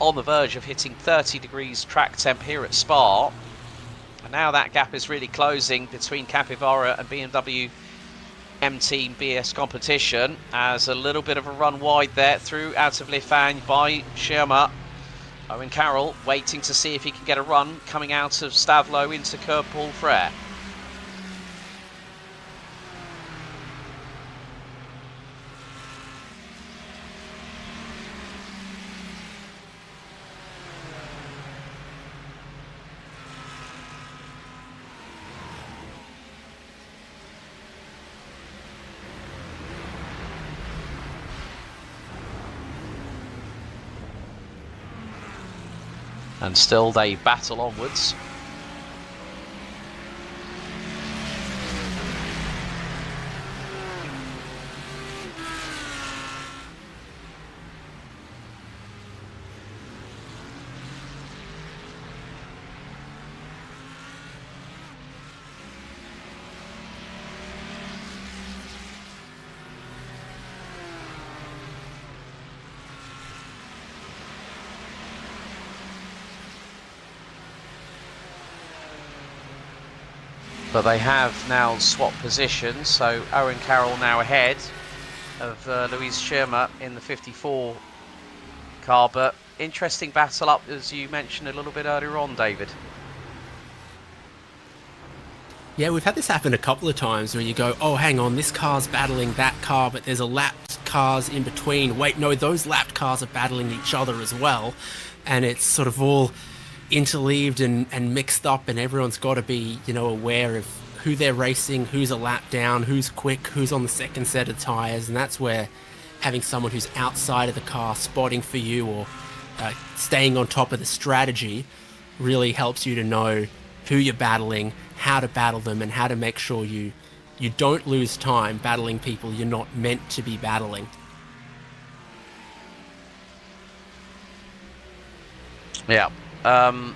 on the verge of hitting 30 degrees track temp here at Spa. And now that gap is really closing between Capivara and BMW M-Team BS competition, as a little bit of a run wide there through out of Lifagne by Schirmer. Owen Carroll waiting to see if he can get a run coming out of Stavelot into Curb Paul Frere. And still they battle onwards. But they have now swapped positions, so Owen Carroll now ahead of Louise Schirmer in the 54 car. But interesting battle up, as you mentioned a little bit earlier on, David. Yeah, we've had this happen a couple of times where you go, oh, hang on, this car's battling that car, but there's a lapped cars in between. Wait, no, those lapped cars are battling each other as well. And it's sort of all interleaved and mixed up, and everyone's got to be, you know, aware of who they're racing, who's a lap down, who's quick, who's on the second set of tyres. And that's where having someone who's outside of the car spotting for you, or staying on top of the strategy, really helps you to know who you're battling, how to battle them, and how to make sure you don't lose time battling people you're not meant to be battling. Yeah. And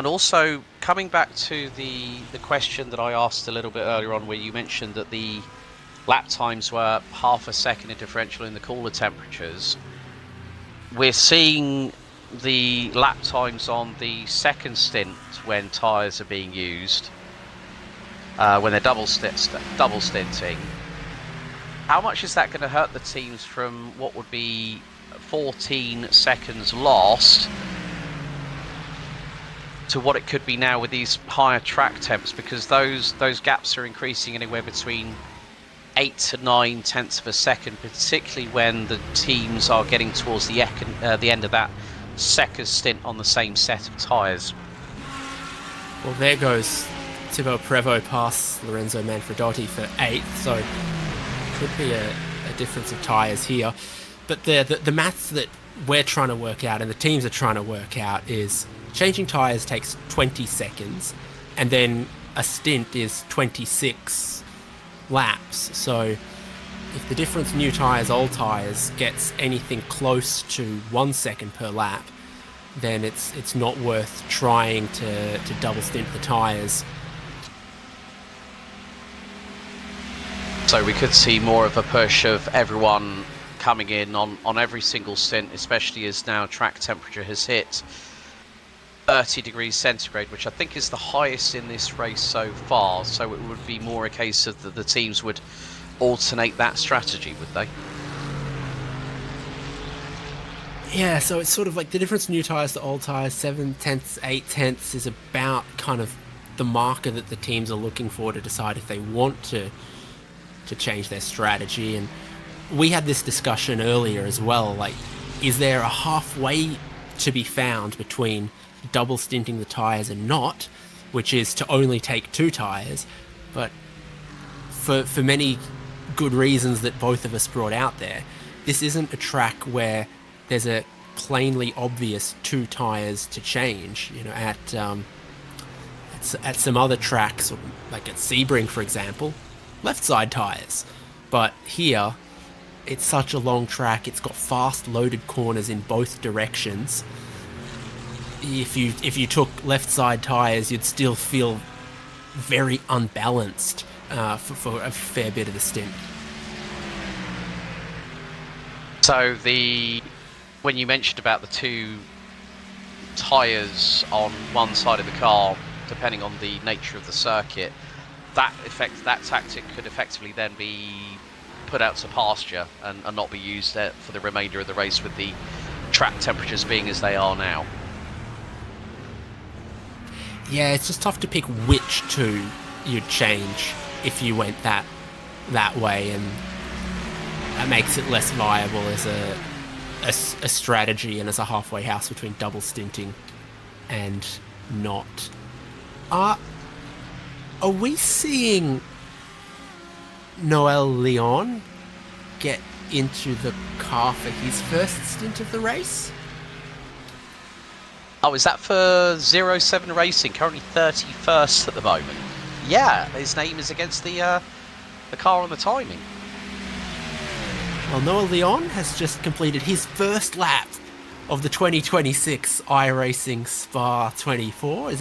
also, coming back to the question that I asked a little bit earlier on, where you mentioned that the lap times were half a second in differential in the cooler temperatures, we're seeing the lap times on the second stint when tyres are being used, when they're double stinting. How much is that going to hurt the teams from what would be 14 seconds lost to what it could be now with these higher track temps? Because those gaps are increasing anywhere between 8 to 9 tenths of a second, particularly when the teams are getting towards the end of that second stint on the same set of tyres. Well, there goes Thibaut Prevost past Lorenzo Manfredotti for 8th, so could be a difference of tyres here. But the maths that we're trying to work out and the teams are trying to work out is changing tyres takes 20 seconds, and then a stint is 26 laps. So if the difference new tyres, old tyres gets anything close to 1 second per lap, then it's not worth trying to double stint the tyres. So we could see more of a push of everyone coming in on every single stint, especially as now track temperature has hit 30 degrees centigrade, which I think is the highest in this race so far. So it would be more a case of the teams would alternate that strategy, would they? Yeah, so it's sort of like the difference new tyres to old tyres, 7 tenths, 8 tenths is about kind of the marker that the teams are looking for to decide if they want to change their strategy. And we had this discussion earlier as well, like, is there a halfway to be found between double stinting the tyres and not, which is to only take 2 tyres? But for many good reasons that both of us brought out there, this isn't a track where there's a plainly obvious 2 tyres to change. You know, at some other tracks, like at Sebring, for example, left side tyres. But here, it's such a long track, it's got fast loaded corners in both directions. If you took left side tyres, you'd still feel very unbalanced for a fair bit of the stint. So when you mentioned about the 2 tyres on one side of the car, depending on the nature of the circuit, that tactic could effectively then be put out to pasture and not be used for the remainder of the race, with the track temperatures being as they are now. Yeah, it's just tough to pick which two you'd change if you went that way, and that makes it less viable as a strategy and as a halfway house between double stinting and not. Are we seeing Noel Leon get into the car for his first stint of the race? Oh, is that for 07 Racing? Currently 31st at the moment. Yeah, his name is against the car on the timing. Well, Noel Leon has just completed his first lap of the 2026 iRacing Spa-24.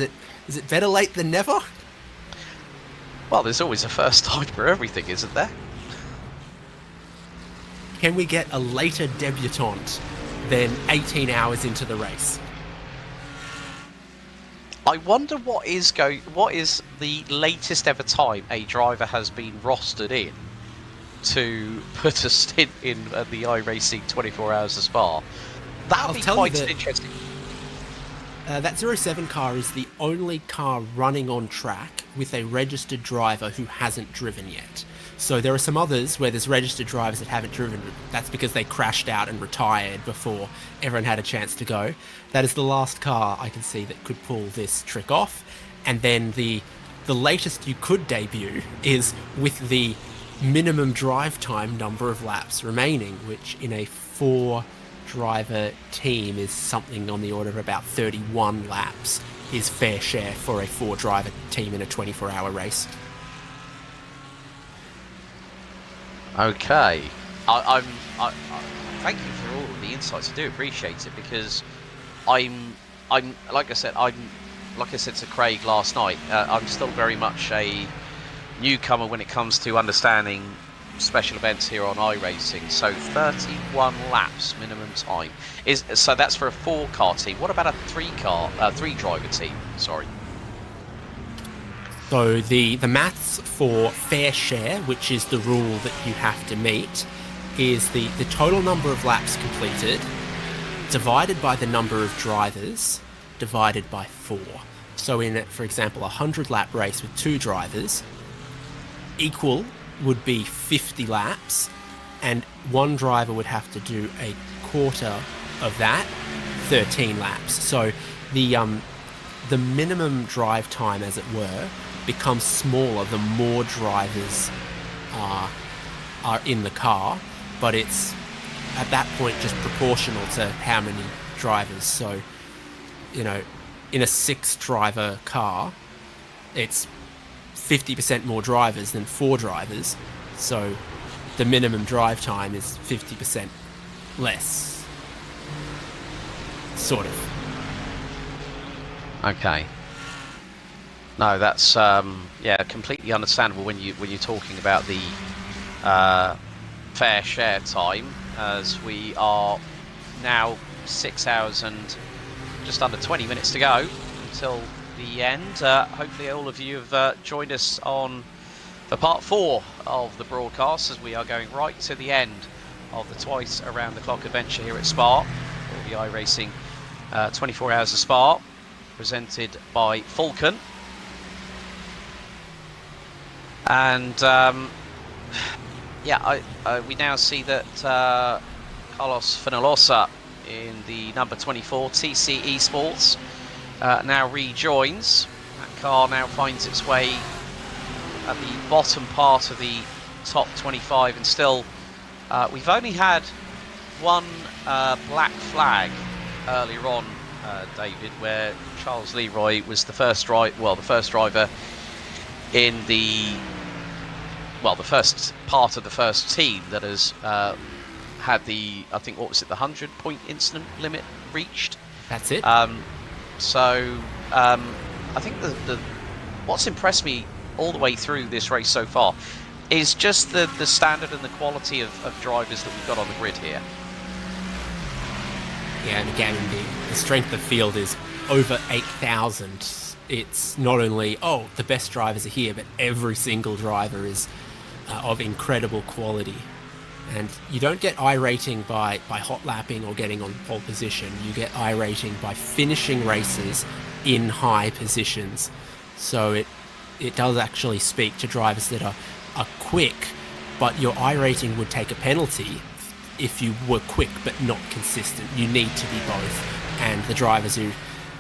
Is it better late than never? Well, there's always a first time for everything, isn't there? Can we get a later debutante than 18 hours into the race? I wonder what is the latest ever time a driver has been rostered in to put a stint in the iRacing 24 Hours of Spa. That would be quite interesting. That 07 car is the only car running on track with a registered driver who hasn't driven yet. So there are some others where there's registered drivers that haven't driven. That's because they crashed out and retired before everyone had a chance to go. That is the last car I can see that could pull this trick off. And then the latest you could debut is with the minimum drive time number of laps remaining, which in a 4-driver team is something on the order of about 31 laps, is fair share for a 4-driver team in a 24-hour race. Okay, I thank you for all of the insights. I do appreciate it, because I'm like I said to Craig last night, I'm still very much a newcomer when it comes to understanding special events here on iRacing. So 31 laps minimum time so that's for a 4-car team. What about a 3-driver team? Sorry. So the maths for fair share, which is the rule that you have to meet, is the total number of laps completed divided by the number of drivers divided by 4. So in, for example, a 100-lap race with 2 drivers, equal would be 50 laps, and one driver would have to do a quarter of that, 13 laps. So the minimum drive time, as it were, becomes smaller the more drivers are in the car, but it's at that point just proportional to how many drivers. So, in a 6-driver car, it's 50% more drivers than 4 drivers, so the minimum drive time is 50% less, sort of. Okay. No, that's completely understandable when you're talking about the fair share time, as we are now 6 hours and just under 20 minutes to go until the end. Hopefully all of you have joined us on the part 4 of the broadcast, as we are going right to the end of the twice around the clock adventure here at Spa, or the iRacing 24 Hours of Spa, presented by Falcon. And we now see that Carlos Fenolosa in the number 24 TC Esports now rejoins. That car now finds its way at the bottom part of the top 25, and still we've only had one black flag earlier on, David, where Charles Leroy was the first driver in the first part of the first team that has had the, I think, what was it, the 100-point incident limit reached. That's it. I think the what's impressed me all the way through this race so far is just the standard and the quality of drivers that we've got on the grid here. Yeah, and again, the the strength of field is over 8,000. It's not only, oh, the best drivers are here, but every single driver is of incredible quality. And you don't get iRating by hot lapping or getting on pole position. You get iRating by finishing races in high positions. So it does actually speak to drivers that are quick, but your iRating would take a penalty if you were quick but not consistent. You need to be both. And the drivers who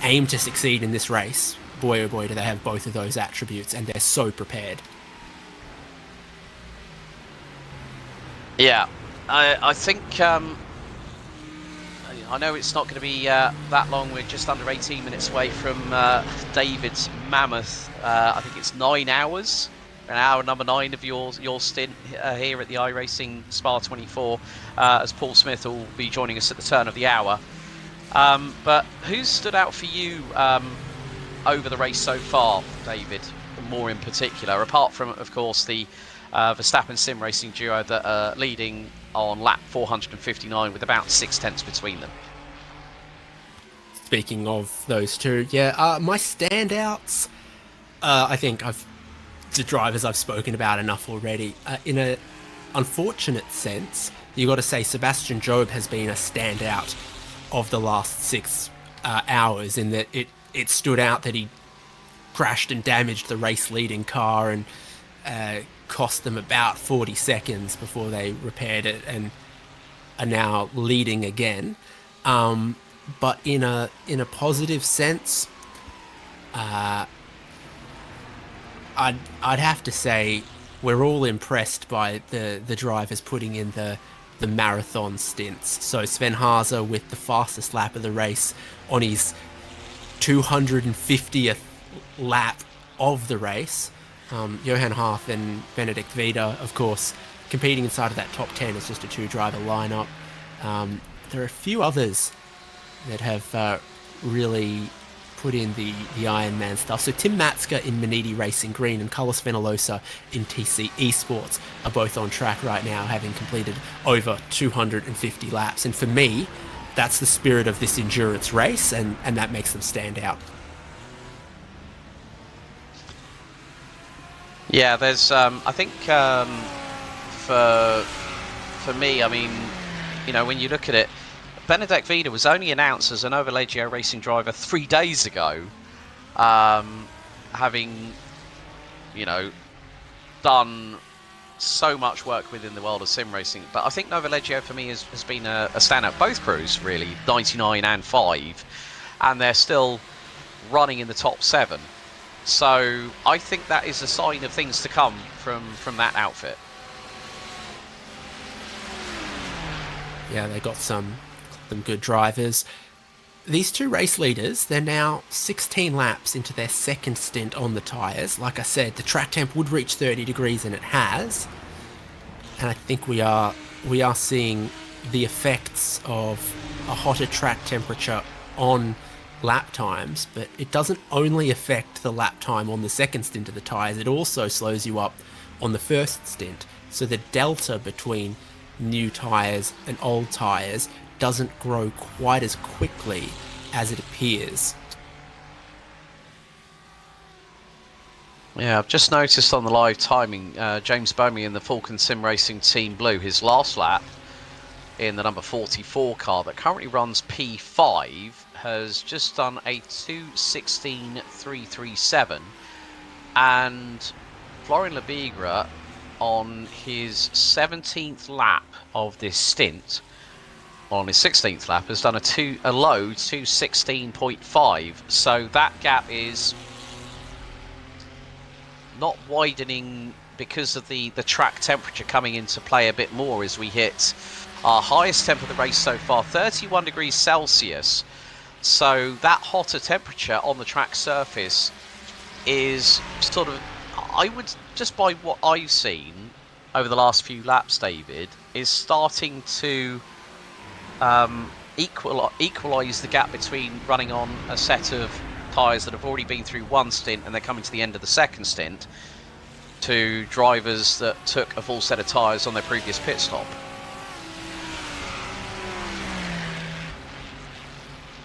aim to succeed in this race, boy oh boy, do they have both of those attributes, and they're so prepared. Yeah, I think, I know it's not going to be that long. We're just under 18 minutes away from David's mammoth. I think it's 9 hours, an hour number 9 of your stint here at the iRacing Spa-24, as Paul Smith will be joining us at the turn of the hour. But who's stood out for you over the race so far, David, more in particular, apart from, of course, the Verstappen sim racing duo that are leading on lap 459 with about 0.6 between them? Speaking of those two, yeah, my standouts, I think the drivers I've spoken about enough already. In an unfortunate sense, you got to say Sebastian Job has been a standout of the last 6 hours, in that it stood out that he crashed and damaged the race leading car and cost them about 40 seconds before they repaired it and are now leading again. But in a positive sense, I'd have to say we're all impressed by the drivers putting in the marathon stints. So Sven Haase with the fastest lap of the race on his 250th lap of the race. Johan Harth and Benedict Vida, of course, competing inside of that top 10 as just a 2-driver lineup. There are a few others that have really put in the Ironman stuff. So Tim Matska in Maniti Racing Green and Carlos Venalosa in TC Esports are both on track right now, having completed over 250 laps. And for me, that's the spirit of this endurance race, and that makes them stand out. Yeah, there's, I think, for me, I mean, you know, when you look at it, Benedict Vida was only announced as an Overlegio racing driver 3 days ago, having, you know, done so much work within the world of sim racing. But I think Nova Leggio for me has been a standout. Both crews, really, 99 and 5, and they're still running in the top 7. So I think that is a sign of things to come from that outfit. Yeah, they got some good drivers. These two race leaders, they're now 16 laps into their second stint on the tyres. Like I said, the track temp would reach 30 degrees, and it has. And I think we are seeing the effects of a hotter track temperature on lap times, but it doesn't only affect the lap time on the second stint of the tyres, it also slows you up on the first stint. So the delta between new tyres and old tyres doesn't grow quite as quickly as it appears. Yeah, I've just noticed on the live timing, James Bomey in the Falcon Sim Racing Team Blue, his last lap in the number 44 car that currently runs P5, has just done a 2:16.337, and Florian Lebigra on his 17th lap of this stint, on his 16th lap, has done a low 2:16.5. So that gap is not widening because of the track temperature coming into play a bit more as we hit our highest temp of the race so far, 31 degrees Celsius. So that hotter temperature on the track surface is sort of, I would, just by what I've seen over the last few laps, David, is starting to equalise the gap between running on a set of tyres that have already been through one stint and they're coming to the end of the second stint, to drivers that took a full set of tyres on their previous pit stop.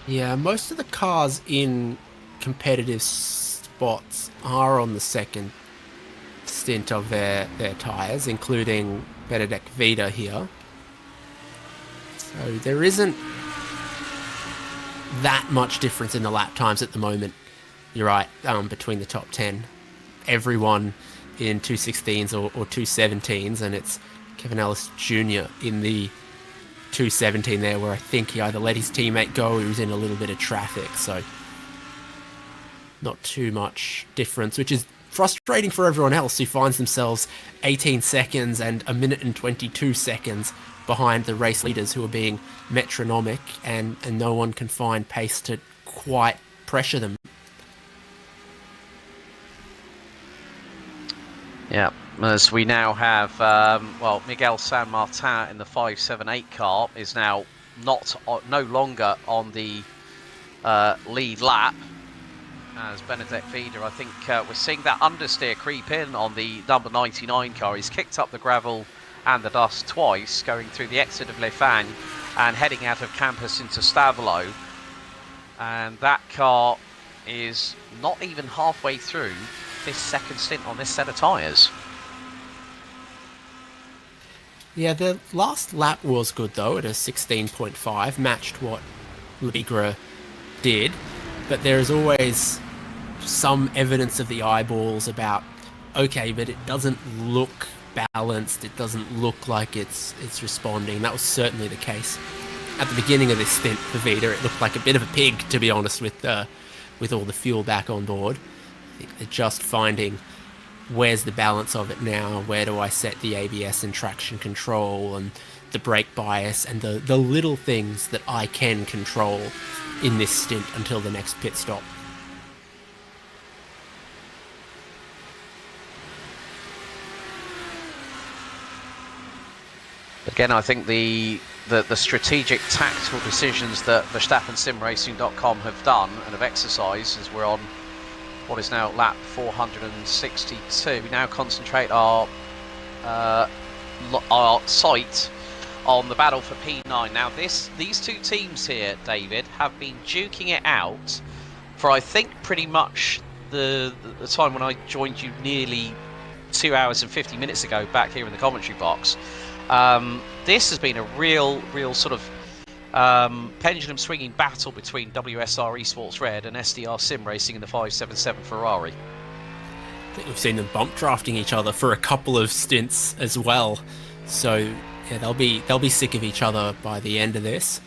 Yeah, most of the cars in competitive spots are on the second stint of their tyres, including Benedek Vita here. So there isn't that much difference in the lap times at the moment. You're right, between the top 10. Everyone in 216s or 217s, and it's Kevin Ellis Jr. in the 217 there, where I think he either let his teammate go or he was in a little bit of traffic, so not too much difference, which is frustrating for everyone else who finds themselves 18 seconds and a minute and 22 seconds behind the race leaders who are being metronomic, and no one can find pace to quite pressure them. Yeah, as we now have, Miguel San Martin in the 578 car is now no longer on the lead lap. As Benedek Vida, I think we're seeing that understeer creep in on the number 99 car. He's kicked up the gravel and the dust twice, going through the exit of Le Fagne and heading out of campus into Stavelot. And that car is not even halfway through this second stint on this set of tyres. Yeah, the last lap was good though, at a 16.5, matched what Ligra did, but there's always some evidence of the eyeballs about, okay, but it doesn't look balanced, it doesn't look like it's responding. That was certainly the case at the beginning of this stint for Vida. It looked like a bit of a pig, to be honest, with all the fuel back on board. I think they're just finding where's the balance of it now, where do I set the ABS and traction control and the brake bias and the little things that I can control in this stint until the next pit stop. Again, I think the strategic tactical decisions that VerstappenSimRacing.com have done and have exercised, as we're on what is now lap 462, we now concentrate our sight on the battle for P9. Now these two teams here, David, have been duking it out for, I think, pretty much the time when I joined you nearly 2 hours and 50 minutes ago back here in the commentary box. This has been a real sort of pendulum swinging battle between WSR Esports Red and SDR Sim Racing in the 577 Ferrari. I think we've seen them bump drafting each other for a couple of stints as well, so yeah, they'll be sick of each other by the end of this.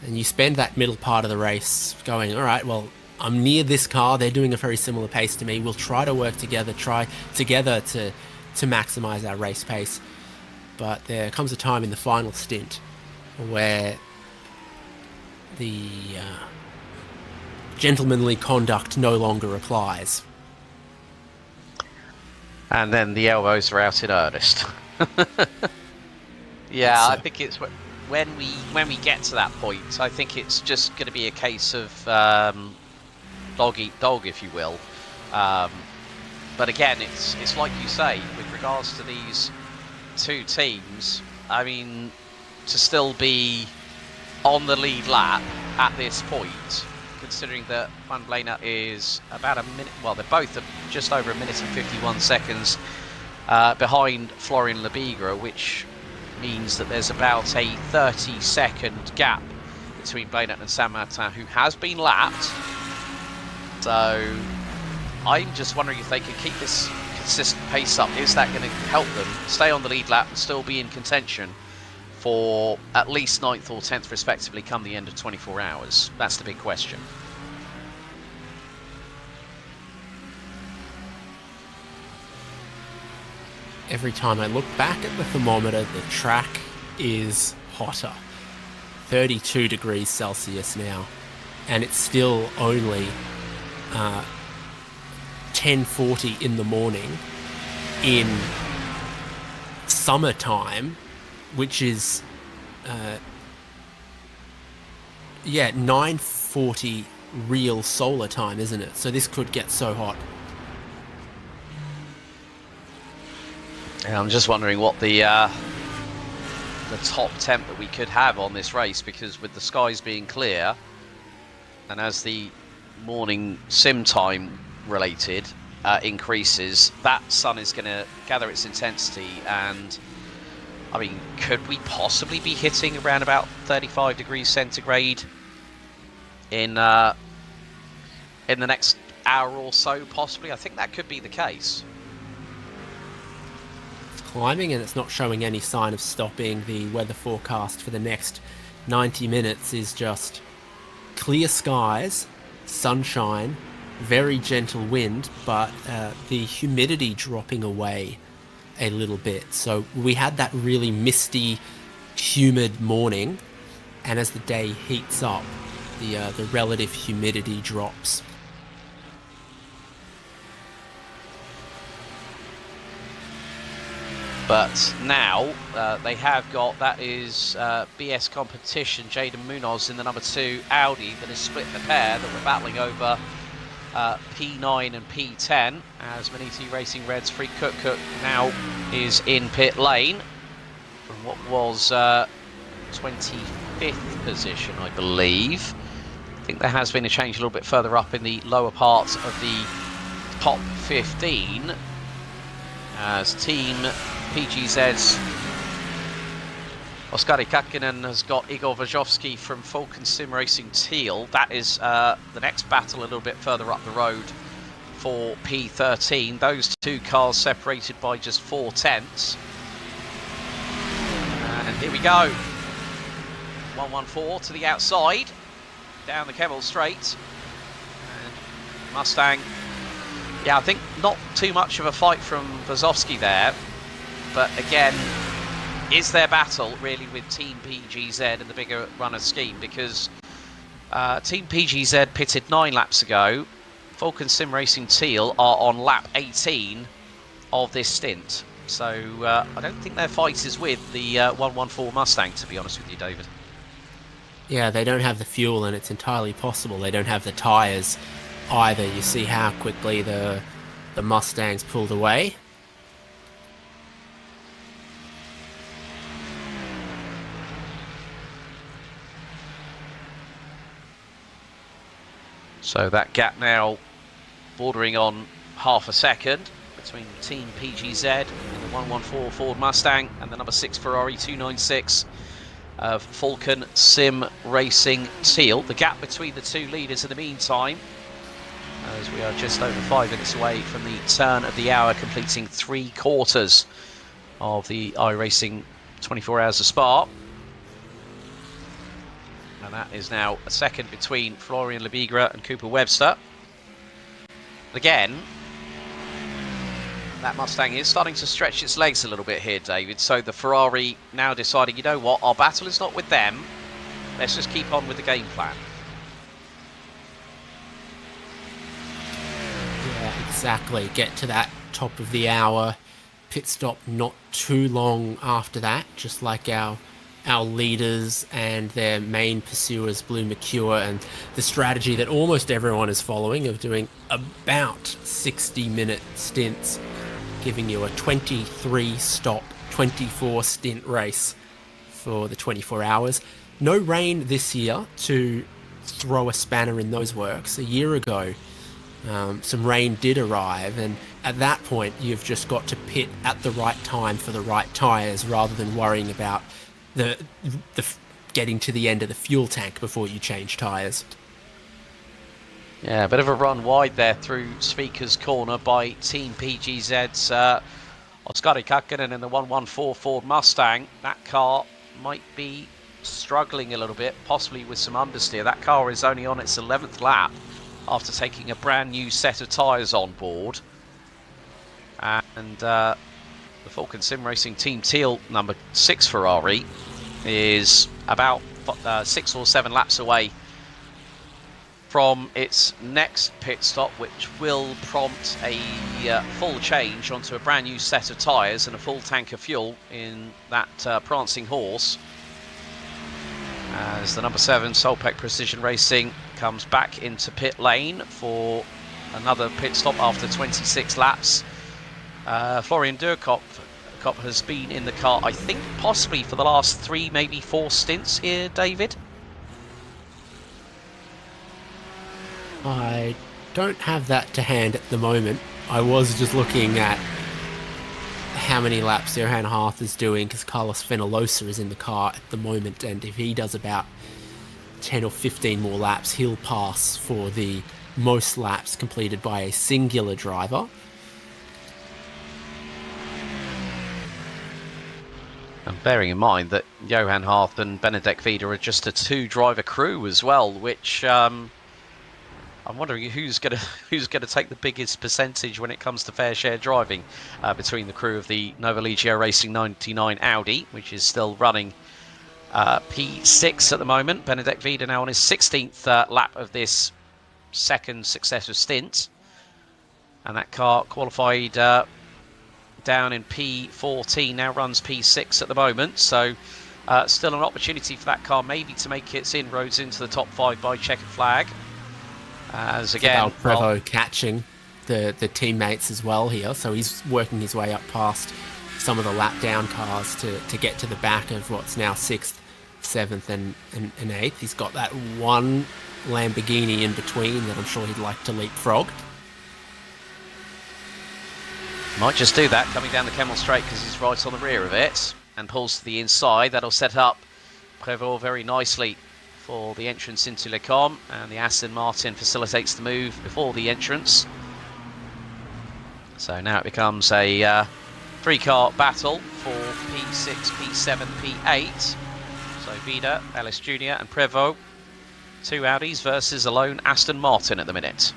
And you spend that middle part of the race going, all right, well, I'm near this car, they're doing a very similar pace to me, we'll try to work together, to maximize our race pace. But there comes a time in the final stint where the gentlemanly conduct no longer applies. And then the elbows are out in earnest. Yeah, I think it's when we get to that point, I think it's just going to be a case of dog eat dog, if you will. But again, it's like you say, with regards to these two teams, I mean, to still be on the lead lap at this point, considering that Juan Blena is about a minute, well, they're both just over a minute and 51 seconds behind Florian Lebigra, which means that there's about a 30-second gap between Blena and San Martin, who has been lapped. So I'm just wondering if they can keep this consistent pace up. Is that going to help them stay on the lead lap and still be in contention for at least 9th or 10th respectively come the end of 24 hours? That's the big question. Every time I look back at the thermometer, the track is hotter. 32 degrees Celsius now, and it's still only 10:40 in the morning in summertime, which is 9:40 real solar time, isn't it? So this could get so hot. Yeah, I'm just wondering what the top temp that we could have on this race, because with the skies being clear, and as the morning sim time related increases, that sun is going to gather its intensity, and I mean, could we possibly be hitting around about 35 degrees centigrade in the next hour or so? Possibly. I think that could be the case. It's climbing, and it's not showing any sign of stopping. The weather forecast for the next 90 minutes is just clear skies, sunshine, very gentle wind, but the humidity dropping away a little bit. So we had that really misty, humid morning, and as the day heats up, the relative humidity drops. But now they have got, that is BS Competition, Jaden Munoz in the number 2 Audi that has split the pair that were battling over P9 and P10, as Maniti Racing Red's Freak Cook now is in pit lane from what was 25th position, I believe. I think there has been a change a little bit further up in the lower parts of the top 15, as Team PGZ's Oskari Kakinen has got Igor Vajovsky from Falcon Sim Racing Teal. That is the next battle a little bit further up the road for P13. Those two cars separated by just 4 tenths. And here we go. 114 to the outside, down the Kemmel Straight. And Mustang, yeah, I think not too much of a fight from Vazovsky there. But again, is their battle really with Team PGZ and the bigger runner scheme? Because Team PGZ pitted 9 laps ago. Falcon Sim Racing Teal are on lap 18 of this stint. So I don't think their fight is with the 114 Mustang, to be honest with you, David. Yeah, they don't have the fuel, and it's entirely possible they don't have the tyres either. You see how quickly the Mustangs pulled away. So that gap now bordering on half a second between Team PGZ and the 114 Ford Mustang and the number 6 Ferrari 296 of Falcon Sim Racing Teal. The gap between the two leaders in the meantime, as we are just over 5 minutes away from the turn of the hour, completing 3/4 of the iRacing 24 Hours of Spa. And that is now a second between Florian Lebigre and Cooper Webster. Again, that Mustang is starting to stretch its legs a little bit here, David. So the Ferrari now deciding, you know what, our battle is not with them. Let's just keep on with the game plan. Yeah, exactly. Get to that top of the hour. Pit stop not too long after that, just like our leaders and their main pursuers, Blue Mercure, and the strategy that almost everyone is following of doing about 60-minute stints, giving you a 23-stop, 24-stint race for the 24 hours. No rain this year to throw a spanner in those works. A year ago, some rain did arrive, and at that point, you've just got to pit at the right time for the right tyres rather than worrying about the getting to the end of the fuel tank before you change tyres. Yeah, a bit of a run wide there through Speaker's Corner by Team PGZ's Oskari Kakkonen in the 114 Ford Mustang. That car might be struggling a little bit, possibly with some understeer. That car is only on its 11th lap after taking a brand new set of tyres on board. And the Falcon Sim Racing Team Teal number 6 Ferrari is about 6 or 7 laps away from its next pit stop, which will prompt a full change onto a brand new set of tyres and a full tank of fuel in that prancing horse, as the number 7 Solpec Precision Racing comes back into pit lane for another pit stop after 26 laps. Florian Durkop has been in the car, I think, possibly for the last 3, maybe 4 stints here, David. I don't have that to hand at the moment. I was just looking at how many laps Johan Harth is doing, because Carlos Fenolosa is in the car at the moment, and if he does about 10 or 15 more laps, he'll pass for the most laps completed by a singular driver. And bearing in mind that Johan Harth and Benedek Vida are just a two-driver crew as well, which I'm wondering who's going to take the biggest percentage when it comes to fair share driving between the crew of the Novaligio Racing 99 Audi, which is still running P6 at the moment. Benedek Vida now on his 16th lap of this second successive stint, and that car qualified down in P14, now runs P6 at the moment, so still an opportunity for that car maybe to make its inroads into the top 5 by checkered flag. As again, Prevo catching the teammates as well here, so he's working his way up past some of the lap down cars to get to the back of what's now 6th, 7th and 8th. He's got that one Lamborghini in between that I'm sure he'd like to leapfrog. Might just do that coming down the Kemmel Straight because he's right on the rear of it and pulls to the inside. That'll set up Prévost very nicely for the entrance into Le Com, and the Aston Martin facilitates the move before the entrance. So now it becomes a three-car battle for P6, P7, P8. So Vida, Ellis Jr. and Prévost, two Audis versus a lone Aston Martin at the minute.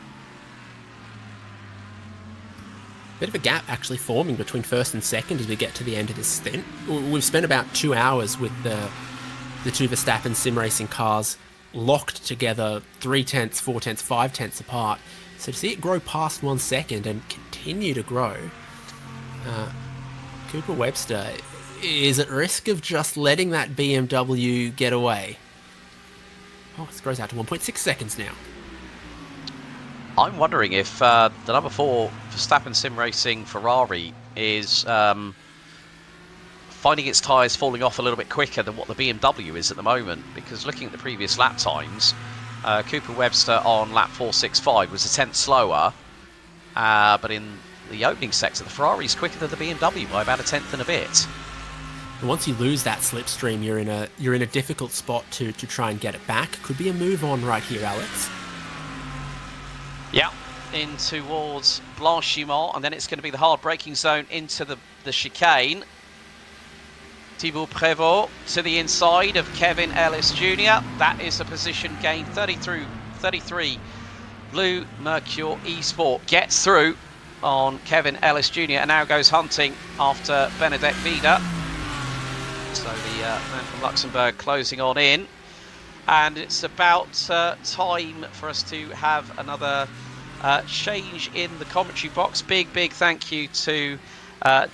Bit of a gap actually forming between first and second as we get to the end of this stint. We've spent about 2 hours with the two Verstappen sim racing cars locked together 3/10, 4/10, 5/10 apart. So to see it grow past 1 second and continue to grow, Cooper Webster is at risk of just letting that BMW get away. Oh, it grows out to 1.6 seconds now. I'm wondering if the number 4 Verstappen Sim Racing Ferrari is finding its tyres falling off a little bit quicker than what the BMW is at the moment, because looking at the previous lap times, Cooper Webster on lap 465 was a tenth slower, but in the opening sector the Ferrari's quicker than the BMW by about a tenth and a bit. And once you lose that slipstream, you're in a difficult spot to try and get it back. Could be a move on right here, Alex. Yeah, in towards Blanchimont, and then it's going to be the hard braking zone into the chicane. Thibaut Prévost to the inside of Kevin Ellis Jr. That is a position gain. 33 Blue Mercure Esport gets through on Kevin Ellis Jr. and now goes hunting after Benedek Vida. So the man from Luxembourg closing on in. And it's about time for us to have another change in the commentary box. Big thank you to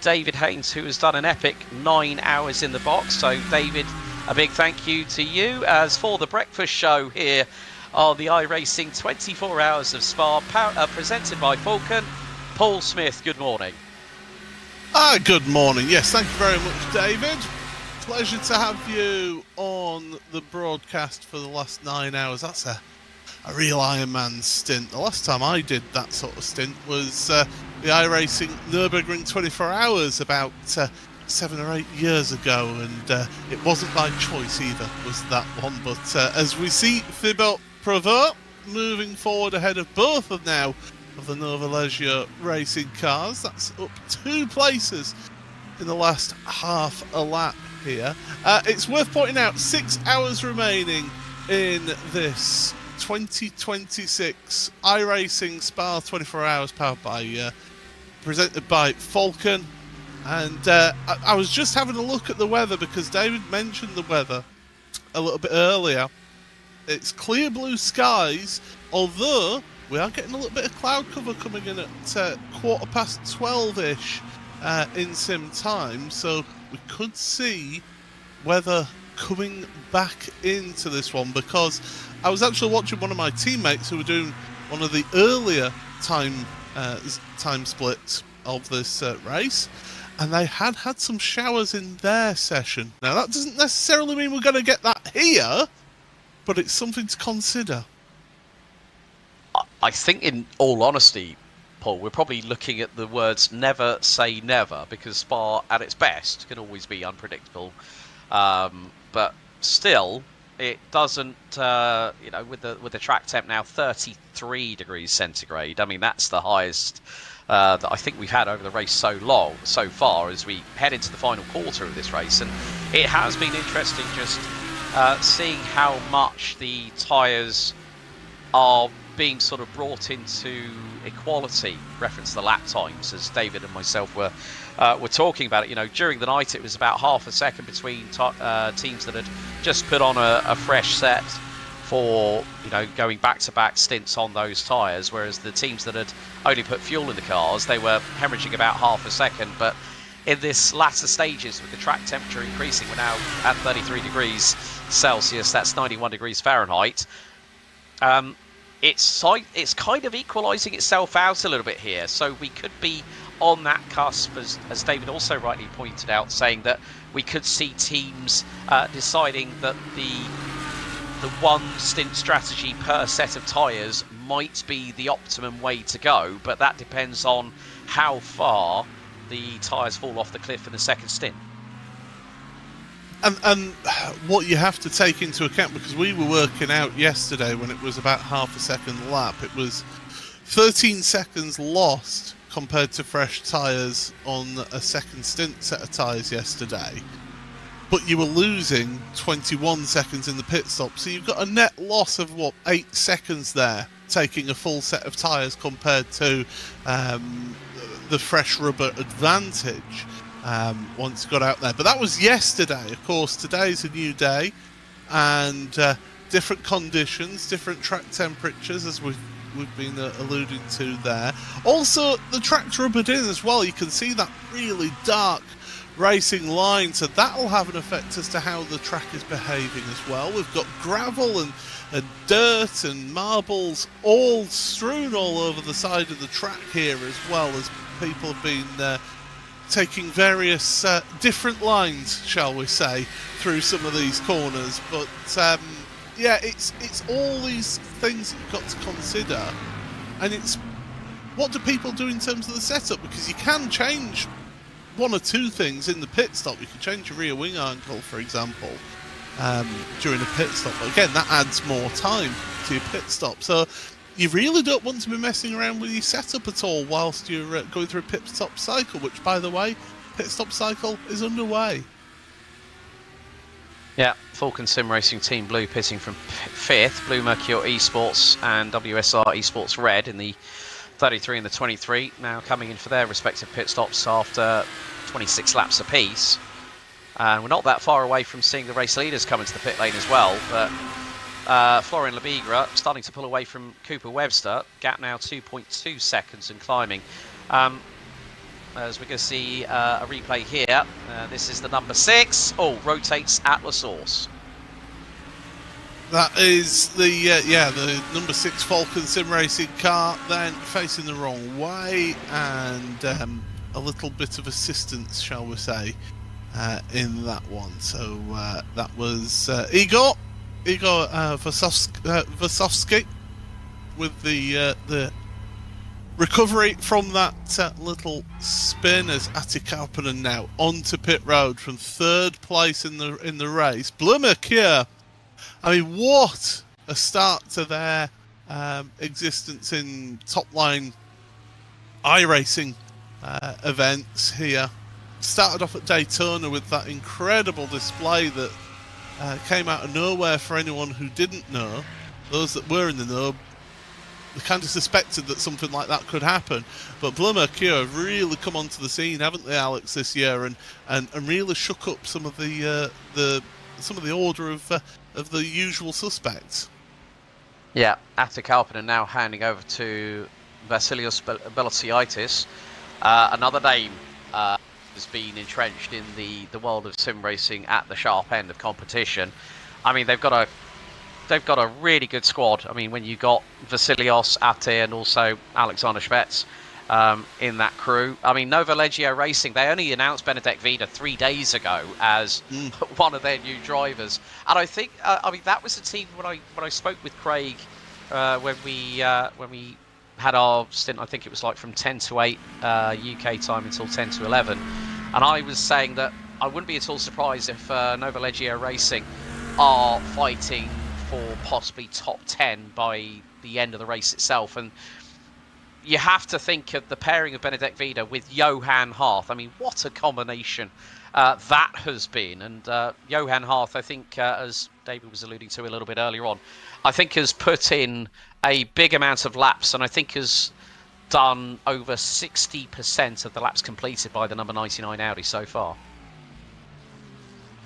David Haynes, who has done an epic 9 hours in the box. So David, a big thank you to you. As for the breakfast show here on the iRacing 24 Hours of Spa, presented by Falcon, Paul Smith, good morning. Good morning. Yes, thank you very much, David. Pleasure to have you on the broadcast for the last 9 hours. That's a real Iron Man stint. The last time I did that sort of stint was the iRacing Nürburgring 24 Hours about 7 or 8 years ago, and it wasn't by choice either, was that one. But as we see Thibaut Prévost moving forward ahead of both of now of the Novaligio racing cars, that's up 2 places in the last half a lap here. It's worth pointing out 6 hours remaining in this 2026 iRacing Spa 24 Hours powered by presented by Falcon. And I was just having a look at the weather because David mentioned the weather a little bit earlier. It's clear blue skies, although we are getting a little bit of cloud cover coming in at 12:15-ish in sim time, so we could see weather coming back into this one, because I was actually watching one of my teammates who were doing one of the earlier time splits of this race, and they had some showers in their session. Now that doesn't necessarily mean we're going to get that here, but it's something to consider. I think, in all honesty, Paul, we're probably looking at the words "never say never," because Spa, at its best, can always be unpredictable. But still, it doesn't. With the track temp now 33 degrees centigrade. I mean, that's the highest that I think we've had over the race so far as we head into the final quarter of this race, and it has been interesting just seeing how much the tyres are being sort of brought into equality. Reference the lap times, as David and myself were talking about it. You know, during the night it was about half a second between teams that had just put on a fresh set for, you know, going back-to-back stints on those tyres, whereas the teams that had only put fuel in the cars, they were hemorrhaging about half a second. But in this latter stages, with the track temperature increasing, we're now at 33 degrees Celsius, that's 91 degrees Fahrenheit. It's kind of equalising itself out a little bit here, so we could be on that cusp, as David also rightly pointed out, saying that we could see teams deciding that the one stint strategy per set of tyres might be the optimum way to go, but that depends on how far the tyres fall off the cliff in the second stint. And what you have to take into account, because we were working out yesterday when it was about half a second lap, it was 13 seconds lost compared to fresh tyres on a second stint set of tyres yesterday. But you were losing 21 seconds in the pit stop, so you've got a net loss of, 8 seconds there, taking a full set of tyres compared to the fresh rubber advantage. Once you got out there. But that was yesterday. Of course, today's a new day, and different conditions, different track temperatures, as we've been alluding to there. Also, the track's rubbered in as well. You can see that really dark racing line, so that'll have an effect as to how the track is behaving as well. We've got gravel and dirt and marbles all strewn all over the side of the track here, as well as people have been taking various different lines, shall we say, through some of these corners. But yeah, it's all these things that you've got to consider, and it's what do people do in terms of the setup, because you can change one or two things in the pit stop. You can change your rear wing angle, for example, during a pit stop. But again, that adds more time to your pit stop. So you really don't want to be messing around with your setup at all whilst you're going through a pit stop cycle, which, by the way, pit stop cycle is underway. Yeah, Falcon Sim Racing Team Blue pitting from 5th, Blue Mercure Esports and WSR Esports Red in the 33 and the 23, now coming in for their respective pit stops after 26 laps apiece. And we're not that far away from seeing the race leaders come into the pit lane as well, but Florian Lebigre starting to pull away from Cooper Webster. Gap now 2.2 seconds and climbing. As we're going to see a replay here. This is the number 6. Oh, rotates Atlas Horse. That is the number 6 Falcon Sim Racing car, then facing the wrong way, and a little bit of assistance, shall we say, in that one. So that was Igor Vasovsky with the recovery from that little spin, as Ati Karppinen now onto pit road from 3rd place in the race. Blue Mercure, I mean, what a start to their existence in top-line iRacing events here. Started off at Daytona with that incredible display that came out of nowhere for anyone who didn't know. Those that were in the know, they kind of suspected that something like that could happen. But Blue Mercure have really come onto the scene, haven't they, Alex, this year, and really shook up some of the order of the usual suspects. Yeah, Ati Karppinen now handing over to Vasilios Belosiaitis, another name has been entrenched in the world of sim racing at the sharp end of competition. I mean, they've got a really good squad. I mean, when you got Vasilios, Ati, and also Alexander Schmetz in that crew. I mean, Nova Leggio Racing, they only announced Benedek Vida 3 days ago as one of their new drivers. And I think, I mean, that was the team when I spoke with Craig when we had our stint. I think it was like from 10 to 8 UK time until 10 to 11, and I was saying that I wouldn't be at all surprised if Nova Leggio Racing are fighting for possibly top 10 by the end of the race itself. And you have to think of the pairing of Benedek Vida with Johan Harth. I mean, what a combination that has been. And Johan Harth, I think, as David was alluding to a little bit earlier on, I think has put in a big amount of laps, and I think has done over 60% of the laps completed by the number 99 Audi so far.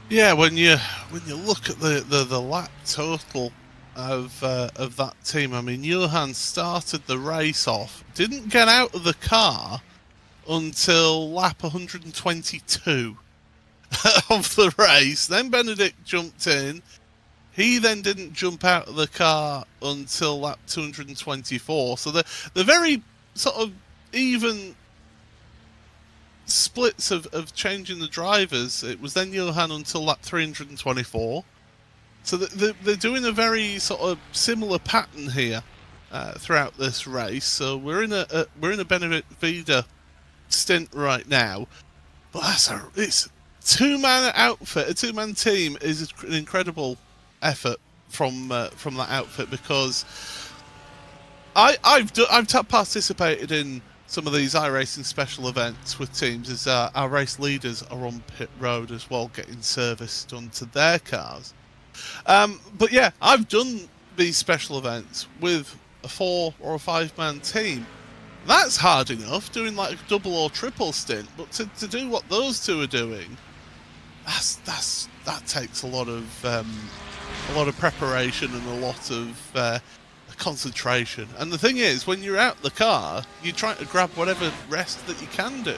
Yeah, when you look at the lap total of that team, I mean, Johan started the race off, didn't get out of the car until lap 122 of the race. Then Benedict jumped in. He then didn't jump out of the car until lap 224. So the very sort of even splits of changing the drivers. It was then Johan until lap 324. So they're doing a very sort of similar pattern here throughout this race. So we're in a Benedict Vida stint right now, but it's two-man outfit. A two-man team is an incredible effort from that outfit, because I've participated in some of these iRacing special events with teams as our race leaders are on pit road as well, getting service done to their cars. But yeah, I've done these special events with a 4 or a 5-man team. That's hard enough, doing like a double or triple stint, but to do what those two are doing, that takes a lot of preparation and a lot of concentration. And the thing is, when you're out the car, you're trying to grab whatever rest that you can do.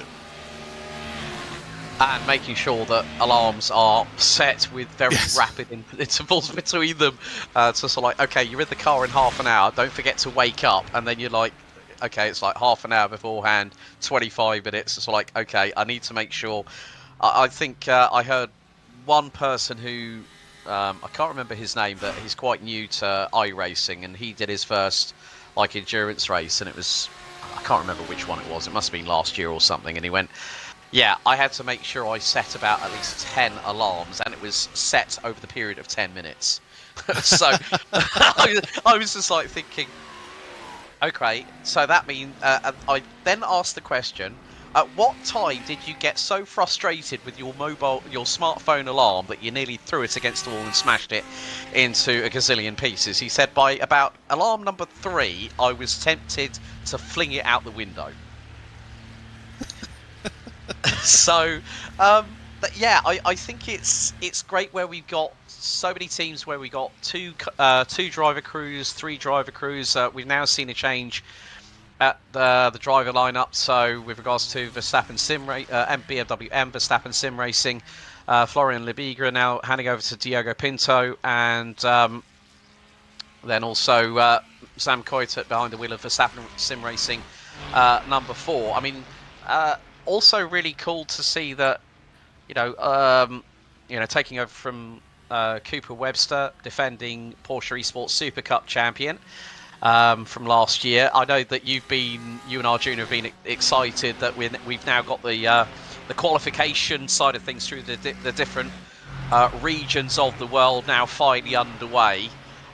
And making sure that alarms are set with very rapid intervals between them. So sort of like, okay, you're in the car in half an hour, don't forget to wake up. And then you're like, okay, it's like half an hour beforehand, 25 minutes. It's like, okay, I need to make sure. I think I heard one person who, I can't remember his name, but he's quite new to iRacing, and he did his first like endurance race, and it was, I can't remember which one it was. It must have been last year or something. And he went, yeah, I had to make sure I set about at least 10 alarms, and it was set over the period of 10 minutes. So I was just like thinking, okay, so that means I then asked the question, at what time did you get so frustrated with your smartphone alarm that you nearly threw it against the wall and smashed it into a gazillion pieces? He said by about alarm number 3, I was tempted to fling it out the window. So, yeah, I think it's great where we've got so many teams where we got two driver crews, 3 driver crews. We've now seen a change at the driver lineup. So with regards to Verstappen BMW M Verstappen Sim Racing, Florian Lebigra now handing over to Diogo Pinto, and then also Sam Coitet behind the wheel of Verstappen Sim Racing number 4. I mean, also really cool to see that, taking over from Cooper Webster, defending Porsche Esports Super Cup champion from last year. I know that you and Arjuna have been excited that we've now got the qualification side of things through the different regions of the world now finally underway.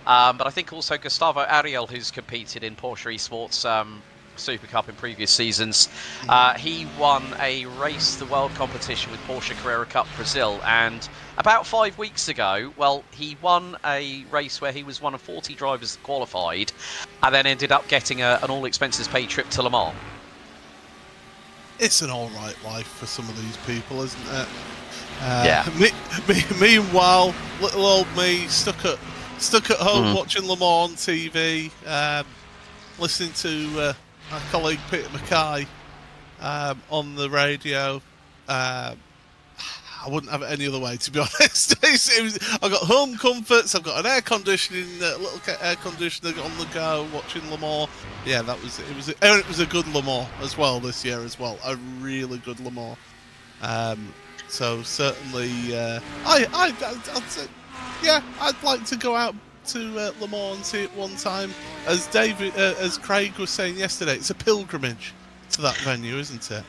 But I think also Gustavo Ariel, who's competed in Porsche Esports Super Cup in previous seasons, he won a Race the World competition with Porsche Carrera Cup Brazil, and about 5 weeks ago, well, he won a race where he was one of 40 drivers that qualified, and then ended up getting an all expenses paid trip to Le Mans. It's an alright life for some of these people, isn't it? Yeah. Meanwhile, little old me stuck at home watching Le Mans on TV, listening to my colleague Peter Mackay on the radio. I wouldn't have it any other way, to be honest. I've got home comforts. I've got an air conditioning, little air conditioner on the go, watching Le Mans. Yeah, that was it. It was a good Le Mans as well this year as well. A really good Le Mans. So certainly, I'd say, yeah, I'd like to go out to Le Mans and see it one time? As Craig was saying yesterday, it's a pilgrimage to that venue, isn't it?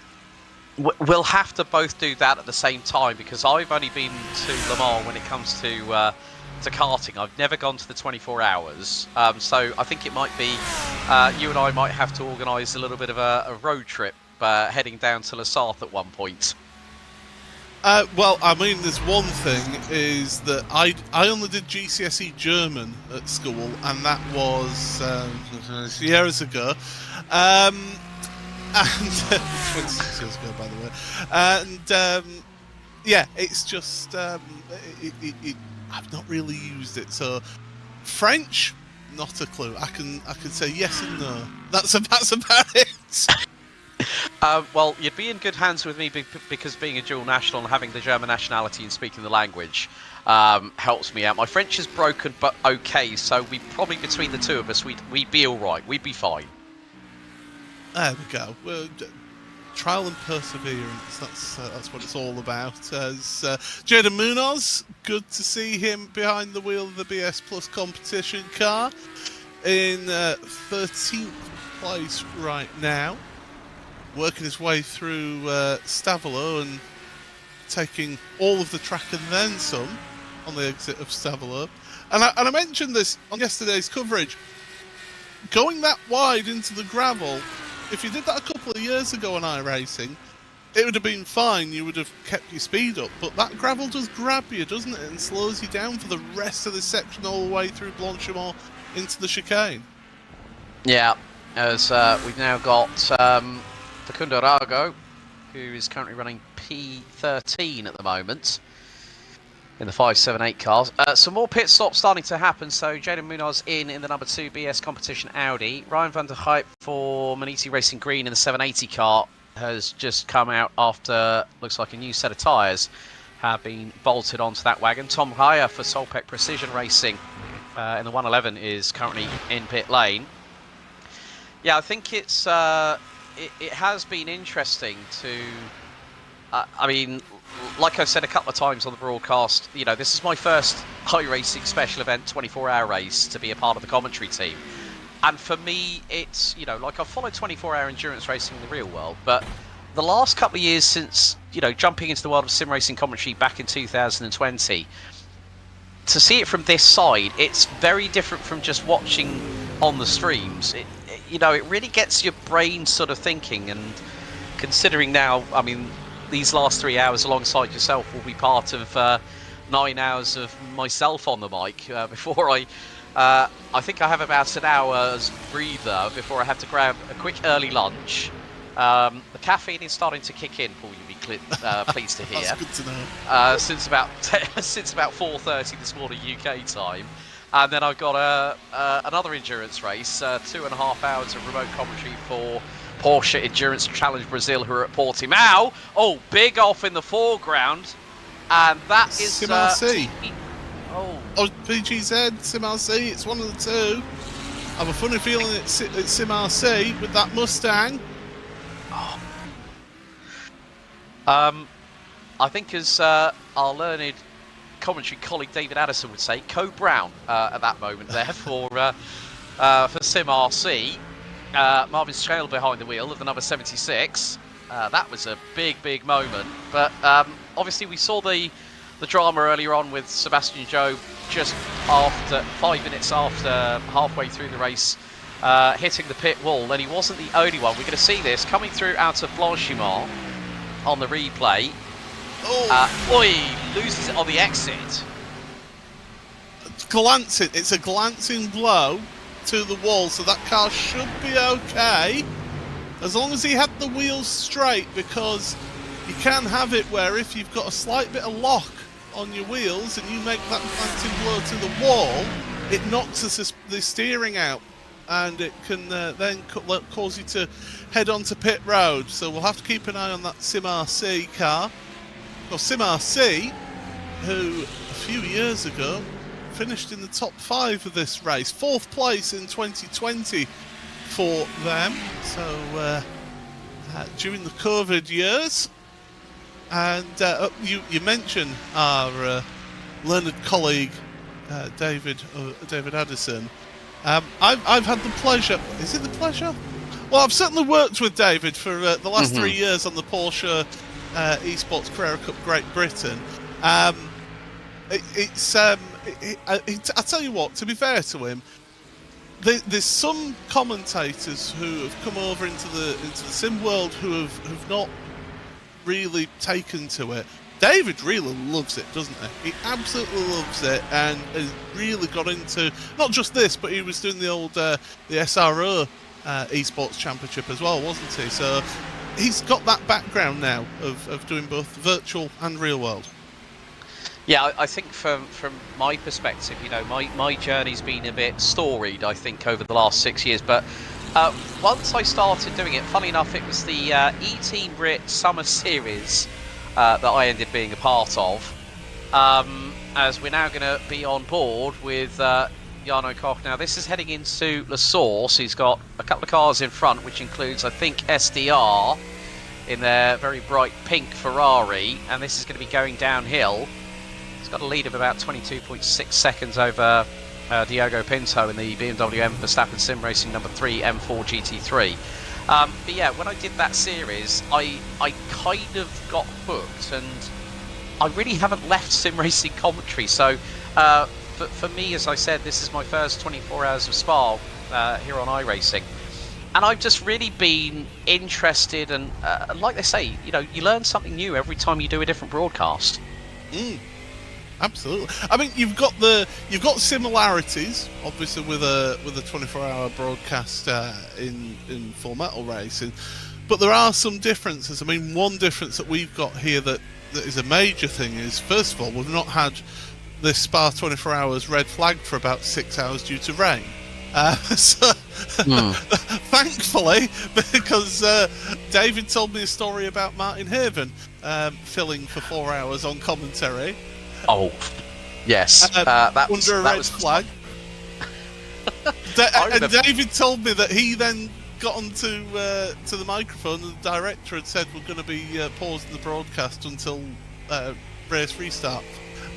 We'll have to both do that at the same time, because I've only been to Le Mans when it comes to karting. I've never gone to the 24 hours, so I think it might be you and I might have to organise a little bit of a road trip heading down to Le Sarthe at one point. Well, I mean, there's one thing, is that I only did GCSE German at school, and that was years ago. And 26 years ago, by the way. And yeah, it's just I've not really used it. So French, not a clue. I can say yes and no. That's about it. Well, you'd be in good hands with me because being a dual national and having the German nationality and speaking the language helps me out. My French is broken but okay, so we probably, between the two of us, we'd be all right. We'd be fine. There we go. Trial and perseverance. That's what it's all about. As Jaden Munoz, good to see him behind the wheel of the BS Plus competition car in 13th place right now, working his way through Stavelot and taking all of the track and then some on the exit of Stavelot. And I mentioned this on yesterday's coverage. Going that wide into the gravel, if you did that a couple of years ago on iRacing, it would have been fine. You would have kept your speed up. But that gravel does grab you, doesn't it? And slows you down for the rest of the section all the way through Blanchimont into the chicane. Yeah, as we've now got Facundo Arago, who is currently running P13 at the moment in the 578 cars. Some more pit stops starting to happen. So Jaden Munoz in the number 2 BS competition Audi. Ryan van der Gijp for Maniti Racing Green in the 780 car has just come out after, looks like, a new set of tyres have been bolted onto that wagon. Tom Raya for Solpec Precision Racing in the 111 is currently in pit lane. Yeah, I think it's it has been interesting to I mean, like I said a couple of times on the broadcast, you know, this is my first iRacing special event 24-hour race to be a part of the commentary team. And for me, it's, you know, like I've followed 24-hour endurance racing in the real world, but the last couple of years since, you know, jumping into the world of sim racing commentary back in 2020, to see it from this side, it's very different from just watching on the streams. You know, it really gets your brain sort of thinking, and considering now, I mean, these last 3 hours alongside yourself will be part of 9 hours of myself on the mic before I think I have about an hour's breather before I have to grab a quick early lunch. The caffeine is starting to kick in, Paul, you'll be pleased to hear. That's good to know. Since about 4:30 this morning UK time. And then I've got another endurance race, 2.5 hours of remote commentary for Porsche Endurance Challenge Brazil, who are at Portimao. Oh, big off in the foreground, and that is Sim RC. Oh, PGZ, Sim RC. It's one of the two. I have a funny feeling it's Sim RC with that Mustang. Oh. I think, as our learned commentary colleague David Addison would say, Code Brown at that moment there for Sim RC. Marvin Scale behind the wheel of the number 76. That was a big moment. But obviously we saw the drama earlier on with Sebastian Jobe just after 5 minutes after halfway through the race hitting the pit wall, and he wasn't the only one. We're going to see this coming through out of Blanchimont on the replay. Loses it on the exit. Glancing, it's a glancing blow to the wall, so that car should be okay as long as he had the wheels straight, because you can have it where if you've got a slight bit of lock on your wheels and you make that glancing blow to the wall, it knocks the steering out, and it can then cause you to head onto pit road. So we'll have to keep an eye on that Sim RC car. Well, Sim RC, who a few years ago finished in the top 5 of this race, 4th place in 2020 for them. So during the COVID years, and you mentioned our learned colleague David Addison. I've had the pleasure. Is it the pleasure? Well, I've certainly worked with David for the last 3 years on the Porsche Esports Carrera Cup Great Britain. I tell you what, to be fair to him, there's some commentators who have come over into the sim world who have not really taken to it. David really loves it, doesn't he? He absolutely loves it, and has really got into not just this, but he was doing the old the SRO Esports Championship as well, wasn't he? So he's got that background now of doing both virtual and real world. Yeah, I think from my perspective, you know, my journey's been a bit storied, I think, over the last 6 years. But once I started doing it, funny enough, it was the E-Team Brit Summer Series that I ended up being a part of. As we're now going to be on board with Jarno Koch. Now, this is heading into La Source. He's got a couple of cars in front, which includes, I think, SDR in their very bright pink Ferrari. And this is going to be going downhill. Got a lead of about 22.6 seconds over Diogo Pinto in the BMW M Verstappen Sim Racing number 3 M4 GT3. But yeah, when I did that series, I kind of got hooked, and I really haven't left sim racing commentary. So for me, as I said, this is my first 24 hours of Spa here on iRacing. And I've just really been interested, and like they say, you know, you learn something new every time you do a different broadcast. Absolutely. I mean, you've got similarities, obviously, with a 24-hour broadcast in full metal racing, but there are some differences. I mean, one difference that we've got here that is a major thing is, first of all, we've not had this Spa 24 hours red flagged for about 6 hours due to rain. Thankfully, because David told me a story about Martin Haven filling for 4 hours on commentary. Oh, yes. That was under a red flag. And David told me that he then got onto to the microphone, and the director had said we're going to be pausing the broadcast until race restart.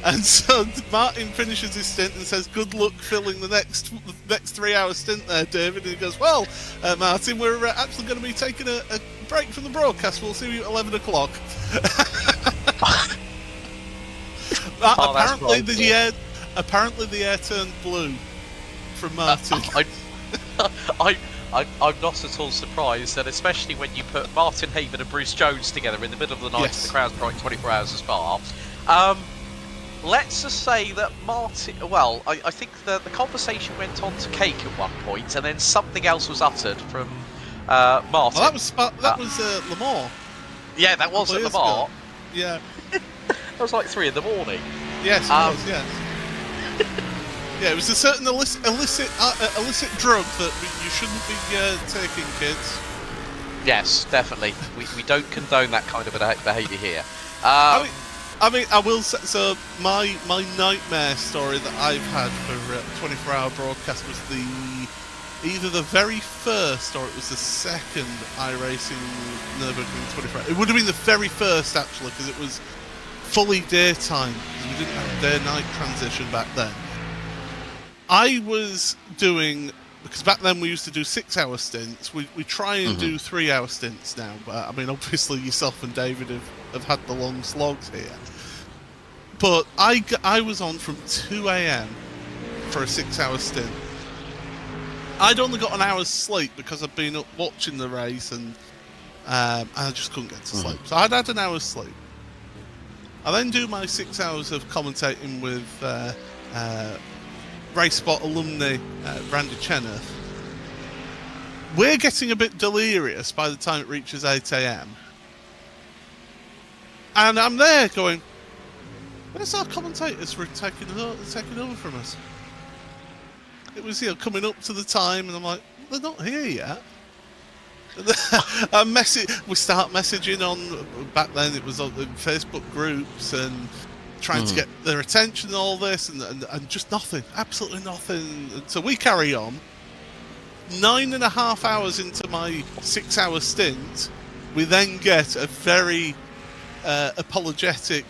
And so Martin finishes his stint and says, "Good luck filling the next 3 hour stint there, David." And he goes, "Well, Martin, we're actually going to be taking a break from the broadcast. We'll see you at 11 o'clock." Apparently the air turned blue from Martin. I'm not at all surprised, and especially when you put Martin Haven and Bruce Jones together in the middle of the night at the Crowds Bright 24 Hours of Spa. Let's just say that Martin... Well, I think the conversation went on to cake at one point, and then something else was uttered from Martin. Well, that was Le Mans. Yeah, that was at Le Mans. Yeah. That was like 3 in the morning. Yes, it was, yes. Yeah, it was a certain illicit drug that you shouldn't be taking, kids. Yes, definitely. We don't condone that kind of behaviour here. I mean, I will say, so my nightmare story that I've had for 24-hour broadcast was either the very first or it was the second iRacing Nürburgring 24 hour. It would have been the very first, actually, because it was fully daytime, because we didn't have a day-night transition back then. I was doing, because back then we used to do 6 hour stints, we try and do 3 hour stints now, but I mean, obviously yourself and David have had the long slogs here. But I was on from 2 AM for a 6 hour stint. I'd only got an hour's sleep because I'd been up watching the race, and I just couldn't get to sleep. So I'd had an hour's sleep. I then do my 6 hours of commentating with Race Spot alumni Randy Cheneth. We're getting a bit delirious by the time it reaches 8 AM. And I'm there going, where's our commentators for taking over from us? It was, coming up to the time, and I'm like, they're not here yet. We start messaging on, back then it was on the Facebook groups, and trying to get their attention and all this, and just nothing, absolutely nothing. And so we carry on. 9.5 hours into my 6 hour stint, we then get a very apologetic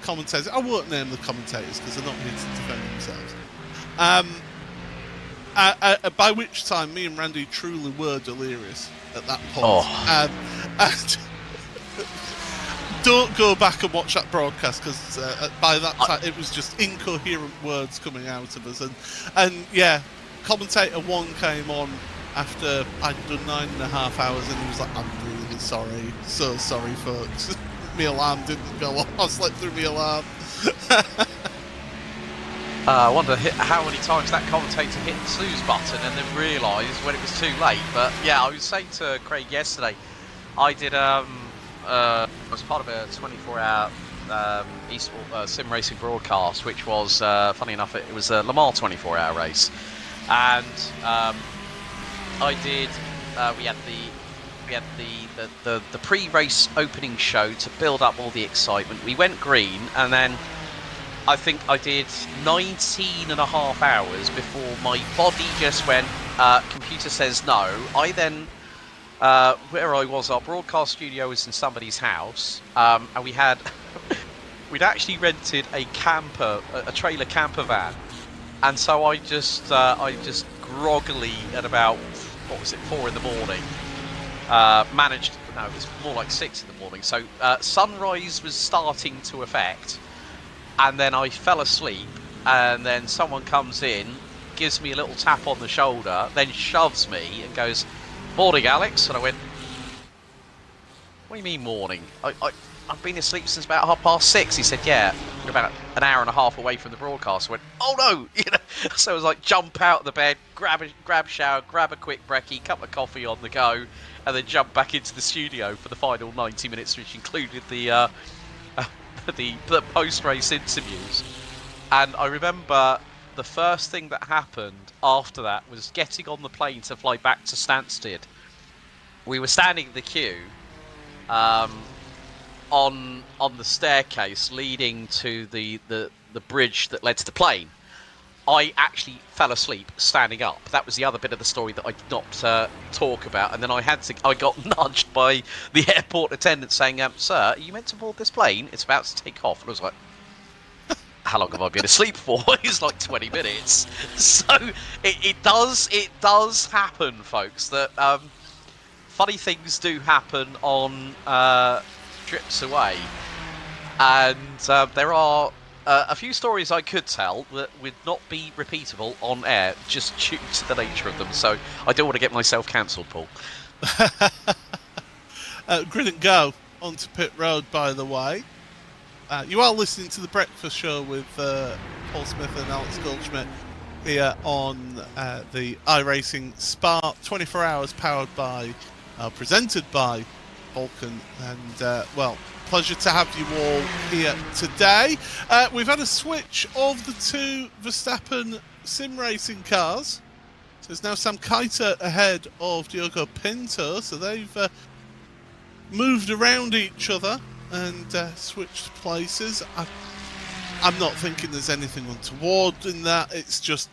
commentator. I won't name the commentators because they're not here to defend themselves. By which time me and Randy truly were delirious at that point. Oh. And don't go back and watch that broadcast, because by that time it was just incoherent words coming out of us. And yeah, commentator one came on after I'd done 9.5 hours, and he was like, "I'm really sorry, so sorry, folks. My alarm didn't go off. I slept through my alarm." I wonder how many times that commentator hit the snooze button and then realised when it was too late. But yeah, I was saying to Craig yesterday, I did I was part of a 24-hour sim racing broadcast, which was funny enough, it was a Le Mans 24-hour race, and I did. We had the pre-race opening show to build up all the excitement. We went green, and then I think I did 19.5 hours before my body just went, computer says no. I then, where I was, our broadcast studio was in somebody's house, and we'd actually rented a camper, a trailer camper van, and so I just groggily at about, 4 in the morning, managed, no, it was more like 6 in the morning, so sunrise was starting to affect. And then I fell asleep, and then someone comes in, gives me a little tap on the shoulder, then shoves me and goes, "Morning, Alex." And I went, "What do you mean morning? I've been asleep since about 6:30. He said, "Yeah, you're about an hour and a half away from the broadcast." I went, "Oh no!" So I was like, jump out of the bed, grab shower, grab a quick brekkie, cup of coffee on the go, and then jump back into the studio for the final 90 minutes, which included the post-race interviews. And I remember the first thing that happened after that was getting on the plane to fly back to Stansted. We were standing in the queue on the staircase leading to the bridge that led to the plane. I actually fell asleep standing up. That was the other bit of the story that I did not talk about. And then I got nudged by the airport attendant saying, "Sir, are you meant to board this plane? It's about to take off." And I was like, "How long have I been asleep for?" It's like 20 minutes. So it does happen, folks, that funny things do happen on trips away. And there are a few stories I could tell that would not be repeatable on air, just due to the nature of them. So I don't want to get myself cancelled, Paul. Grid and Go onto pit road, by the way. You are listening to the Breakfast Show with Paul Smith and Alex Goldschmidt here on the iRacing Spa 24 hours, powered by, presented by Vulcan, and pleasure to have you all here today. We've had a switch of the two Verstappen sim racing cars. So there's now Sam Kiter ahead of Diogo Pinto, so they've moved around each other and switched places. I'm not thinking there's anything untoward in that. It's just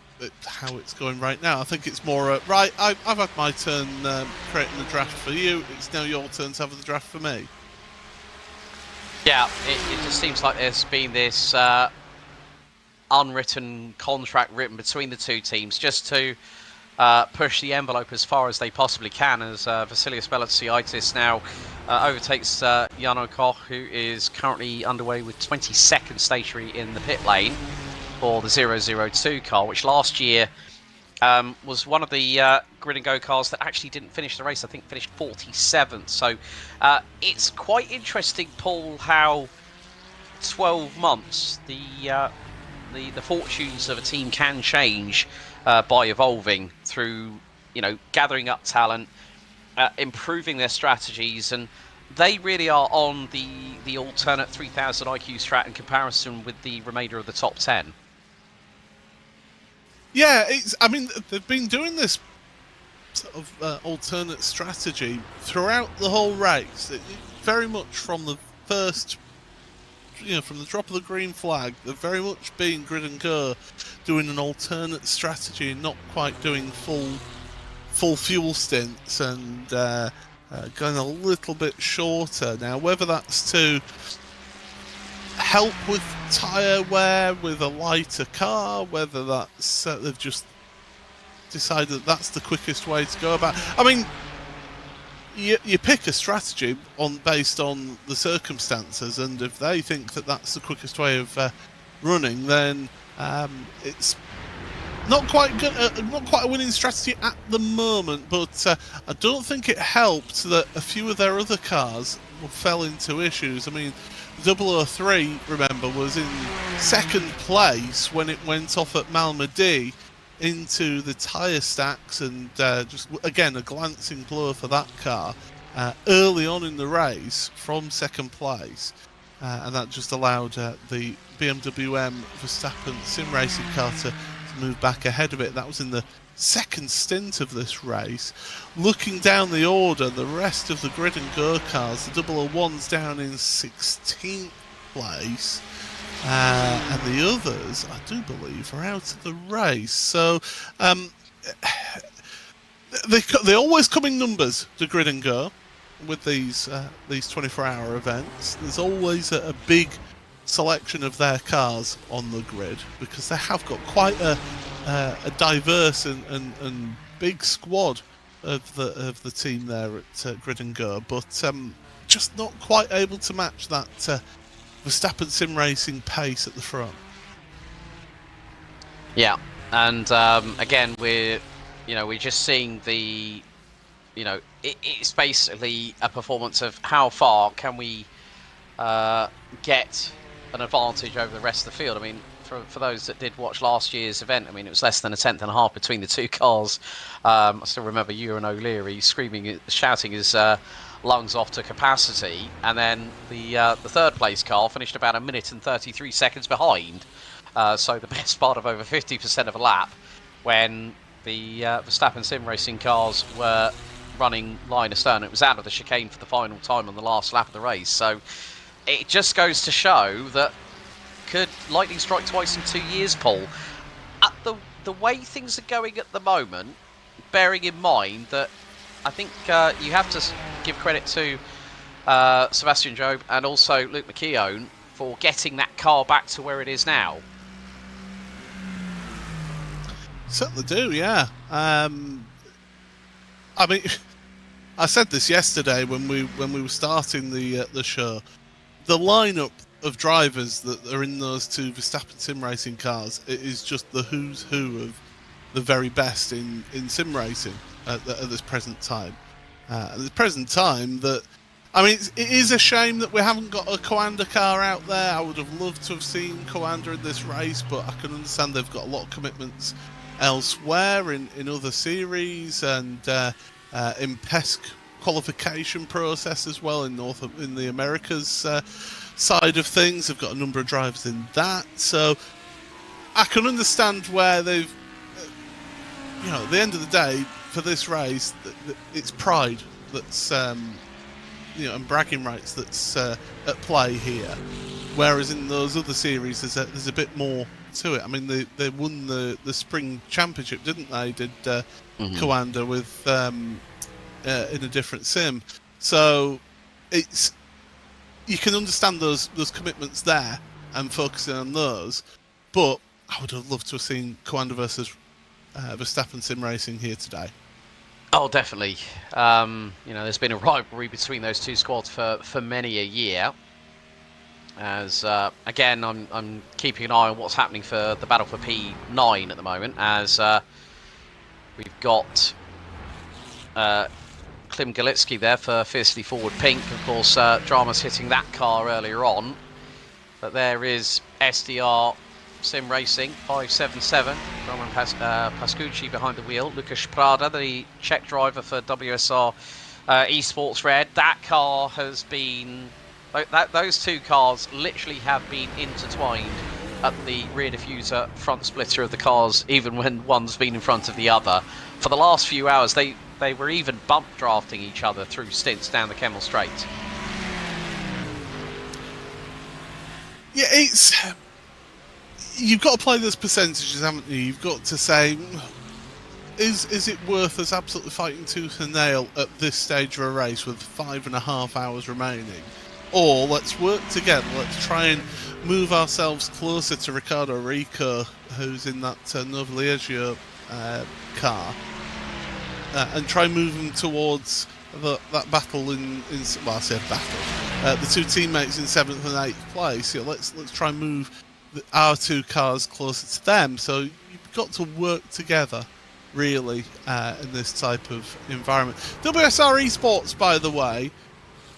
how it's going right now. I think it's more right, I've had my turn creating the draft for you. It's now your turn to have the draft for me. Yeah, it just seems like there's been this unwritten contract written between the two teams just to push the envelope as far as they possibly can, as Vasilios Belatsiaitis now overtakes Jano Koch, who is currently underway with 22nd stationary in the pit lane for the 002 car, which last year was one of the Grid and Go cars that actually didn't finish the race. I think finished 47th. So it's quite interesting, Paul, how 12 months the fortunes of a team can change by evolving through, gathering up talent, improving their strategies, and they really are on the alternate 3000 IQ strat in comparison with the remainder of the top 10. Yeah, they've been doing this sort of alternate strategy throughout the whole race. Very much from the first, from the drop of the green flag, they've very much been Grid and Go doing an alternate strategy and not quite doing full fuel stints and going a little bit shorter. Now, whether that's to help with tyre wear with a lighter car, whether that's they've just decided that's the quickest way to go about. I mean, you pick a strategy based on the circumstances, and if they think that that's the quickest way of running, then it's not quite good, not quite a winning strategy at the moment. But I don't think it helped that a few of their other cars fell into issues. I mean, 003, remember, was in second place when it went off at Malmedy into the tyre stacks, and just again a glancing blow for that car early on in the race from second place, and that just allowed the BMW M Verstappen sim racing car to move back ahead of it. That was in the second stint of this race. Looking down the order, the rest of the grid and go cars, the 001's down in 16th place. And the others, I do believe, are out of the race. So they always come in numbers to grid and go with these 24-hour events. There's always a big selection of their cars on the grid because they have got quite a diverse and big squad of the team there at grid and go, but just not quite able to match that Verstappen sim racing pace at the front. Yeah, and again, we're just seeing the, it's basically a performance of how far can we get an advantage over the rest of the field. I mean, for those that did watch last year's event, I mean, it was less than a tenth and a half between the two cars. I still remember Ewan O'Leary shouting his lungs off to capacity, and then the third place car finished about 1 minute and 33 seconds behind, so the best part of over 50% of a lap, when the Verstappen sim racing cars were running line astern. It was out of the chicane for the final time on the last lap of the race. So it just goes to show that could lightning strike twice in 2 years, Paul. At the way things are going at the moment, bearing in mind that I think you have to give credit to Sebastian Jobe and also Luke McKeown for getting that car back to where it is now. Certainly do, yeah. I mean, I said this yesterday when we were starting the show. The lineup of drivers that are in those two Verstappen sim racing cars, it is just the who's who of the very best in sim racing at this present time. At this present time, that I mean, it is a shame that we haven't got a Coanda car out there. I would have loved to have seen Coanda in this race, but I can understand they've got a lot of commitments elsewhere in other series and in PESC qualification process as well in the Americas side of things. They've got a number of drivers in that, so I can understand where they've, at the end of the day, for this race, it's pride that's and bragging rights that's at play here, whereas in those other series there's a bit more to it. I mean, they won the spring championship, didn't they? Did Coanda with in a different sim, so it's, you can understand those commitments there and focusing on those, but I would have loved to have seen Coanda versus Verstappen sim racing here today. Oh, definitely. There's been a rivalry between those two squads for many a year. As again, I'm keeping an eye on what's happening for the battle for P9 at the moment, as we've got Klim Galitsky there for Fiercely Forward Pink. Of course, drama's hitting that car earlier on, but there is SDR Sim Racing 577, Roman Pascucci behind the wheel. Lucas Prada, the Czech driver for WSR Esports Red. That car has been, those two cars literally have been intertwined at the rear diffuser front splitter of the cars, even when one's been in front of the other. For the last few hours, they were even bump drafting each other through stints down the Kemmel Straight. Yeah, it's, you've got to play those percentages, haven't you? You've got to say, is it worth us absolutely fighting tooth and nail at this stage of a race with 5.5 hours remaining or let's work together. Let's try and move ourselves closer to Ricardo Rico, who's in that Nova Liegio car, and try and move them towards that battle in well, I say battle. The two teammates in 7th and 8th place. Let's try and move our two cars closer to them. So you've got to work together, really, in this type of environment. WSR Esports, by the way,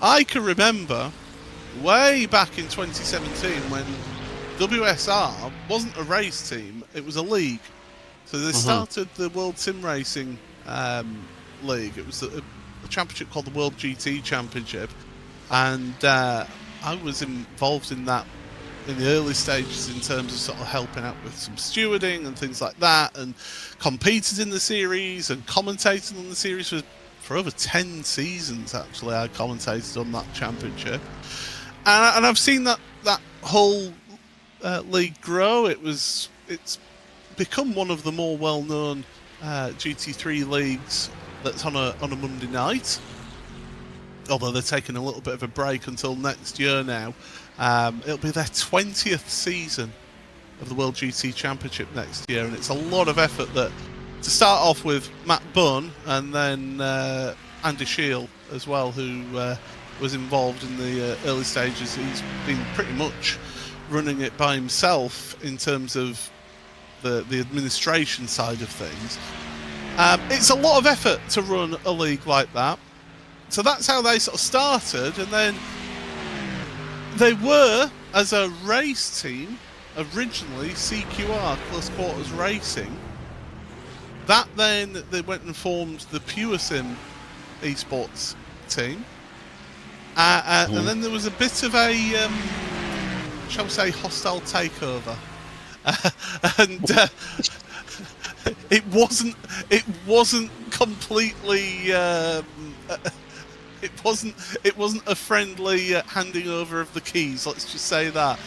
I can remember way back in 2017 when WSR wasn't a race team, it was a league. So they started the World Sim Racing League. It was a championship called the World GT Championship, and I was involved in that in the early stages in terms of sort of helping out with some stewarding and things like that, and competed in the series and commentated on the series for over 10 seasons. Actually, I commentated on that championship, and I've seen that whole league grow. It's become one of the more well-known GT3 leagues that's on a Monday night, although they're taking a little bit of a break until next year now. It'll be their 20th season of the World GT Championship next year, and it's a lot of effort that to start off with Matt Bunn and then Andy Shield as well, who was involved in the early stages. He's been pretty much running it by himself in terms of the administration side of things. It's a lot of effort to run a league like that. So that's how they sort of started, and then they were, as a race team, originally CQR, Close Quarters Racing. That then, they went and formed the Pure Sim esports team. And then there was a bit of a, shall we say, hostile takeover. And it wasn't completely... It wasn't a friendly handing over of the keys, let's just say that.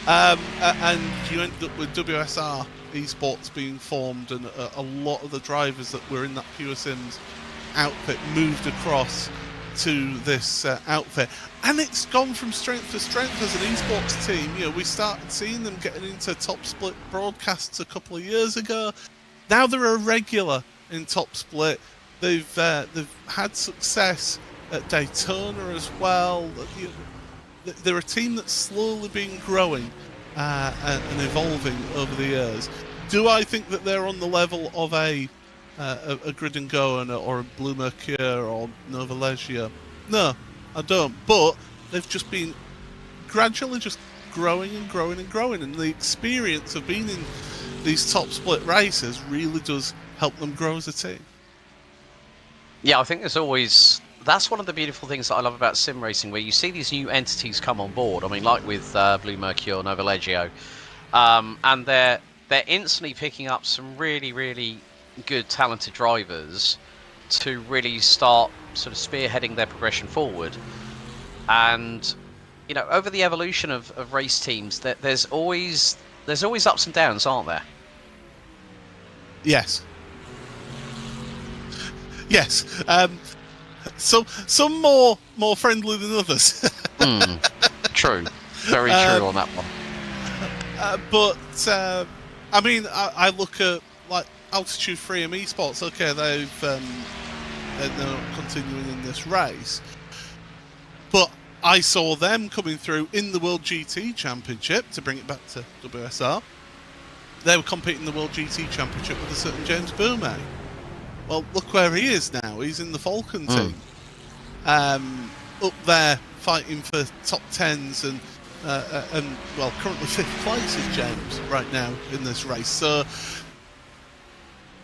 And you ended up with WSR Esports being formed, and a lot of the drivers that were in that Pure Sims outfit moved across to this outfit. And it's gone from strength to strength as an esports team. You know, we started seeing them getting into top split broadcasts a couple of years ago. Now they're a regular in top split. They've had success at Daytona as well. They're a team that's slowly been growing and evolving over the years. Do I think that they're on the level of a Grid and Go or a Blue Mercure or Nova Leggio? No, I don't. But they've just been gradually just growing and growing and growing, and the experience of being in these top split races really does help them grow as a team. Yeah, I think that's one of the beautiful things that I love about sim racing, where you see these new entities come on board. I mean, like with Blue Mercure, Nova Leggio, and they're instantly picking up some really, really good, talented drivers to really start sort of spearheading their progression forward. And you know, over the evolution of race teams, there's always ups and downs, aren't there? Yes. Yes. So some more friendly than others. True. Very true on that one. But I mean, I look at like Altitude 3M Esports. Okay, they're not continuing in this race, but I saw them coming through in the World GT Championship, to bring it back to WSR. They were competing in the World GT Championship with a certain James Boumé. Well, look where he is now. He's in the Falcon team. Up there fighting for top 10s and well, currently 5th place is James right now in this race. So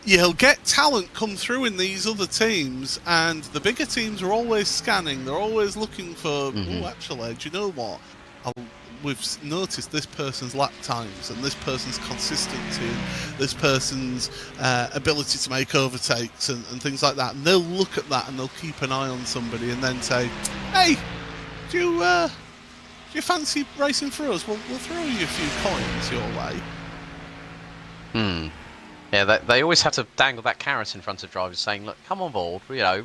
you'll get talent come through in these other teams, and the bigger teams are always scanning. They're always looking for, oh, actually, do you know what? We've noticed this person's lap times and this person's consistency and this person's ability to make overtakes and things like that. And they'll look at that and they'll keep an eye on somebody and then say, hey, do you fancy racing for us? We'll throw you a few coins your way. Yeah, they always have to dangle that carrot in front of drivers saying, look, come on board. You know,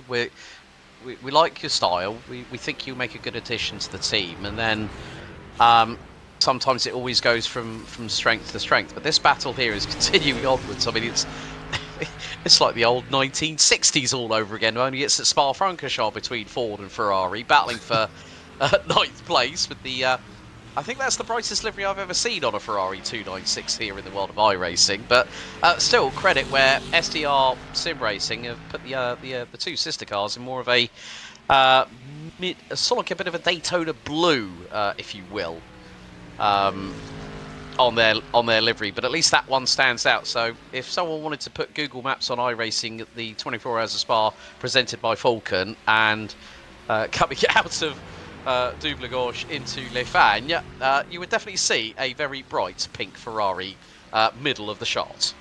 we like your style. We think you make a good addition to the team, and then sometimes it always goes from strength to strength. But this battle here is continuing onwards. I mean, it's like the old 1960s all over again. Only it's at Spa-Francorchamps between Ford and Ferrari, battling for ninth place with the. I think that's the brightest livery I've ever seen on a Ferrari 296 here in the world of iRacing. But still, credit where SDR Sim Racing have put the two sister cars in more of a sort of like a bit of a Daytona blue, if you will, on their livery. But at least that one stands out. So if someone wanted to put Google Maps on iRacing at the 24 Hours of Spa presented by Falcon and coming out of Double-Gorge into Le Fagne, you would definitely see a very bright pink Ferrari middle of the shot.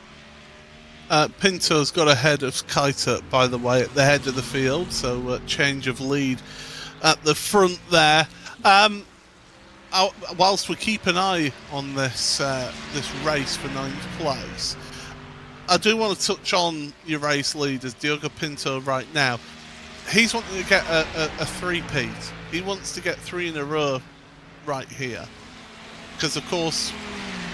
Pinto's got ahead of Keiter, by the way, at the head of the field, so change of lead at the front there. Whilst we keep an eye on this race for 9th place, I do want to touch on your race leaders, Diogo Pinto, right now. He's wanting to get a three-peat. He wants to get 3 in a row right here. Because, of course,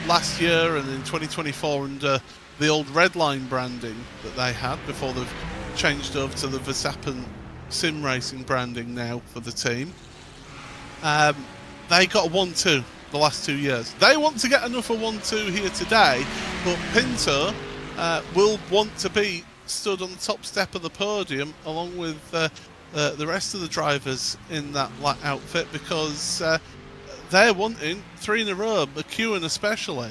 last year and in 2024 under the old Redline branding that they had before they've changed over to the Verstappen Sim Racing branding now for the team, they got a 1-2 the last 2 years. They want to get another 1-2 here today, but Pinto will want to be stood on the top step of the podium along with the rest of the drivers in that outfit, because they're wanting 3 in a row, McEwen especially.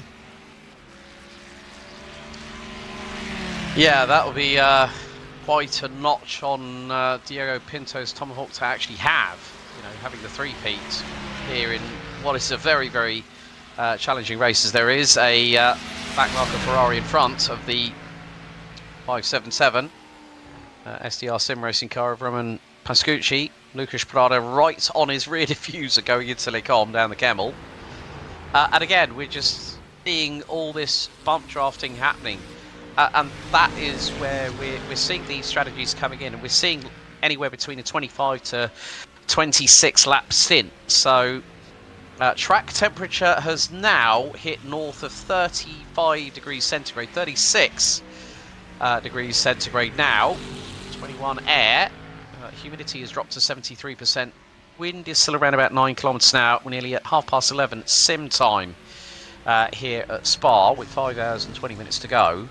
Yeah, that will be quite a notch on Diogo Pinto's tomahawk to actually have, having the three-peat here in what is a very, very challenging race, as there is a backmarker Ferrari in front of the 577 SDR Sim Racing car of Roman Pascucci. Lucas Prada right on his rear diffuser going into Le Combe down the Camel. And again, we're just seeing all this bump drafting happening. And that is where we're seeing these strategies coming in. And we're seeing anywhere between a 25 to 26 lap stint. So track temperature has now hit north of 35 degrees centigrade, 36 degrees centigrade now. 21 air. Humidity has dropped to 73%. Wind is still around about 9 kilometers an hour. We're nearly at 11:30 sim time here at Spa with 5 hours and 20 minutes to go.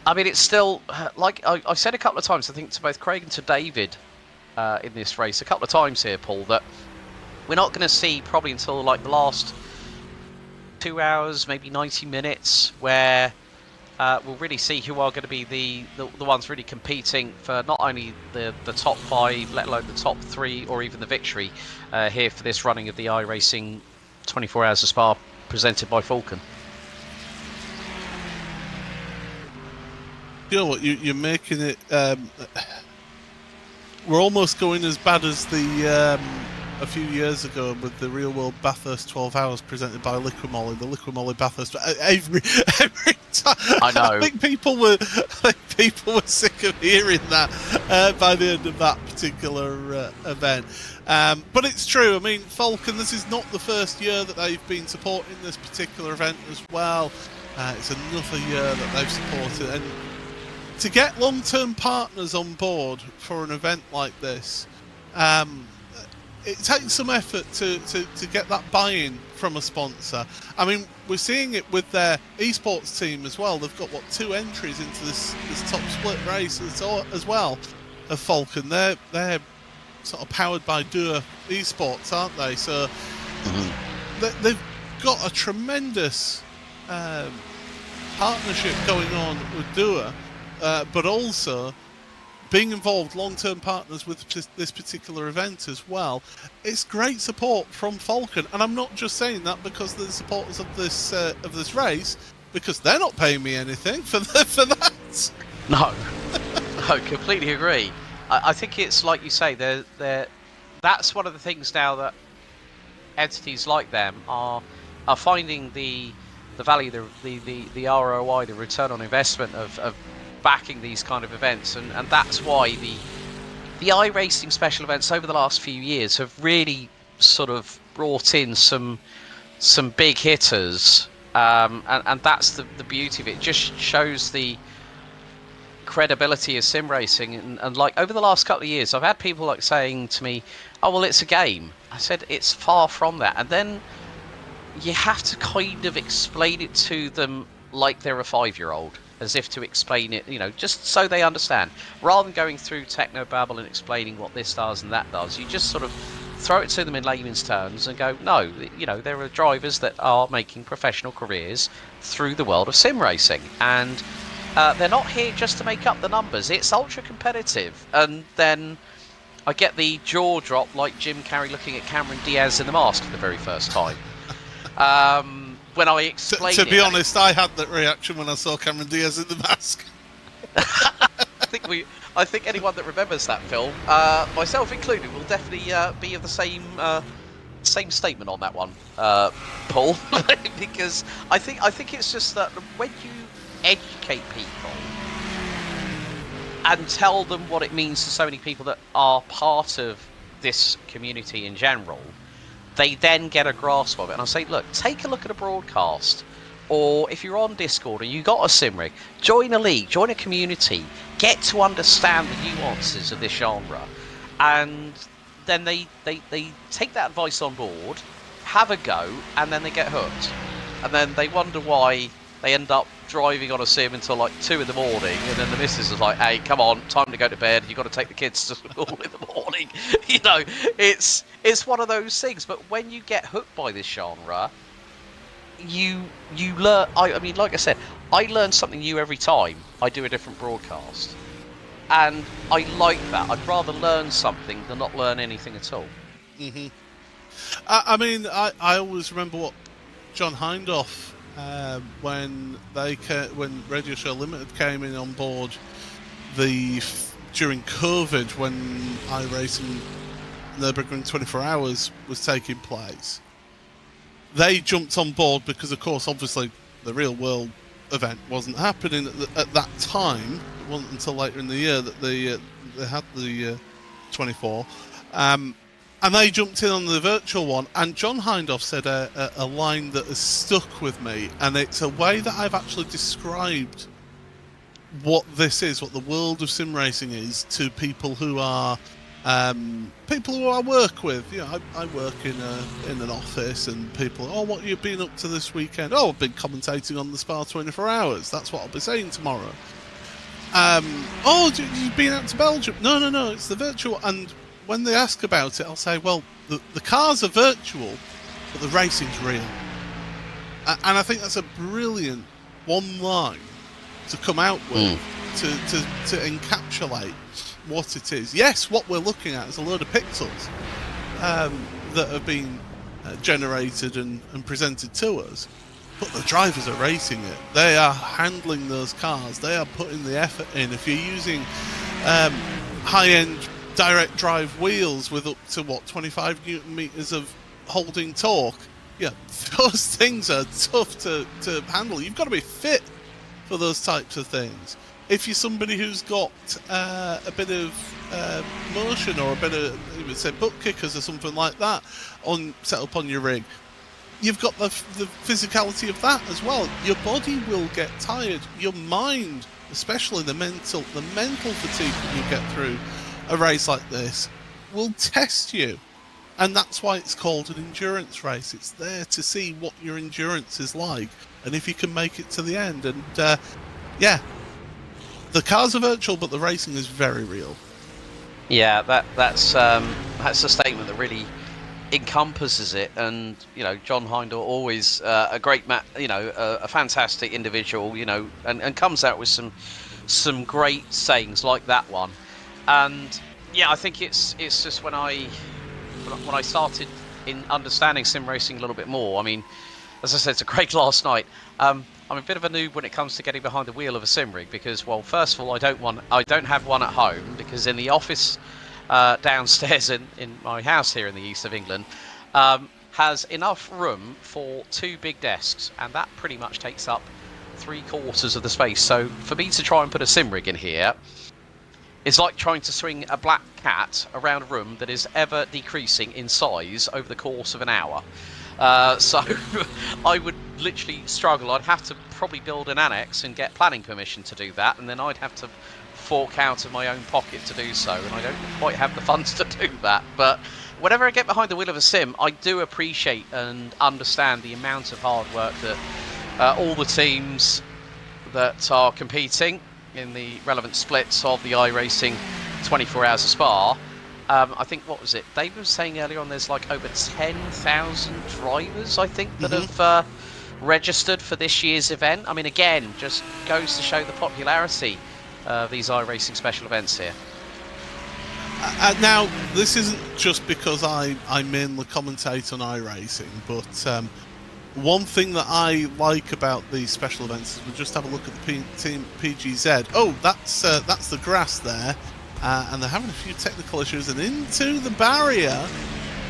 I mean, it's still, like I said a couple of times, I think to both Craig and to David in this race, a couple of times here, Paul, that we're not going to see probably until like the last 2 hours, maybe 90 minutes, where we'll really see who are going to be the ones really competing for not only the top 5, let alone the top 3 or even the victory here for this running of the iRacing 24 Hours of Spa presented by Falcon. You know what, you're making it. We're almost going as bad as the a few years ago with the Real World Bathurst 12 Hours presented by Liquimolly, the Liquimolly Bathurst. Every time, I know. I think people were sick of hearing that by the end of that particular event. But it's true. I mean, Falcon, this is not the first year that they've been supporting this particular event as well. It's another year that they've supported, and to get long-term partners on board for an event like this, it takes some effort to get that buy-in from a sponsor. I mean, we're seeing it with their esports team as well. They've got, 2 entries into this top split race as well of Falcon. They're sort of powered by Dua Esports, aren't they? So they've got a tremendous partnership going on with Dua. But also being involved, long-term partners with this particular event as well. It's great support from Falcon, and I'm not just saying that because they're the supporters of this race, because they're not paying me anything for that. No, no, completely agree. I think it's like you say. That's one of the things now that entities like them are finding the value, the ROI, the return on investment of backing these kind of events, and that's why the iRacing special events over the last few years have really sort of brought in some big hitters, and that's the beauty of it. It just shows the credibility of sim racing, and like over the last couple of years I've had people like saying to me, oh well, it's a game. I said it's far from that, and then you have to kind of explain it to them like they're a 5-year-old, as if to explain it, just so they understand, rather than going through techno babble and explaining what this does and that does. You just sort of throw it to them in layman's terms and go, no, there are drivers that are making professional careers through the world of sim racing, and they're not here just to make up the numbers. It's ultra competitive. And then I get the jaw drop like Jim Carrey looking at Cameron Diaz in The Mask for the very first time. When I explain to be honest, I had that reaction when I saw Cameron Diaz in The Mask. I think anyone that remembers that film, myself included, will definitely be of the same statement on that one, Paul. Because I think it's just that when you educate people and tell them what it means to so many people that are part of this community in general, they then get a grasp of it. And I say, look, take a look at a broadcast, or if you're on Discord and you got a sim rig, join a league, join a community, get to understand the nuances of this genre, and then they take that advice on board, have a go, and then they get hooked, and then they wonder why they end up driving on a sim until like 2 in the morning, and then the missus is like, hey, come on, time to go to bed, you've got to take the kids to school in the morning. It's one of those things. But when you get hooked by this genre, you learn. I mean, like I said, I learn something new every time I do a different broadcast, and I like that. I'd rather learn something than not learn anything at all. Mm-hmm. I mean, I always remember what John Hindhaugh, when Radio Show Limited came in on board during COVID, when iRacing Nürburgring 24 Hours was taking place. They jumped on board because, of course, obviously the real world event wasn't happening at that time. It wasn't until later in the year that they had the 24. And they jumped in on the virtual one, and John Hindhaugh said a line that has stuck with me, and it's a way that I've actually described what this is, what the world of sim racing is, to people who are people who I work with. I work in an office, and people, oh, what have you been up to this weekend? Oh, I've been commentating on the Spa 24 Hours. That's what I'll be saying tomorrow. Oh, you've been out to Belgium? No, it's the virtual. And when they ask about it, I'll say, well, the cars are virtual, but the racing's real. And I think that's a brilliant one line to come out with, to encapsulate what it is. Yes, what we're looking at is a load of pixels that have been generated and presented to us, but the drivers are racing it. They are handling those cars. They are putting the effort in. If you're using high-end direct drive wheels with up to 25 newton meters of holding torque, those things are tough to handle. You've got to be fit for those types of things. If you're somebody who's got a bit of motion, or a bit of, say, butt kickers or something like that set up on your rig, you've got the physicality of that as well. Your body will get tired. Your mind, especially the mental fatigue that you get through a race like this, will test you. And that's why it's called an endurance race. It's there to see what your endurance is like, and if you can make it to the end. And the cars are virtual, but the racing is very real. Yeah, that's a statement that really encompasses it. And John Hindhaugh, always a great a fantastic individual, and comes out with some great sayings like that one. And I think it's just when I started in understanding sim racing a little bit more. I mean, as I said to Craig last night, I'm a bit of a noob when it comes to getting behind the wheel of a sim rig, because, well, first of all, I don't have one at home, because in the office downstairs in my house here in the east of England has enough room for 2 big desks, and that pretty much takes up 3/4 of the space. So for me to try and put a sim rig in here, is like trying to swing a black cat around a room that is ever decreasing in size over the course of an hour. So I would literally struggle. I'd have to probably build an annex and get planning permission to do that, and then I'd have to fork out of my own pocket to do so, and I don't quite have the funds to do that. But whenever I get behind the wheel of a sim, I do appreciate and understand the amount of hard work that all the teams that are competing in the relevant splits of the iRacing 24 Hours of Spa. I think, what was it? David was saying earlier on, there's like over 10,000 drivers, I think, that have registered for this year's event. I mean, again, just goes to show the popularity of these iRacing special events here. Now, this isn't just because I mainly commentate on iRacing, but one thing that I like about these special events is we just have a look at the team PGZ. Oh, that's the grass there. And they're having a few technical issues, and into the barrier.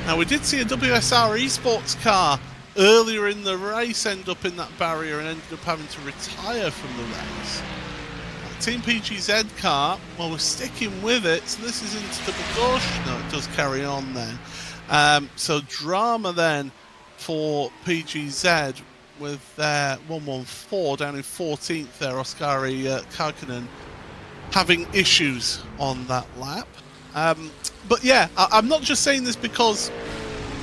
Now, we did see a WSR esports car earlier in the race end up in that barrier and ended up having to retire from the race. Team PGZ car, well, we're sticking with it, so this is into the gauche. No, it does carry on then. So drama then for PGZ with their 114 down in 14th there, Oskari Karkinen, having issues on that lap. But yeah, I'm not just saying this because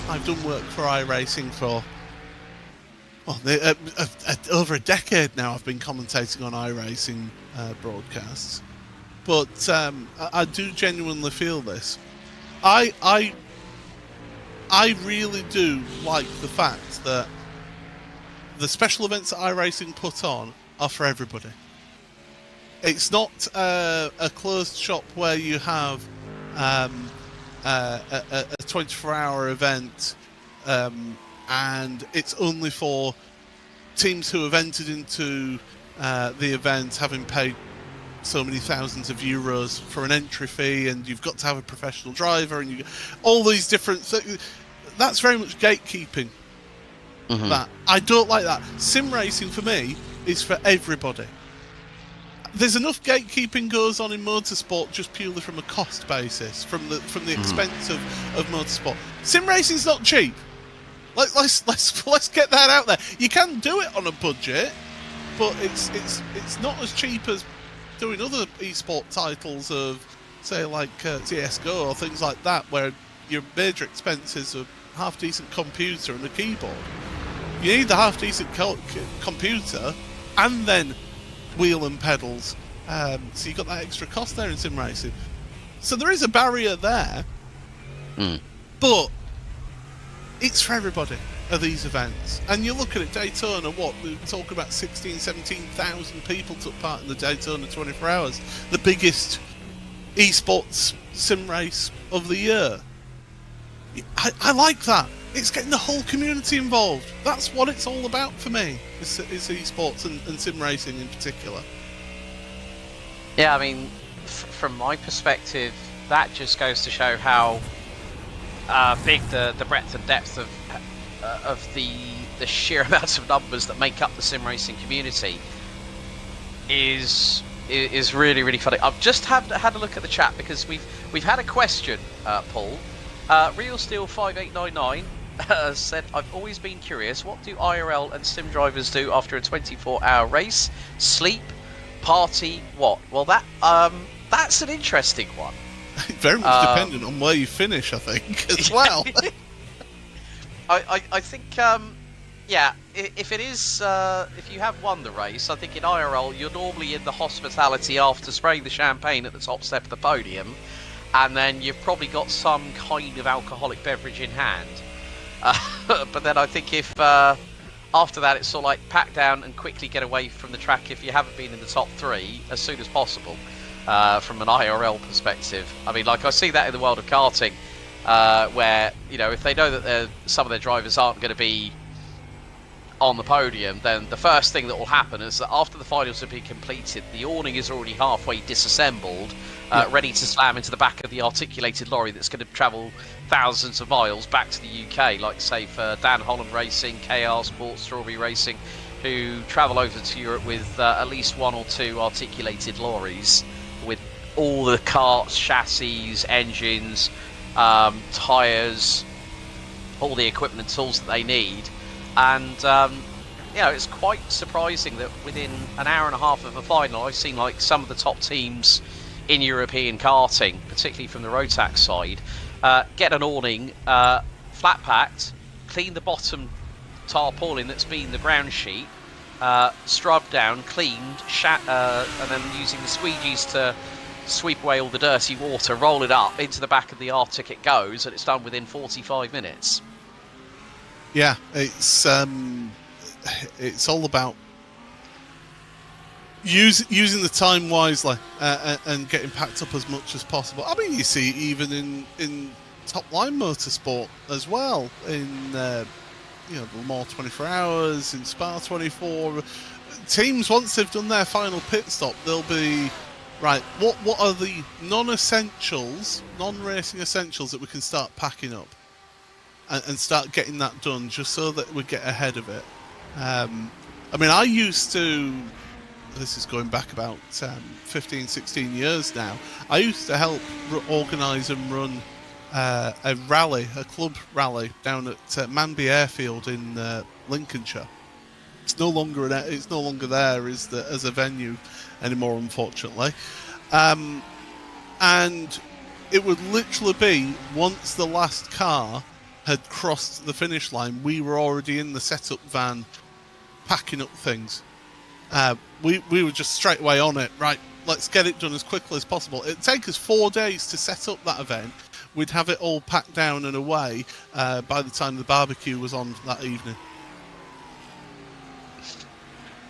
I've done work for iRacing for over a decade now. I've been commentating on iRacing broadcasts, but I do genuinely feel this. I really do like the fact that the special events that iRacing put on are for everybody. It's not a closed shop where you have a 24-hour event and it's only for teams who have entered into the event, having paid so many thousands of euros for an entry fee, and you've got to have a professional driver, and all these different things. That's very much gatekeeping. That I don't like that. Sim racing for me is for everybody. There's enough gatekeeping goes on in motorsport just purely from a cost basis, from the expense of motorsport. Sim racing's not cheap. Let's get that out there. You can do it on a budget, but it's not as cheap as doing other esport titles of, say, like CS:GO or things like that, where your major expenses are half decent computer and a keyboard. You need the half decent computer and then wheel and pedals, so you got that extra cost there in sim racing. So there is a barrier there, but it's for everybody at these events. And you look at it, Daytona, what, we're talking about 17,000 people took part in the Daytona 24 Hours, the biggest esports sim race of the year. I like that. It's getting the whole community involved. That's what it's all about for me, is esports and sim racing in particular. Yeah, I mean, from my perspective, that just goes to show how big the breadth and depth of the sheer amount of numbers that make up the sim racing community is really, really funny. I've just had a look at the chat because we've had a question, Paul. Real Steel 5899 said, I've always been curious, what do IRL and sim drivers do after a 24-hour race? Sleep, party, what? Well, that's an interesting one. Very much dependent on where you finish, I think, as well. I think, yeah, if it is, if you have won the race, I think in IRL you're normally in the hospitality after spraying the champagne at the top step of the podium, and then you've probably got some kind of alcoholic beverage in hand. But then I think if after that it's sort of like pack down and quickly get away from the track if you haven't been in the top three as soon as possible, from an IRL perspective. I mean, like, I see that in the world of karting, where, you know, if they know that some of their drivers aren't going to be on the podium, then the first thing that will happen is that after the finals have been completed, the awning is already halfway disassembled, ready to slam into the back of the articulated lorry that's going to travel thousands of miles back to the UK, like, say, for Dan Holland Racing, KR Sports, Strawberry Racing, who travel over to Europe with at least one or two articulated lorries with all the carts, chassis, engines, tyres, all the equipment and tools that they need. And it's quite surprising that within an hour and a half of a final, I've seen like some of the top teams in European karting, particularly from the Rotax side, get an awning flat packed, clean the bottom tarpaulin that's been the ground sheet, scrubbed down, cleaned, and then using the squeegees to sweep away all the dirty water, roll it up into the back of the Arctic, it goes, and it's done within 45 minutes. Yeah, it's all about using the time wisely and getting packed up as much as possible. I mean, you see even in top line motorsport as well, in the Le Mans 24 Hours, in Spa 24. Teams, once they've done their final pit stop, they'll be right. What are the non-essentials, non-racing essentials that we can start packing up and start getting that done, just so that we get ahead of it. I mean, I used to. This is going back about 15, 16 years now. I used to help organise and run a rally, a club rally down at Manby Airfield in Lincolnshire. It's no longer there as a venue anymore, unfortunately. And it would literally be, once the last car had crossed the finish line, we were already in the setup van packing up things. We were just straight away on it. Right, let's get it done as quickly as possible. It'd take us 4 days to set up that event. We'd have it all packed down and away by the time the barbecue was on that evening.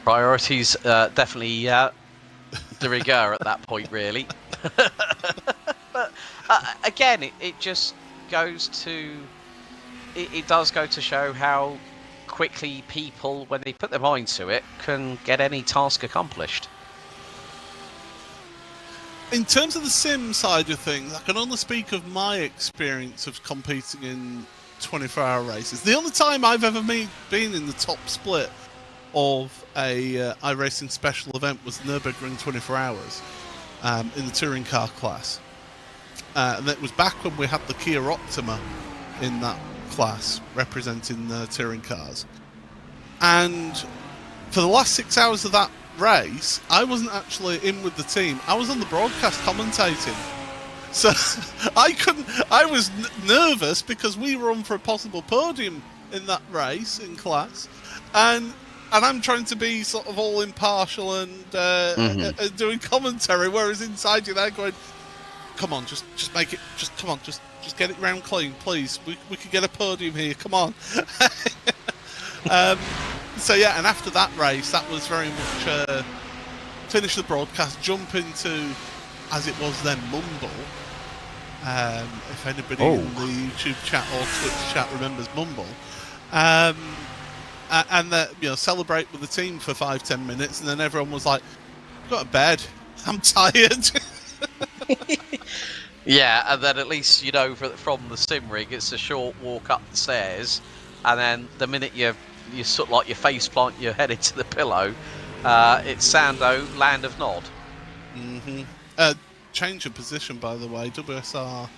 Priorities definitely de rigueur at that point, really. But again, it just goes to... It does go to show how quickly people, when they put their mind to it, can get any task accomplished. In terms of the sim side of things, I can only speak of my experience of competing in 24-hour races. The only time I've ever been in the top split of a iRacing special event was Nürburgring 24 Hours in the touring car class. And it was back when we had the Kia Optima in that class representing the touring cars. And for the last 6 hours of that race, I wasn't actually in with the team. I was on the broadcast commentating. So I was nervous because we were on for a possible podium in that race in class. And I'm trying to be sort of all impartial and doing commentary, whereas inside you're there going, come on, just make it, come on, just get it round clean, please. We could get a podium here, come on. So yeah, and after that race, that was very much finish the broadcast, jump into, as it was then, Mumble. If anybody in the YouTube chat or Twitch chat remembers Mumble. And celebrate with the team for 5-10 minutes, and then everyone was like, "Go to bed. I'm tired." Yeah, and then at least from the sim rig, it's a short walk up the stairs, and then the minute you sort of like your face plant your head into the pillow, it's Sando, Land of Nod. Change of position, by the way. WSR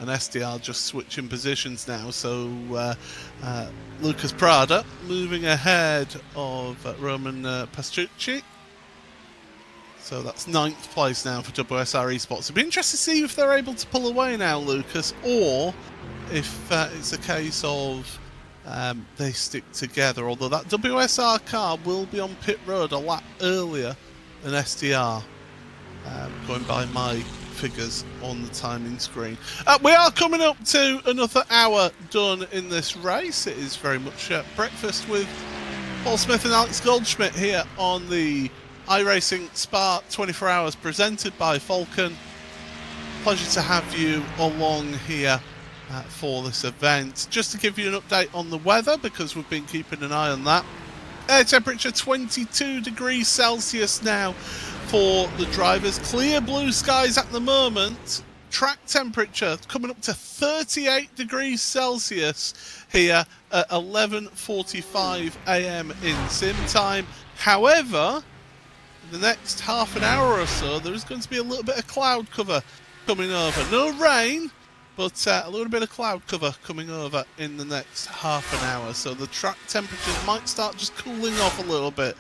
and SDR just switching positions now, so Lucas Prada moving ahead of Roman Pastucci. So that's 9th place now for WSR Esports. It'd be interesting to see if they're able to pull away now, Lucas, or if it's a case of they stick together. Although that WSR car will be on pit road a lap earlier than SDR, going by my figures on the timing screen. We are coming up to another hour done in this race. It is very much breakfast with Paul Smith and Alex Goldschmidt here on the iRacing Spa 24 Hours presented by Falcon. Pleasure to have you along here for this event. Just to give you an update on the weather, because we've been keeping an eye on that. Air temperature 22 degrees Celsius now for the drivers. Clear blue skies at the moment. Track temperature coming up to 38 degrees Celsius here at 11:45 AM in sim time. However, the next half an hour or so, there is going to be a little bit of cloud cover coming over. No rain, but a little bit of cloud cover coming over in the next half an hour. So the track temperatures might start just cooling off a little bit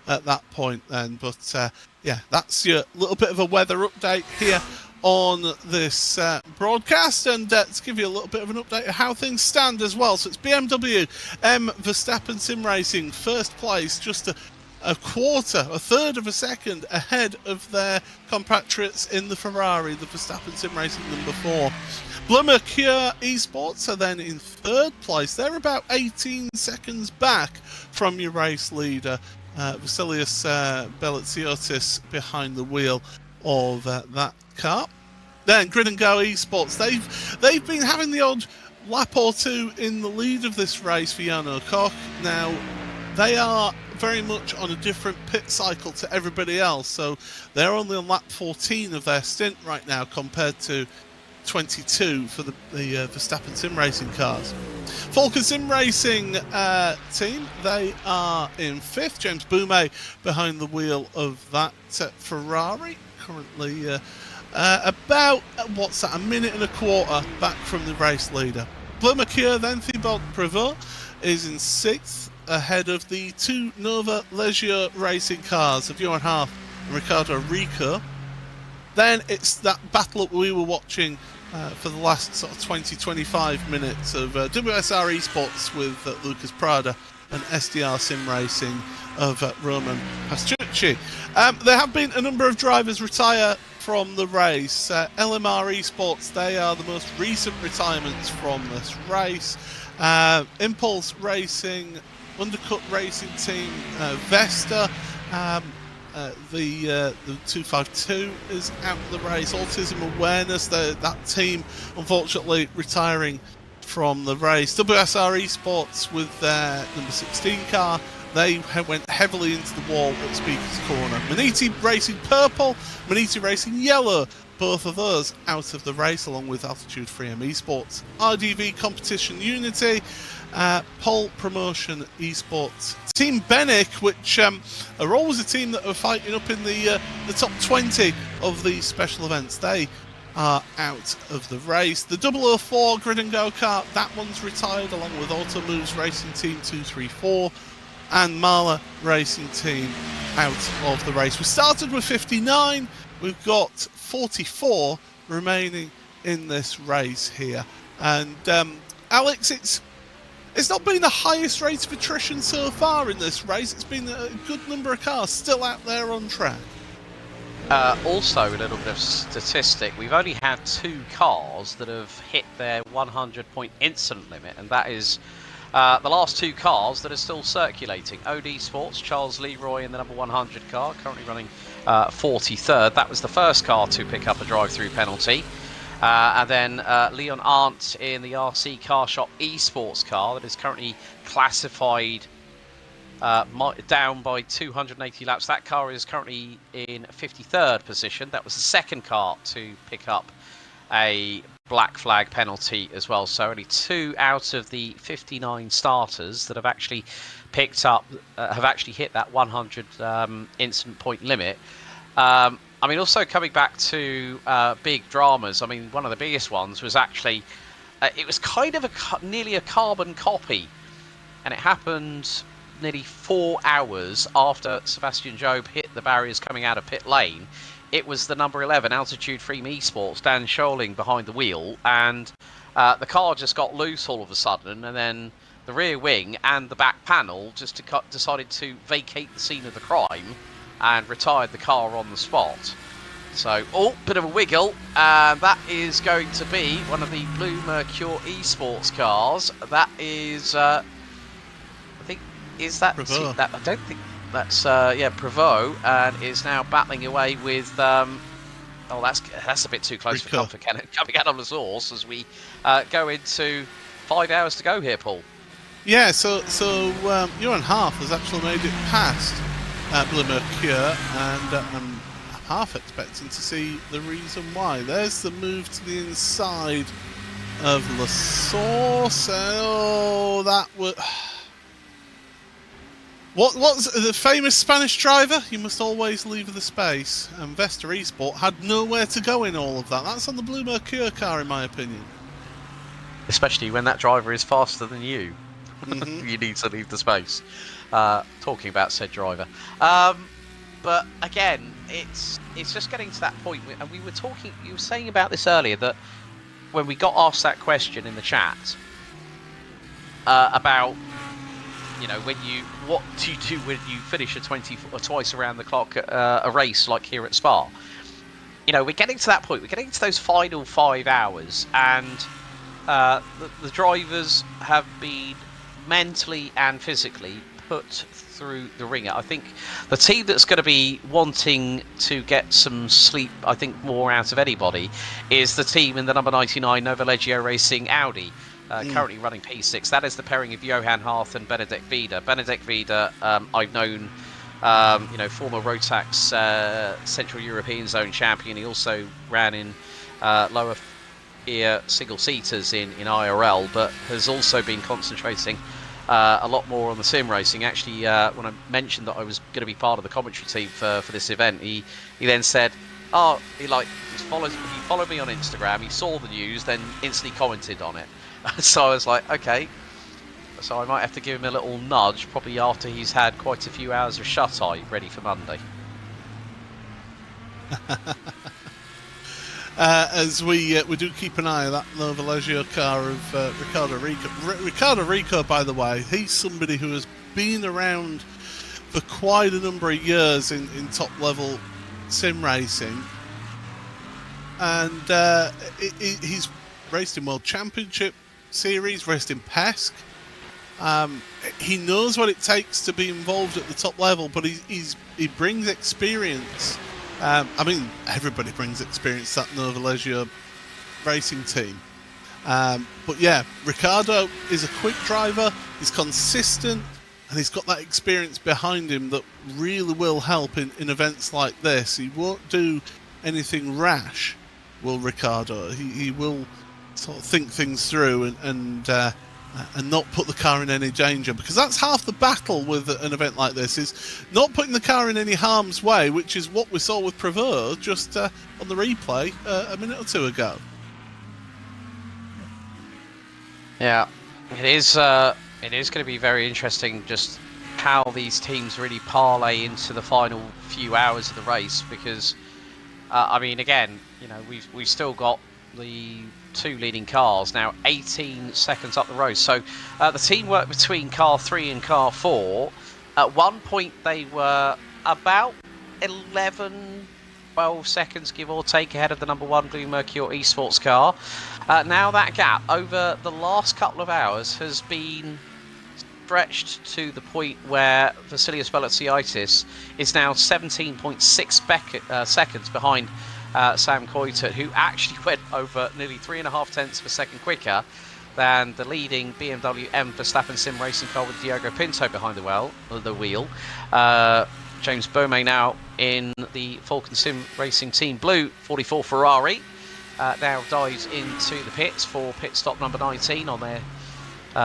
at that point then. But yeah, that's your little bit of a weather update here on this broadcast, and to give you a little bit of an update of how things stand as well. So it's BMW M Verstappen Sim Racing first place, just a third of a second ahead of their compatriots in the Ferrari, the Verstappen Sim Racing number 4. Mercure Esports are then in third place. They're about 18 seconds back from your race leader, Vasilius Belitsiotis, behind the wheel of that car. Then Grid and Go Esports, they've been having the odd lap or two in the lead of this race for Jan Koch. Now, they are very much on a different pit cycle to everybody else, so they're only on lap 14 of their stint right now compared to 22 for the Verstappen Sim Racing cars. Falcon Sim Racing team, they are in 5th. James Boumet behind the wheel of that Ferrari, currently about, what's that, a minute and a quarter back from the race leader. Mercure then, Thibaut Prevot is in 6th, ahead of the 2 Nova Leggio racing cars of Johan Haaf and Ricardo Rico. Then it's that battle that we were watching for the last sort of 20-25 minutes of WSR Esports with Lucas Prada and SDR Sim Racing of Roman Pastucci. There have been a number of drivers retire from the race. LMR Esports, they are the most recent retirements from this race. Impulse Racing, Undercut Racing Team, Vesta, the 252 is out of the race. Autism Awareness, that team unfortunately retiring from the race. WSR Esports with their number 16 car, they went heavily into the wall at Speaker's Corner. Maniti Racing Purple, Maniti Racing Yellow, both of those out of the race, along with Altitude 3M Esports. RDV Competition Unity, Pole Promotion Esports, Team Bennick, which are always a team that are fighting up in the top 20 of these special events. They are out of the race. The 004 Grid and Go Kart, that one's retired, along with Auto Moves Racing Team 234 and Marla Racing Team out of the race. We started with 59. We've got 44 remaining in this race here. And Alex, it's not been the highest rate of attrition so far in this race. It's been a good number of cars still out there on track. Also, a little bit of statistic. We've only had 2 cars that have hit their 100-point instant limit, and that is the last 2 cars that are still circulating. OD Sports, Charles Leroy in the number 100 car, currently running 43rd. That was the first car to pick up a drive-through penalty. And then Leon Arndt in the RC Car Shop Esports car that is currently classified down by 280 laps. That car is currently in 53rd position. That was the second car to pick up a black flag penalty as well. So only 2 out of the 59 starters that have actually picked up, have actually hit that 100 instant point limit. I mean, also coming back to big dramas, I mean, one of the biggest ones was actually, it was kind of nearly a carbon copy, and it happened nearly 4 hours after Sebastian Job hit the barriers coming out of pit lane. It was the number 11 Altitude 3 Esports, Dan Scholing, behind the wheel, and the car just got loose all of a sudden, and then the rear wing and the back panel just decided to vacate the scene of the crime and retired the car on the spot. So, bit of a wiggle, and that is going to be one of the Blue Mercure Esports cars. That is, I think, is that? Prevot. I don't think that's, yeah, Prevot, and is now battling away with, that's a bit too close for comfort, coming out of the source as we go into 5 hours to go here, Paul. Yeah, so Johan Haaf has actually made it past Blue Mercure, and I'm half expecting to see the reason why. There's the move to the inside of La. So, that What's the famous Spanish driver? You must always leave the space. And Vesta Esport had nowhere to go in all of that. That's on the Blue Mercure car, in my opinion. Especially when that driver is faster than you. Mm-hmm. You need to leave the space. Talking about said driver. But again, it's just getting to that point. And we were talking, you were saying about this earlier, that when we got asked that question in the chat about, you know, what do you do when you finish a 20 or twice around the clock a race like here at Spa? You know, we're getting to that point. We're getting to those final 5 hours, and the drivers have been mentally and physically put through the ringer. I think the team that's going to be wanting to get some sleep, I think, more out of anybody, is the team in the number 99 Novoleggio Racing Audi, currently running P6. That is the pairing of Johan Harth and Benedek Vida. Benedek Vida, I've known, you know, former Rotax Central European Zone champion. He also ran in lower ear single-seaters in IRL, but has also been concentrating a lot more on the sim racing. Actually, when I mentioned that I was going to be part of the commentary team for this event, he then said, "Oh, he followed me on Instagram. He saw the news, then instantly commented on it." So I was like, okay. So I might have to give him a little nudge, probably after he's had quite a few hours of shut-eye ready for Monday. As we do keep an eye on that Novoleggio car of Ricardo Rico. Ricardo Rico, by the way, he's somebody who has been around for quite a number of years in top-level sim racing. And he's raced in World Championship Series, raced in PESC. He knows what it takes to be involved at the top level, but he brings experience. I mean, everybody brings experience to that Novoleggio racing team. But yeah, Ricardo is a quick driver, he's consistent, and he's got that experience behind him that really will help in events like this. He won't do anything rash, will Ricardo. He will sort of think things through and not put the car in any danger, because that's half the battle with an event like this, is not putting the car in any harm's way, which is what we saw with Prevost just on the replay a minute or two ago. Yeah, it is going to be very interesting just how these teams really parlay into the final few hours of the race, because I mean, again, you know, we've still got the two leading cars now 18 seconds up the road. So the teamwork between car 3 and car 4, at one point they were about 12 seconds give or take ahead of the number 1 Blue Mercure Esports car. Now that gap over the last couple of hours has been stretched to the point where Vasilios Balatsiaitis is now 17.6 seconds behind Sam Coytert, who actually went over nearly 3.5 tenths of a second quicker than the leading BMW M Verstappen sim racing car with Diogo Pinto behind the wheel. James Bome now in the Falcon Sim Racing Team Blue 44 Ferrari now dives into the pits for pit stop number 19 on their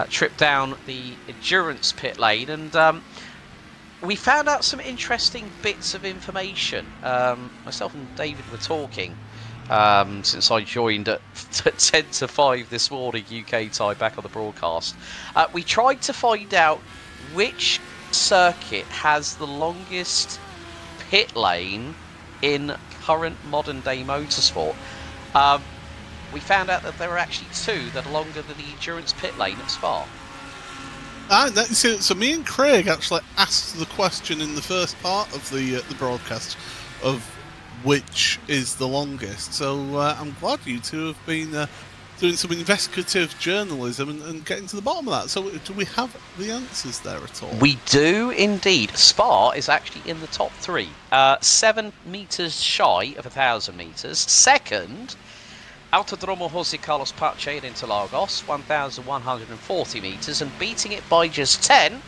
trip down the endurance pit lane. And we found out some interesting bits of information. Myself and David were talking since I joined at 10 to 5 this morning UK time back on the broadcast. We tried to find out which circuit has the longest pit lane in current modern day motorsport. We found out that there are actually 2 that are longer than the endurance pit lane at Spa. So me and Craig actually asked the question in the first part of the broadcast of which is the longest. So I'm glad you two have been doing some investigative journalism and getting to the bottom of that. So do we have the answers there at all? We do indeed. Spa is actually in the top 3, 7 metres shy of 1,000 metres. Second, Autodromo José Carlos Pache in Interlagos, 1,140 metres, and beating it by just 10,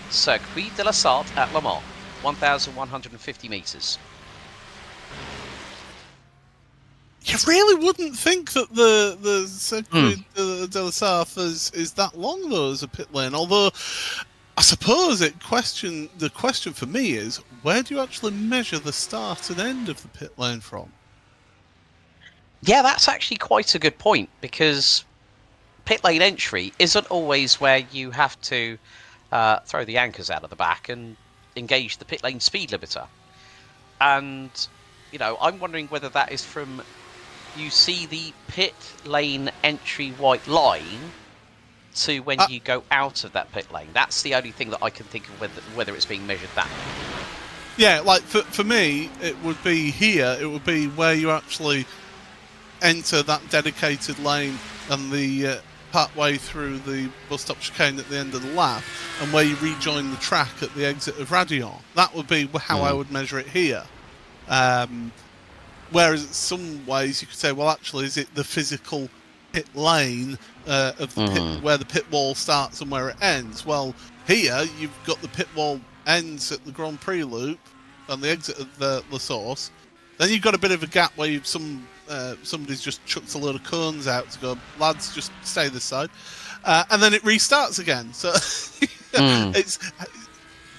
Circuit de la Sarthe at Le Mans, 1,150 metres. You really wouldn't think that the Circuit de la Sarthe is that long, though, as a pit lane, although I suppose the question for me is, where do you actually measure the start and end of the pit lane from? Yeah, that's actually quite a good point, because pit lane entry isn't always where you have to throw the anchors out of the back and engage the pit lane speed limiter. And, I'm wondering whether that is from you see the pit lane entry white line to when you go out of that pit lane. That's the only thing that I can think of whether it's being measured that way. Yeah, like for me, it would be here. It would be where you actually enter that dedicated lane and the part way through the bus stop chicane at the end of the lap, and where you rejoin the track at the exit of Radion. That would be how I would measure it here. Whereas in some ways you could say, well, actually, is it the physical pit lane of the pit, where the pit wall starts and where it ends? Well, here you've got the pit wall ends at the Grand Prix loop on the exit of the source. Then you've got a bit of a gap where somebody's just chucked a load of cones out to go, lads, just stay this side, and then it restarts again. So it's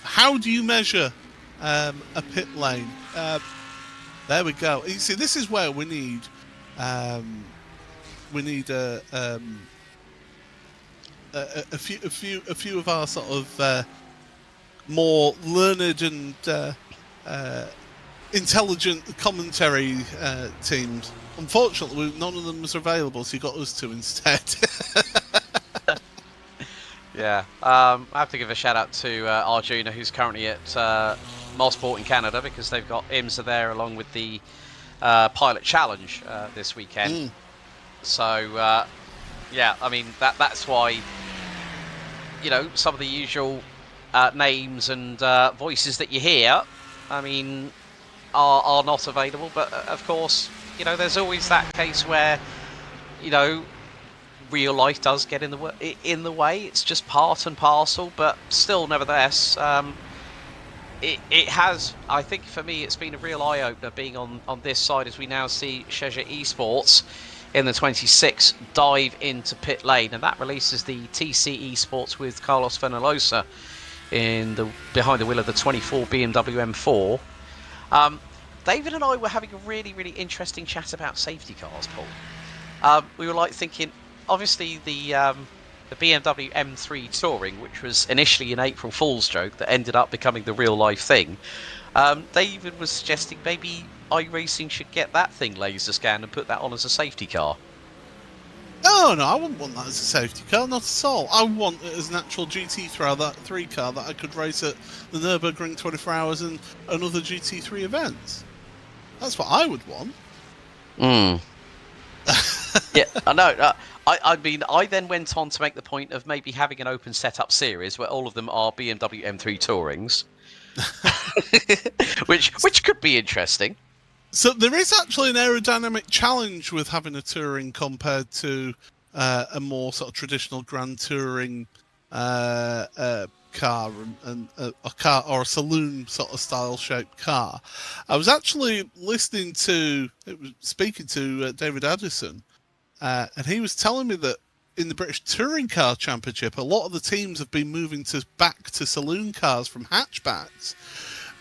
how do you measure a pit lane? There we go. You see, this is where we need a few of our sort of more learned and intelligent commentary teams. Unfortunately, none of them was available, so you got us two instead. Yeah, I have to give a shout out to Arjuna, who's currently at Mosport in Canada, because they've got IMSA there along with the Pilot Challenge this weekend. So, yeah, I mean, that's why, some of the usual names and voices that you hear, I mean, are not available. But, of course, there's always that case where, real life does get in the way. It's just part and parcel, but still, nevertheless, it has, I think for me, it's been a real eye-opener being on this side, as we now see Cheja Esports in the 26 dive into pit lane, and that releases the TC Esports with Carlos Fenolosa behind the wheel of the 24 BMW M4. David and I were having a really, really interesting chat about safety cars, Paul. We were thinking, obviously the BMW M3 Touring, which was initially an April Fool's joke that ended up becoming the real life thing. David was suggesting maybe iRacing should get that thing laser scanned and put that on as a safety car. No, I wouldn't want that as a safety car, not at all. I want it as an actual GT3 car that I could race at the Nürburgring 24 Hours and other GT3 events. That's what I would want. Yeah, I know. I mean, I then went on to make the point of maybe having an open setup series where all of them are BMW M3 Tourings, which could be interesting. So there is actually an aerodynamic challenge with having a touring compared to a more sort of traditional grand touring car and a car or a saloon sort of style shaped car. I was actually speaking to David Addison, and he was telling me that in the British Touring Car Championship, a lot of the teams have been moving back to saloon cars from hatchbacks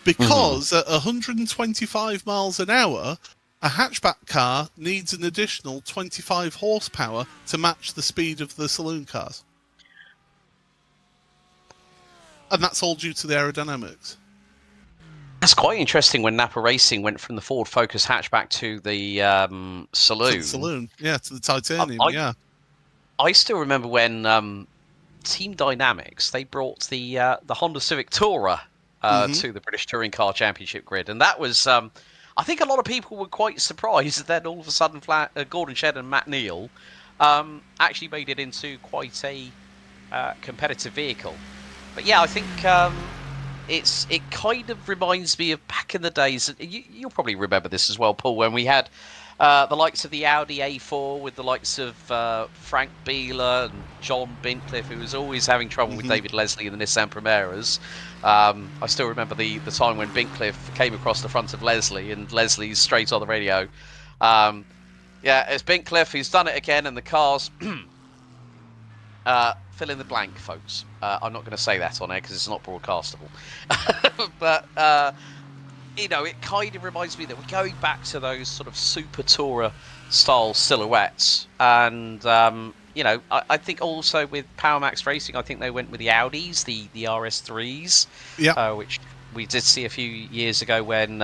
because at 125 miles an hour, a hatchback car needs an additional 25 horsepower to match the speed of the saloon cars. And that's all due to the aerodynamics. That's quite interesting when Napa Racing went from the Ford Focus hatchback to the saloon. To the saloon, yeah, to the titanium, yeah. I still remember when Team Dynamics, they brought the Honda Civic Tourer to the British Touring Car Championship grid. And that was, I think a lot of people were quite surprised that then all of a sudden Gordon Shedd and Matt Neal actually made it into quite a competitive vehicle. But yeah, I think it kind of reminds me of back in the days. You'll probably remember this as well, Paul, when we had the likes of the Audi A4 with the likes of Frank Bieler and John Bincliffe, who was always having trouble with David Leslie in the Nissan Primeras. I still remember the time when Bincliffe came across the front of Leslie, and Leslie's straight on the radio. Yeah, it's Bincliffe, he's done it again, and the car's fill in the blank, folks. I'm not going to say that on air because it's not broadcastable. But, it kind of reminds me that we're going back to those sort of super tourer style silhouettes. And, I think also with Power Max Racing, I think they went with the Audis, the RS3s, which we did see a few years ago when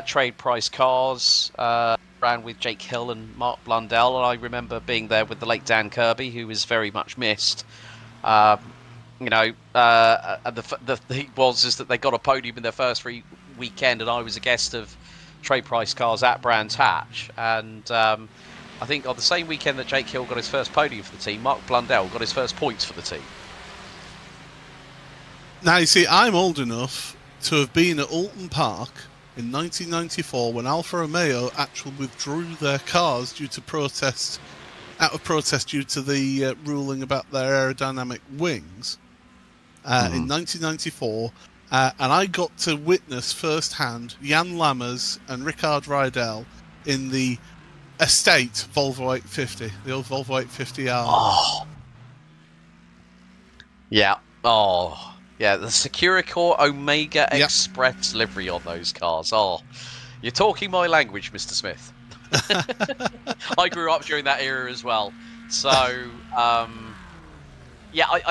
Trade Price Cars ran with Jake Hill and Mark Blundell, and I remember being there with the late Dan Kirby, who was very much missed. And the thing was that they got a podium in their first weekend, and I was a guest of Trade Price Cars at Brands Hatch, and I think on the same weekend that Jake Hill got his first podium for the team, Mark Blundell got his first points for the team. Now, you see, I'm old enough to have been at Alton Park in 1994 when Alfa Romeo actually withdrew their cars due to protest due to the ruling about their aerodynamic wings in 1994. And I got to witness firsthand Jan Lammers and Ricard Rydell in the estate Volvo 850, the old Volvo 850R. Oh. Yeah. Oh. Yeah, the Securicore Omega Express livery on those cars. Oh, you're talking my language, Mr. Smith. I grew up during that era as well. So, I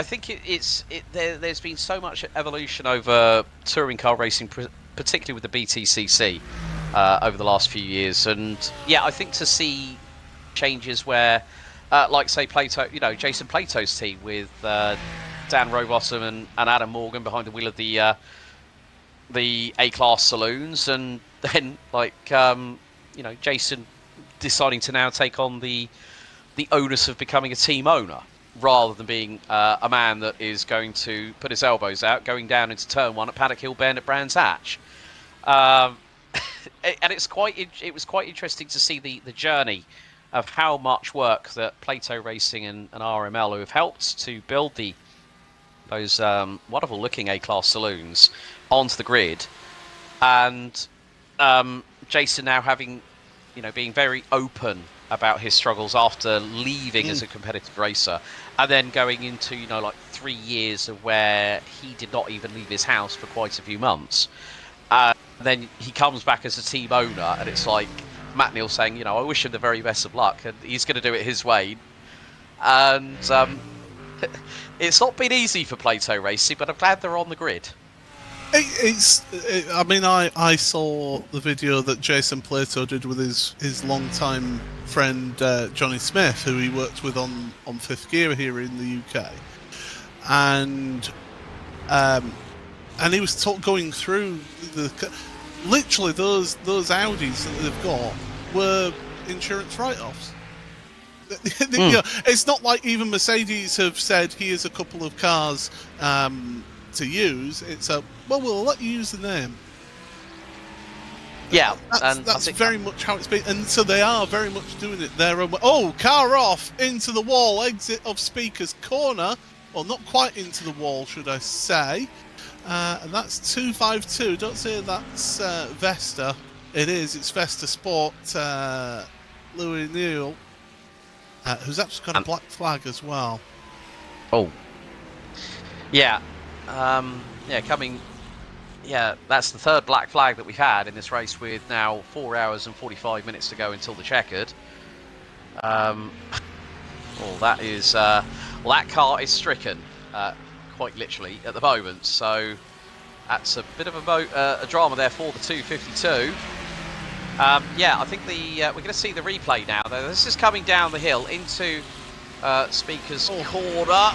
think there's been so much evolution over touring car racing, particularly with the BTCC, over the last few years. And, I think to see changes where, like, say, Jason Plato's team with Dan Rowbottom and Adam Morgan behind the wheel of the A-Class saloons, and then Jason deciding to now take on the onus of becoming a team owner rather than being a man that is going to put his elbows out going down into turn one at Paddock Hill Bend at Brands Hatch. And it was quite interesting to see the journey of how much work that Plato Racing and RML, who have helped to build those wonderful looking A-Class saloons onto the grid, and Jason now having, being very open about his struggles after leaving as a competitive racer, and then going into 3 years of where he did not even leave his house for quite a few months. Then he comes back as a team owner, and it's like Matt Neal saying, I wish him the very best of luck, and he's going to do it his way. And it's not been easy for Plato Racing, but I'm glad they're on the grid. I saw the video that Jason Plato did with his longtime friend Johnny Smith, who he worked with on Fifth Gear here in the UK, and he was going through literally those Audis that they've got were insurance write-offs. It's not like even Mercedes have said, here's a couple of cars to use. It's we'll let you use the name. Yeah, that's very much how it's been, and so they are very much doing it their own way. Oh, car off into the wall, exit of Speaker's Corner, well, not quite into the wall, should I say? And that's 252. Don't say that's Vesta. It is. It's Vesta Sport. Louis Neal, who's actually got a black flag as well. Oh, yeah. Coming. Yeah, that's the third black flag that we've had in this race, with now 4 hours and 45 minutes to go until the checkered. That is that car is stricken, quite literally at the moment. So that's a bit of a drama there for the 252. I think we're going to see the replay now. Though this is coming down the hill into Speaker's Corner.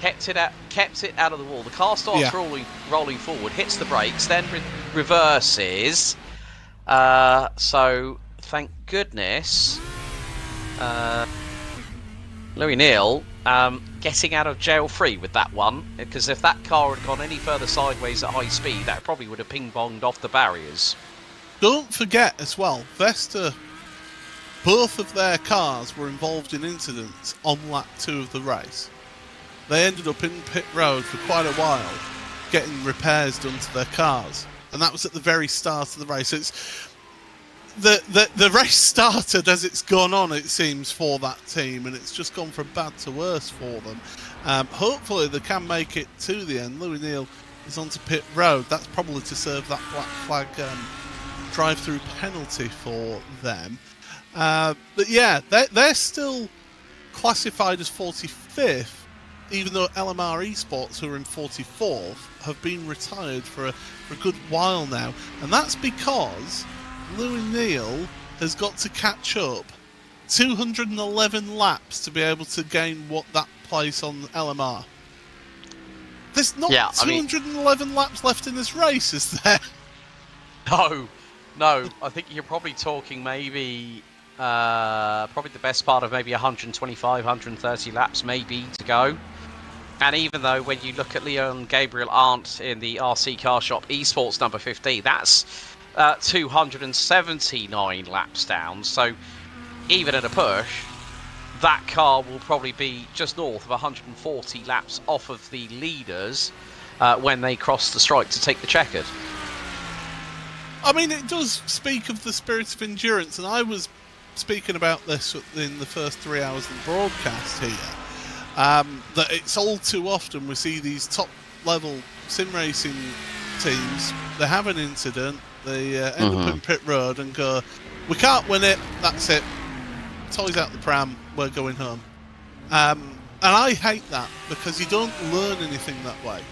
Kept it out of the wall. The car starts rolling forward, hits the brakes, then reverses. So thank goodness, Louis Neal getting out of jail free with that one, because if that car had gone any further sideways at high speed, that probably would have ping-ponged off the barriers. Don't forget as well, Vesta, both of their cars were involved in incidents on lap 2 of the race. They ended up in pit road for quite a while, getting repairs done to their cars, and that was at the very start of the race. the race started as it's gone on, it seems, for that team, and it's just gone from bad to worse for them. Hopefully they can make it to the end. Louis Neal is onto pit road. That's probably to serve that black flag drive-through penalty for them. But yeah, they're still classified as 45th, even though LMR Esports, who are in 44th, have been retired for a good while now. And that's because Louis Neal has got to catch up 211 laps to be able to gain that place on LMR. There's not 211 laps left in this race, is there? No. I think you're probably talking maybe probably the best part of maybe 125, 130 laps maybe to go. And even though when you look at Leon Gabriel Arndt in the RC Car Shop Esports number 50, that's 279 laps down. So even at a push, that car will probably be just north of 140 laps off of the leaders when they cross the strike to take the checkered. I mean, it does speak of the spirit of endurance, and I was speaking about this in the first 3 hours of the broadcast here, that it's all too often we see these top-level sim racing teams, they have an incident, they end up in pit road and go, we can't win it, that's it, toys out the pram, we're going home. And I hate that, because you don't learn anything that way,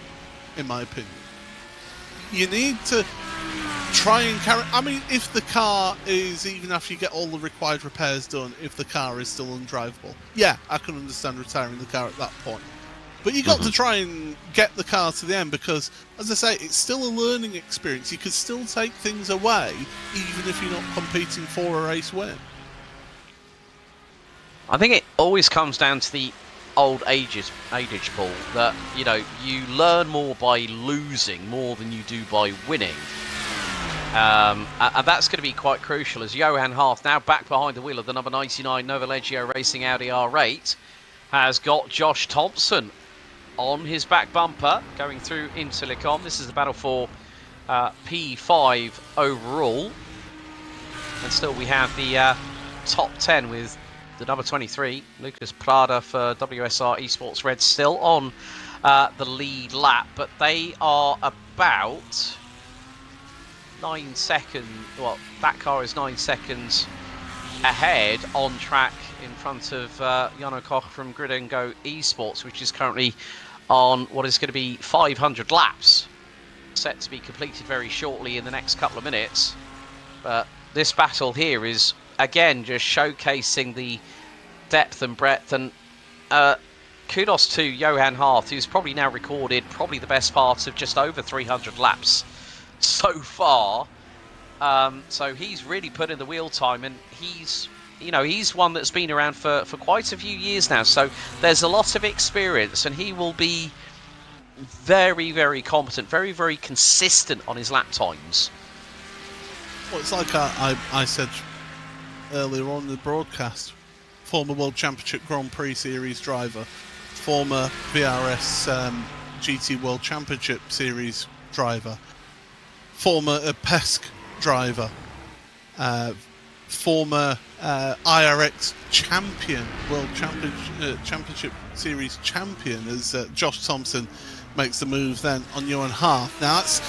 in my opinion. You need to try and carry... I mean, if the car is, even after you get all the required repairs done, if the car is still undrivable, yeah, I can understand retiring the car at that point. But you got to try and get the car to the end, because, as I say, it's still a learning experience. You can still take things away, even if you're not competing for a race win. I think it always comes down to the old adage, Paul, that, you know, you learn more by losing more than you do by winning. And that's going to be quite crucial, as Johan Harth, now back behind the wheel of the number 99 Nova Leggio Racing Audi R8, has got Josh Thompson on his back bumper going through Interlicom. This is the battle for P5 overall. And still we have the top 10 with the number 23, Lucas Prada for WSR Esports Red, still on the lead lap, but they are about 9 seconds, well, that car is 9 seconds ahead on track in front of Jano Koch from Grid & Go Esports, which is currently on what is going to be 500 laps, set to be completed very shortly in the next couple of minutes. But this battle here is, again, just showcasing the depth and breadth, and kudos to Johan Harth, who's probably now recorded probably the best part of just over 300 laps so far. So he's really put in the wheel time, and he's one that's been around for quite a few years now, so there's a lot of experience, and he will be very, very competent, very, very consistent on his lap times. Well, it's like I said earlier on in the broadcast, former World Championship Grand Prix Series driver, former VRS GT World Championship Series driver, former PESC driver, former IRX champion, World Championship Series champion, as Josh Thompson makes the move then on Johan Harth. Now that's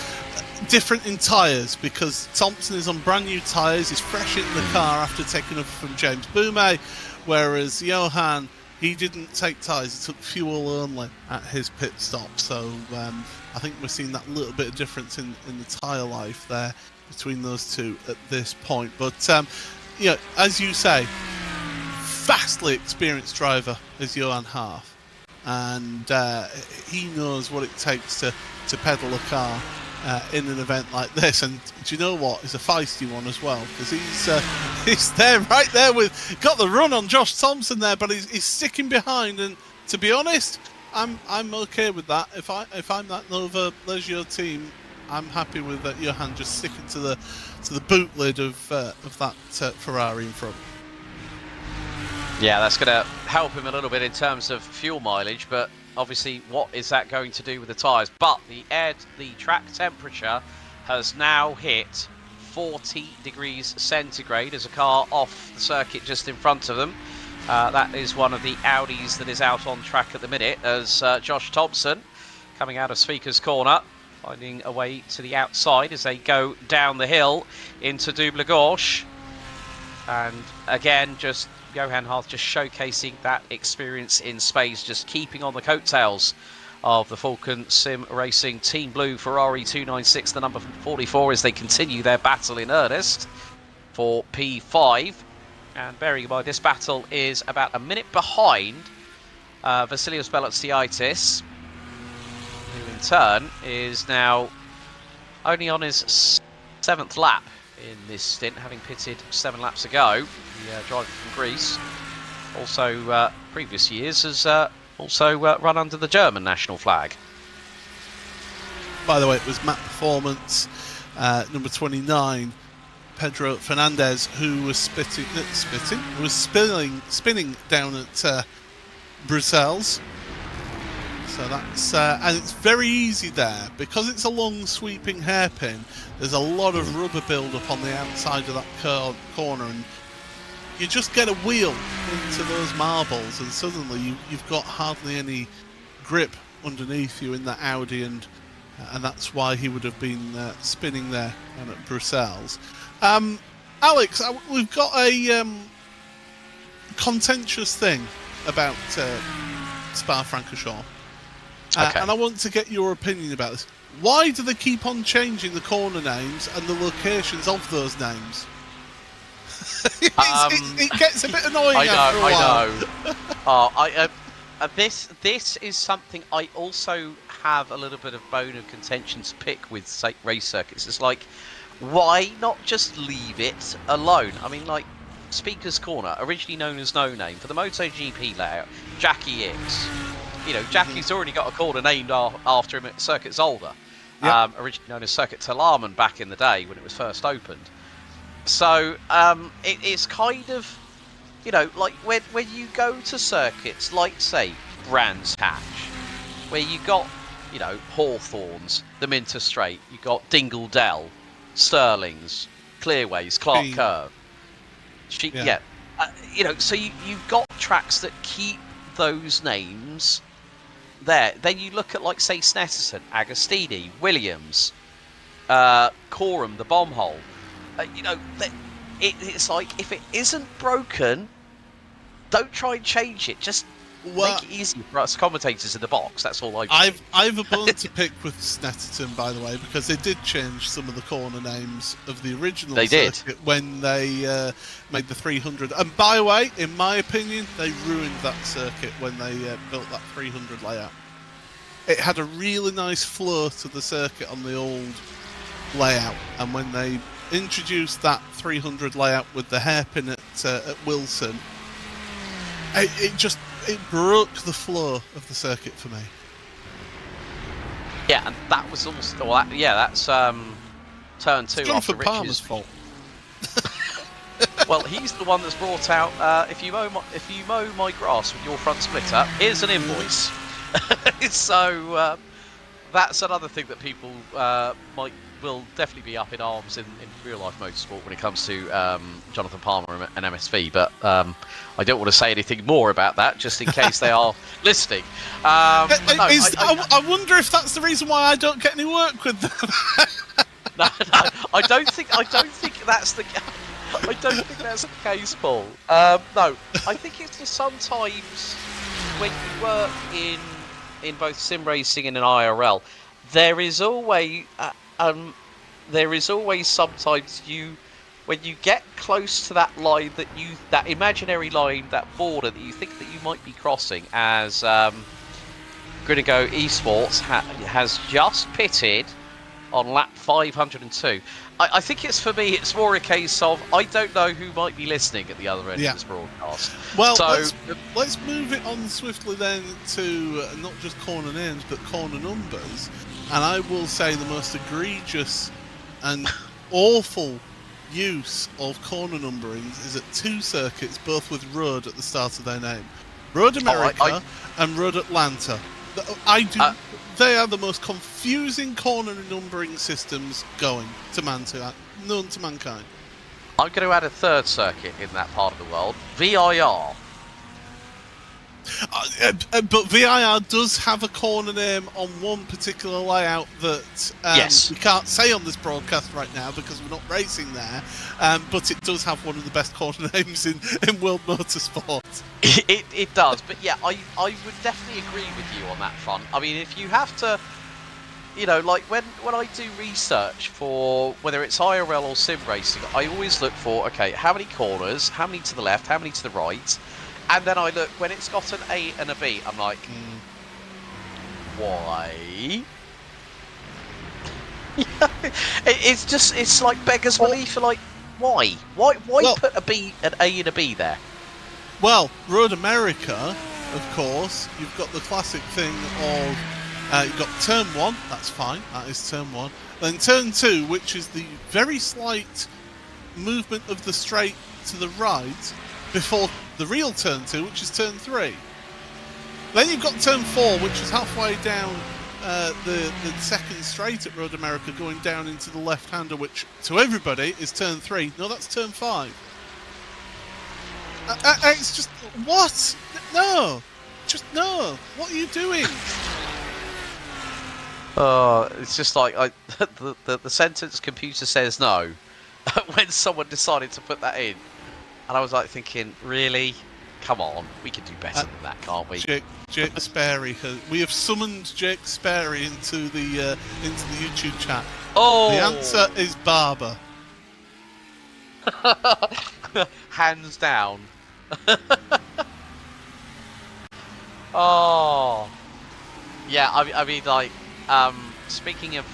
different in tyres, because Thompson is on brand new tyres, he's fresh in the car after taking over from James Boumet, whereas Johan, he didn't take tyres, he took fuel only at his pit stop. So I think we're seeing that little bit of difference in the tyre life there between those two at this point. But you know, as you say, vastly experienced driver is Johan Harth, and he knows what it takes to pedal a car in an event like this. And do you know what? He's a feisty one as well, because he's there, right there with, got the run on Josh Thompson there, but he's sticking behind. And to be honest, I'm okay with that. If I'm that Nova Leggio team, I'm happy with Johan just sticking to the boot lid of that Ferrari in front. Yeah, that's going to help him a little bit in terms of fuel mileage, but obviously what is that going to do with the tyres? But the track temperature has now hit 40 degrees centigrade as a car off the circuit just in front of them. That is one of the Audis that is out on track at the minute, as Josh Thompson, coming out of Speaker's Corner, finding a way to the outside as they go down the hill into Double Gorge. And again, just Johan Harth just showcasing that experience in space, just keeping on the coattails of the Falcon Sim Racing Team Blue Ferrari 296, the number 44, as they continue their battle in earnest for P5. And bearing in mind, this battle is about a minute behind Vasilios Belatsiaitis, who in turn is now only on his 7th lap in this stint, having pitted 7 laps ago. The driver from Greece, also previous years, has also run under the German national flag. By the way, it was Matt Performance, number 29, Pedro Fernandez, who was spinning down at Brussels. So that's and it's very easy there because it's a long sweeping hairpin. There's a lot of rubber build up on the outside of that corner, and you just get a wheel into those marbles, and suddenly you've got hardly any grip underneath you in that Audi, and that's why he would have been spinning there down at Brussels. Alex, we've got a contentious thing about Spa-Francorchamps, Okay. and I want to get your opinion about this. Why do they keep on changing the corner names and the locations of those names? It gets a bit annoying after a while. I know. This is something I also have a little bit of bone of contention to pick with race circuits. It's like, why not just leave it alone? I mean, like, Speaker's Corner, originally known as No Name, for the MotoGP layout, Jackie X. You know, Jackie's already got a corner named after him at Circuit Zolder, originally known as Circuit Telarman back in the day when it was first opened. So it's kind of, you know, like when you go to circuits like, say, Brands Hatch, where you got, you know, Hawthorns, the Minter Straight, you got Dingle Dell, Stirlings, Clearways, Clark Curve. You know, so you've got tracks that keep those names there. Then you look at, like, say, Snetterton, Agostini, Williams, Coram, the Bomb Hole. You know, it's like, if it isn't broken, don't try and change it. Just make it easy for us commentators in the box. That's all I've a bone to pick with Snetterton, by the way, because they did change some of the corner names of the original circuit when they made the 300. And by the way, in my opinion, they ruined that circuit when they built that 300 layout. It had a really nice flow to the circuit on the old layout, and when they introduced that 300 layout with the hairpin at Wilson, it broke the flow of the circuit for me. Yeah, and that was also that's turn 2 after Palmer's fault. Well, he's the one that's brought out if you mow my grass with your front splitter, here's an invoice. So that's another thing that people will definitely be up in arms in real life motorsport when it comes to Jonathan Palmer and MSV, but I don't want to say anything more about that just in case they are listening. I wonder if that's the reason why I don't get any work with them. No, I don't think that's the case, Paul. No, I think it's just sometimes when you work in both sim racing and in IRL, there is always sometimes when you get close to that line that imaginary line, that border that you think that you might be crossing, as Gridigo Esports has just pitted on lap 502. I think it's, for me, it's more a case of I don't know who might be listening at the other end of this broadcast. Well, so, let's move it on swiftly then to not just corner names but corner numbers. And I will say the most egregious and awful use of corner numbering is at 2 circuits, both with road at the start of their name. Road America and Road Atlanta. I do. They are the most confusing corner numbering systems going known to mankind. I'm going to add a third circuit in that part of the world, VIR. But VIR does have a corner name on one particular layout that we can't say on this broadcast right now because we're not racing there. But it does have one of the best corner names in world motorsport. It does, but yeah, I would definitely agree with you on that front. I mean, if you have to, you know, like when I do research for whether it's IRL or sim racing, I always look for, okay, how many corners, how many to the left, how many to the right. And then I look, when it's got an A and a B, I'm like, why? It's like beggars belief. Like, why? Why put an A and a B there? Well, Road America, of course, you've got the classic thing of, you've got turn 1, that's fine, that is turn 1. Then turn 2, which is the very slight movement of the straight to the right, before the real turn 2, which is turn 3. Then you've got turn 4, which is halfway down the second straight at Road America, going down into the left-hander, which to everybody is turn 3. No, that's turn 5. It's just, what? No. Just no. What are you doing? It's just like the sentence "computer says no" when someone decided to put that in. And I was like thinking, really? Come on, we can do better than that, can't we? Jake Sperry, we have summoned Jake Sperry into the YouTube chat. Oh, the answer is Barber. Hands down. Oh, yeah. I mean, like, speaking of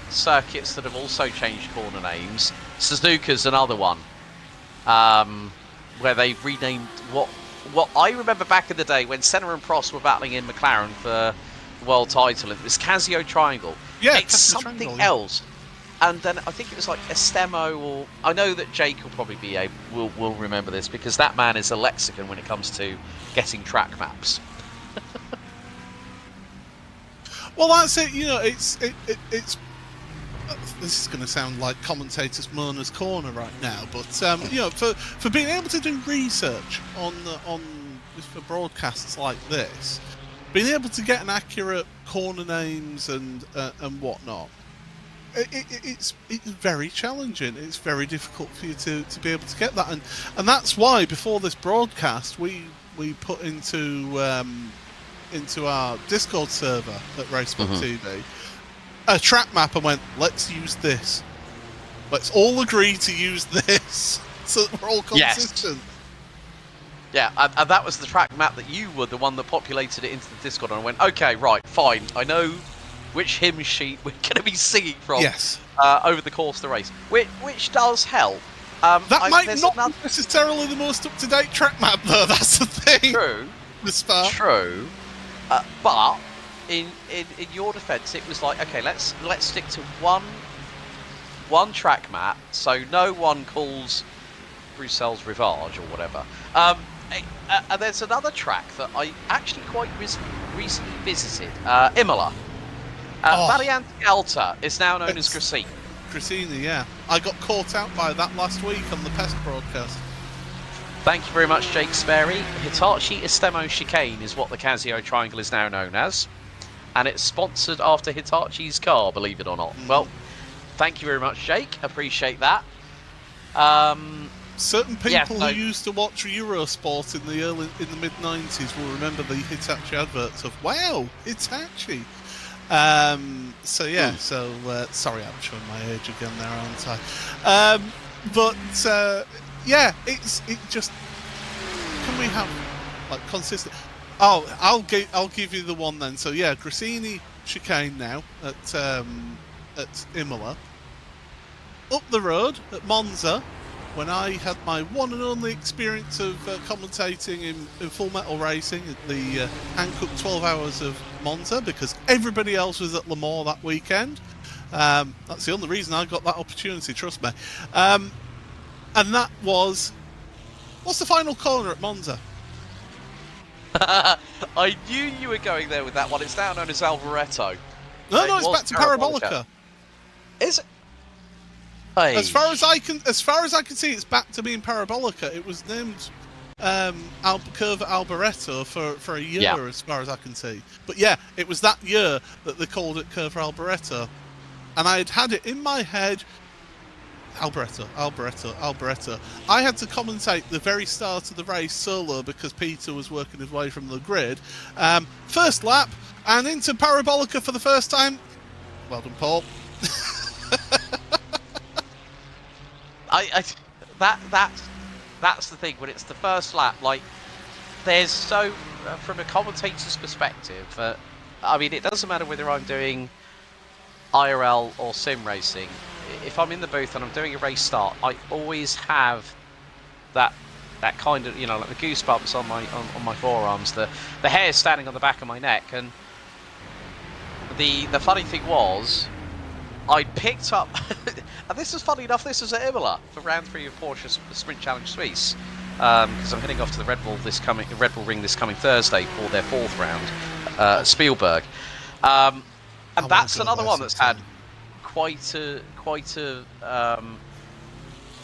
circuits that have also changed corner names, Suzuka's another one. Where they've renamed what I remember back in the day when Senna and Prost were battling in McLaren for the world title. It was Casio Triangle. Yeah, it's something else. And then I think it was like Estemo, or I know that Jake will probably be will remember this because that man is a lexicon when it comes to getting track maps. Well, that's it. You know, it's. This is going to sound like commentators Mona's Corner right now, but you know, for being able to do research on for broadcasts like this, being able to get an accurate corner names and whatnot, it's very challenging. It's very difficult for you to be able to get that, and that's why before this broadcast we put into our Discord server at Racebook TV. A track map and went, let's use this. Let's all agree to use this so that we're all consistent. Yes. Yeah, and that was the track map that you were the one that populated it into the Discord, and I went, okay, right, fine. I know which hymn sheet we're going to be singing from over the course of the race, which does help. That might not be necessarily the most up-to-date track map, though. That's the thing. True. The Spa. True. But in your defence, it was like, okay, let's stick to one track map, so no one calls Bruxelles Rivage or whatever. And there's another track that I actually quite recently visited, Imola. Variante Alta is now known as Gresini. Gresini, yeah. I got caught out by that last week on the Pest broadcast. Thank you very much, Jake Sperry. Hitachi Estemo Chicane is what the Casio Triangle is now known as. And it's sponsored after Hitachi's car, believe it or not. Well, thank you very much, Jake. Appreciate that. Certain people who used to watch Eurosport in the mid-90s will remember the Hitachi adverts of, wow, Hitachi. So yeah, sorry, I'm showing my age again there, aren't I? Yeah, it just, can we have like consistent? Oh, I'll give you the one then. So yeah, Gresini chicane now at Imola. Up the road at Monza, when I had my one and only experience of commentating in Full Metal Racing at the Hankook 12 Hours of Monza, because everybody else was at Le Mans that weekend. That's the only reason I got that opportunity, trust me. And that was... What's the final corner at Monza? I knew you were going there with that one. It's now known as Alboreto. No, it's back to Parabolica. Is it? Hey. As far as I can see, it's back to being Parabolica. It was named Curva Alboreto for a year, as far as I can see. But yeah, it was that year that they called it Curva Alboreto, and I had it in my head. Alboreto. I had to commentate the very start of the race solo because Peter was working his way from the grid. First lap and into Parabolica for the first time. Well done, Paul. That's the thing when it's the first lap. Like, there's so from a commentator's perspective. I mean, it doesn't matter whether I'm doing IRL or sim racing. If I'm in the booth and I'm doing a race start, I always have that kind of, like the goosebumps on my forearms, the hair standing on the back of my neck. And the funny thing was, I picked up, and this is funny enough, this was at Imola for round 3 of Porsche Sprint Challenge Suisse, because I'm heading off to the Red Bull Ring this coming Thursday for their 4th round at Spielberg, and that's another one that's had quite a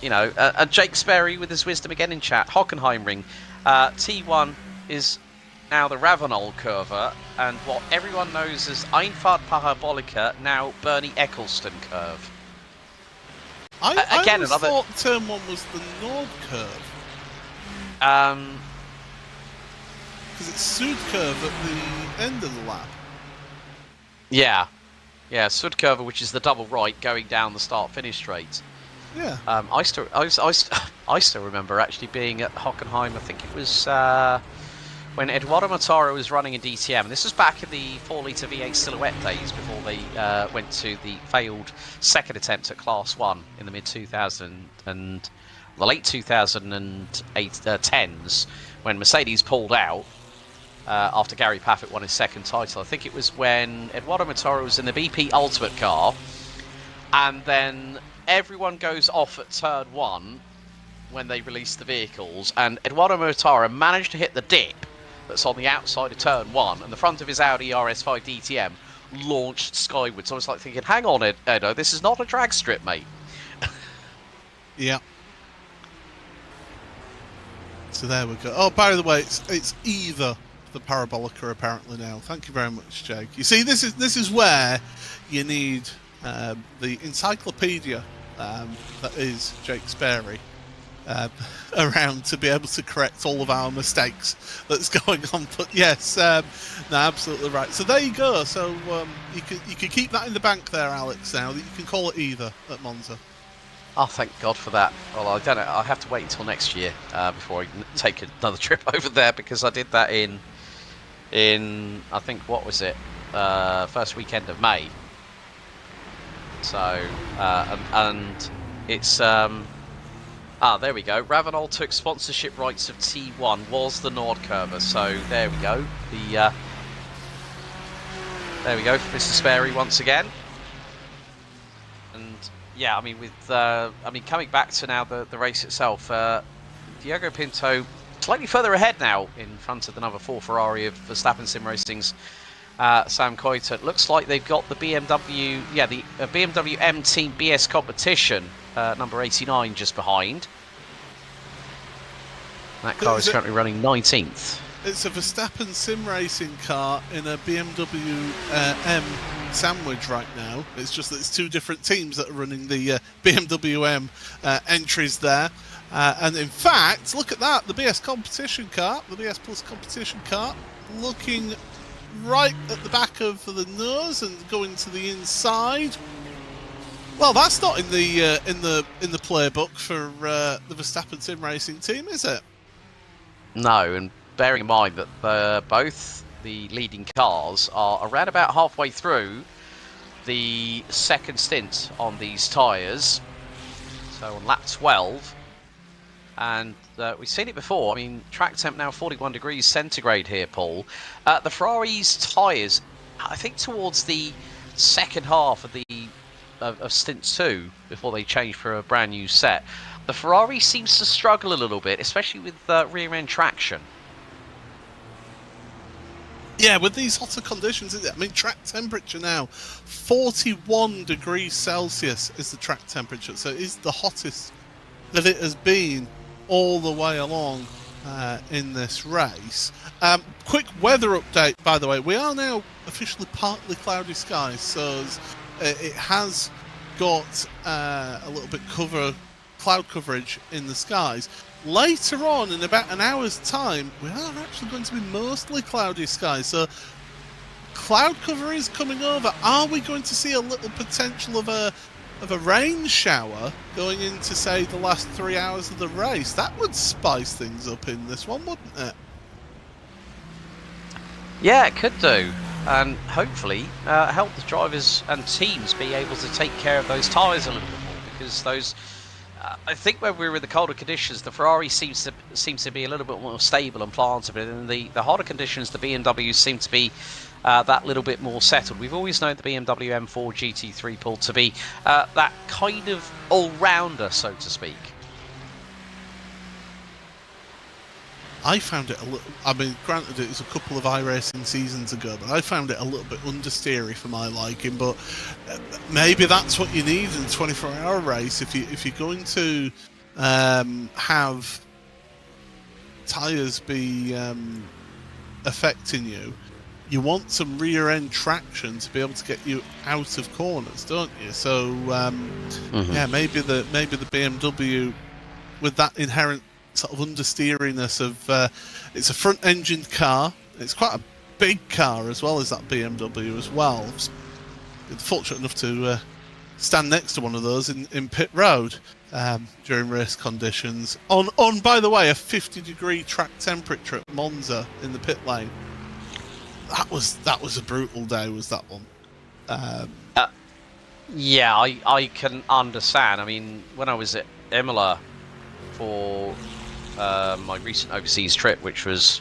and Jake Sperry with his wisdom again in chat. Hockenheimring, T1 is now the Ravenol curve, and what everyone knows as Einfahrt Parabolica, now Bernie Eccleston curve. I thought turn 1 was the Nord curve. Because it's Sud curve at the end of the lap. Yeah, Sud curve, which is the double right going down the start-finish straight. Yeah. I still remember actually being at Hockenheim. I think it was when Eduardo Mataro was running a DTM, and this was back in the 4-litre V8 Silhouette days before they went to the failed second attempt at Class 1 in the mid-2000 and the late 2010s when Mercedes pulled out after Gary Paffett won his second title. I think it was when Eduardo Mataro was in the BP Ultimate car, and then everyone goes off at turn 1 when they release the vehicles, and Eduardo Mataro managed to hit the dip that's on the outside of turn 1, and the front of his Audi RS5 DTM launched skyward. So I was like thinking, hang on, Edo, this is not a drag strip, mate. Yeah. So there we go. Oh, by the way, it's either the Parabolica apparently now. Thank you very much, Jake. You see, this is where you need the encyclopedia that is Jake Sperry around to be able to correct all of our mistakes that's going on. But yes, no, absolutely right. So there you go. So you can keep that in the bank there, Alex. Now that you can call it either at Monza. Oh, thank God for that. Well, I don't know. I'll have to wait until next year before I take another trip over there, because I did that in I think, what was it, first weekend of May. So and it's there we go. Ravenol took sponsorship rights of T1, was the Nord curve. So there we go. There we go for Mr. Sperry once again. And yeah, I mean, coming back to now the race itself, Diogo Pinto slightly further ahead now in front of the number 4 Ferrari of Verstappen Sim Racing's Sam Coyter. It looks like they've got the BMW, the BMW M Team BS competition, number 89 just behind. That car is currently running 19th. It's a Verstappen Sim Racing car in a BMW M sandwich right now. It's just that it's 2 different teams that are running the BMW M entries there. And in fact, look at that, the BS competition car, the BS Plus competition car, looking right at the back of the nose and going to the inside. Well, that's not in the playbook for the Verstappen Sim Racing team, is it? No, and bearing in mind that both the leading cars are around about halfway through the second stint on these tyres, so on lap 12, and we've seen it before. I mean, track temp now 41 degrees centigrade here, Paul. The Ferrari's tyres, I think towards the second half of of stint 2, before they change for a brand new set, the Ferrari seems to struggle a little bit, especially with rear end traction. Yeah, with these hotter conditions, I mean, track temperature now, 41 degrees Celsius is the track temperature, so it is the hottest that it has been all the way along in this race. Quick weather update, by the way. We are now officially partly cloudy skies, so it has got a little bit cloud coverage in the skies. Later on, in about an hour's time, we are actually going to be mostly cloudy skies. So cloud cover is coming over. Are we going to see a little potential of a rain shower going into, say, the last 3 hours of the race? That would spice things up in this one, wouldn't it? Yeah, it could do, and hopefully help the drivers and teams be able to take care of those tyres a little bit more, because those. I think when we were in the colder conditions, the Ferrari seems to be a little bit more stable and planted, but in the hotter conditions, the BMWs seem to be that little bit more settled. We've always known the BMW M4 GT3 Paul to be that kind of all-rounder, so to speak. I found it a little. I mean, granted, it was a couple of iRacing seasons ago, but I found it a little bit understeery for my liking. But maybe that's what you need in a 24-hour race. If you're going to have tyres be affecting you, you want some rear-end traction to be able to get you out of corners, don't you? So yeah, maybe the BMW with that inherent sort of understeeriness of it's a front-engined car. It's quite a big car as well as that BMW as well. I'm fortunate enough to stand next to one of those in pit road during race conditions. On by the way, a 50-degree track temperature at Monza in the pit lane. That was a brutal day. Was that one? Yeah, I can understand. I mean, when I was at Imola for my recent overseas trip, which was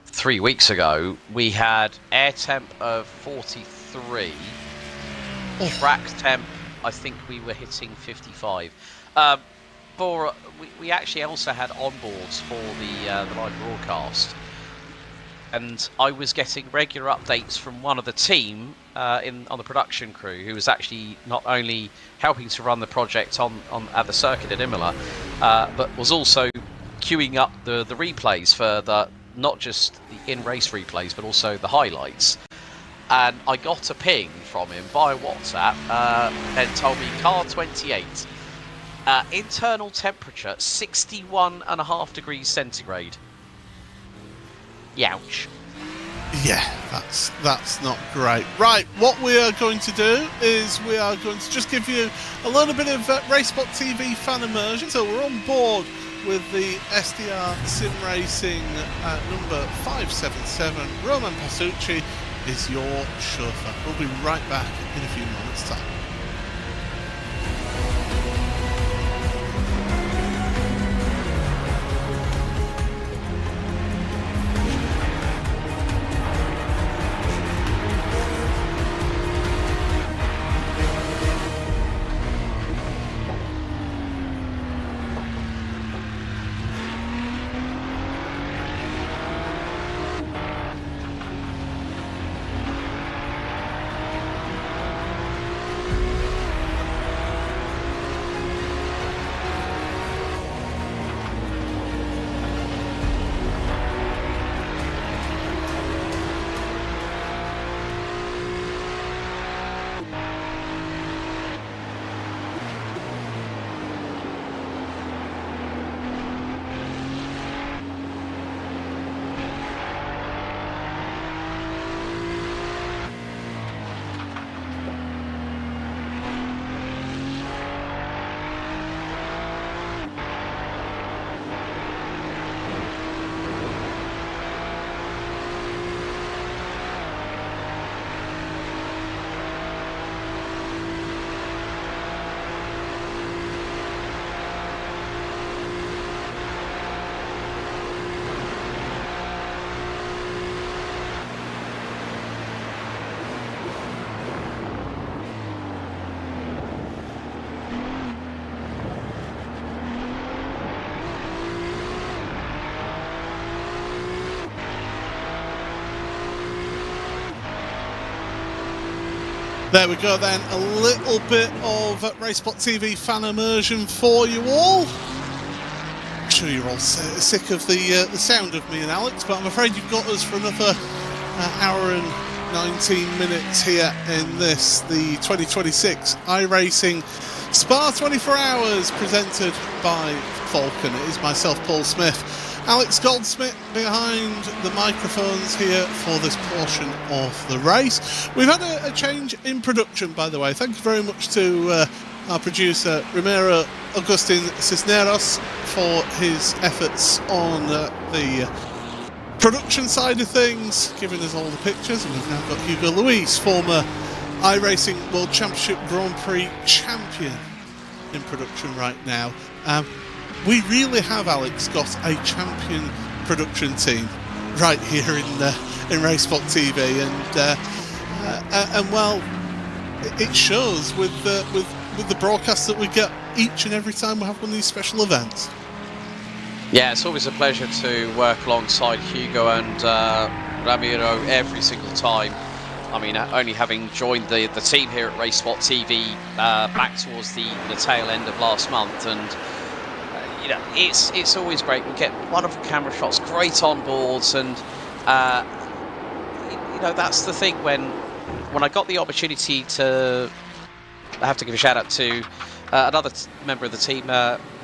3 weeks ago, we had air temp of 43. Track temp, I think we were hitting 55. We actually also had onboards for the live broadcast, and I was getting regular updates from one of the team on the production crew, who was actually not only helping to run the project at the circuit at Imola, but was also queuing up the replays for not just the in-race replays, but also the highlights. And I got a ping from him via WhatsApp and told me car 28, internal temperature 61.5 degrees centigrade. Youch. Yeah, that's not great. Right, what we are going to do is we are going to just give you a little bit of RaceSpot TV fan immersion. So we're on board with the SDR Sim Racing number 577. Roman Pasucci is your chauffeur. We'll be right back in a few moments' time. There we go then, a little bit of RaceSpot TV fan immersion for you all. I'm sure you're all sick of the sound of me and Alex, but I'm afraid you've got us for another hour and 19 minutes here in this, the 2026 iRacing Spa 24 Hours, presented by Falcon. It is myself, Paul Smith, Alex Goldsmith behind the microphones here for this portion of the race. We've had a change in production, by the way. Thank you very much to our producer, Ramiro Agustin Cisneros, for his efforts on the production side of things, giving us all the pictures. And we've now got Hugo Luis, former iRacing World Championship Grand Prix champion, in production right now. We really have, Alex, got a champion production team right here in RaceSpot TV, and well, it shows with the broadcasts that we get each and every time we have one of these special events. Yeah, it's always a pleasure to work alongside Hugo and Ramiro every single time. I mean, only having joined the team here at RaceSpot TV back towards the tail end of last month, and you know, it's always great. We get wonderful camera shots, great onboards, and you know, that's the thing. When I got the opportunity to, I have to give a shout out to another member of the team,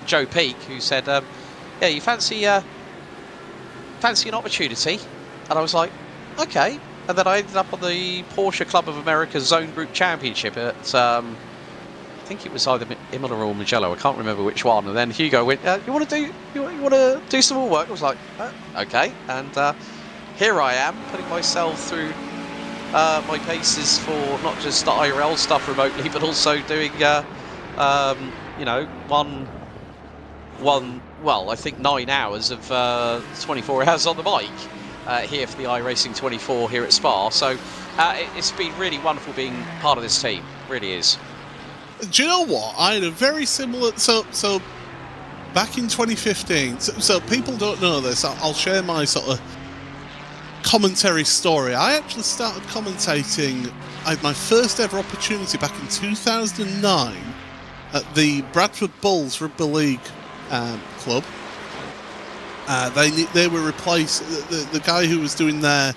Joe Peake, who said, "Yeah, you fancy an opportunity?" And I was like, "Okay." And then I ended up on the Porsche Club of America Zone Group Championship at, I think it was either Imola or Mugello. I can't remember which one. And then Hugo went, "You want to do some more work?" I was like, "Okay." And here I am, putting myself through my paces for not just the IRL stuff remotely, but also doing, you know, well, I think 9 hours of 24 hours on the mic. Here for the iRacing 24 here at Spa, so it's been really wonderful being part of this team. Really is. Do you know what? I had a very similar. So back in 2015. So people don't know this. I'll share my sort of commentary story. I actually started commentating. I had my first ever opportunity back in 2009 at the Bradford Bulls Rugby League club. They were replaced. The guy who was doing their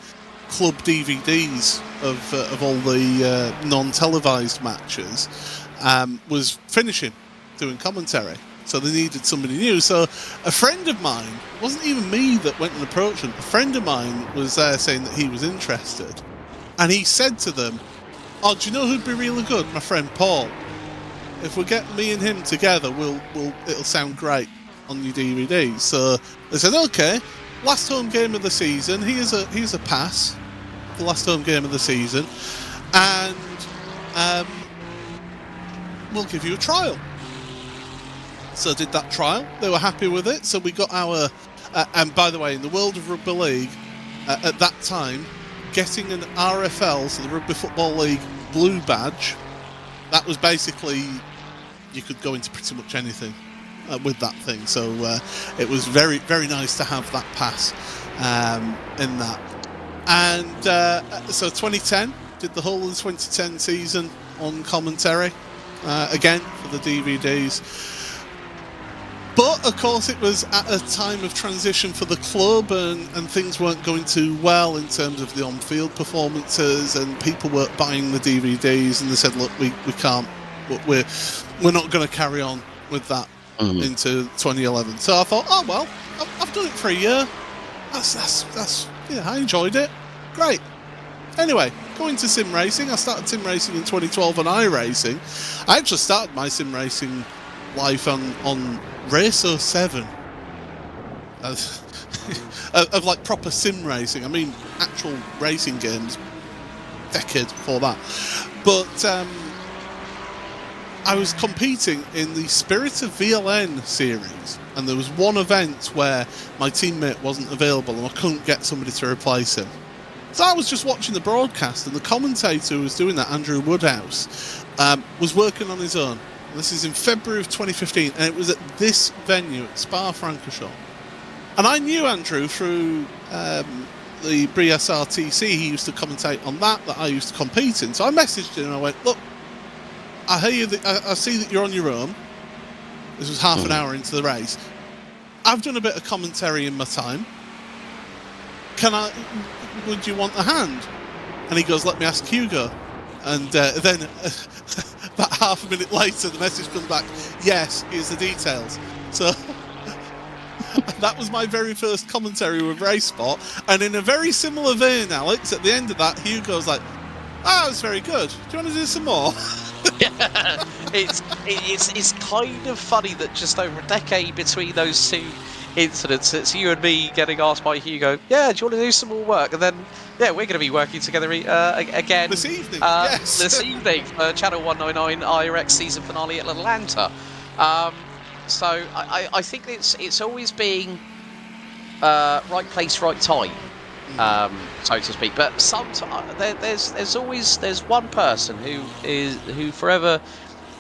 club DVDs of all the non-televised matches was finishing doing commentary, so they needed somebody new. So a friend of mine, it wasn't even me that went and approached him, a friend of mine was there saying that he was interested, and he said to them, "Oh, do you know who'd be really good? My friend Paul. If we get me and him together, it'll sound great on your DVD." So they said, "Okay, last home game of the season. Here's a pass, the last home game of the season, and we'll give you a trial." So did that trial. They were happy with it. So we got our and by the way, in the world of rugby league at that time, getting an RFL, so the Rugby Football League blue badge, that was basically, you could go into pretty much anything with that thing. So it was very, very nice to have that pass in that. And so 2010, did the whole of the 2010 season on commentary again for the DVDs. But of course it was at a time of transition for the club, and things weren't going too well in terms of the on-field performances, and people weren't buying the DVDs, and they said, "Look, we can't, we're not going to carry on with that into 2011." So I thought, oh well, I've done it for a year. That's yeah, I enjoyed it. Great. Anyway, going to sim racing. I started sim racing in 2012 on iRacing. I actually started my sim racing life on Racer 7 of like proper sim racing. I mean, actual racing games, decade before that. But I was competing in the Spirit of VLN series, and there was one event where my teammate wasn't available and I couldn't get somebody to replace him. So I was just watching the broadcast, and the commentator who was doing that, Andrew Woodhouse, was working on his own. This is in February of 2015, and it was at this venue at Spa-Francorchamps. And I knew Andrew through the Brias RTC, he used to commentate on that I used to compete in. So I messaged him and I went, look, I hear you. I see that you're on your own. This was half an hour into the race. I've done a bit of commentary in my time. Would you want a hand? And he goes, let me ask Hugo. And then about half a minute later, the message comes back, yes, here's the details. So that was my very first commentary with RaceSpot. And in a very similar vein, Alex, at the end of that, Hugo's like, that was very good. Do you want to do some more? Yeah, it's kind of funny that just over a decade between those two incidents, it's you and me getting asked by Hugo, yeah, do you want to do some more work? And then, yeah, we're going to be working together again this evening. Yes. This evening for Channel 199 iRacing season finale at Atlanta. So I think it's always being right place, right time, so to speak. But sometimes there's one person who forever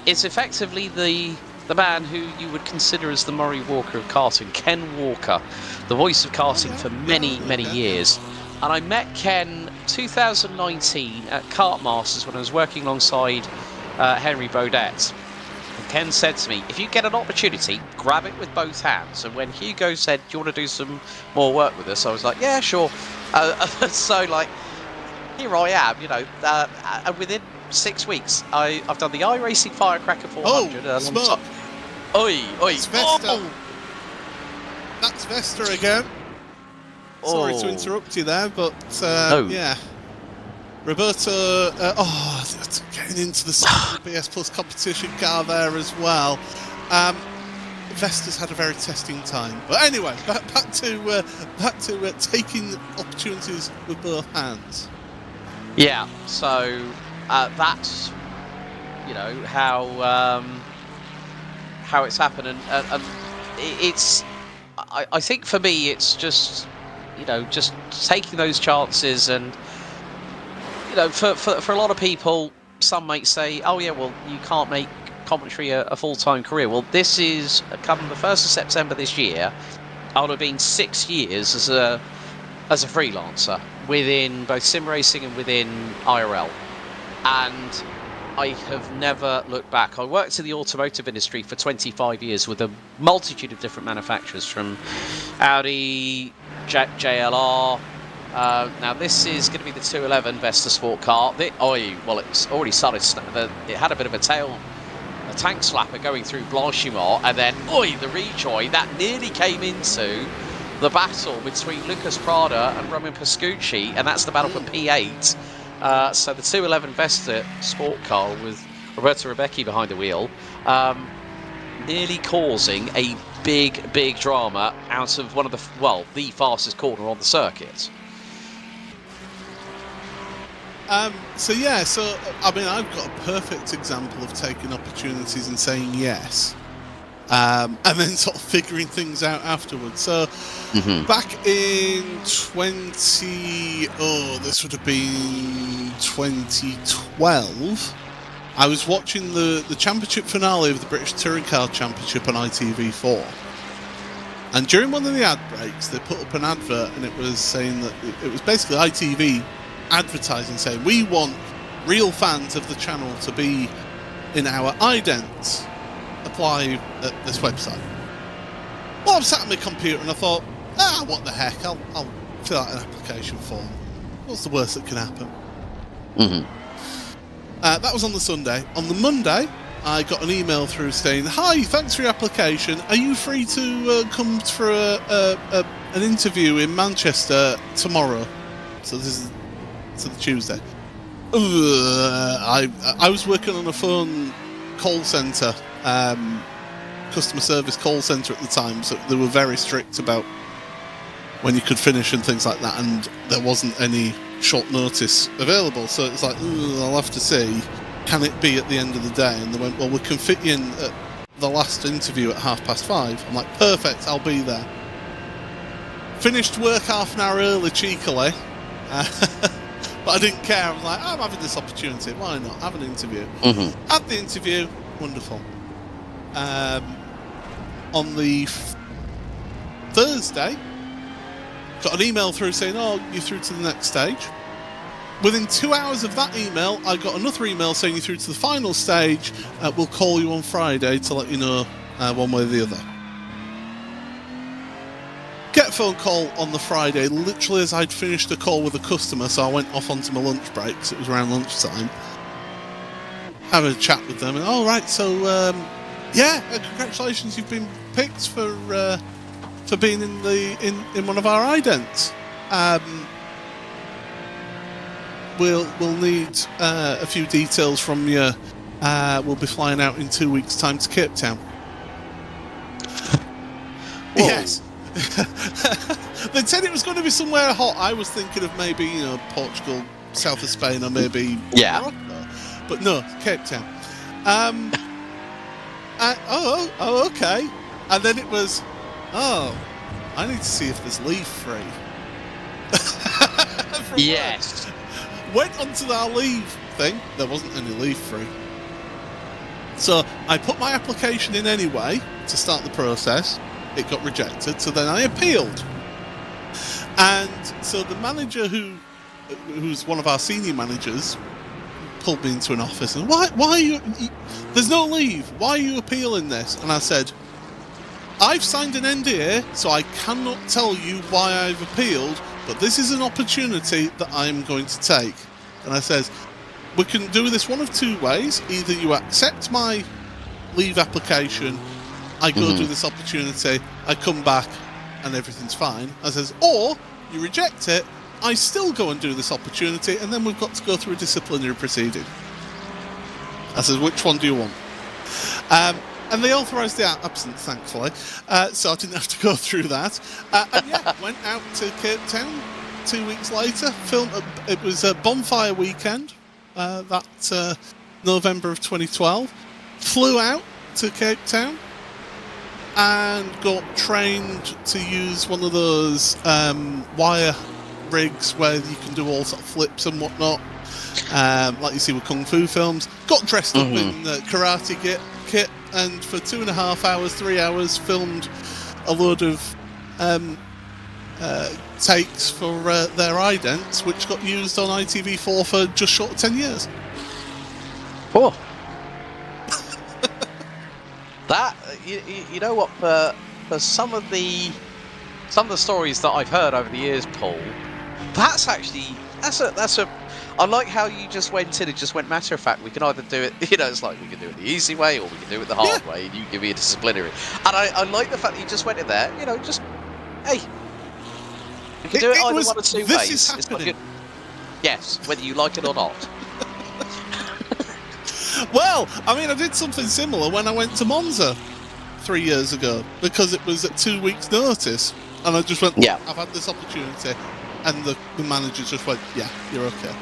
is effectively the man who you would consider as the Murray Walker of karting, Ken Walker, the voice of karting for many years. And I met Ken 2019 at Kart Masters when I was working alongside Henry Baudet. And Ken said to me, if you get an opportunity, grab it with both hands. And when Hugo said, do you want to do some more work with us? I was like, yeah, sure. So, like, here I am, you know, and within 6 weeks, I've done the iRacing Firecracker 400. Oh, smoke. Oi. That's Vesta. That's Vesta again. Sorry to interrupt you there, but yeah. Roberto, getting into the BS Plus competition car there as well. Vesta's had a very testing time, but anyway, back to taking opportunities with both hands. Yeah, so that's how it's happened, and it's. I think for me, it's just just taking those chances, and for a lot of people, some might say, oh yeah, well, you can't make commentary a full-time career. Well, this is come the 1st of September this year. I would have been 6 years as a freelancer within both sim racing and within IRL, and I have never looked back. I worked in the automotive industry for 25 years with a multitude of different manufacturers, from Audi, JLR. Now this is going to be the 211 Vesta Sport Car. Well, it's already started. It had a bit of a tank slapper going through Blanchimont, and then the rejoin that nearly came into the battle between Lucas Prada and Roman Pascucci, and that's the battle for P8. So the 211 Vesta Sport Car with Roberto Rebecchi behind the wheel, nearly causing a big drama out of one of the fastest corner on the circuit. So I mean, I've got a perfect example of taking opportunities and saying yes, and then sort of figuring things out afterwards. So back in this would have been 2012, I was watching the championship finale of the British Touring Car Championship on ITV4, and during one of the ad breaks they put up an advert, and it was saying that it was basically ITV advertising, saying we want real fans of the channel to be in our idents, apply at this website. Well, I'm sat on my computer and I thought, what the heck, I'll fill out an application form. What's the worst that can happen? That was on the Sunday. On the Monday, I got an email through saying, hi, thanks for your application. Are you free to come for an interview in Manchester tomorrow? So this is the Tuesday. I was working on a phone call centre, customer service call centre at the time, so they were very strict about when you could finish and things like that, and there wasn't any short notice available, so it's like, I'll have to see, can it be at the end of the day? And they went, well, we can fit you in at the last interview at 5:30. I'm like, perfect, I'll be there. Finished work half an hour early, cheekily. But I didn't care. I was like, I'm having this opportunity. Why not? Have an interview. Had the interview. Wonderful. On the Thursday, got an email through saying, oh, you're through to the next stage. Within 2 hours of that email, I got another email saying you're through to the final stage. We'll call you on Friday to let you know one way or the other. Get a phone call on the Friday, literally as I'd finished a call with a customer, so I went off onto my lunch break, because it was around lunchtime. Having a chat with them, and right, so congratulations, you've been picked for being in one of our idents. We'll need a few details from you. We'll be flying out in 2 weeks' time to Cape Town. Whoa. Yes. They said it was going to be somewhere hot. I was thinking of maybe Portugal, south of Spain, or maybe Morocco. But no, Cape Town. Okay. And then it was, I need to see if there's leave free. Yes. Went onto our leave thing. There wasn't any leave free. So I put my application in anyway to start the process. It got rejected, so then I appealed. And so the manager who's one of our senior managers pulled me into an office and, why are you there's no leave, why are you appealing this? And I said, I've signed an NDA, so I cannot tell you why I've appealed, but this is an opportunity that I'm going to take. And I says, we can do this one of two ways. Either you accept my leave application, I go do this opportunity, I come back and everything's fine. I says, or you reject it, I still go and do this opportunity, and then we've got to go through a disciplinary proceeding. I says, which one do you want? And they authorised the absence, thankfully, so I didn't have to go through that. And went out to Cape Town 2 weeks later. It was a bonfire weekend, that November of 2012. Flew out to Cape Town and got trained to use one of those wire rigs where you can do all sort of flips and whatnot, like you see with kung fu films. Got dressed up in karate kit, and for 2.5 hours, 3 hours, filmed a load of takes for their idents, which got used on ITV4 for just short of 10 years. Oh. That you know what? For some of the stories that I've heard over the years, Paul, that's a. I like how you just went in and just went matter of fact. We can either do it, it's like we can do it the easy way or we can do it the hard way, and you give me a disciplinary. And I like the fact that you just went in there, just hey, we can do it either one or two ways. It's not good. Yes, whether you like it or not. Well, I mean, I did something similar when I went to Monza 3 years ago, because it was at 2 weeks' notice, and I just went, I've had this opportunity, and the manager just went, yeah, you're okay.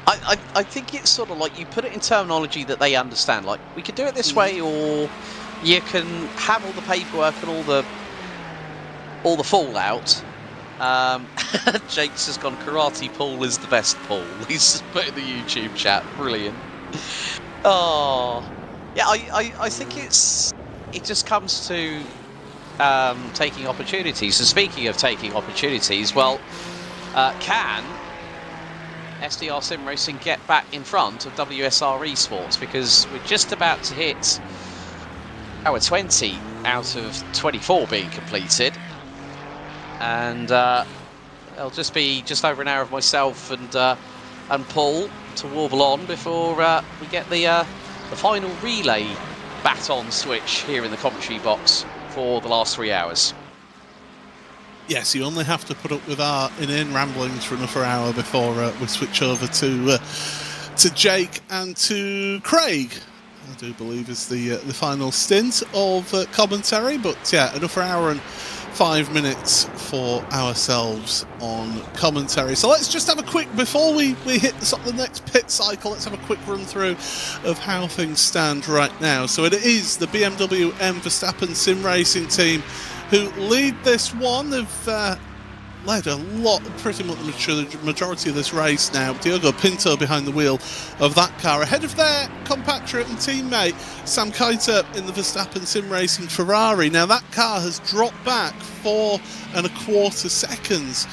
I think it's sort of like you put it in terminology that they understand. Like, we could do it this way, or you can have all the paperwork and all the fallout. Jake's just gone, Karate Paul is the best Paul. He's put in the YouTube chat. Brilliant. Oh, yeah. I think it just comes to taking opportunities. And speaking of taking opportunities, well, can SDR Sim Racing get back in front of WSR Esports, because we're just about to hit hour 20 out of 24 being completed. And it'll just be just over an hour of myself and Paul to warble on before we get the final relay baton switch here in the commentary box for the last 3 hours. Yes, you only have to put up with our inane ramblings for another hour before we switch over to Jake and to Craig. I do believe is the final stint of commentary, but yeah, another hour and 5 minutes for ourselves on commentary. So let's just have a quick, before we hit the next pit cycle, let's have a quick run through of how things stand right now. So it is the BMW M Verstappen Sim Racing team who lead this one. They've led pretty much the majority of this race now. Diogo Pinto behind the wheel of that car, ahead of their compatriot and teammate Sam Keiter in the Verstappen Sim Racing Ferrari. Now that car has dropped back 4.25 seconds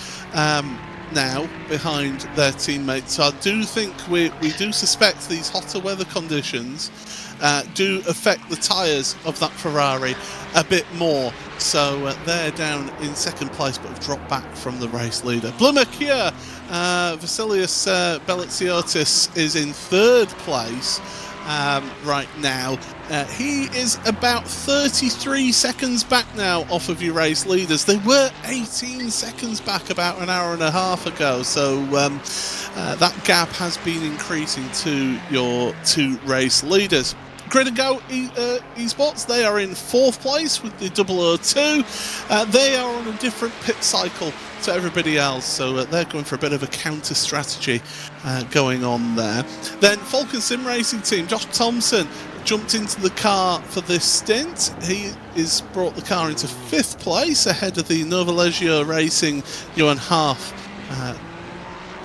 now behind their teammates. So I do think we do suspect these hotter weather conditions do affect the tyres of that Ferrari a bit more. So they're down in second place, but have dropped back from the race leader. Blumerkia, Vasilius Belitsiotis is in third place right now. He is about 33 seconds back now off of your race leaders. They were 18 seconds back about an hour and a half ago. So that gap has been increasing to your two race leaders. Grid and Go Esports, they are in fourth place with the 002. They are on a different pit cycle to everybody else, so they're going for a bit of a counter strategy going on there. Then Falcon Sim Racing Team, Josh Thompson jumped into the car for this stint. He has brought the car into fifth place ahead of the Novolegio Racing Johan Haaf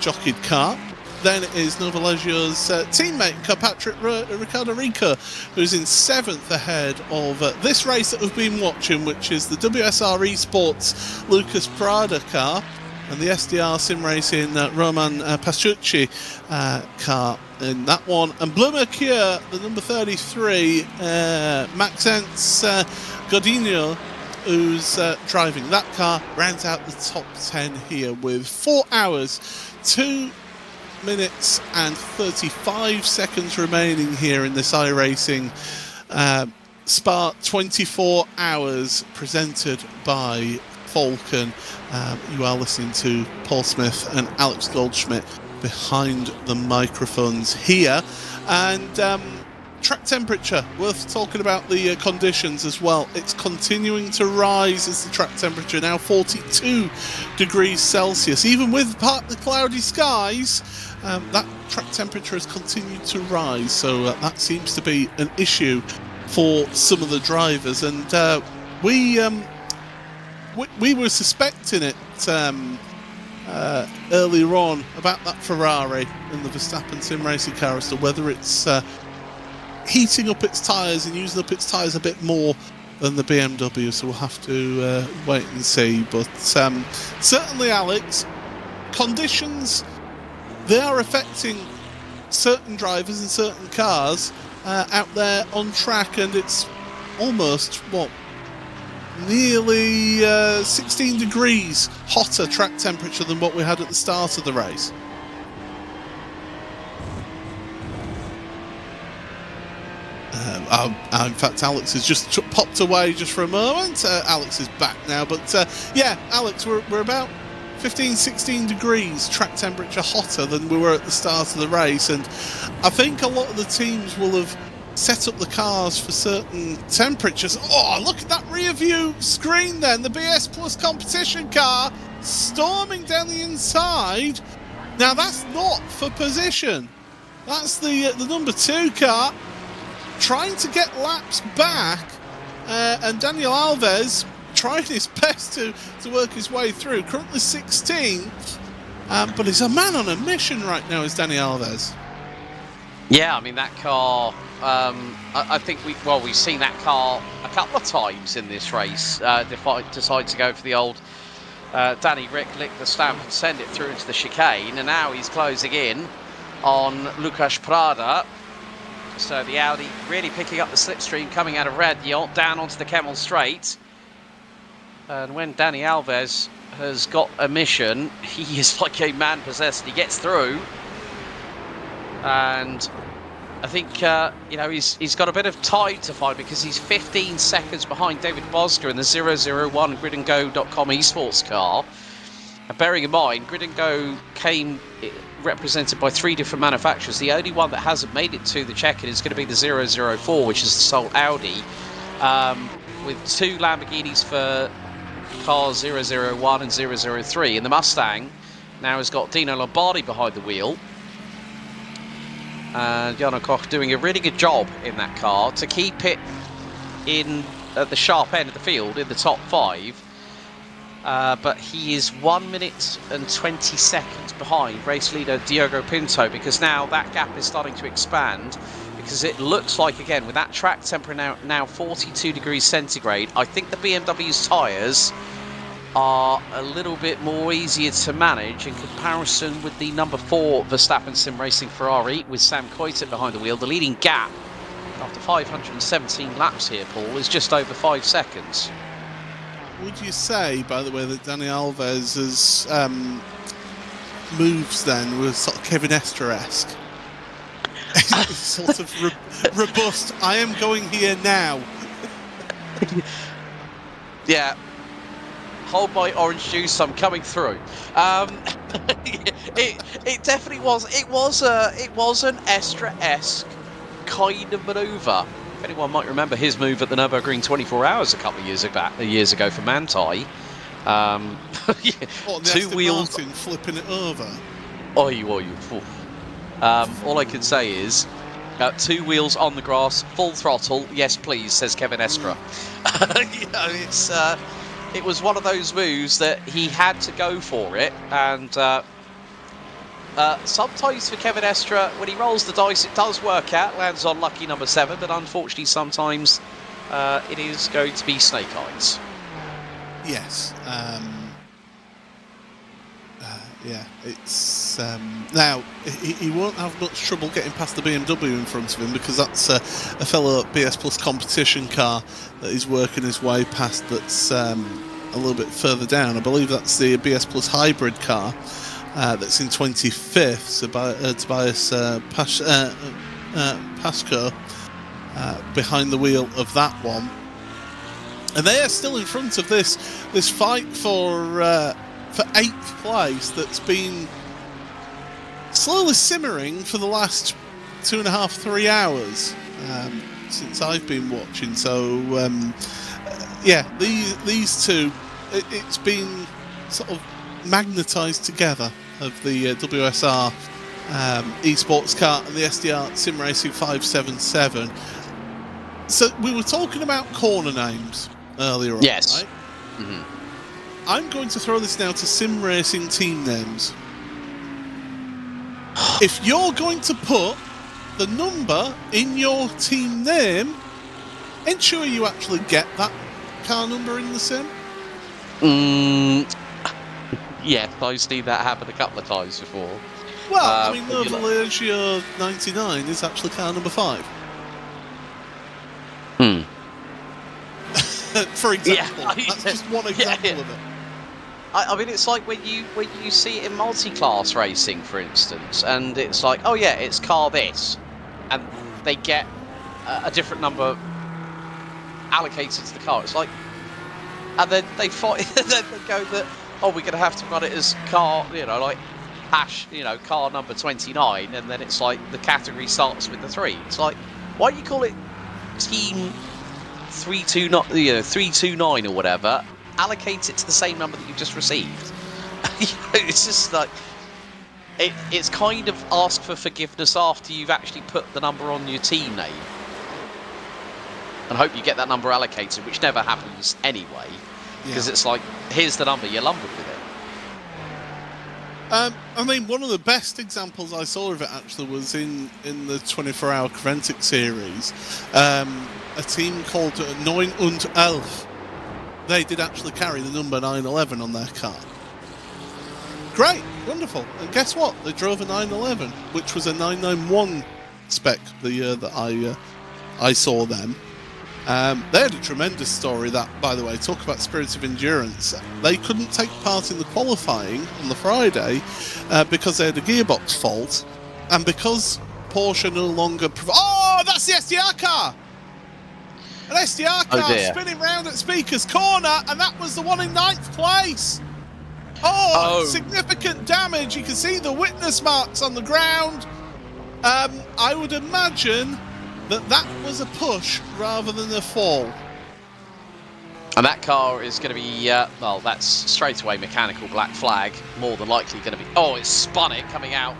jockeyed car. Then it is Novolegio's teammate and compatriot Ricardo Rico, who's in seventh ahead of this race that we've been watching, which is the WSR Esports Lucas Prada car and the SDR Sim Racing Roman Pastucci car in that one. And Blumerkia, the number 33, Maxence Godinho, who's driving that car, rounds out the top 10 here with 4 hours, 2 minutes and 35 seconds remaining here in this iRacing Spa 24 hours presented by Falcon. You are listening to Paul Smith and Alex Goldschmidt behind the microphones here. And track temperature, worth talking about the conditions as well. It's continuing to rise as the track temperature, now 42 degrees Celsius. Even with partly cloudy skies, that track temperature has continued to rise, so that seems to be an issue for some of the drivers. And we were suspecting it earlier on about that Ferrari in the Verstappen Sim Racing car as to whether it's heating up its tyres and using up its tyres a bit more than the BMW, so we'll have to wait and see. But certainly, Alex, conditions, they are affecting certain drivers and certain cars out there on track, and it's almost, nearly 16 degrees hotter track temperature than what we had at the start of the race. In fact, Alex has just popped away just for a moment. Alex is back now, but yeah, Alex, we're about 15-16 degrees track temperature hotter than we were at the start of the race, and I think a lot of the teams will have set up the cars for certain temperatures. Oh, look at that rear view screen then, the BS Plus competition car storming down the inside. Now that's not for position, that's the number 2 car trying to get laps back, and Daniel Alves trying his best to work his way through. Currently 16th, but he's a man on a mission right now, is Daniel Alves. Yeah, I mean, that car, I think we've seen that car a couple of times in this race decide to go for the old Danny Rick, lick the stamp and send it through into the chicane, and now he's closing in on Lucas Prada. So the Audi really picking up the slipstream coming out of Red Yacht down onto the Kemmel Straight. And when Danny Alves has got a mission, he is like a man possessed. He gets through. And I think, he's got a bit of time to find, because he's 15 seconds behind David Bosger in the 001 gridandgo.com esports car. And bearing in mind, Grid and Go came represented by 3 different manufacturers. The only one that hasn't made it to the check-in is going to be the 004, which is the sole Audi, with 2 Lamborghinis for cars 001 and 003. And the Mustang now has got Dino Lombardi behind the wheel. And Jarno Koch doing a really good job in that car to keep it in at the sharp end of the field in the top 5. but he is 1 minute and 20 seconds behind race leader Diogo Pinto, because now that gap is starting to expand, because it looks like, again, with that track temperature now 42 degrees centigrade, I think the BMW's tyres are a little bit more easier to manage in comparison with the number 4 Verstappen Sim Racing Ferrari with Sam Koitet behind the wheel. The leading gap after 517 laps here, Paul, is just over 5 seconds. Would you say, by the way, that Dani Alves's moves then were sort of Kevin Estre-esque? Sort of robust. I am going here now. Yeah. Hold my orange juice, I'm coming through. It definitely was. It was an Estre-esque kind of manoeuvre. If anyone might remember his move at the Nürburgring 24 Hours a couple of years ago for Manthey. What, the 2 Aston wheels. Martin flipping it over. All I can say is 2 wheels on the grass, full throttle. Yes, please, says Kevin Estre. It was one of those moves that he had to go for it, and sometimes for Kevin Estre, when he rolls the dice, it does work out, lands on lucky number 7, but unfortunately sometimes it is going to be snake eyes. Yes. Yeah, it's now he won't have much trouble getting past the BMW in front of him, because that's a fellow BS Plus competition car that he's working his way past. That's a little bit further down. I believe that's the BS Plus hybrid car that's in 25th. So Tobias Pasco behind the wheel of that one, and they are still in front of this fight for 8th place that's been slowly simmering for the last 2.5-3 hours since I've been watching. So yeah, these two, it's been sort of magnetised together, of the WSR esports car and the SDR Sim Racing 577. So we were talking about corner names earlier on, Yes. right? Mm-hmm. I'm going to throw this now to sim racing team names. If you're going to put the number in your team name, ensure you actually get that car number in the sim. Yeah, I've seen that happen a couple of times before. Well, I mean, Novalagio 99 is actually car number 5. For example, Yeah. that's just one example of it. I mean, it's like when you see it in multi-class racing, for instance, and it's like, oh yeah, it's car this, and they get a different number allocated to the car. It's like, and then they fight, then they go that, oh, we're going to have to run it as car, like hash, car number 29, and then it's like the category starts with the 3. It's like, why do you call it team 329, 329 or whatever? Allocate it to the same number that you've just received. It's just like it's kind of ask for forgiveness after you've actually put the number on your team name, and hope you get that number allocated, which never happens anyway, because it's like, here's the number, you're lumbered with it. I mean, one of the best examples I saw of it actually was in the 24-hour Creventic series. A team called 911. They did actually carry the number 911 on their car. Great, wonderful. And guess what? They drove a 911, which was a 991 spec the year that I saw them. They had a tremendous story, that, by the way. Talk about spirit of endurance. They couldn't take part in the qualifying on the Friday because they had a gearbox fault, and because Porsche no longer... Oh, that's the SDR car! An SDR car spinning round at Speaker's Corner, and that was the one in 9th place. Oh, significant damage. You can see the witness marks on the ground. I would imagine that was a push rather than a fall. And that car is going to be, well, that's straight away mechanical black flag. More than likely going to be... Oh, it's spun it coming out.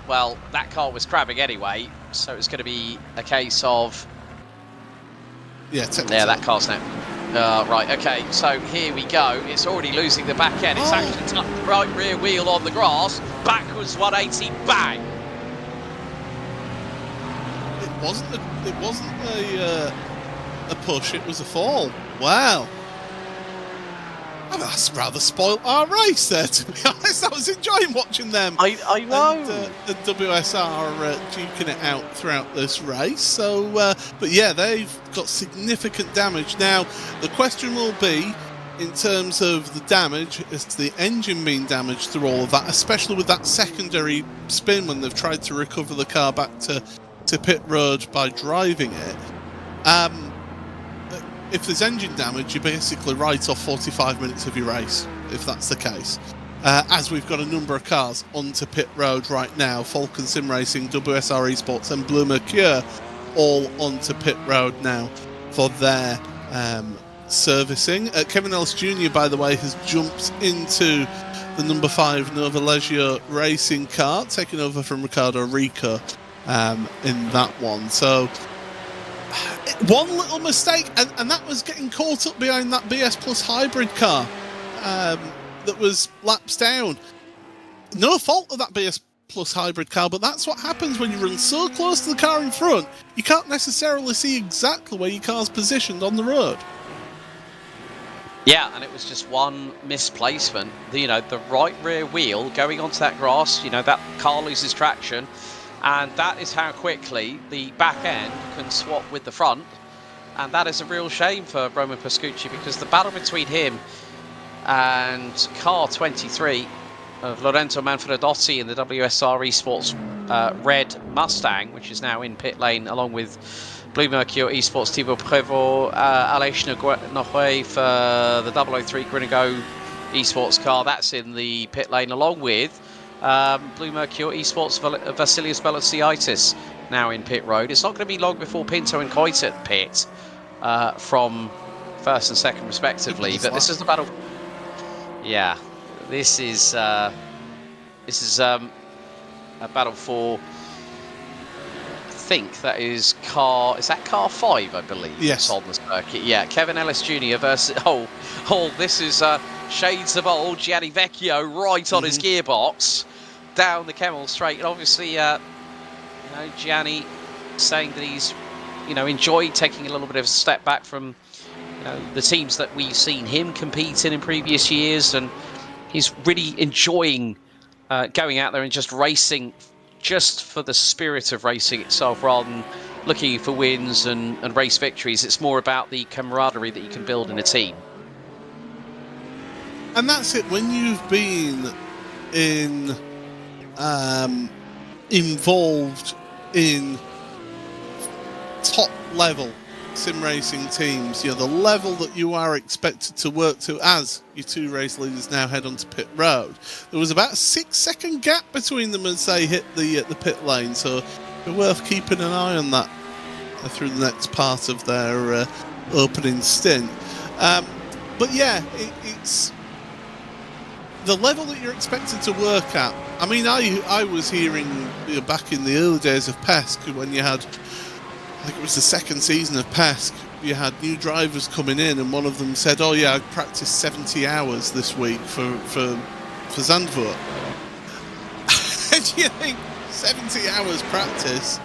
Well, that car was crabbing anyway, so it's going to be a case of... Yeah, that car's now... Right, okay, so here we go. It's already losing the back end. It's actually tucked the right rear wheel on the grass. Backwards 180, bang! It wasn't a push, it was a fall. Wow. Oh, that's rather spoilt our race there, to be honest. I was enjoying watching them. I know. And the WSR duking it out throughout this race. So, but yeah, they've got significant damage. Now, the question will be, in terms of the damage, is the engine being damaged through all of that, especially with that secondary spin when they've tried to recover the car back to pit road by driving it. If there's engine damage, you basically write off 45 minutes of your race, if that's the case. As we've got a number of cars onto pit road right now, Falcon Sim Racing, WSR Esports and Blue Mercure all onto pit road now for their servicing. Kevin Ellis Jr., by the way, has jumped into the number 5 Nova Leggio racing car, taking over from Ricardo Rico in that one. So one little mistake, and that was getting caught up behind that BS Plus hybrid car that was laps down. No fault of that BS Plus hybrid car, but that's what happens when you run so close to the car in front. You can't necessarily see exactly where your car's positioned on the road. Yeah, and it was just one misplacement. The right rear wheel going onto that grass, that car loses traction. And that is how quickly the back end can swap with the front. And that is a real shame for Roman Pascucci, because the battle between him and car 23 of Lorenzo Manfredotti in the WSR Esports Red Mustang, which is now in pit lane, along with Blue Mercure Esports Thibaut Prévost, Aleix Nohue for the 003 Grinago Esports car. That's in the pit lane, along with Blue Mercure Esports Vasilios Velociitis now in pit road. It's not going to be long before Pinto and Coit pit from first and second respectively. But this is the battle. Yeah, this is a battle for. I think that is car. Is that car 5? I believe. Yes. On the circuit. Yeah, Kevin Ellis Jr. versus. Oh, this is shades of old Gianni Vecchio right on his gearbox. Down the Kemmel straight, and obviously, Gianni saying that he's, enjoyed taking a little bit of a step back from, the teams that we've seen him compete in previous years, and he's really enjoying going out there and just racing, just for the spirit of racing itself, rather than looking for wins and race victories. It's more about the camaraderie that you can build in a team. And that's it. When you've been involved in top level sim racing teams, the level that you are expected to work to as your 2 race leaders now head onto pit road. There was about a 6-second gap between them as they hit the pit lane, so it's worth keeping an eye on that through the next part of their opening stint. But yeah, it's the level that you're expected to work at. I mean, I was hearing back in the early days of PESC, when you had, I think it was the second season of PESC, you had new drivers coming in, and one of them said, "Oh yeah, I practiced 70 hours this week for Zandvoort." And you think 70 hours practice,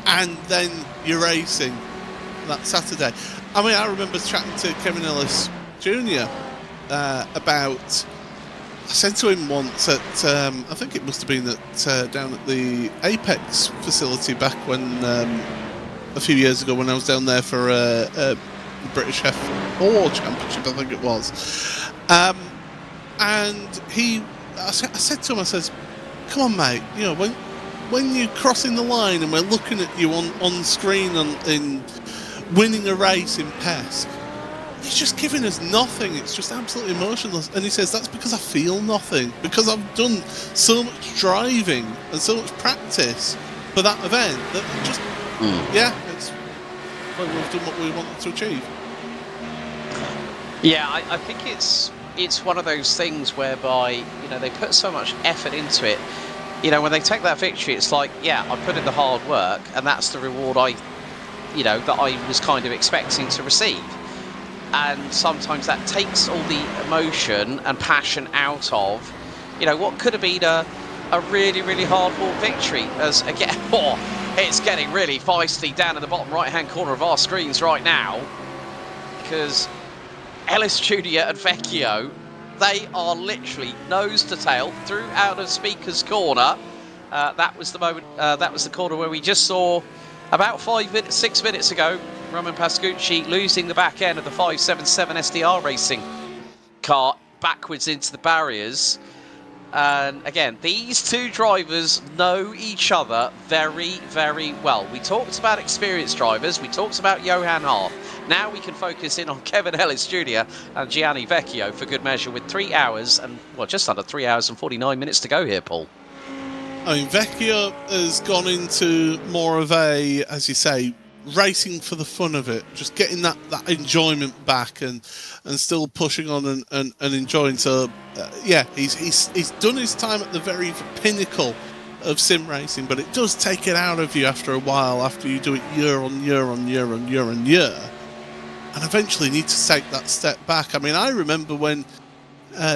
and then you're racing that Saturday. I mean, I remember chatting to Kevin Ellis Jr. About. I said to him once at, I think it must have been down at the Apex facility back when, a few years ago, when I was down there for a British F4 Championship, I think it was. And I said to him, I says, "Come on, mate, when you're crossing the line and we're looking at you on screen in winning a race in PESC, he's just giving us nothing. It's just absolutely emotionless." And he says, "That's because I feel nothing, because I've done so much driving and so much practice for that event that just, we've done what we wanted to achieve." Yeah, I think it's one of those things whereby, they put so much effort into it. When they take that victory, it's like, yeah, I put in the hard work, and that's the reward that I was kind of expecting to receive. and sometimes that takes all the emotion and passion out of, you know, what could have been a really, really hard-fought victory. As again, it's getting really feisty down in the bottom right-hand corner of our screens right now, because Ellis Jr. and Vecchio, they are literally nose to tail through out of Speaker's corner. That was the moment. That was the corner where we just saw about 6 minutes ago Roman Pascucci losing the back end of the 577 SDR Racing car backwards into the barriers. And again, these two drivers know each other very, very well. We talked about experienced drivers. We talked about Johan Hart. Now we can focus in on Kevin Ellis Jr. and Gianni Vecchio for good measure, with 3 hours and, well, just under 3 hours and 49 minutes to go here, Paul. I mean, Vecchio has gone into more of a, as you say, racing for the fun of it, just getting that enjoyment back and still pushing on and enjoying. So, yeah, he's done his time at the very pinnacle of sim racing, but it does take it out of you after a while, after you do it year on year on year on year on year, and eventually need to take that step back. I mean, I remember when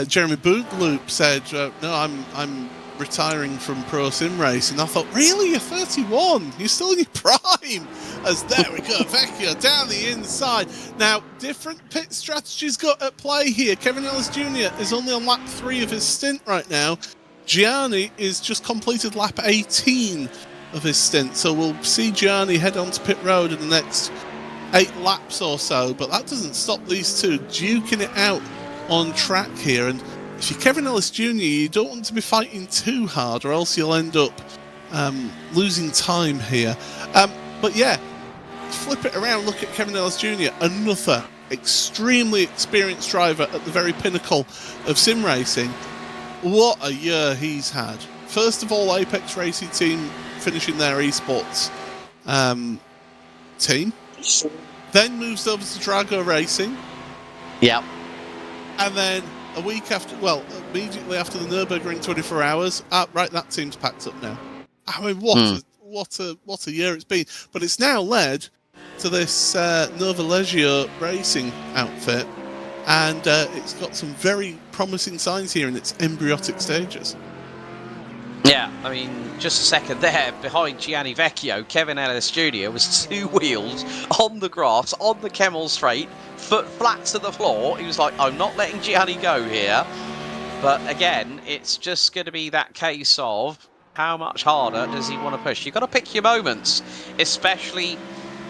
Jeremy Boogloop said, no, I'm retiring from pro sim racing. I thought, really? You're 31? You're still in your prime? As there we go, Vecchio down the inside. Now, different pit strategies got at play here. Kevin Ellis Jr. is only on lap 3 of his stint right now. Gianni is just completed lap 18 of his stint. So we'll see Gianni head onto pit road in the next 8 laps or so. But that doesn't stop these two duking it out on track here. And if you're Kevin Ellis Jr., you don't want to be fighting too hard, or else you'll end up losing time here. But yeah, flip it around, look at Kevin Ellis Jr., another extremely experienced driver at the very pinnacle of sim racing. What a year he's had. First of all, Apex Racing Team finishing their esports team. Then moves over to Drago Racing. Yep. And then a week after, well, immediately after the Nürburgring 24 hours, right, that team's packed up now. I mean, what a year it's been. But it's now led to this Nova Leggio racing outfit, and it's got some very promising signs here in its embryonic stages. Yeah, I mean, just a second there, behind Gianni Vecchio, Kevin Ellis Jr. was 2 wheels on the grass, on the Kemmel Straight, foot flat to the floor. He was like, I'm not letting Gianni go here. But again, it's just going to be that case of how much harder does he want to push. You've got to pick your moments, especially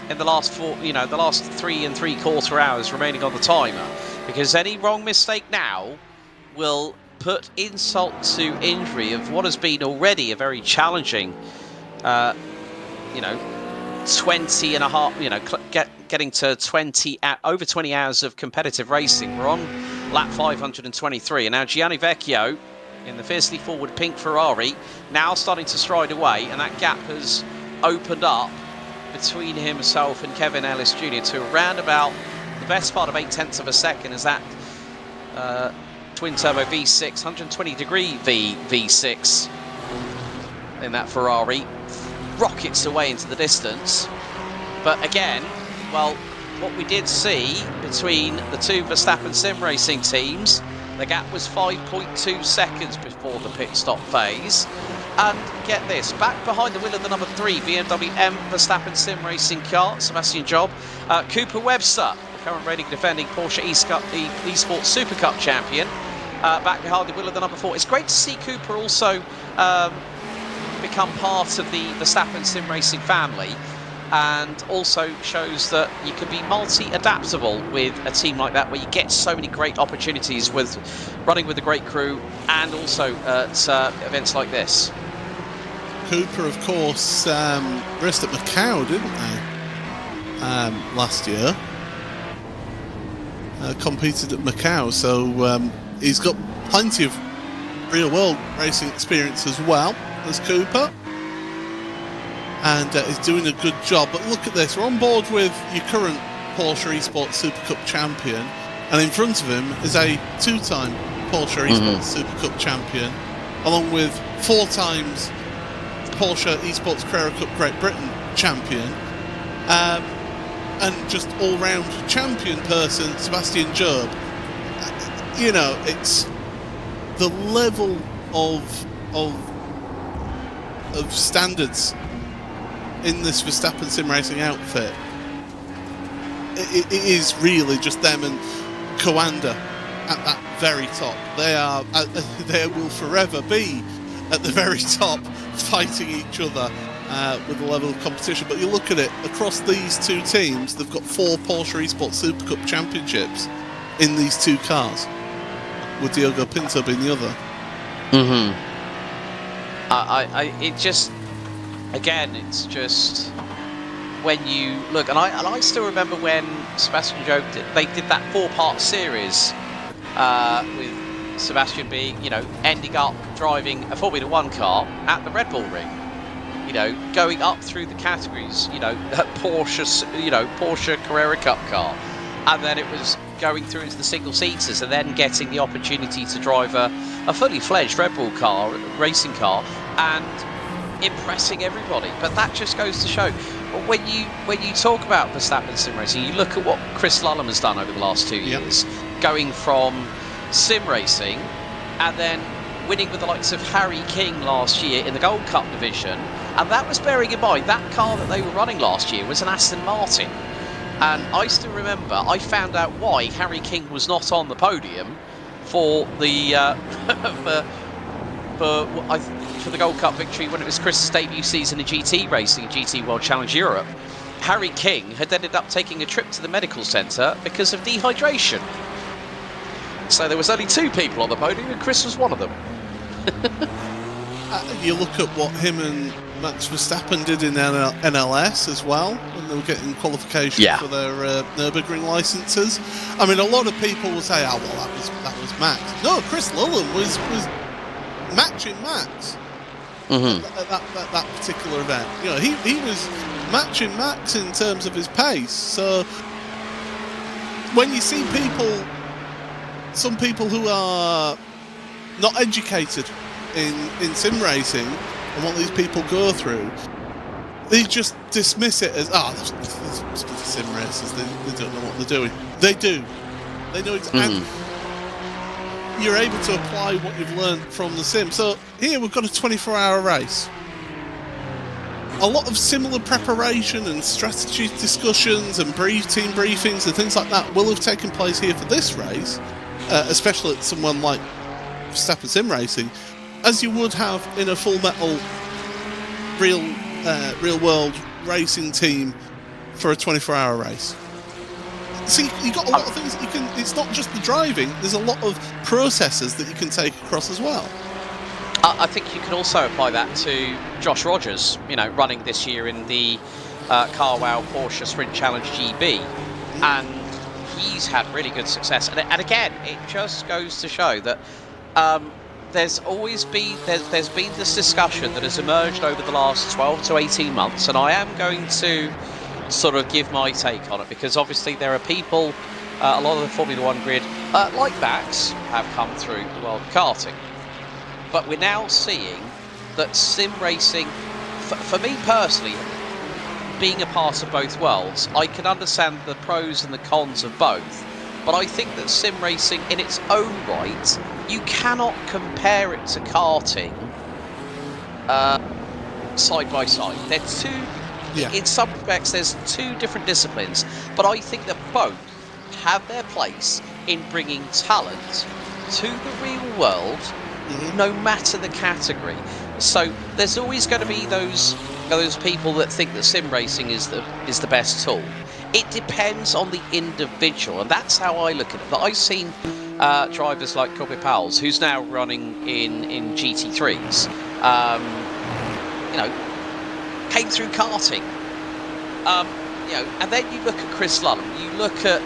in the last the last 3 3/4 hours remaining on the timer, because any wrong mistake now will put insult to injury of what has been already a very challenging, 20 and a half, getting to over 20 hours of competitive racing. We're on lap 523, and now Gianni Vecchio in the fiercely forward pink Ferrari now starting to stride away, and that gap has opened up between himself and Kevin Ellis Jr. to around about the best part of 0.8 of a second, as that twin turbo V6, 120 degree V6 in that Ferrari rockets away into the distance. But again, well, what we did see between the two Verstappen sim racing teams, the gap was 5.2 seconds before the pit stop phase. And get this, back behind the wheel of the number 3 BMW M Verstappen sim racing car, Sebastian Job, Cooper Webster, the current reigning defending Porsche eSports Super Cup champion, back behind the wheel of the number 4. It's great to see Cooper also become part of the Verstappen sim racing family, and also shows that you can be multi-adaptable with a team like that, where you get so many great opportunities with running with a great crew, and also at events like this. Cooper, of course, raced at Macau, didn't they? Last year. Competed at Macau, so he's got plenty of real-world racing experience as well as Cooper. And is doing a good job. But look at this, we're on board with your current Porsche Esports Super Cup champion, and in front of him is a 2-time Porsche Esports Super Cup champion, along with 4 times Porsche Esports Carrera Cup Great Britain champion. and just all-round champion person, Sebastian Job. You know, it's the level of standards in this Verstappen sim racing outfit. It is really just them and Coanda at that very top. They will forever be at the very top, fighting each other with a level of competition. But you look at it, across these two teams, they've got 4 Porsche Esports Super Cup championships in these 2 cars, with Diogo Pinto being the other. It just, again, it's just when you look, and I still remember when Sebastian Job they did that 4-part series with Sebastian being, you know, ending up driving a Formula 1 car at the Red Bull Ring, you know, going up through the categories, you know, Porsche Carrera Cup car, and then it was going through into the single seaters, and then getting the opportunity to drive a fully fledged Red Bull car, racing car, and impressing everybody. But that just goes to show, when you talk about Verstappen sim racing, you look at what Chris Lullum has done over the last 2 years, going from sim racing and then winning with the likes of Harry King last year in the Gold Cup division, and that was bearing in mind that car that they were running last year was an Aston Martin. And I still remember, I found out why Harry King was not on the podium for the for the Gold Cup victory when it was Chris's debut season in GT racing, GT World Challenge Europe. Harry King had ended up taking a trip to the medical centre because of dehydration. So there was only 2 people on the podium, and Chris was one of them. You look at what him and Max Verstappen did in NLS as well, when they were getting qualification for their Nürburgring licenses. I mean, a lot of people will say, "Oh, well, that was Max." No, Chris Lullum was matching Max at that particular event. You know, he was matching Max in terms of his pace. So when you see some people who are not educated in sim racing and what these people go through, they just dismiss it as, these sim racers, they don't know what they're doing. They do. They know exactly. And you're able to apply what you've learned from the sim. So here we've got a 24-hour race. A lot of similar preparation and strategy discussions and team briefings and things like that will have taken place here for this race, especially at someone like Verstappen sim racing, as you would have in a full metal real world racing team for a 24-hour race. See, you've got a lot of things that you can. It's not just the driving. There's a lot of processes that you can take across as well. I think you can also apply that to Josh Rogers, you know, running this year in the CarWow Porsche Sprint Challenge GB, and he's had really good success. And again, it just goes to show that there's always been there's been this discussion that has emerged over the last 12 to 18 months, and I am going to sort of give my take on it, because obviously there are people, a lot of the Formula 1 grid, like Max, have come through the world of karting. But we're now seeing that sim racing, for me personally, being a part of both worlds, I can understand the pros and the cons of both. But I think that sim racing in its own right, you cannot compare it to karting side by side. They're two, in some respects, there's 2 different disciplines. But I think that both have their place in bringing talent to the real world, no matter the category. So there's always going to be those people that think that sim racing is the best tool. It depends on the individual, and that's how I look at it. But I've seen drivers like Kobe Powell's, who's now running in GT3s, you know, came through karting. You know, and then you look at Chris Lullum, you look at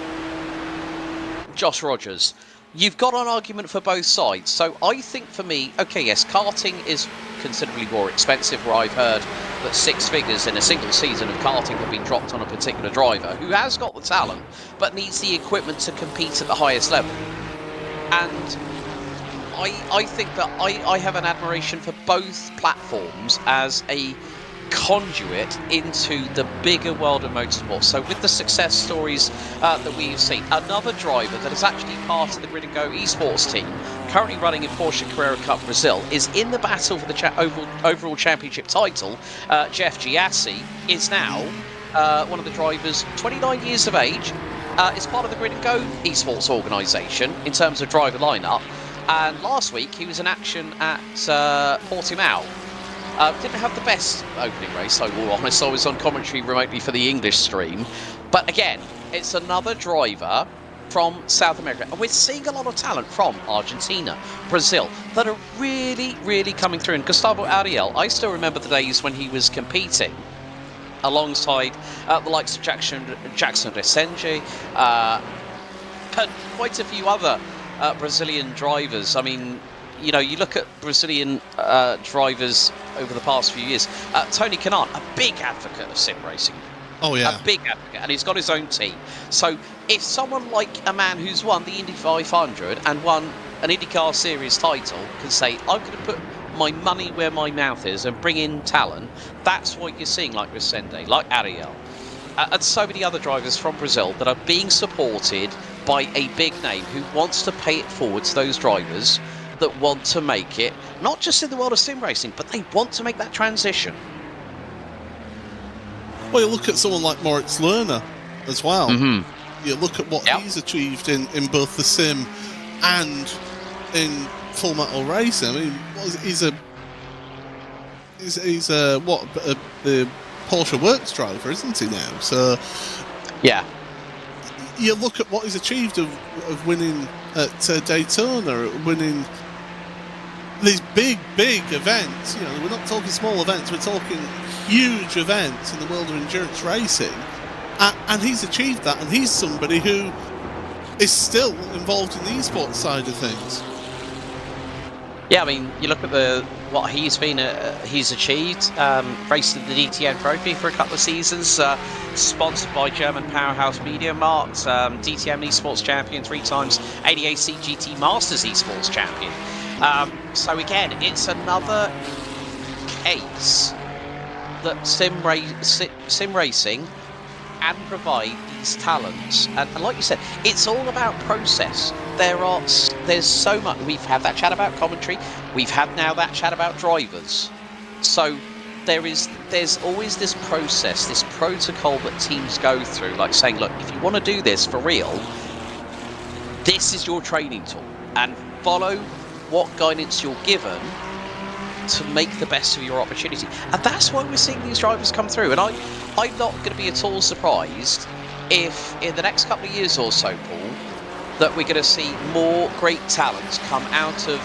Josh Rogers. You've got an argument for both sides. So I think for me, okay, yes, karting is considerably more expensive, where I've heard that 6 figures in a single season of karting have been dropped on a particular driver who has got the talent but needs the equipment to compete at the highest level. And I think that I have an admiration for both platforms as a conduit into the bigger world of motorsport. So with the success stories that we've seen, another driver that is actually part of the Grid and Go esports team, currently running in Porsche Carrera Cup Brazil, is in the battle for the overall championship title. Jeff Giassi is now one of the drivers, 29 years of age, is part of the Grid and Go esports organisation in terms of driver lineup. And last week he was in action at Portimao. Didn't have the best opening race, I will be honest. I was on commentary remotely for the English stream. But again, it's another driver from South America. And we're seeing a lot of talent from Argentina, Brazil, that are really, really coming through. And Gustavo Ariel, I still remember the days when he was competing alongside the likes of Jackson Resende, and quite a few other Brazilian drivers. I mean, you know, you look at Brazilian drivers over the past few years. Tony Kanaan, a big advocate of sim racing. Oh, yeah. A big advocate, and he's got his own team. So if someone like a man who's won the Indy 500 and won an IndyCar Series title can say, I'm going to put my money where my mouth is and bring in talent, that's what you're seeing, like Resende, like Ariel, and so many other drivers from Brazil that are being supported by a big name who wants to pay it forward to those drivers that want to make it, not just in the world of sim racing, but they want to make that transition. Well, you look at someone like Moritz Lerner as well. Mm-hmm. You look at what he's achieved in both the sim and in full metal racing. I mean, he's the Porsche Works driver, isn't he now? So yeah, you look at what he's achieved of winning at Daytona, winning these big events. You know, we're not talking small events, we're talking huge events in the world of endurance racing, and he's achieved that, and he's somebody who is still involved in the esports side of things. Yeah, I mean, you look at what he's achieved. Raced in the DTM Trophy for a couple of seasons, sponsored by German powerhouse MediaMarkt, DTM esports champion 3 times, ADAC GT Masters esports champion. So again, it's another case that sim racing can provide these talents, and like you said, it's all about process. There's so much. We've had that chat about commentary, we've had now that chat about drivers, so there's always this process, this protocol that teams go through, like saying, look, if you want to do this for real, this is your training tool, and follow what guidance you're given to make the best of your opportunity. And that's why we're seeing these drivers come through. And I'm not going to be at all surprised if in the next couple of years or so, Paul, that we're going to see more great talents come out of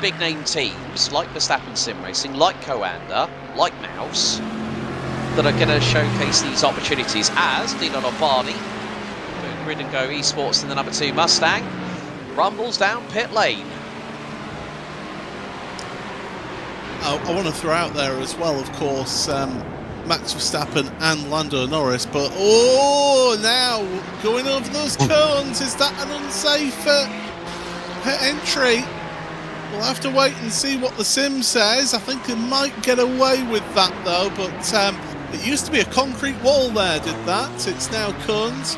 big name teams like Verstappen Sim Racing, like Coanda, like Mouse, that are going to showcase these opportunities, as Dino Lombardi, doing Grid and Go esports in the number 2 Mustang, rumbles down pit lane. I want to throw out there as well, of course, Max Verstappen and Lando Norris, but now going over those cones, is that an unsafe entry? We'll have to wait and see what the sim says. I think they might get away with that though, but it used to be a concrete wall there, did that? It's now cones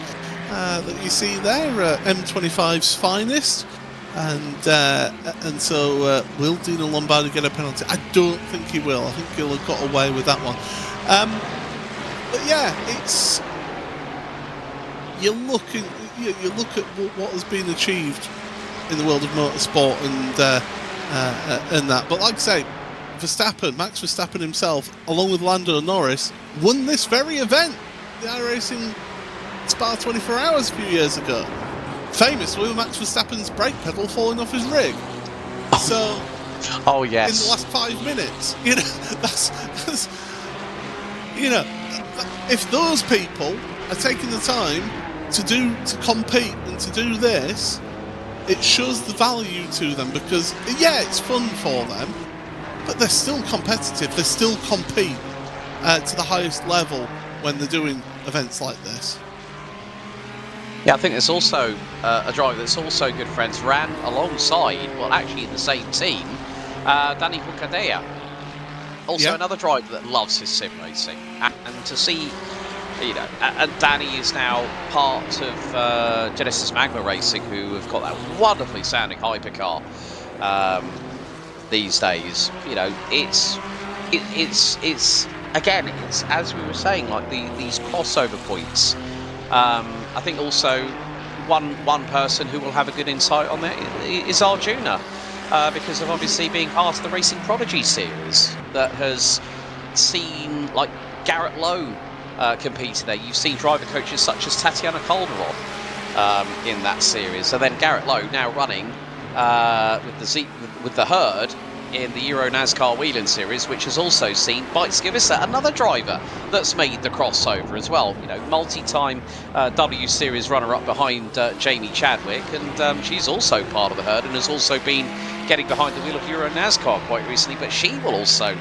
that you see there, M25's finest. And so will Dino Lombardi get a penalty? I don't think he will. I think he'll have got away with that one. But yeah, it's you look at what has been achieved in the world of motorsport and that. But like I say, Max Verstappen himself, along with Lando Norris, won this very event, the iRacing Spa 24 Hours a few years ago. Famously with Max Verstappen's brake pedal falling off his rig. So, oh yes, in the last 5 minutes, you know, that's you know, if those people are taking the time to compete and to do this, it shows the value to them, because yeah, it's fun for them, but they're still competitive. They still compete to the highest level when they're doing events like this. Yeah, I think there's also a driver that's also good friends, ran alongside, well, actually in the same team, Danny Hucadea. Also, Yeah. another driver that loves his sim racing, and to see, and Danny is now part of Genesis Magma Racing, who have got that wonderfully sounding hypercar these days. It's again, it's as we were saying, like these crossover points. I think also one person who will have a good insight on that is Arjuna. Because of obviously being part of the Racing Prodigy series that has seen like Garrett Lowe compete there. You've seen driver coaches such as Tatiana Calderon in that series. So then Garrett Lowe now running with the Herd in the Euro NASCAR Wheeling Series, which has also seen Bites Givisa, another driver that's made the crossover as well. Multi-time W Series runner-up behind Jamie Chadwick, and she's also part of the Herd and has also been getting behind the wheel of Euro NASCAR quite recently, but she will also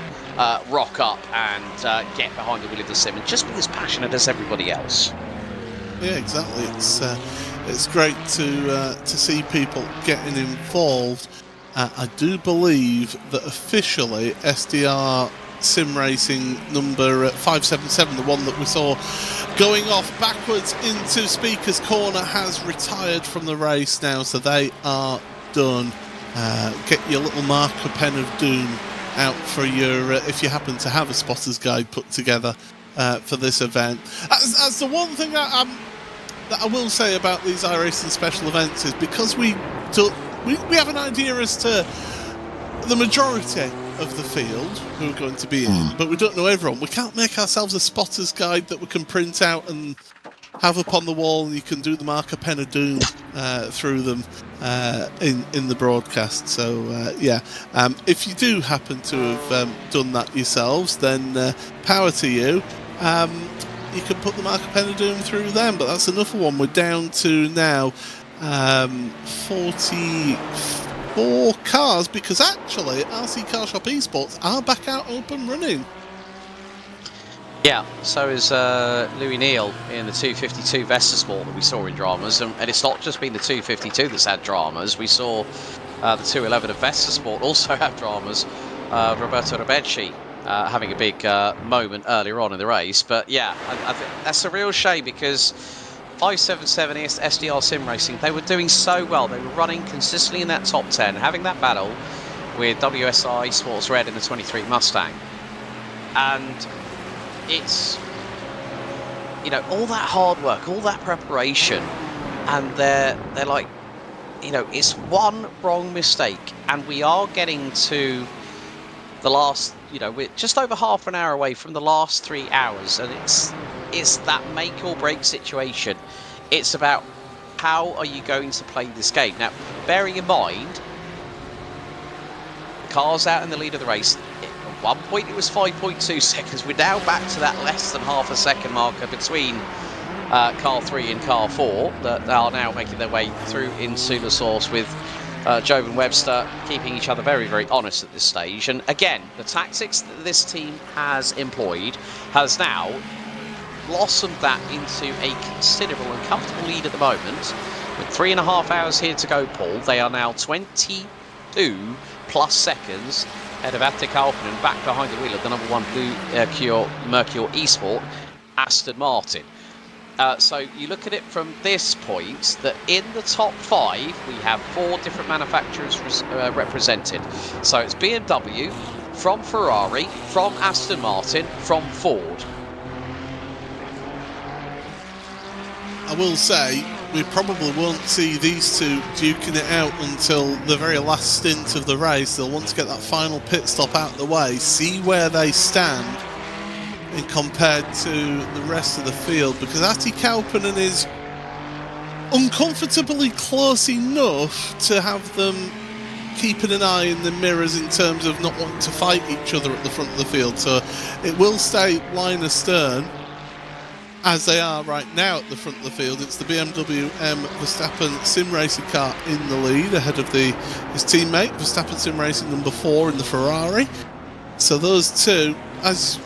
rock up and get behind the wheel of the sim and just be as passionate as everybody else. Yeah, exactly. It's great to see people getting involved. I do believe that officially SDR Sim Racing number 577, the one that we saw going off backwards into Speaker's Corner, has retired from the race now, so they are done. Get your little marker pen of doom out for your if you happen to have a spotter's guide put together for this event. As the one thing that I will say about these iRacing special events is, because we have an idea as to the majority of the field who are going to be in, but we don't know everyone. We can't make ourselves a spotter's guide that we can print out and have up on the wall, and you can do the marker pen of doom through them in the broadcast. So if you do happen to have done that yourselves, then power to you. You can put the marker pen of doom through them, but that's enough for one. We're down to now 44 cars, because actually RC Car Shop Esports are back out open running. Yeah, so is Louis Neal in the 252 Vesta Sport that we saw in dramas, and it's not just been the 252 that's had dramas. We saw the 211 of Vesta Sport also have dramas. Roberto Rebecci having a big moment earlier on in the race, but yeah, I think that's a real shame, because 577 SDR Sim Racing, they were doing so well. They were running consistently in that top 10, having that battle with WSI Sports Red in the 23 Mustang. And it's, all that hard work, all that preparation, and they're like, it's one wrong mistake, and we are getting to the last, we're just over half an hour away from the last 3 hours, and it's that make or break situation. It's about how are you going to play this game. Now, bearing in mind, the car's out in the lead of the race. At one point it was 5.2 seconds. We're now back to that less than half a second marker between car 3 and car 4 that are now making their way through into the source, with Jove and Webster keeping each other very, very honest at this stage. And again, the tactics that this team has employed has now blossomed that into a considerable and comfortable lead at the moment. With 3.5 hours here to go, Paul, they are now 22 plus seconds ahead of Atte Kalpinen, back behind the wheel of the number 1 Blue Mercure Esport, Aston Martin. So you look at it from this point, that in the top 5 we have 4 different manufacturers represented. So it's BMW, from Ferrari, from Aston Martin, from Ford. I will say, we probably won't see these two duking it out until the very last stint of the race. They'll want to get that final pit stop out of the way, see where they stand and compared to the rest of the field, because Atte Kalpinen is uncomfortably close enough to have them keeping an eye in the mirrors in terms of not wanting to fight each other at the front of the field. So it will stay line astern, as they are right now at the front of the field. It's the BMW M Verstappen Sim Racing car in the lead, ahead of his teammate Verstappen Sim Racing number 4 in the Ferrari. So those two, as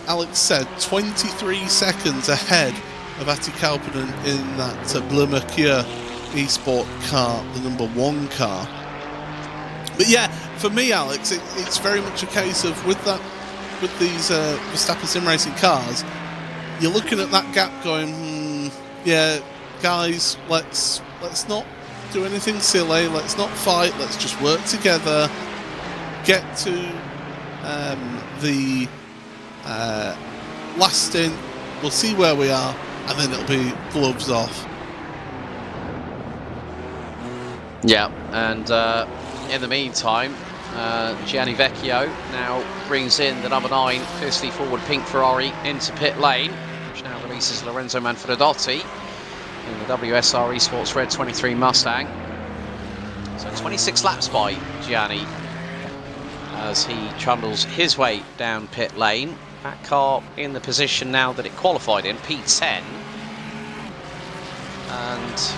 Alex said, 23 seconds ahead of Atte Kalpinen in that Bleu Mercure Esport car, the number 1 car. But yeah, for me, Alex, it's very much a case of, with that with these Verstappen sim racing cars, you're looking at that gap going, yeah, guys, let's not do anything silly, let's not fight, let's just work together, get to the last stint, we'll see where we are, and then it'll be gloves off. Yeah, and in the meantime, Gianni Vecchio now brings in the number 9 fiercely forward pink Ferrari into pit lane, which now releases Lorenzo Manfredotti in the WSR Esports Red 23 Mustang. So 26 laps by Gianni as he trundles his way down pit lane. That car in the position now that it qualified in, P10. And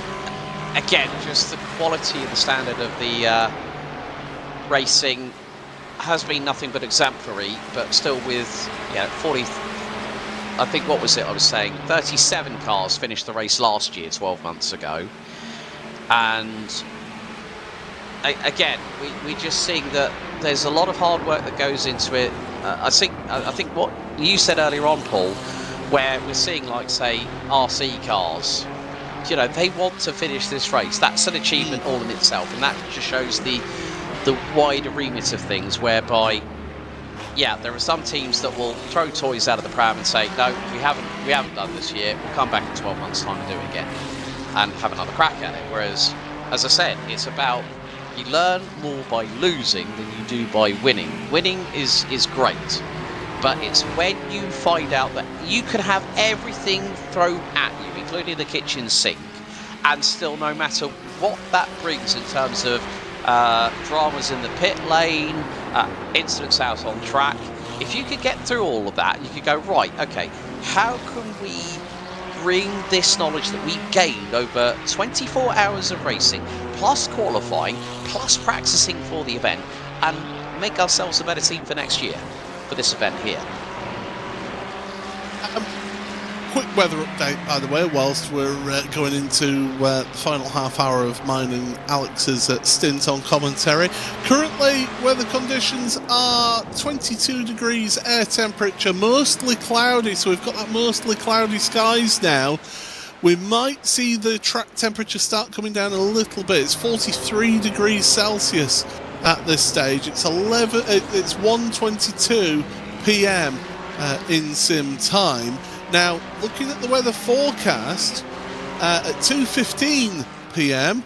again, just the quality and the standard of the racing has been nothing but exemplary, but still with 40, I think, what was it I was saying, 37 cars finished the race last year, 12 months ago. And again, we're just seeing that there's a lot of hard work that goes into it. I think what you said earlier on, Paul, where we're seeing, like, say, RC cars, they want to finish this race. That's an achievement all in itself, and that just shows the wider remit of things, whereby, yeah, there are some teams that will throw toys out of the pram and say, no, we haven't done this year, we'll come back in 12 months' time and do it again and have another crack at it. Whereas, as I said, it's about, you learn more by losing than you do by winning. Winning is great, but it's when you find out that you can have everything thrown at you, including the kitchen sink, and still, no matter what that brings in terms of dramas in the pit lane, incidents out on track, if you could get through all of that, you could go, right, okay, how can we bring this knowledge that we've gained over 24 hours of racing, plus qualifying, plus practicing for the event, and make ourselves a better team for next year, for this event here? Quick weather update, by the way, whilst we're going into the final half hour of mine and Alex's stint on commentary. Currently, weather conditions are 22 degrees air temperature, mostly cloudy, so we've got that mostly cloudy skies now. We might see the track temperature start coming down a little bit. It's 43 degrees Celsius at this stage. It's 1:22 p.m. In sim time. Now, looking at the weather forecast, at 2:15 p.m,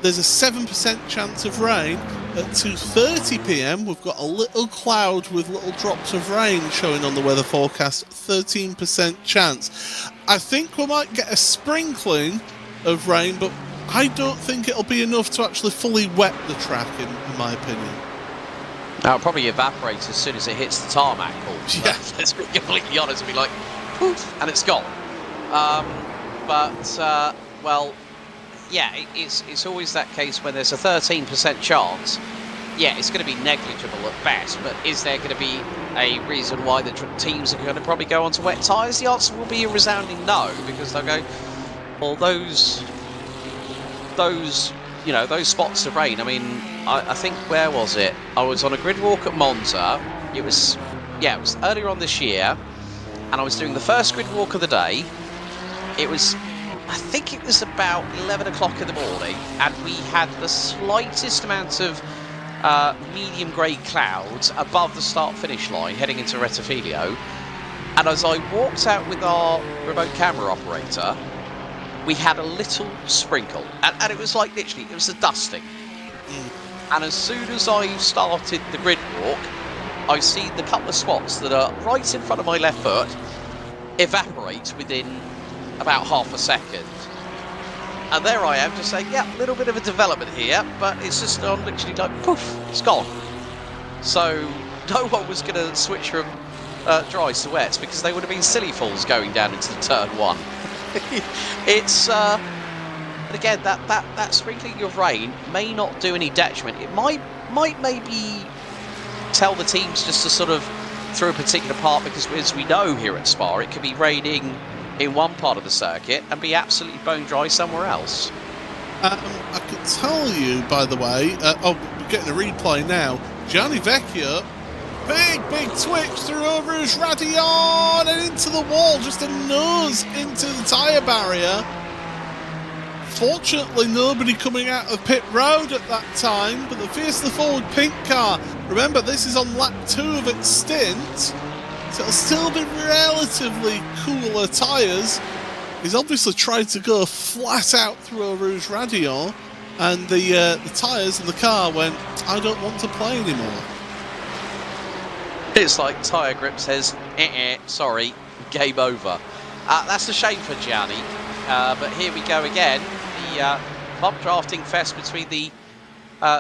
there's a 7% chance of rain. At 2:30 p.m, we've got a little cloud with little drops of rain showing on the weather forecast, 13% chance. I think we might get a sprinkling of rain, but I don't think it'll be enough to actually fully wet the track, in my opinion. Now, it'll probably evaporate as soon as it hits the tarmac, Paul. Yeah. Let's be completely honest and be like, poof, and it's gone. Well, yeah, it's always that case when there's a 13% chance. Yeah, it's going to be negligible at best, but is there going to be a reason why the teams are going to probably go onto wet tyres? The answer will be a resounding no, because they'll go, well, those spots of rain. I mean, I think, where was it? I was on a grid walk at Monza. It was earlier on this year, and I was doing the first grid walk of the day. I think it was about 11 o'clock in the morning, and we had the slightest amount of medium grey clouds above the start-finish line heading into Rettifilo. And as I walked out with our remote camera operator, we had a little sprinkle, and it was like, literally, it was a dusting. And as soon as I started the grid walk, I see the couple of spots that are right in front of my left foot evaporate within about half a second. And there I am, just saying, yeah, a little bit of a development here, but it's just on literally like, poof, it's gone. So no one was going to switch from dries to wets, because they would have been silly fools going down into the turn one. It's but again, that sprinkling of rain may not do any detriment. It might maybe tell the teams just to sort of through a particular part, because as we know here at Spa, it could be raining in one part of the circuit and be absolutely bone dry somewhere else. I could tell you, by the way, we're getting a replay now. Gianni Vecchio Big twitch through over his Radion and into the wall, just a nose into the tyre barrier. Fortunately, nobody coming out of pit road at that time, but the fiercely forward pink car, remember this is on lap 2 of its stint, so it'll still be relatively cooler tyres. He's obviously tried to go flat out through over his Radion, and the tyres in the car went, I don't want to play anymore. It's like tyre grip says, sorry, game over. That's a shame for Gianni, but here we go again. The mock drafting fest between the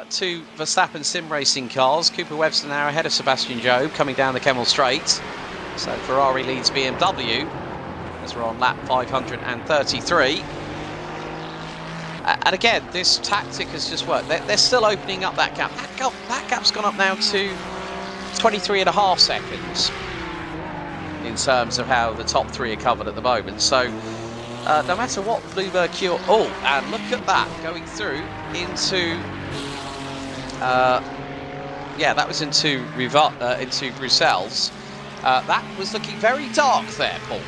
two Verstappen sim racing cars. Cooper Webster now ahead of Sebastian Jobe coming down the Kemmel Straight. So Ferrari leads BMW as we're on lap 533. And again, this tactic has just worked. They're still opening up that gap. That gap's gone up now to 23.5 seconds in terms of how the top 3 are covered at the moment. So no matter what Bloomberg Cure... Oh, and look at that, going through into... yeah, that was into Bruxelles. That was looking very dark there, Paul.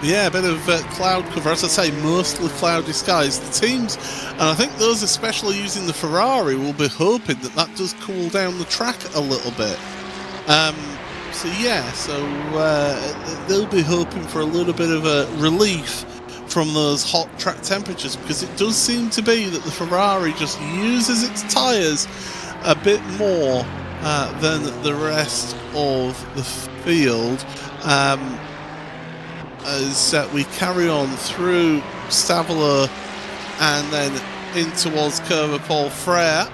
Yeah, a bit of cloud cover. As I say, mostly cloudy skies. The teams, and I think those especially using the Ferrari, will be hoping that that does cool down the track a little bit. So yeah, they'll be hoping for a little bit of a relief from those hot track temperatures, because it does seem to be that the Ferrari just uses its tyres a bit more than the rest of the field. As we carry on through Stavelot and then in towards Curva Paul Frere,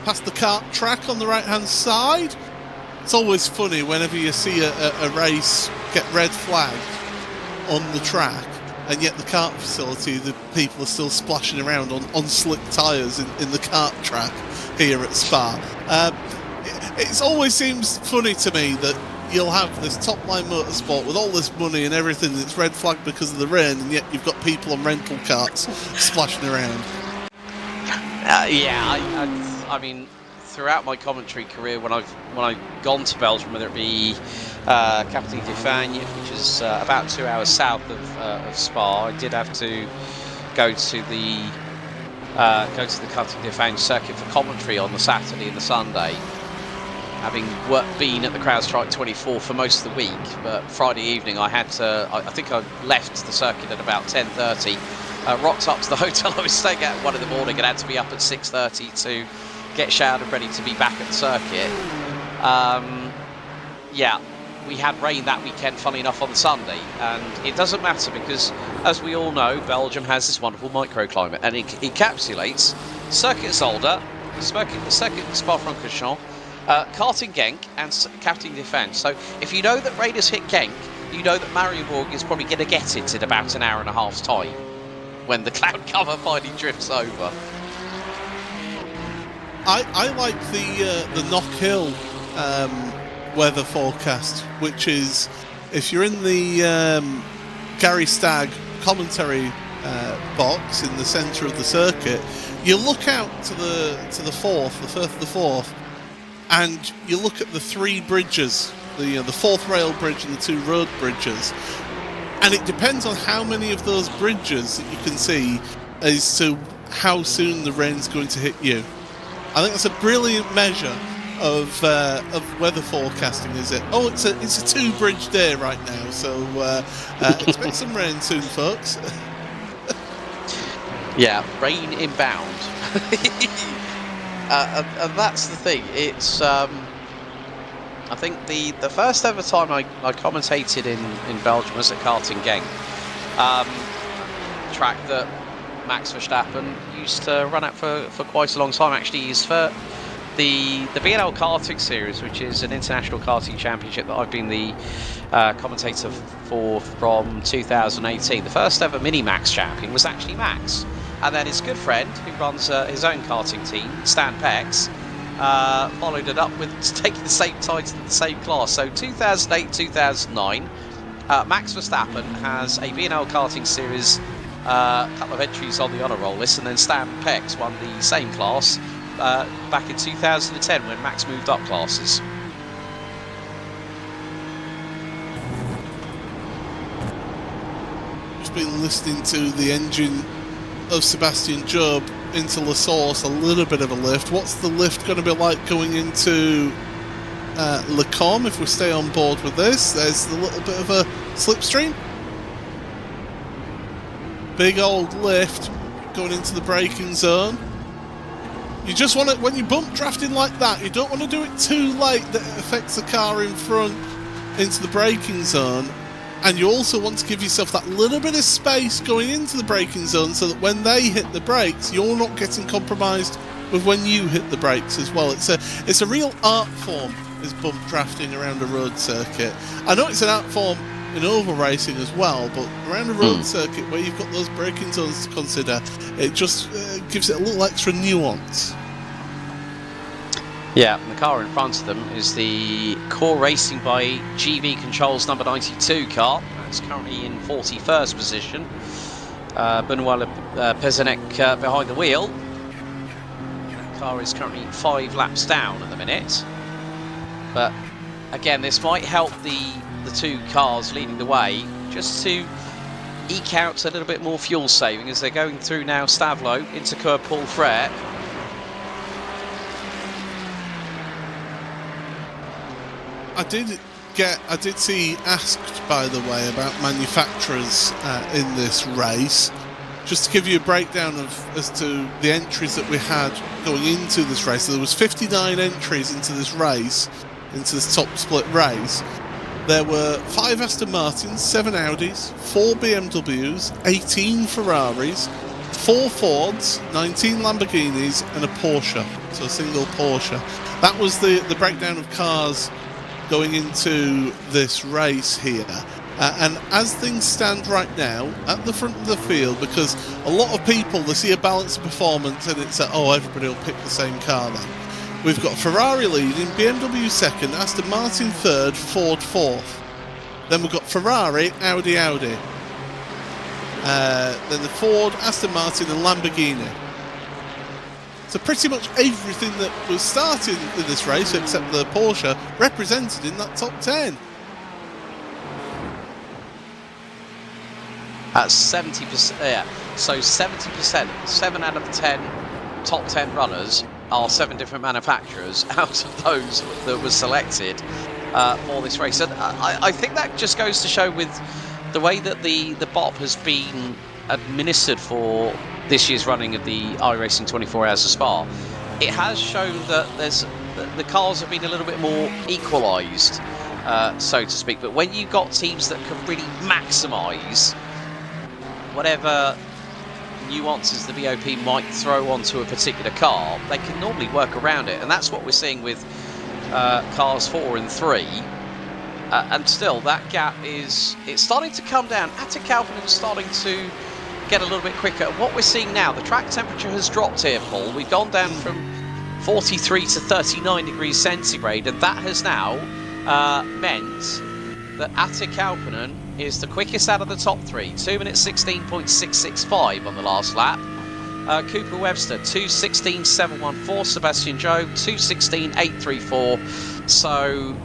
past the kart track on the right hand side. It's always funny whenever you see a race get red flagged on the track, and yet the kart facility, the people are still splashing around on slick tyres in the kart track here at Spa. It always seems funny to me that you'll have this top-line motorsport with all this money and everything that's red flagged because of the rain, and yet you've got people on rental carts splashing around. Yeah, I mean, throughout my commentary career, when I've gone to Belgium, whether it be Capitale de Fagne, which is about 2 hours south of Spa, I did have to go to the Capitale de Fagne circuit for commentary on the Saturday and the Sunday, having been at the CrowdStrike 24 for most of the week. But Friday evening I had to, I think I left the circuit at about 10:30, rocked up to the hotel I was staying at 1 in the morning and had to be up at 6:30 to get showered and ready to be back at the circuit. Yeah, we had rain that weekend, funnily enough, on the Sunday, and it doesn't matter because, as we all know, Belgium has this wonderful microclimate, and it encapsulates Circuit Zolder, Circuit de Spa-Francorchamps, karting Genk, and Captain Defense. So if you know that rain has hit Genk, you know that Marienborg is probably going to get it in about an hour and a half's time when the cloud cover finally drifts over. I like the Knock Hill weather forecast, which is, if you're in the Gary Stagg commentary box in the centre of the circuit, you look out to the fourth, the Firth of the Forth, and you look at the 3 bridges, the fourth rail bridge and the 2 road bridges, and it depends on how many of those bridges that you can see as to how soon the rain's going to hit you. I think that's a brilliant measure of weather forecasting, is it? Oh, it's a 2-bridge day right now, so expect some rain soon, folks. Yeah, rain inbound. And that's the thing. It's I think the first ever time I commentated in Belgium was at Karting Genk, track that Max Verstappen used to run at for quite a long time. Actually, he's for the BNL Karting Series, which is an international karting championship that I've been the commentator for from 2018. The first ever Mini Max champion was actually Max. And then his good friend, who runs his own karting team, Stan Pex, followed it up with taking the same title in the same class. So 2008-2009, Max Verstappen has a B&L Karting Series, a couple of entries on the honour roll list, and then Stan Pex won the same class back in 2010 when Max moved up classes. just been listening to the engine of Sebastian Job into La Source, a little bit of a lift. What's the lift going to be like going into Le Com if we stay on board with this? There's a little bit of a slipstream. Big old lift going into the braking zone. You just want to, when you bump drafting like that, you don't want to do it too late that it affects the car in front into the braking zone. And you also want to give yourself that little bit of space going into the braking zone so that when they hit the brakes, you're not getting compromised with when you hit the brakes as well. It's a real art form, is bump drafting around a road circuit. I know it's an art form in oval racing as well, but around a road circuit where you've got those braking zones to consider, it just gives it a little extra nuance. Yeah, the car in front of them is the Core Racing by GV Controls number 92 car. It's currently in 41st position. Benoit Pezenek behind the wheel. The car is currently 5 laps down at the minute. But again, this might help the two cars leading the way just to eke out a little bit more fuel saving as they're going through now Stavelot into Curb Paul Frere. I did see asked, by the way, about manufacturers in this race. Just to give you a breakdown as to the entries that we had going into this race. So there was 59 entries into this race, into this top split race. There were 5 Aston Martins, 7 Audis, 4 BMWs, 18 Ferraris, 4 Fords, 19 Lamborghinis, and a Porsche. So a single Porsche. That was the breakdown of cars going into this race here. And as things stand right now, at the front of the field, because a lot of people, they see a balance of performance and it's oh, everybody will pick the same car then. We've got Ferrari leading, BMW second, Aston Martin third, Ford fourth. Then we've got Ferrari, Audi. Then the Ford, Aston Martin and Lamborghini. So pretty much everything that was starting in this race, except the Porsche, represented in that top 10. At 70%, yeah. So 70%, 7 out of the 10 top 10 runners are 7 different manufacturers out of those that were selected for this race. And I think that just goes to show with the way that the BOP has been administered for this year's running of the iRacing 24 Hours of Spa, it has shown that the cars have been a little bit more equalised, so to speak. But when you've got teams that can really maximise whatever nuances the BOP might throw onto a particular car, they can normally work around it, and that's what we're seeing with cars 4 and 3. And still, that gap it's starting to come down. Attic-Alpine is starting to get a little bit quicker. What we're seeing now, the track temperature has dropped here, Paul. We've gone down from 43 to 39 degrees centigrade, and that has now meant that Attic-Alpine is the quickest out of the top 3. 2 minutes 16.665 on the last lap. Cooper Webster 2:16.714. Sebastian Joe 2:16.834. So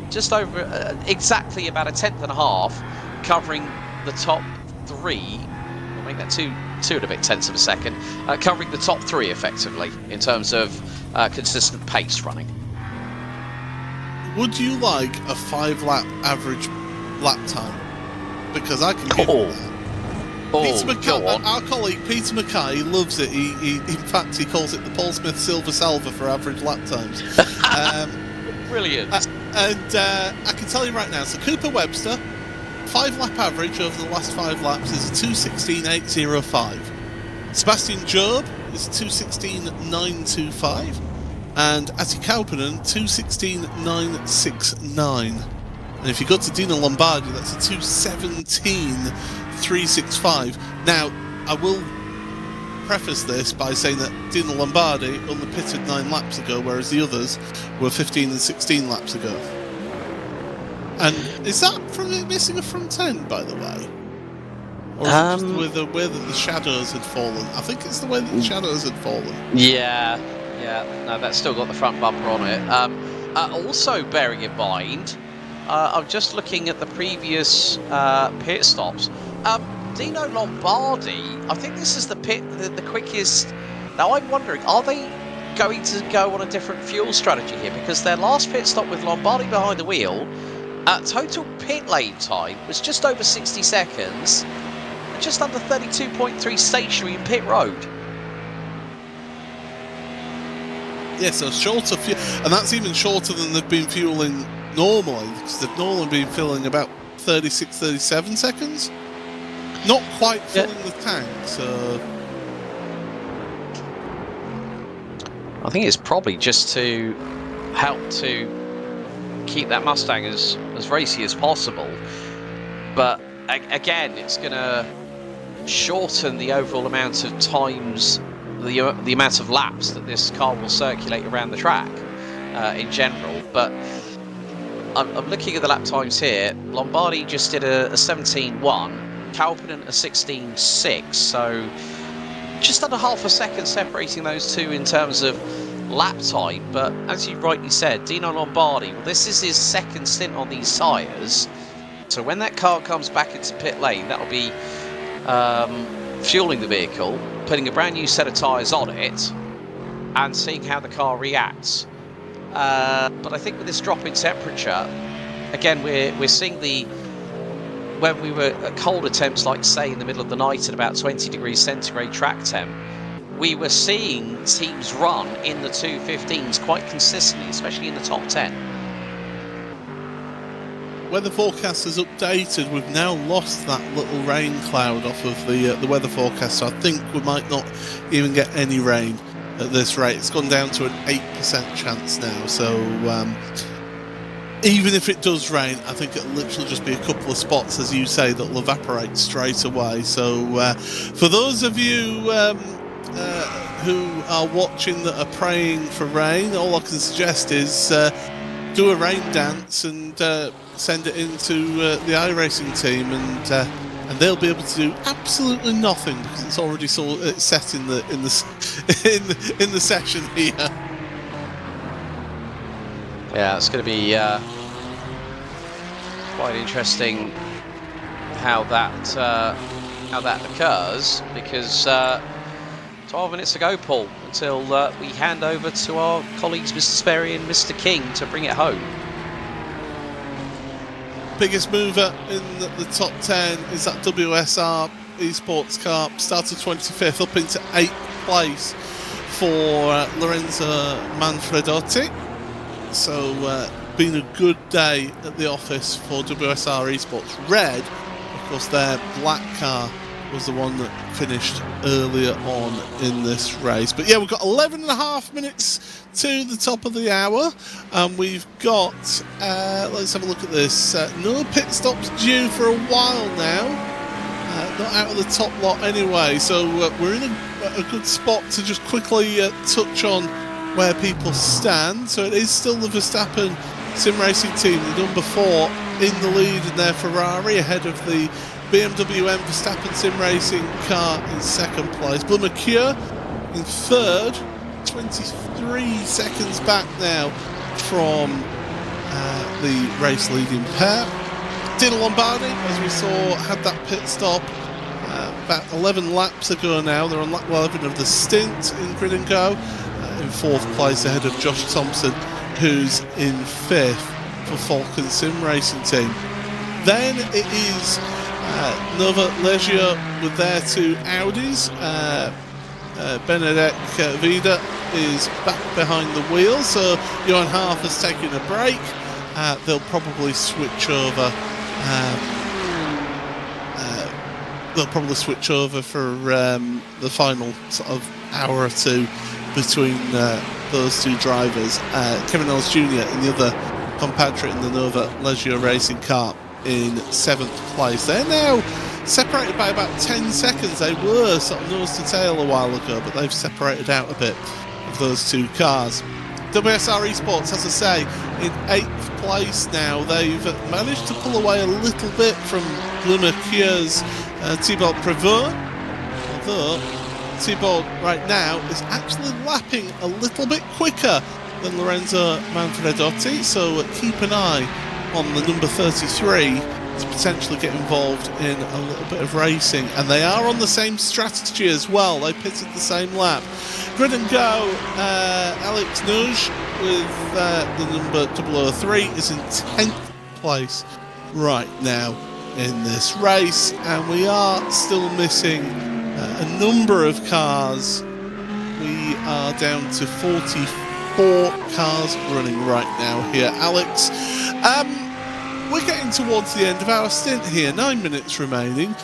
just over exactly about a tenth and a half, covering the top 3. We'll make that two and a bit tenths of a second, covering the top 3 effectively in terms of consistent pace running. Would you like a 5-lap average lap time? Because I can give you that. Peter Mackay, our colleague Peter Mackay loves it. He in fact, he calls it the Paul Smith Silver Salver for average lap times. Brilliant. And I can tell you right now, so Cooper Webster, 5-lap average over the last 5 laps is a 2:16.805. Sebastian Job is 2:16.925. And Attic-Alpine 2:16.969. And if you go to Dino Lombardi, that's a 2:17.365. Now, I will preface this by saying that Dino Lombardi only pitted 9 laps ago, whereas the others were 15 and 16 laps ago. And is that from it missing a front end, by the way? Or is it just the way that the shadows had fallen? I think it's the way that the shadows had fallen. Yeah, no, that's still got the front bumper on it. Also bearing in mind, I'm just looking at the previous pit stops. Dino Lombardi, I think this is the quickest. Now I'm wondering, are they going to go on a different fuel strategy here? Because their last pit stop with Lombardi behind the wheel, total pit lane time was just over 60 seconds, and just under 32.3 stationary in pit road. Yeah, so shorter fuel, and that's even shorter than they've been fueling normally, because they've normally been filling about 36, 37 seconds. Not quite filling the tank, so... I think it's probably just to help to keep that Mustang as racy as possible. But again, it's going to shorten the overall amount of times, the amount of laps that this car will circulate around the track in general. But I'm looking at the lap times here. Lombardi just did a 17.1, Kalpinen a 16.6, so just under half a second separating those two in terms of lap time. But as you rightly said, Dino Lombardi, well, this is his second stint on these tyres, so when that car comes back into pit lane, that'll be fueling the vehicle, putting a brand new set of tyres on it, and seeing how the car reacts. But I think with this drop in temperature, again, we're seeing when we were at colder temps, like say in the middle of the night at about 20 degrees centigrade track temp, we were seeing teams run in the 215s quite consistently, especially in the top 10. Weather forecast is updated. We've now lost that little rain cloud off of the weather forecast, so I think we might not even get any rain at this rate. It's gone down to an 8% chance now, so even if it does rain, I think it'll literally just be a couple of spots, as you say, that will evaporate straight away. So for those of you who are watching that are praying for rain, all I can suggest is do a rain dance and send it into the iRacing team, and they'll be able to do absolutely nothing because it's already set in the session here. Yeah, it's going to be quite interesting how that occurs, because 12 minutes to go, Paul, until we hand over to our colleagues Mr. Sperry and Mr. King to bring it home. Biggest mover in the top 10 is that WSR esports car, started 25th up into 8th place for Lorenzo Manfredotti. So been a good day at the office for WSR Esports. Red, of course, their black car was the one that finished earlier on in this race. But yeah, we've got 11 and a half minutes to the top of the hour, and we've got let's have a look at this. No pit stops due for a while now, not out of the top lot anyway, so we're in a good spot to just quickly touch on where people stand. So it is still the Verstappen sim racing team, the number 4, in the lead in their Ferrari, ahead of the BMW M Verstappen sim racing car in second place. Blue Mercure in third, 23 seconds back now from the race leading pair. Dino Lombardi, as we saw, had that pit stop about 11 laps ago now. They're on lap 11 of the stint in Grid and Go, in fourth place ahead of Josh Thompson, who's in fifth for Falcon Sim Racing Team. Then it is Nova Leggio with their two Audis. Benedek Vida is back behind the wheel, so Johan Harf has taken a break. They'll probably switch over. For the final sort of hour or two between those two drivers. Kevin Ellis Jr. in the other compatriot in the Nova Leggio racing car in 7th place. They're now separated by about 10 seconds. They were sort of nose to tail a while ago, but they've separated out a bit of those two cars. WSR Esports, as I say, in 8th place now. They've managed to pull away a little bit from Blue Mercure's Thibaut Prevot, although Thibaut right now is actually lapping a little bit quicker than Lorenzo Manfredotti, so keep an eye on the number 33 to potentially get involved in a little bit of racing, and they are on the same strategy as well. They pitted the same lap. Grid and go, Alex Nuge with the number 003 is in 10th place right now in this race, and we are still missing a number of cars. We are down to 44 cars running right now here, Alex. We're getting towards the end of our stint here, 9 minutes remaining.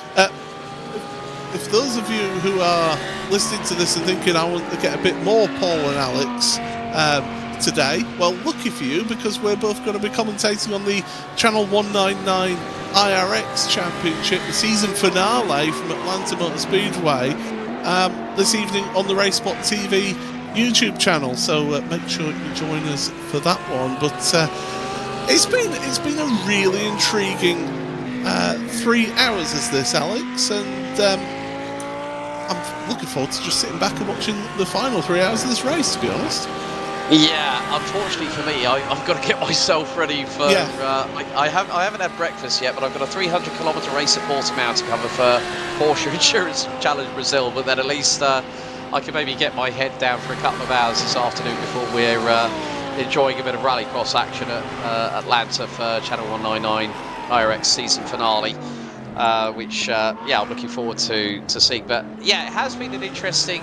If those of you who are listening to this and thinking I want to get a bit more Paul and Alex today, well, lucky for you, because we're both going to be commentating on the Channel 199 iRacing Championship, the season finale from Atlanta Motor Speedway, this evening on the RaceSpot TV YouTube channel. So make sure you join us for that one. But it's been a really intriguing 3 hours as this, Alex, and I'm looking forward to just sitting back and watching the final 3 hours of this race, to be honest. Yeah, unfortunately for me, I've got to get myself ready for. Yeah. I haven't had breakfast yet, but I've got a 300-kilometre race at Portimao to cover for Porsche Insurance Challenge Brazil. But then at least I can maybe get my head down for a couple of hours this afternoon before we're enjoying a bit of rallycross action at Atlanta for Channel 199 iRacing season finale, which I'm looking forward to seeing. But yeah, it has been an interesting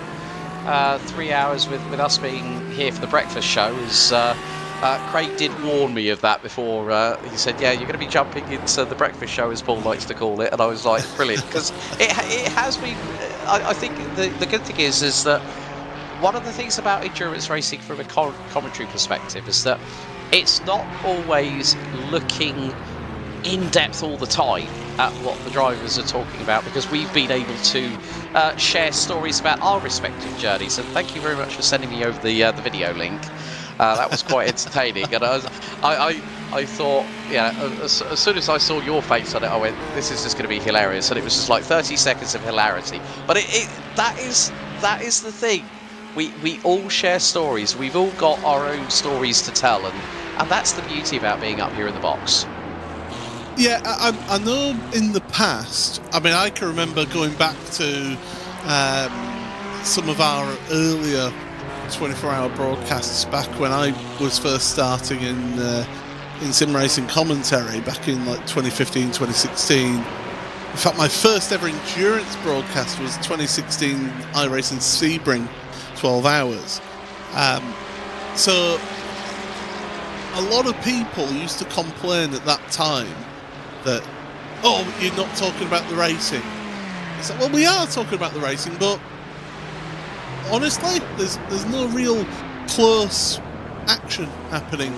3 hours with us being here for the breakfast show. As Craig did warn me of that before. He said, yeah, you're going to be jumping into the breakfast show, as Paul likes to call it, and I was like, brilliant, because it has been. I think the good thing is that one of the things about endurance racing from a commentary perspective is that it's not always looking in depth all the time at what the drivers are talking about, because we've been able to share stories about our respective journeys. And thank you very much for sending me over the video link. That was quite entertaining, and I thought, yeah, as soon as I saw your face on it, I went, this is just going to be hilarious. And it was just like 30 seconds of hilarity. But that is the thing. We all share stories. We've all got our own stories to tell, and that's the beauty about being up here in the box. Yeah, I know in the past, I mean, I can remember going back to some of our earlier 24-hour broadcasts back when I was first starting in sim racing commentary back in like 2015, 2016. In fact, my first ever endurance broadcast was 2016 iRacing Sebring 12 hours. So a lot of people used to complain at that time that, oh, you're not talking about the racing. It's like, well, we are talking about the racing, but honestly, there's no real close action happening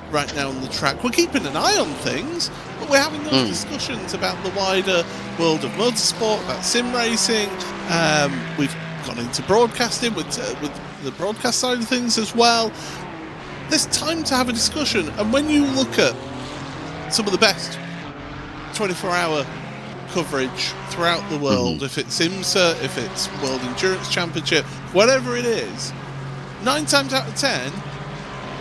right now on the track. We're keeping an eye on things, but we're having those discussions about the wider world of motorsport, about sim racing. We've gone into broadcasting with the broadcast side of things as well. There's time to have a discussion, and when you look at some of the best 24-hour coverage throughout the world, if it's IMSA, if it's World Endurance Championship, whatever it is, 9 times out of 10,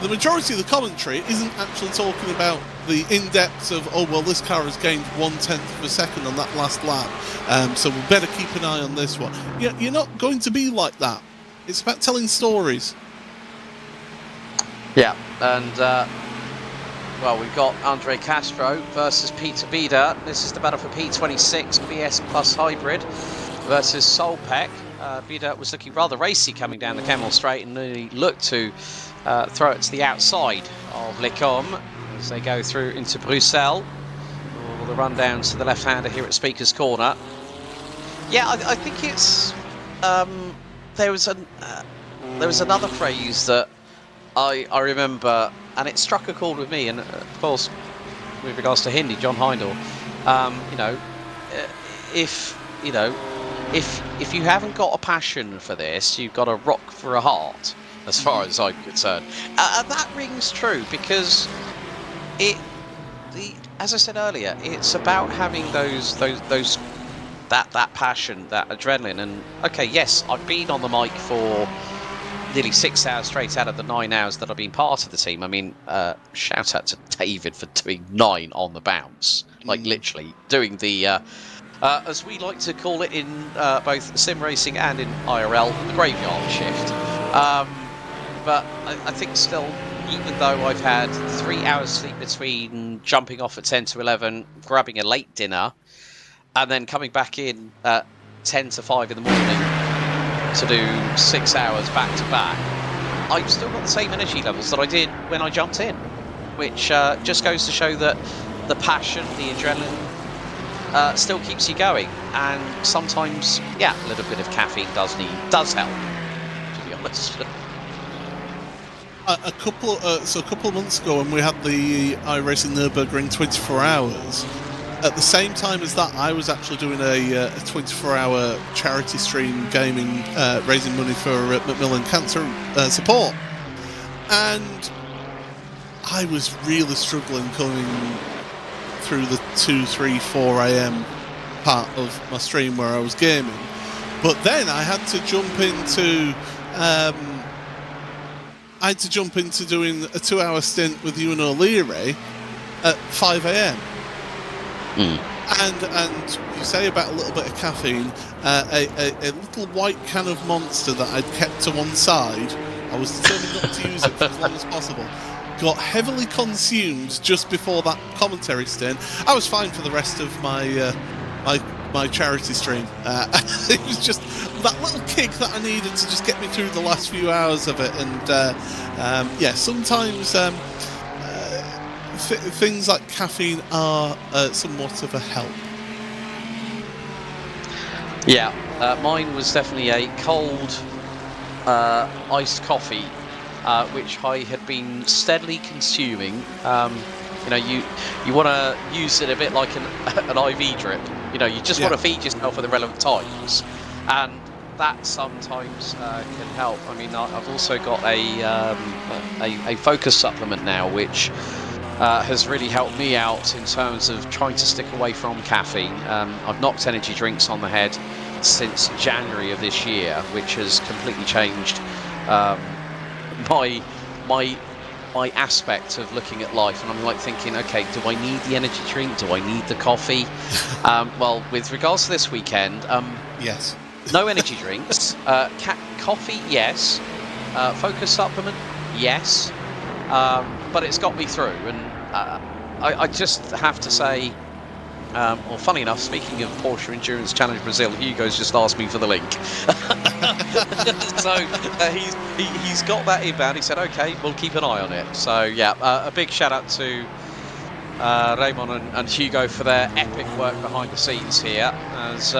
the majority of the commentary isn't actually talking about the in-depth of, oh, well, this car has gained 1/10 of a second on that last lap, so we better keep an eye on this one. You're not going to be like that. It's about telling stories. Yeah, and well, we've got Andre Castro versus Peter Bieder. This is the battle for P26 BS Plus Hybrid versus Solpec. Bieder was looking rather racy coming down the Camel Straight and nearly looked to throw it to the outside of Lecombe as they go through into Bruxelles. All the run down to the left-hander here at Speaker's Corner. Yeah, I think it's there was another phrase that I remember, and it struck a chord with me, and of course, with regards to Hindi, John Heindel, if you haven't got a passion for this, you've got a rock for a heart, as far as I'm concerned. And that rings true, because as I said earlier, it's about having that passion, that adrenaline. And okay, yes, I've been on the mic for nearly 6 hours straight out of the 9 hours that I've been part of the team. I mean, shout out to David for doing 9 on the bounce, like literally doing the, as we like to call it in both sim racing and in IRL, the graveyard shift. But I think still, even though I've had 3 hours sleep between jumping off at 10 to 11, grabbing a late dinner, and then coming back in at 10 to 5 in the morning to do 6 hours back to back, I've still got the same energy levels that I did when I jumped in, which just goes to show that the passion, the adrenaline still keeps you going. And sometimes, yeah, a little bit of caffeine does help, to be honest. A couple of months ago, when we had the iRacing Nürburgring 24 hours, at the same time as that, I was actually doing a 24-hour charity stream gaming, raising money for Macmillan Cancer support. And I was really struggling coming through the 2, 3, 4 a.m. part of my stream where I was gaming. But then I had to jump into doing a 2-hour stint with Ewan O'Leary at 5 a.m. And you say about a little bit of caffeine, a little white can of Monster that I'd kept to one side, I was determined not to use it for as long as possible, got heavily consumed just before that commentary stint. I was fine for the rest of my my charity stream. It was just that little kick that I needed to just get me through the last few hours of it. And yeah, sometimes things like caffeine are somewhat of a help. Yeah, mine was definitely a cold iced coffee, which I had been steadily consuming. You know, you want to use it a bit like an IV drip. You know, you just want to feed yourself at the relevant times, and that sometimes can help. I mean, I've also got a focus supplement now, which has really helped me out in terms of trying to stick away from caffeine. I've knocked energy drinks on the head since January of this year, which has completely changed my aspect of looking at life. And I'm like thinking, okay, do I need the energy drink? Do I need the coffee? Well, with regards to this weekend, yes, no energy drinks. Coffee, yes. Focus supplement, yes. But it's got me through, and I just have to say, well, funny enough, speaking of Porsche Endurance Challenge Brazil, Hugo's just asked me for the link. So he's got that inbound. He said, okay, we'll keep an eye on it. So yeah, a big shout out to Raymond and Hugo for their epic work behind the scenes here. As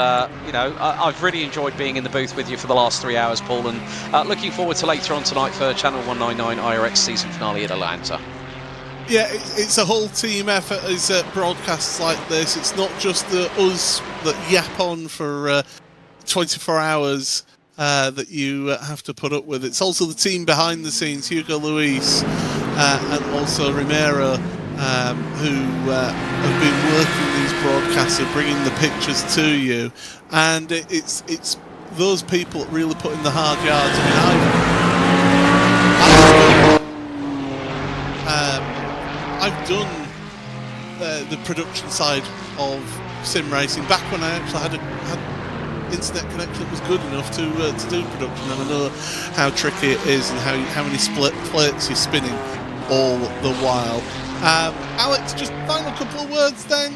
you know, I've really enjoyed being in the booth with you for the last 3 hours, Paul, and looking forward to later on tonight for Channel 199 IRX season finale at Atlanta. Yeah, it's a whole team effort. Is broadcasts like this. It's not just us that yap on for 24 hours that you have to put up with. It's also the team behind the scenes, Hugo Luis and also Romero, who have been working these broadcasts and bringing the pictures to you. And it's those people that really put in the hard yards. I've done the production side of sim racing back when I actually had internet connection that was good enough to do production, and I know how tricky it is and how many split plates you're spinning all the while. Alex, just final couple of words then.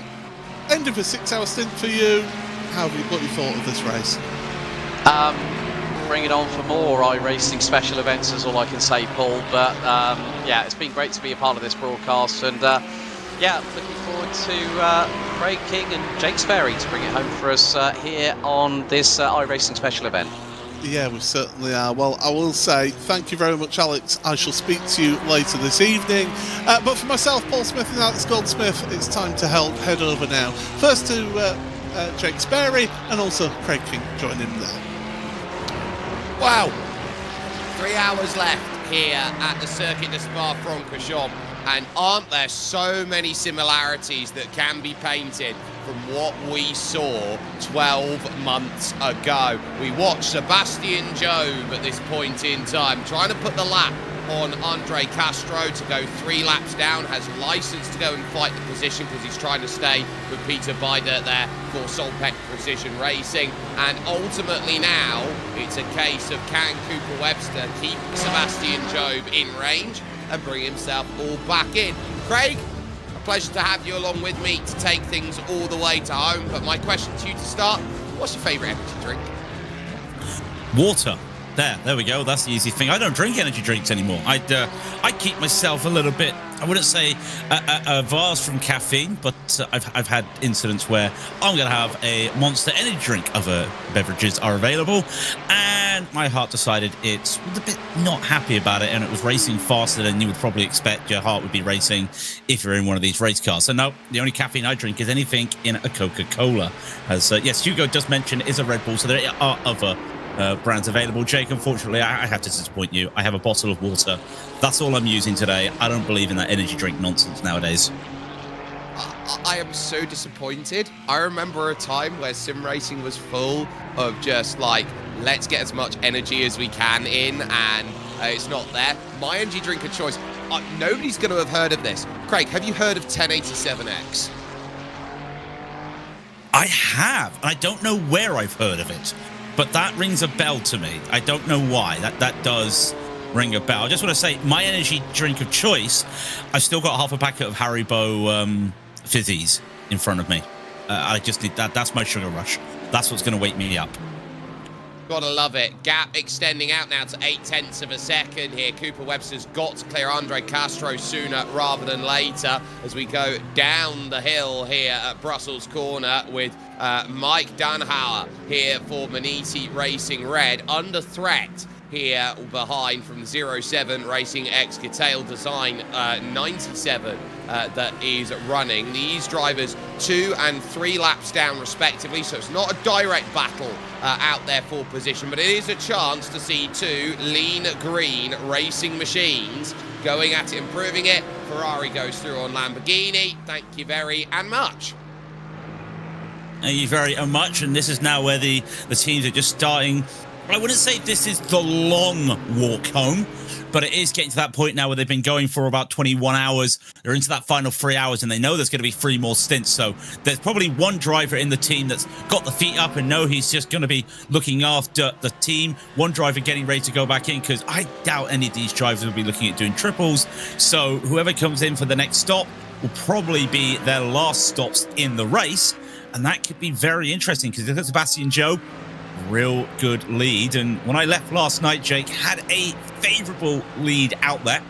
End of a 6-hour stint for you. What you thought of this race? Bring it on for more iRacing special events is all I can say, Paul. But yeah, it's been great to be a part of this broadcast, and yeah, looking forward to Craig King and Jake Sperry to bring it home for us here on this iRacing special event. Yeah, we certainly are. Well, I will say thank you very much, Alex. I shall speak to you later this evening. But for myself, Paul Smith and Alex Goldsmith, it's time to head over now. First to Jake Sperry and also Craig King joining him there. Wow, 3 hours left here at the Circuit de Spa-Francorchamps. And aren't there so many similarities that can be painted from what we saw 12 months ago? We watched Sebastian Job at this point in time trying to put the lap on Andre Castro to go 3 laps down, has license to go and fight the position because he's trying to stay with Peter Beider there for Solpeck Precision Racing. And ultimately now, it's a case of can Cooper Webster keep Sebastian Job in range and bring himself all back in. Craig, a pleasure to have you along with me to take things all the way to home. But my question to you to start, what's your favourite energy drink? Water. There we go. That's the easy thing. I don't drink energy drinks anymore. I keep myself a little bit, I wouldn't say averse from caffeine, but I've had incidents where I'm going to have a Monster energy drink. Other beverages are available, and my heart decided it's a bit not happy about it, and it was racing faster than you would probably expect your heart would be racing if you're in one of these race cars. So no, the only caffeine I drink is anything in a Coca-Cola. As yes, Hugo just mentioned, is a Red Bull, so there are other brands available. Jake, unfortunately, I have to disappoint you. I have a bottle of water. That's all I'm using today. I don't believe in that energy drink nonsense nowadays. I am so disappointed. I remember a time where sim racing was full of just like, let's get as much energy as we can in, and it's not there. My energy drink of choice, nobody's going to have heard of this. Craig, have you heard of 1087X? I have. I don't know where I've heard of it, but that rings a bell to me. I don't know why. That does ring a bell. I just want to say, my energy drink of choice, I've still got half a packet of Haribo fizzies in front of me. I just need that. That's my sugar rush. That's what's going to wake me up. Gotta love it. Gap extending out now to 0.8 of a second here. Cooper Webster's got to clear Andre Castro sooner rather than later as we go down the hill here at Brussels Corner with Mike Dunhauer here for Maniti Racing Red under threat here behind from 07 Racing X Getail Design 97 that is running. These drivers 2 and 3 laps down respectively, so it's not a direct battle out there for position, but it is a chance to see 2 lean green racing machines going at it, improving it. Ferrari goes through on Lamborghini. Thank you very and much. Thank you very much, and this is now where the teams are just starting. I wouldn't say this is the long walk home, but it is getting to that point now where they've been going for about 21 hours. They're into that final 3 hours, and they know there's going to be 3 more stints. So there's probably one driver in the team that's got the feet up and know he's just going to be looking after the team. One driver getting ready to go back in, because I doubt any of these drivers will be looking at doing triples. So whoever comes in for the next stop will probably be their last stops in the race. And that could be very interesting, because if it's Sebastian Job, real good lead. And when I left last night, Jake had a favourable lead out there,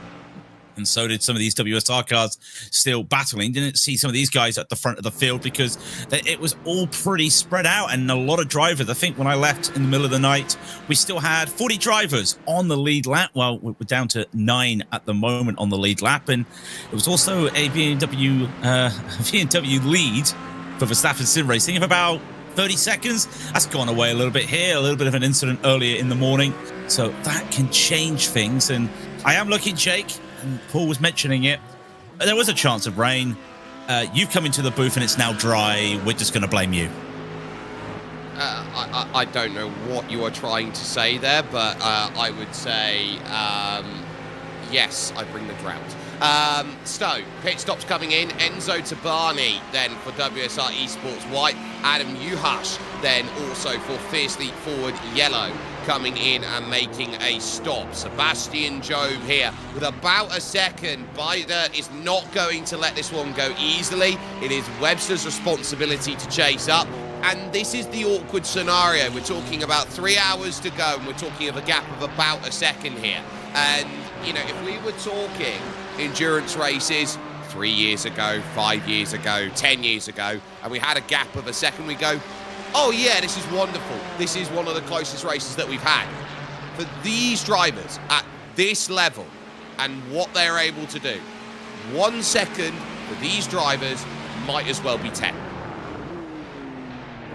and so did some of these WSR cars still battling. Didn't see some of these guys at the front of the field because it was all pretty spread out, and a lot of drivers. I think when I left in the middle of the night, we still had 40 drivers on the lead lap. Well, we're down to 9 at the moment on the lead lap, and it was also a BMW lead for Verstappen Sim Racing of about 30 seconds. That's gone away a little bit here, a little bit of an incident earlier in the morning. So that can change things. And I am looking, Jake, and Paul was mentioning it, there was a chance of rain. You've come into the booth and it's now dry. We're just going to blame you. I don't know what you are trying to say there, but I would say yes, I bring the drought. So, pit stops coming in. Enzo Tabani then for WSR Esports White. Adam Uhash then also for Fiercely Forward Yellow coming in and making a stop. Sebastian Job here with about a second. Beider is not going to let this one go easily. It is Webster's responsibility to chase up. And this is the awkward scenario. We're talking about 3 hours to go, and we're talking of a gap of about a second here. And, you know, if we were talking endurance races 3 years ago, 5 years ago, 10 years ago, and we had a gap of a second, we go, oh yeah, this is wonderful. This is one of the closest races that we've had. For these drivers at this level and what they're able to do, 1 second for these drivers might as well be 10.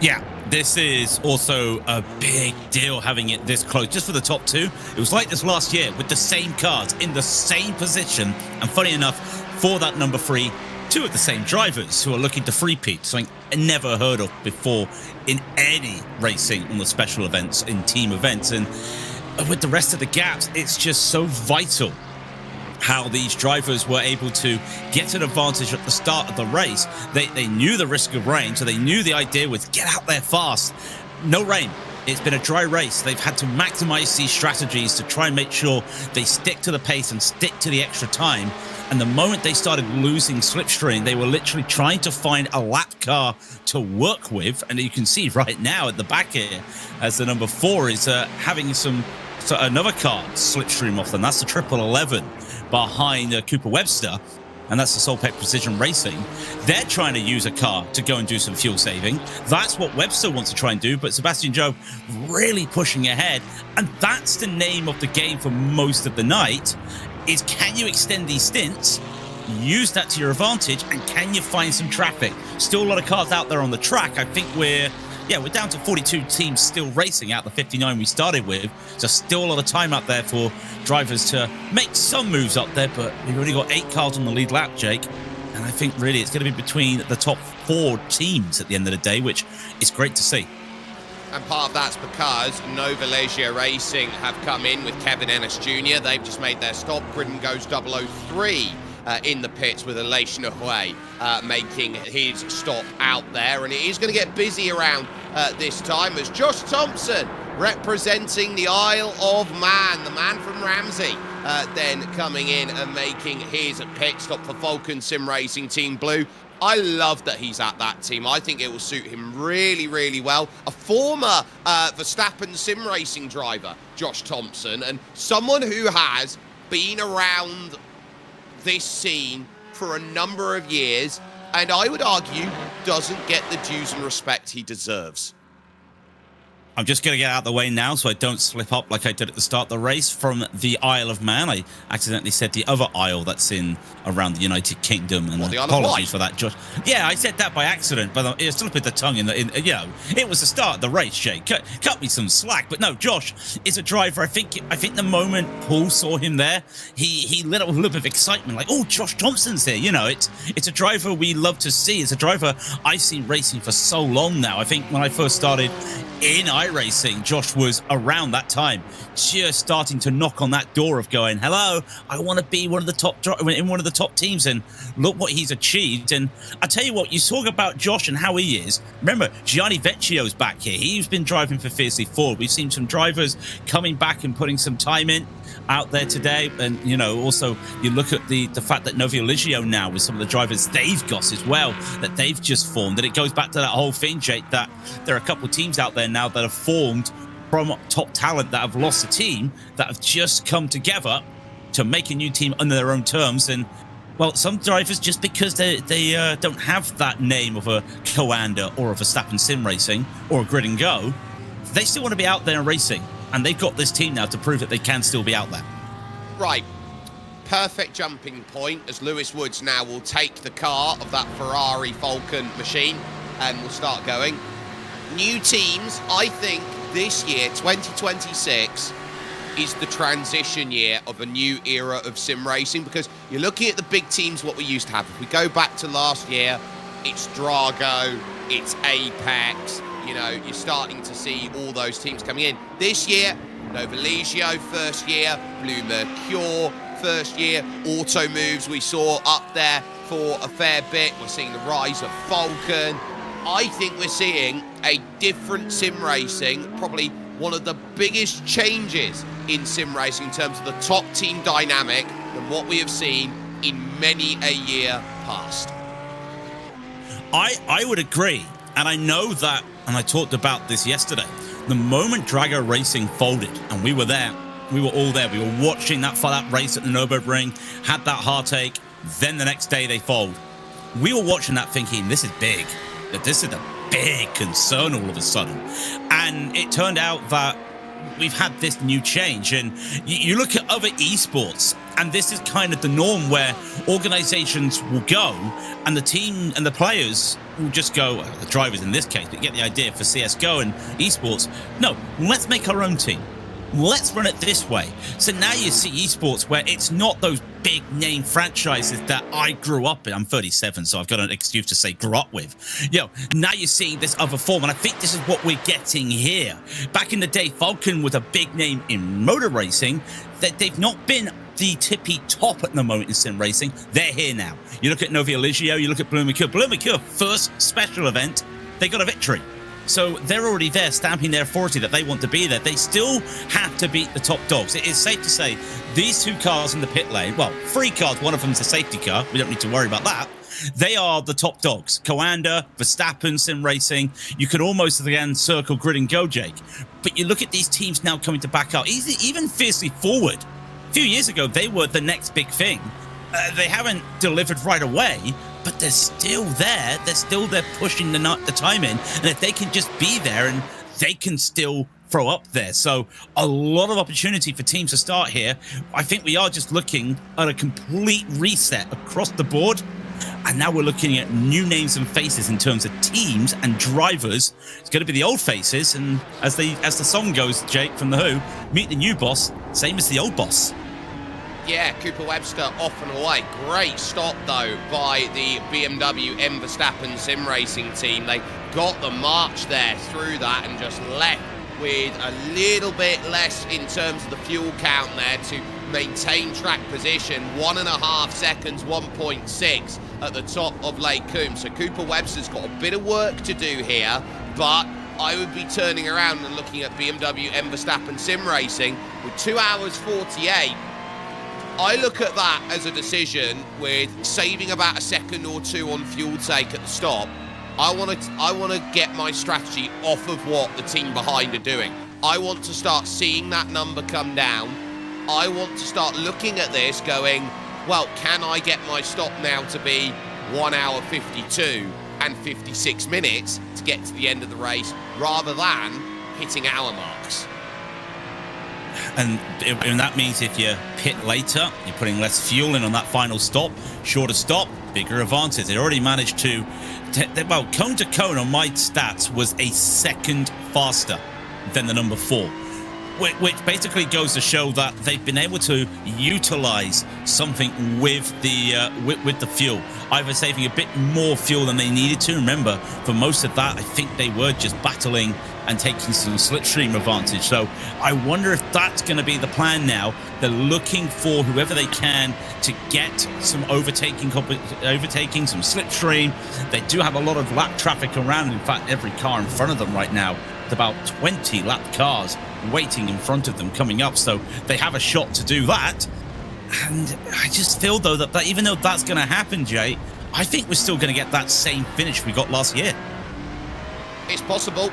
Yeah, this is also a big deal having it this close, just for the top 2. It was like this last year with the same cars in the same position. And funny enough, for that number 3, 2 of the same drivers who are looking to three-peat, something never heard of before in any racing on the special events, in team events. And with the rest of the gaps, it's just so vital how these drivers were able to get an advantage at the start of the race. They knew the risk of rain, so they knew the idea was get out there fast. No rain. It's been a dry race. They've had to maximize these strategies to try and make sure they stick to the pace and stick to the extra time. And the moment they started losing slipstream, they were literally trying to find a lap car to work with. And you can see right now at the back here, as the number 4 is having another car slipstream off them. That's the 1111 behind Cooper Webster. And that's the Solpec Precision Racing. They're trying to use a car to go and do some fuel saving. That's what Webster wants to try and do, but Sebastian Joe really pushing ahead. And that's the name of the game for most of the night, is can you extend these stints, use that to your advantage, and can you find some traffic? Still a lot of cars out there on the track. I think we're down to 42 teams still racing out the 59 we started with. So still a lot of time out there for drivers to make some moves up there, but we've already got 8 cars on the lead lap, Jake. And I think really it's going to be between the top 4 teams at the end of the day, which is great to see. And part of that's because Nova Leisure Racing have come in with Kevin Ennis Jr. They've just made their stop. Gridden goes 003 in the pits with Aleix Nahué making his stop out there. And it is going to get busy around this time as Josh Thompson representing the Isle of Man, the man from Ramsey, then coming in and making his pit stop for Falcon Sim Racing Team Blue. I love that he's at that team. I think it will suit him really, really well. A former Verstappen sim racing driver, Josh Thompson, and someone who has been around this scene for a number of years, and I would argue doesn't get the dues and respect he deserves. I'm just going to get out of the way now so I don't slip up like I did at the start of the race from the Isle of Man. I accidentally said the other isle that's in around the United Kingdom, and apologies for that, Josh. Yeah, I said that by accident, but it slipped the tongue it was the start of the race, Jay. Cut me some slack. But no, Josh is a driver. I think the moment Paul saw him there, he lit up with a little bit of excitement, like, oh, Josh Thompson's here. You know, it's a driver we love to see. It's a driver I've seen racing for so long now. I think when I first started in iRacing, Josh was around that time, just starting to knock on that door of going, hello, I want to be one of the top teams, and look what he's achieved. And I tell you what, you talk about Josh and how he is. Remember, Gianni Vecchio's back here. He's been driving for Fiercely Ford. We've seen some drivers coming back and putting some time in out there today. And, you know, also you look at the fact that Novio Ligio now with some of the drivers they've got as well, that they've just formed. And it goes back to that whole thing, Jake, that there are a couple of teams out there now that have formed from top talent that have lost a team, that have just come together to make a new team under their own terms. And, well, some drivers, just because they don't have that name of a Coanda or of a Verstappen Sim Racing or a Grid and Go, they still want to be out there and racing. And they've got this team now to prove that they can still be out there. Right. Perfect jumping point as Lewis Woods now will take the car of that Ferrari Falcon machine and will start going. New teams, I think this year, 2026, is the transition year of a new era of sim racing, because you're looking at the big teams, what we used to have. If we go back to last year, it's Drago, it's Apex, you know, you're starting to see all those teams coming in. This year, Nova Leisio, first year, Blue Mercure, first year, Auto Moves we saw up there for a fair bit. We're seeing the rise of Falcon. I think we're seeing a different sim racing, probably one of the biggest changes in sim racing in terms of the top team dynamic than what we have seen in many a year past. I would agree, and I know that, and I talked about this yesterday, the moment Drago Racing folded, and we were there, we were all there, we were watching that race at the Nürburgring, had that heartache, then the next day they fold. We were watching that thinking, this is big. This is a big concern all of a sudden. And it turned out that we've had this new change. And you look at other esports, and this is kind of the norm where organizations will go and the team and the players will just go, the drivers in this case, but you get the idea for CSGO and esports. No, let's make our own team. let's run it this way. So now you see esports where it's not those big name franchises that I grew up in. I'm 37, so I've got an excuse to say grew up with. Now you're seeing this other form, and I think this is what we're getting here. Back in the day, Falcon was a big name in motor racing. That they've not been the tippy top at the moment in sim racing. They're here now. You look at Novi Eligio, you look at Blue Mercure, first special event, they got a victory. So they're already there, stamping their authority that they want to be there. They still have to beat the top dogs. It is safe to say these two cars in the pit lane, well, 3 cars, one of them's a safety car. We don't need to worry about that. They are the top dogs. Coanda, Verstappen, Sim Racing. You could almost again circle Grid and Go, Jake. But you look at these teams now coming to back up, even fiercely forward. A few years ago, they were the next big thing. They haven't delivered right away, but they're still there. They're still there pushing the time in. And if they can just be there, and they can still throw up there. So a lot of opportunity for teams to start here. I think we are just looking at a complete reset across the board. And now we're looking at new names and faces in terms of teams and drivers. It's going to be the old faces. And as the song goes, Jake, from The Who, meet the new boss, same as the old boss. Yeah, Cooper Webster off and away. Great stop, though, by the BMW M Verstappen sim racing team. They got the march there through that and just left with a little bit less in terms of the fuel count there to maintain track position. 1.5 seconds, 1.6 at the top of Lake Coombs. So Cooper Webster's got a bit of work to do here, but I would be turning around and looking at BMW M Verstappen sim racing with 2 hours 48. I look at that as a decision with saving about a second or two on fuel take at the stop. I want to get my strategy off of what the team behind are doing. I want to start seeing that number come down. I want to start looking at this going, well, can I get my stop now to be 1 hour 52 and 56 minutes to get to the end of the race rather than hitting hour marks? And that means if you pit later, you're putting less fuel in on that final stop, shorter stop, bigger advantage. They already managed to, well, cone to cone on my stats was a second faster than the number 4, which basically goes to show that they've been able to utilize something with the fuel, either saving a bit more fuel than they needed to. Remember, for most of that, I think they were just battling and taking some slipstream advantage. So I wonder if that's going to be the plan now. They're looking for whoever they can to get some overtaking, some slipstream. They do have a lot of lap traffic around. In fact, every car in front of them right now, it's about 20 lap cars waiting in front of them coming up. So they have a shot to do that. And I just feel, though, that even though that's going to happen, Jay, I think we're still going to get that same finish we got last year. It's possible.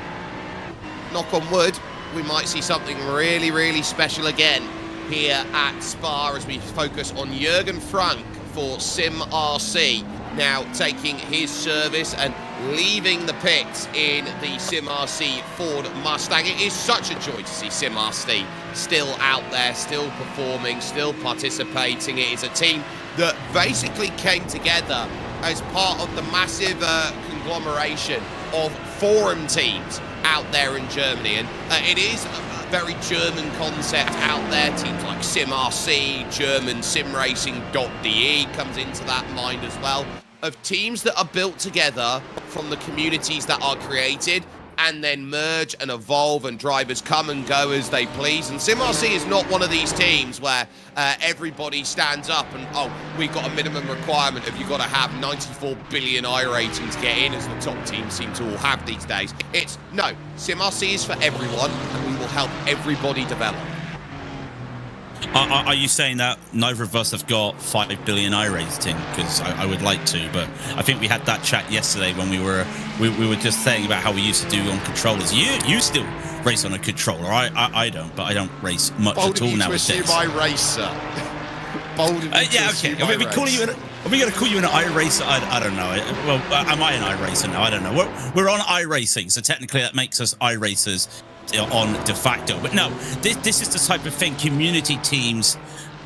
Knock on wood, we might see something really, really special again here at Spa as we focus on Jürgen Frank for Sim RC, now taking his service and leaving the pits in the Sim RC Ford Mustang. It is such a joy to see Sim RC still out there, still performing, still participating. It is a team that basically came together as part of the massive conglomeration of forum teams out there in Germany, and it is a very German concept out there. Teams like Sim RC, German Sim Racing.de comes into that mind as well, of teams that are built together from the communities that are created and then merge and evolve, and drivers come and go as they please. And Sim RC is not one of these teams where everybody stands up and, oh, we've got a minimum requirement of you've got to have 94 billion iRating to get in, as the top teams seem to all have these days. It's, no, Sim RC is for everyone, and we will help everybody develop. Are you saying that neither of us have got 5 billion iRating? Because I would like to, but I think we had that chat yesterday when we were just saying about how we used to do on controllers. You still race on a controller. I don't, but I don't race much at all nowadays. Bold of you to assume I race, sir. Bold of you to assume I race. Are we going to call you an iRacer? I don't know. Well, am I an iRacer now? I don't know. We're on iRacing, so technically that makes us iRacers on de facto. But no, this is the type of thing community teams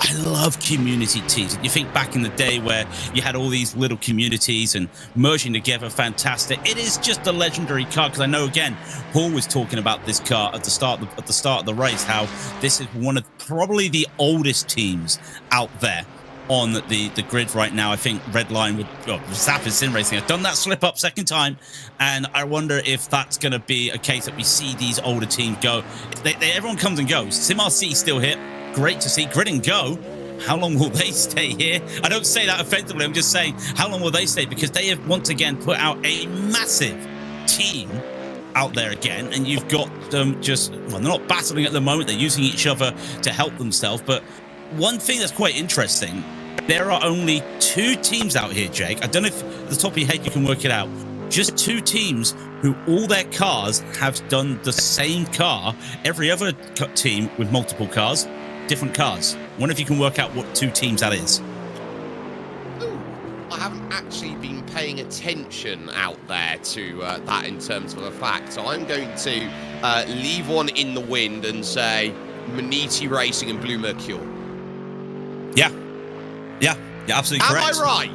I love community teams. You think back in the day where you had all these little communities and merging together, fantastic. It is just a legendary car, because I know, again, Paul was talking about this car at the start of the race, how this is one of probably the oldest teams out there on the grid right now. I think Redline would, Zap is Sim Racing. I've done that slip up second time, and I wonder if that's going to be a case that we see these older teams go. Everyone comes and goes. Sim RC still here. Great to see. Grid and Go. How long will they stay here? I don't say that offensively. I'm just saying, how long will they stay? Because they have once again put out a massive team out there again, and you've got them just, well, they're not battling at the moment. They're using each other to help themselves. But one thing that's quite interesting, there are only 2 teams out here, Jake. I don't know if at the top of your head you can work it out. Just 2 teams who all their cars have done the same car. Every other team with multiple cars, different cars. Wonder if you can work out what 2 teams that is. Ooh, I haven't actually been paying attention out there to that in terms of a fact. So I'm going to leave one in the wind and say Maniti Racing and Blue Mercure. Yeah, you're absolutely correct. Am I right?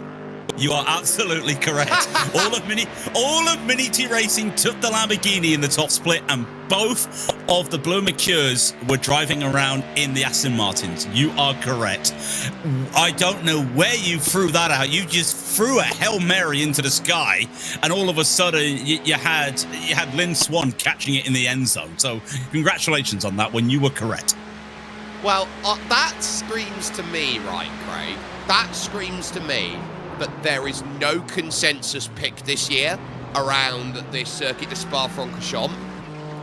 You are absolutely correct. all of Maniti Racing took the Lamborghini in the top split, and both of the Blue Mercures were driving around in the Aston Martins. You are correct. I don't know where you threw that out. You just threw a Hail Mary into the sky, and all of a sudden you had Lynn Swan catching it in the end zone. So congratulations on that one. You were correct. Well, that screams to me, right, Craig? That screams to me that there is no consensus pick this year around this Circuit de Spa-Francorchamps.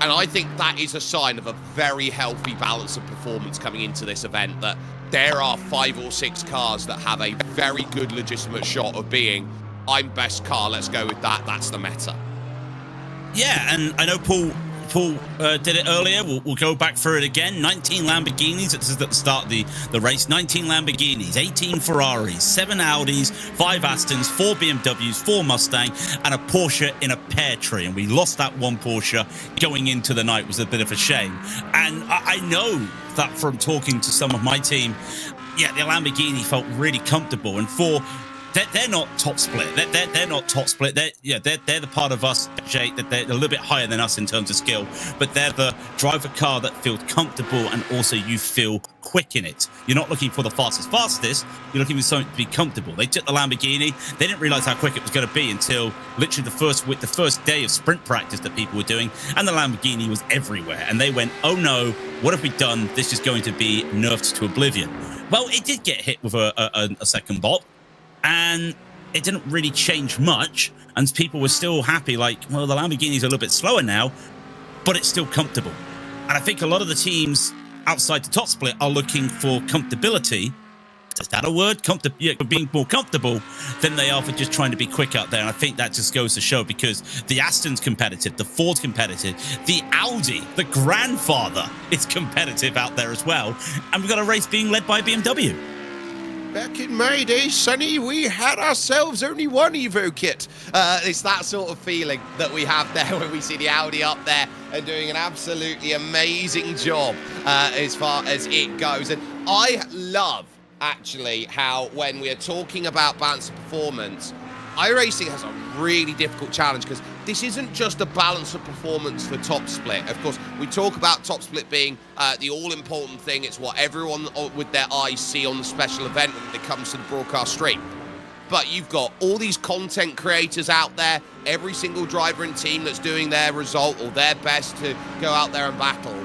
And I think that is a sign of a very healthy balance of performance coming into this event, that there are 5 or 6 cars that have a very good legitimate shot of being, I'm best car, let's go with that, that's the meta. Yeah, and I know Paul did it earlier. We'll go back through it again. 19 Lamborghinis. This is at the start of the race. 19 Lamborghinis, 18 Ferraris, 7 Audis, 5 Astons, 4 BMWs, 4 Mustang, and a Porsche in a pear tree. And we lost that one Porsche going into the night. It was a bit of a shame. And I know that from talking to some of my team, yeah, the Lamborghini felt really comfortable. And they're not top split. They're not top split. They're the part of us, Jake, that they're a little bit higher than us in terms of skill. But they're the driver car that feels comfortable, and also you feel quick in it. You're not looking for the fastest. You're looking for something to be comfortable. They took the Lamborghini. They didn't realize how quick it was going to be until literally the first day of sprint practice that people were doing, and the Lamborghini was everywhere. And they went, oh no, what have we done? This is going to be nerfed to oblivion. Well, it did get hit with a second bop. And it didn't really change much, and people were still happy, like, well, the Lamborghini's a little bit slower now, but it's still comfortable. And I think a lot of the teams outside the top split are looking for comfortability. Is that a word? Being more comfortable than they are for just trying to be quick out there. And I think that just goes to show, because the Aston's competitive, the Ford's competitive, the Audi, the grandfather, is competitive out there as well. And we've got a race being led by BMW. Back in my day, Sonny, we had ourselves only one Evo kit. It's that sort of feeling that we have there when we see the Audi up there and doing an absolutely amazing job as far as it goes. And I love, actually, how when we are talking about balance of performance, iRacing has a really difficult challenge, because this isn't just a balance of performance for top split. Of course, we talk about top split being the all-important thing. It's what everyone with their eyes see on the special event when it comes to the broadcast stream. But you've got all these content creators out there, every single driver and team that's doing their result or their best to go out there and battle.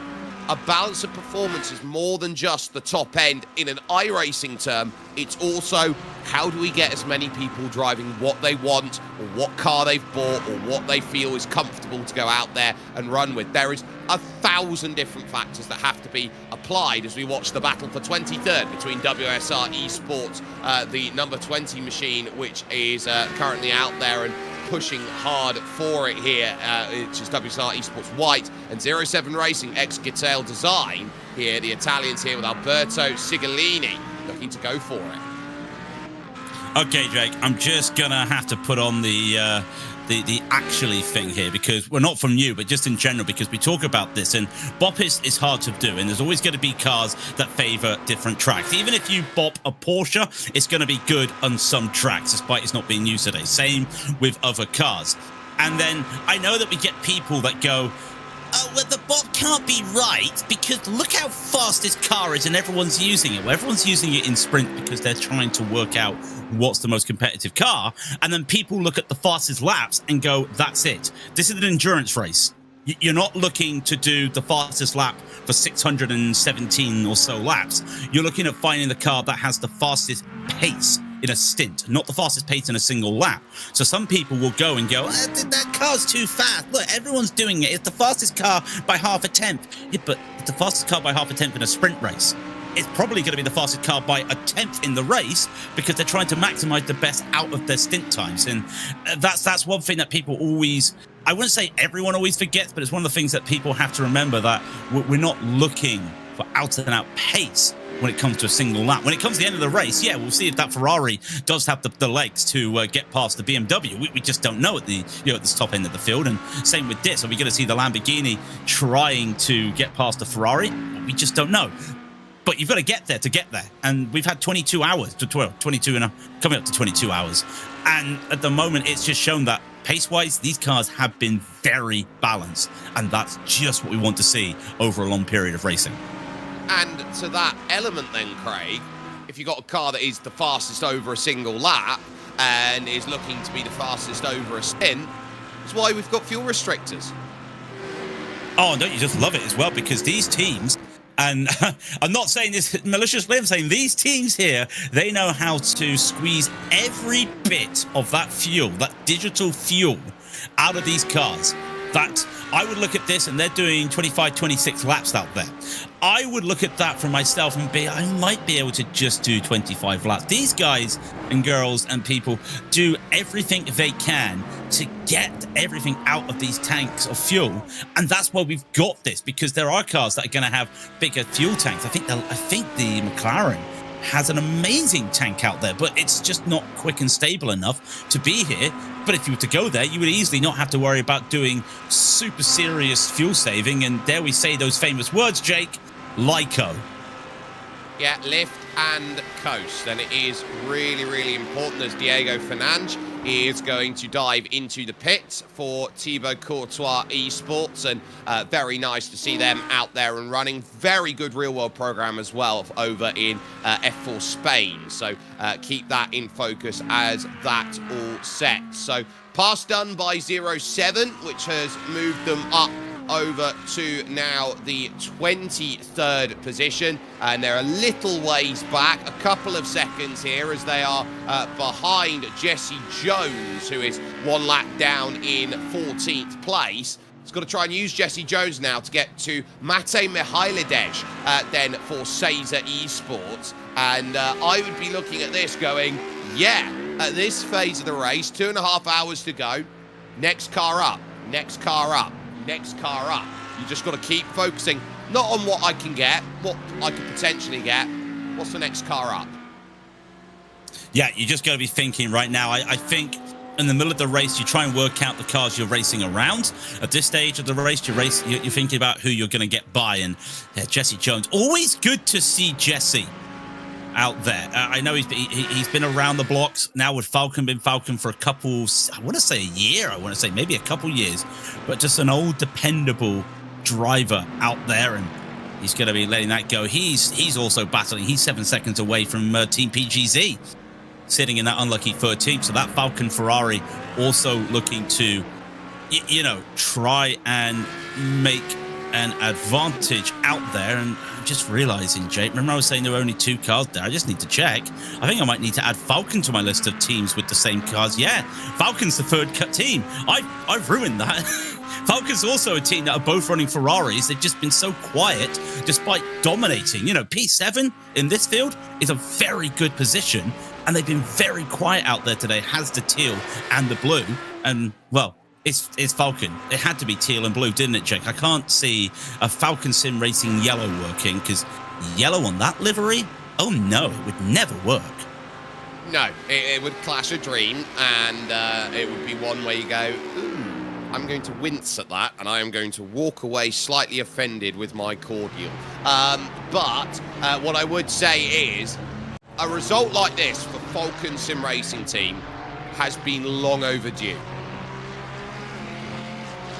A balance of performance is more than just the top end in an iRacing term. It's also, how do we get as many people driving what they want, or what car they've bought, or what they feel is comfortable to go out there and run with. There is 1,000 different factors that have to be applied as we watch the battle for 23rd between WSR Esports, the number 20 machine, which is currently out there and pushing hard for it here, which is WSR Esports White, and 07 Racing ex-Getail Design here, the Italians here with Alberto Sigolini looking to go for it. Okay, Jake, I'm just gonna have to put on the the actually thing here, because we're not from you, but just in general, because we talk about this, and bop is hard to do, and there's always going to be cars that favor different tracks. Even if you bop a Porsche, it's going to be good on some tracks, despite it's not being used today. Same with other cars. And then I know that we get people that go, oh, well, the bop can't be right because look how fast this car is and everyone's using it. Well, everyone's using it in sprint because they're trying to work out what's the most competitive car. And then people look at the fastest laps and go, that's it. This is an endurance race. You're not looking to do the fastest lap for 617 or so laps. You're looking at finding the car that has the fastest pace in a stint, not the fastest pace in a single lap. So some people will go and go, that car's too fast. Look, everyone's doing it. It's the fastest car by half a tenth. Yeah, but it's the fastest car by half a tenth in a sprint race. It's probably going to be the fastest car by a tenth in the race because they're trying to maximize the best out of their stint times. And that's one thing that people always, I wouldn't say everyone always forgets, but it's one of the things that people have to remember, that we're not looking for out-and-out pace when it comes to a single lap. When it comes to the end of the race, yeah, we'll see if that Ferrari does have the legs to get past the BMW. We just don't know at the at the top end of the field. And same with this. Are we going to see the Lamborghini trying to get past the Ferrari? We just don't know. But you've got to get there to get there. And we've had 22 hours, 22 and coming up to 22 hours. And at the moment, it's just shown that pace-wise, these cars have been very balanced. And that's just what we want to see over a long period of racing. And to that element then, Craig, if you've got a car that is the fastest over a single lap and is looking to be the fastest over a stint, that's why we've got fuel restrictors. Oh, don't you just love it as well? Because these teams, and I'm not saying this maliciously, I'm saying these teams here, they know how to squeeze every bit of that fuel, that digital fuel, out of these cars. That I would look at this, and they're doing 25, 26 laps out there. I would look at that for myself and I might be able to just do 25 laps. These guys and girls and people do everything they can to get everything out of these tanks of fuel. And that's why we've got this, because there are cars that are going to have bigger fuel tanks. I think the McLaren has an amazing tank out there, but it's just not quick and stable enough to be here. But if you were to go there, you would easily not have to worry about doing super serious fuel saving. And dare we say those famous words, Jake, LICO. Yeah, lift and coast. And it is really, really important as Diego Fernandes is going to dive into the pits for Thibaut Courtois Esports, and very nice to see them out there and running. Very good real-world program as well over in F4 Spain, so keep that in focus as that's all set. So pass done by 07, which has moved them up over to now the 23rd position, and they're a little ways back, a couple of seconds here, as they are behind Jesse Jones, who is one lap down in 14th place. He's got to try and use Jesse Jones now to get to Mate Mihailidej then for Caesar Esports, and I would be looking at this going, yeah, at this phase of the race, 2.5 hours to go, next car up, next car up, next car up. You just got to keep focusing, not on what I can get, what I could potentially get. What's the next car up? Yeah, you just got to be thinking right now. I think in the middle of the race, you try and work out the cars you're racing around. At this stage of the race, you're thinking about who you're going to get by. And yeah, Jesse Jones, always good to see Jesse out there. I know he's been around the blocks now with Falcon, been Falcon for a couple, I want to say a year, I want to say maybe a couple years, but just an old dependable driver out there, and he's going to be letting that go. He's also battling. He's 7 seconds away from Team PGZ, sitting in that unlucky 13th. So that Falcon Ferrari also looking to, try and make an advantage out there. And I'm just realizing, Jake, remember I was saying there were only 2 cars there? I just need to check. I think I might need to add Falcon to my list of teams with the same cars. Yeah, Falcon's the third cut team. I've ruined that. Falcon's also a team that are both running Ferraris. They've just been so quiet despite dominating. P7 in this field is a very good position, and they've been very quiet out there today. Has the teal and the blue, and well, it's Falcon. It had to be teal and blue, didn't it, Jake? I can't see a Falcon Sim Racing yellow working, because yellow on that livery? Oh no, it would never work. No, it would clash a dream, and it would be one where you go, ooh, I'm going to wince at that, and I am going to walk away slightly offended with my cordial. But what I would say is, a result like this for Falcon Sim Racing Team has been long overdue.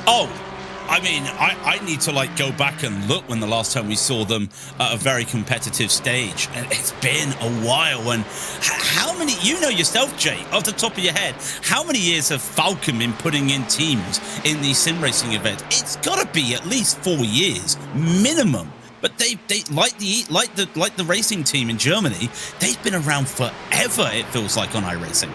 Oh, I mean, I need to go back and look when the last time we saw them at a very competitive stage. And it's been a while. And how many, you know yourself, Jay, off the top of your head, how many years have Falcon been putting in teams in these sim racing events? It's got to be at least 4 years minimum. But they like the racing team in Germany, they've been around forever, it feels like, on iRacing.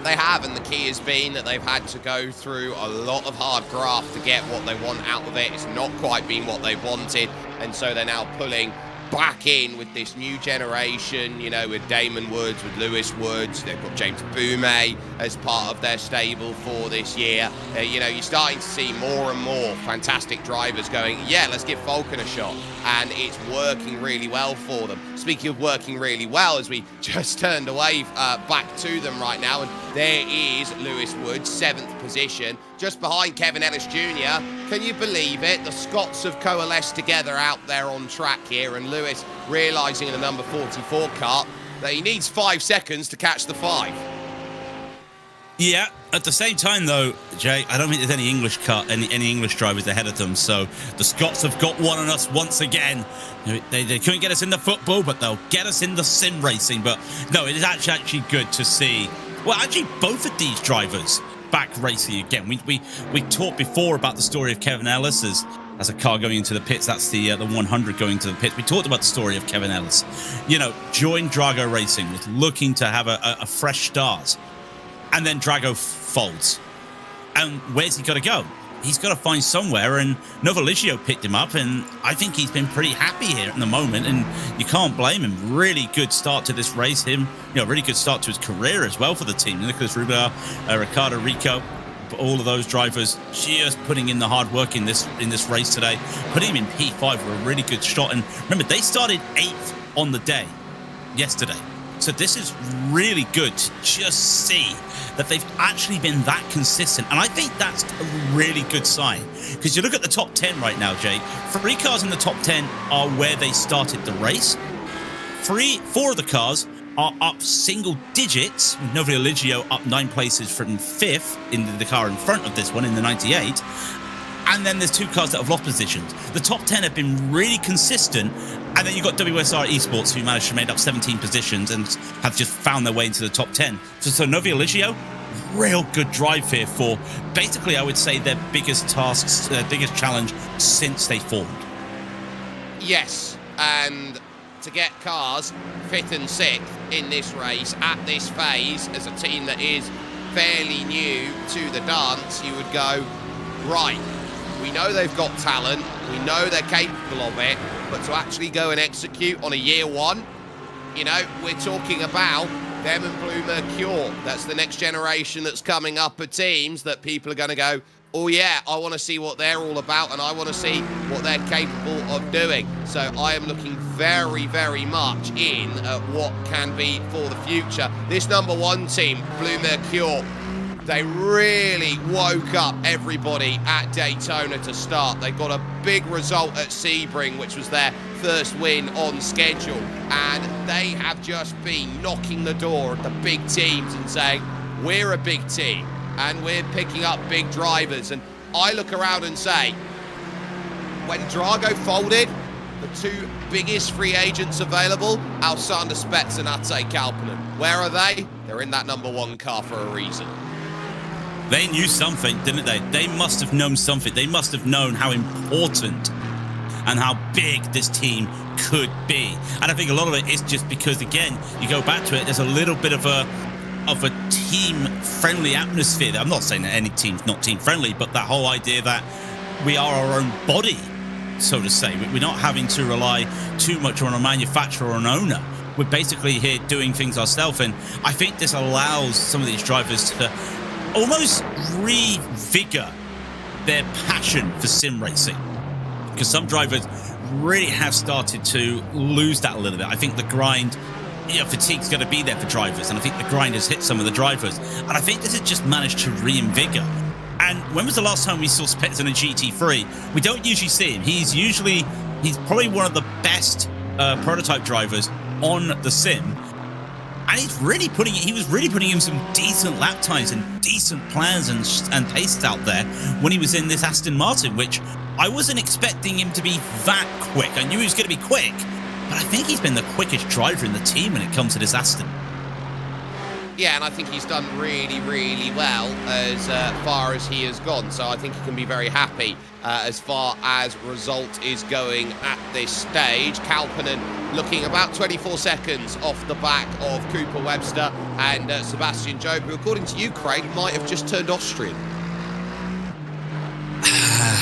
They have, and the key has been that they've had to go through a lot of hard graft to get what they want out of it. It's not quite been what they wanted, and so they're now pulling back in with this new generation, you know, with Damon Woods, with Lewis Woods. They've got James Boumet as part of their stable for this year. You know, you're starting to see more and more fantastic drivers going, yeah, let's give Falcon a shot. And it's working really well for them. Speaking of working really well, as we just turned away back to them right now, and there is Lewis Woods, 7th position, just behind Kevin Ellis Jr. Can you believe it? The Scots have coalesced together out there on track here, and Lewis realising in the number 44 car that he needs 5 seconds to catch the 5. Yeah, at the same time, though, Jay, I don't think there's any English any English drivers ahead of them. So the Scots have got one on us once again. They couldn't get us in the football, but they'll get us in the sim racing. But no, it is actually good to see. Well, actually, both of these drivers back racing again. We talked before about the story of Kevin Ellis as a car going into the pits. That's the 100 going to the pits. We talked about the story of Kevin Ellis. You know, joined Drago Racing, was looking to have a fresh start. And then Drago folds. And where's he got to go? He's got to find somewhere, and Novaligio picked him up, and I think he's been pretty happy here at the moment, and you can't blame him. Really good start to this race. Really good start to his career as well for the team. Nicolas Ruber, Ricardo Rico, all of those drivers just putting in the hard work in this race today. Putting him in P5 were a really good shot. And remember, they started 8th on the day yesterday. So this is really good to just see that they've actually been that consistent. And I think that's a really good sign. Because you look at the top 10 right now, Jay. 3 cars in the top 10 are where they started the race. 4 of the cars are up single digits. Novaligio up 9 places from 5th in the car in front of this one in the 98. And then there's 2 cars that have lost positions. The top 10 have been really consistent. And then you've got WSR Esports, who managed to make up 17 positions and have just found their way into the top 10. So Novaligio, real good drive here for basically, I would say, their biggest tasks, their biggest challenge since they formed. Yes, and to get cars 5th and 6th in this race at this phase as a team that is fairly new to the dance, you would go, right, we know they've got talent, we know they're capable of it, but to actually go and execute on a year 1, you know, we're talking about them and Blue Mercure. That's the next generation that's coming up of teams that people are going to go, oh yeah, I want to see what they're all about, and I want to see what they're capable of doing. So I am looking very, very much in at what can be for the future. This number 1 team, Blue Mercure, they really woke up everybody at Daytona to start. They got a big result at Sebring, which was their first win on schedule. And they have just been knocking the door at the big teams and saying, we're a big team and we're picking up big drivers. And I look around and say, when Drago folded, the 2 biggest free agents available, Alexander Spets and Ate Kalpanen. Where are they? They're in that number 1 car for a reason. They knew something, didn't they? They must have known something. They must have known how important and how big this team could be. And I think a lot of it is just because, again, you go back to it, there's a little bit of a team-friendly atmosphere. I'm not saying that any team's not team-friendly, but that whole idea that we are our own body, so to say. We're not having to rely too much on a manufacturer or an owner. We're basically here doing things ourselves. And I think this allows some of these drivers to almost revigor their passion for sim racing, because some drivers really have started to lose that a little bit. I think the grind fatigue's going to be there for drivers, and I think the grind has hit some of the drivers, and I think this has just managed to reinvigorate. And when was the last time we saw Spitz in a GT3? We don't usually see him. He's probably one of the best prototype drivers on the sim, and he was really putting in some decent lap times and decent plans and paces out there when he was in this Aston Martin, which I wasn't expecting him to be that quick. I knew he was going to be quick, but I think he's been the quickest driver in the team when it comes to this Aston. Yeah, and I think he's done really, really well as far as he has gone. So I think he can be very happy as far as result is going at this stage. Kalpinen looking about 24 seconds off the back of Cooper Webster and Sebastian Job, who, according to you, Craig, might have just turned Austrian.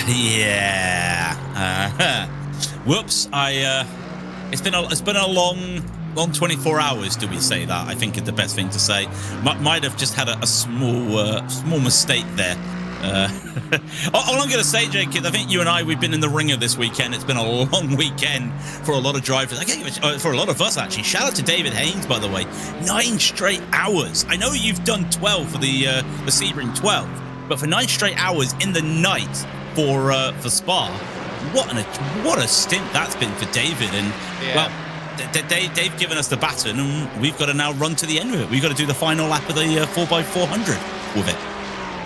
Yeah. Whoops. It's been a long 24 hours, do we say that? I think is the best thing to say. Might have just had a small mistake there. All I'm going to say, Jake, is I think you and I, we've been in the ringer this weekend. It's been a long weekend for a lot of drivers. For a lot of us, actually. Shout out to David Haynes, by the way. 9 straight hours. I know you've done 12 for the Sebring 12, but for 9 straight hours in the night for Spa, what a stint that's been for David. And well, they've given us the baton, and we've got to now run to the end of it. We've got to do the final lap of the 4x400 with it.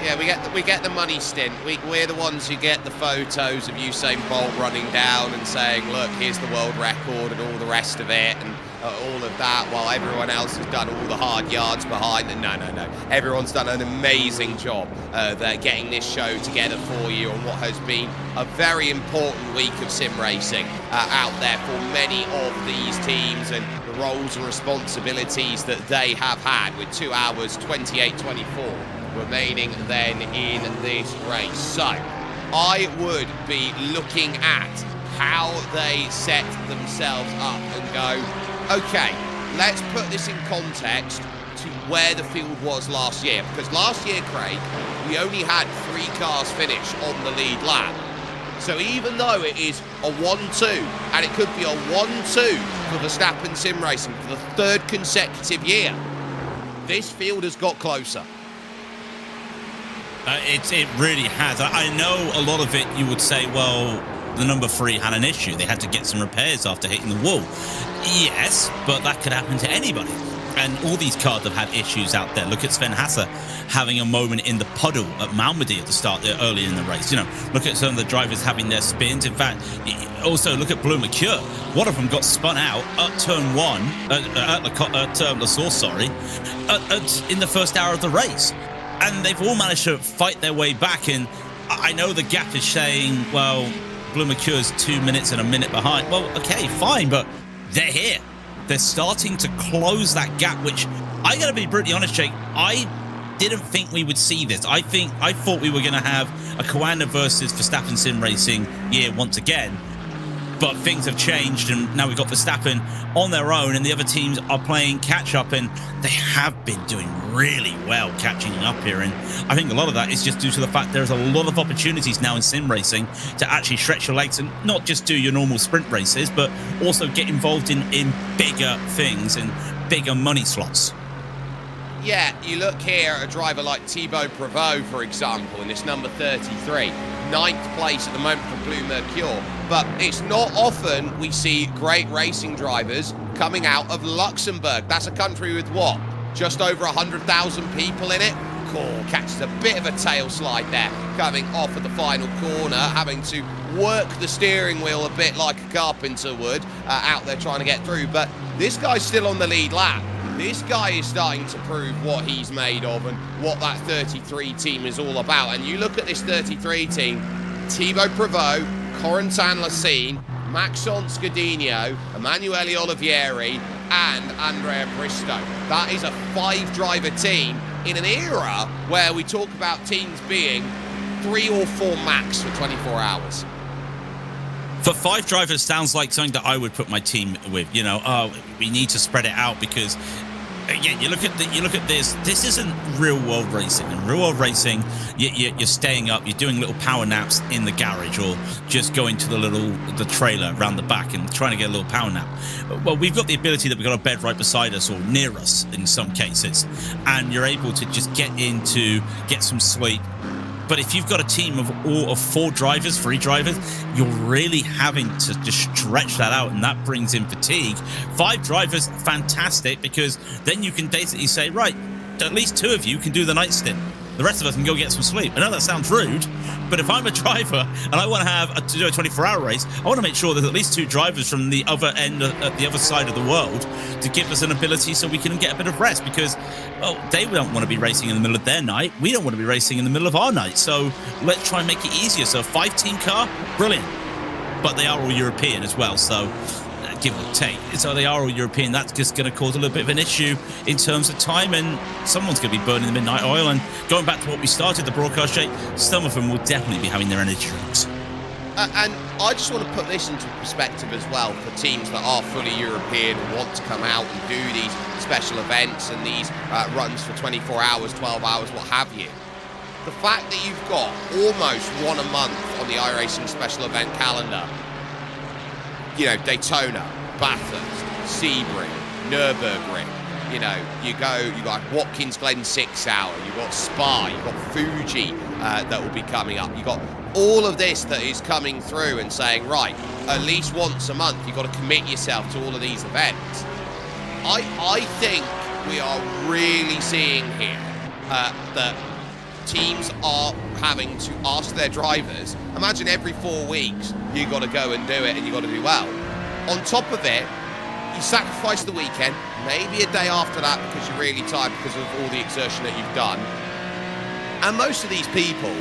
Yeah, we get the money stint. We're the ones who get the photos of Usain Bolt running down and saying, look, here's the world record and all the rest of it, and all of that, while everyone else has done all the hard yards behind. And no. Everyone's done an amazing job getting this show together for you on what has been a very important week of sim racing out there for many of these teams, and the roles and responsibilities that they have had, with 2 hours 28:24 remaining then in this race. So I would be looking at how they set themselves up and go, okay, let's put this in context to where the field was last year. Because last year, Craig, we only had 3 cars finish on the lead lap. So even though it is a 1-2, and it could be a 1-2 for Verstappen sim racing for the 3rd consecutive year, this field has got closer. It really has. I know a lot of it, you would say, well, the number 3 had an issue. They had to get some repairs after hitting the wall. Yes, but that could happen to anybody. And all these cars have had issues out there. Look at Sven Hasse having a moment in the puddle at Malmedy at the start there, early in the race. Look at some of the drivers having their spins. In fact, also look at Blue Mercure. One of them got spun out at turn 1, at La Source, in the first hour of the race. And they've all managed to fight their way back. And I know the gap is saying, well, Blue Mercure's 2 minutes and a minute behind. Well, okay, fine, but they're here. They're starting to close that gap, which I got to be brutally honest, Jake. I didn't think we would see this. I thought we were going to have a Coanda versus Verstappen sim racing year once again. But things have changed, and now we've got Verstappen on their own, and the other teams are playing catch-up, and they have been doing really well catching up here. And I think a lot of that is just due to the fact there's a lot of opportunities now in sim racing to actually stretch your legs and not just do your normal sprint races, but also get involved in bigger things and bigger money slots. Yeah, you look here at a driver like Thibaut Prevost, for example, in this number 33. 9th place at the moment for Blue Mercure. But it's not often we see great racing drivers coming out of Luxembourg. That's a country with what? Just over 100,000 people in it? Cool, catches a bit of a tail slide there, coming off at the final corner, having to work the steering wheel a bit like a carpenter would, out there trying to get through. But this guy's still on the lead lap. This guy is starting to prove what he's made of and what that 33 team is all about. And you look at this 33 team, Thibaut Prevost, Corentin Lassine, Maxon Scudinho, Emanuele Olivieri, and Andrea Bristow. That is a 5-driver team in an era where we talk about teams being 3 or 4 max for 24 hours. For 5 drivers sounds like something that I would put my team with. We need to spread it out because again, you look at this. This isn't real world racing. In real world racing, you're staying up, you're doing little power naps in the garage, or just going to the trailer around the back and trying to get a little power nap. Well, we've got the ability that we've got a bed right beside us or near us in some cases, and you're able to just get some sleep. But if you've got a team of 4 drivers, 3 drivers, you're really having to just stretch that out, and that brings in fatigue. 5 drivers, fantastic, because then you can basically say, right, at least 2 of you can do the night stint. The rest of us can go get some sleep. I know that sounds rude, but if I'm a driver and I want to do a 24-hour race, I want to make sure there's at least 2 drivers from the other end, at the other side of the world, to give us an ability so we can get a bit of rest, because, well, they don't want to be racing in the middle of their night. We don't want to be racing in the middle of our night. So let's try and make it easier. So a 5-team car, brilliant. But they are all European as well, so give or take. So they are all European. That's just going to cause a little bit of an issue in terms of time, and someone's going to be burning the midnight oil. And going back to what we started the broadcast, Jay, some of them will definitely be having their energy drinks. And I just want to put this into perspective as well for teams that are fully European and want to come out and do these special events and these runs for 24 hours, 12 hours, what have you. The fact that you've got almost one a month on the iRacing special event calendar, you know, Daytona, Bathurst, Sebring, Nürburgring, you know, you got Watkins Glen 6 hour, you've got Spa, you've got Fuji that will be coming up. You've got all of this that is coming through and saying, right, at least once a month, you've got to commit yourself to all of these events. I think we are really seeing here that teams are having to ask their drivers, imagine every 4 weeks you got to go and do it and you got to do well. On top of it, you sacrifice the weekend, maybe a day after that because you're really tired because of all the exertion that you've done. And most of these people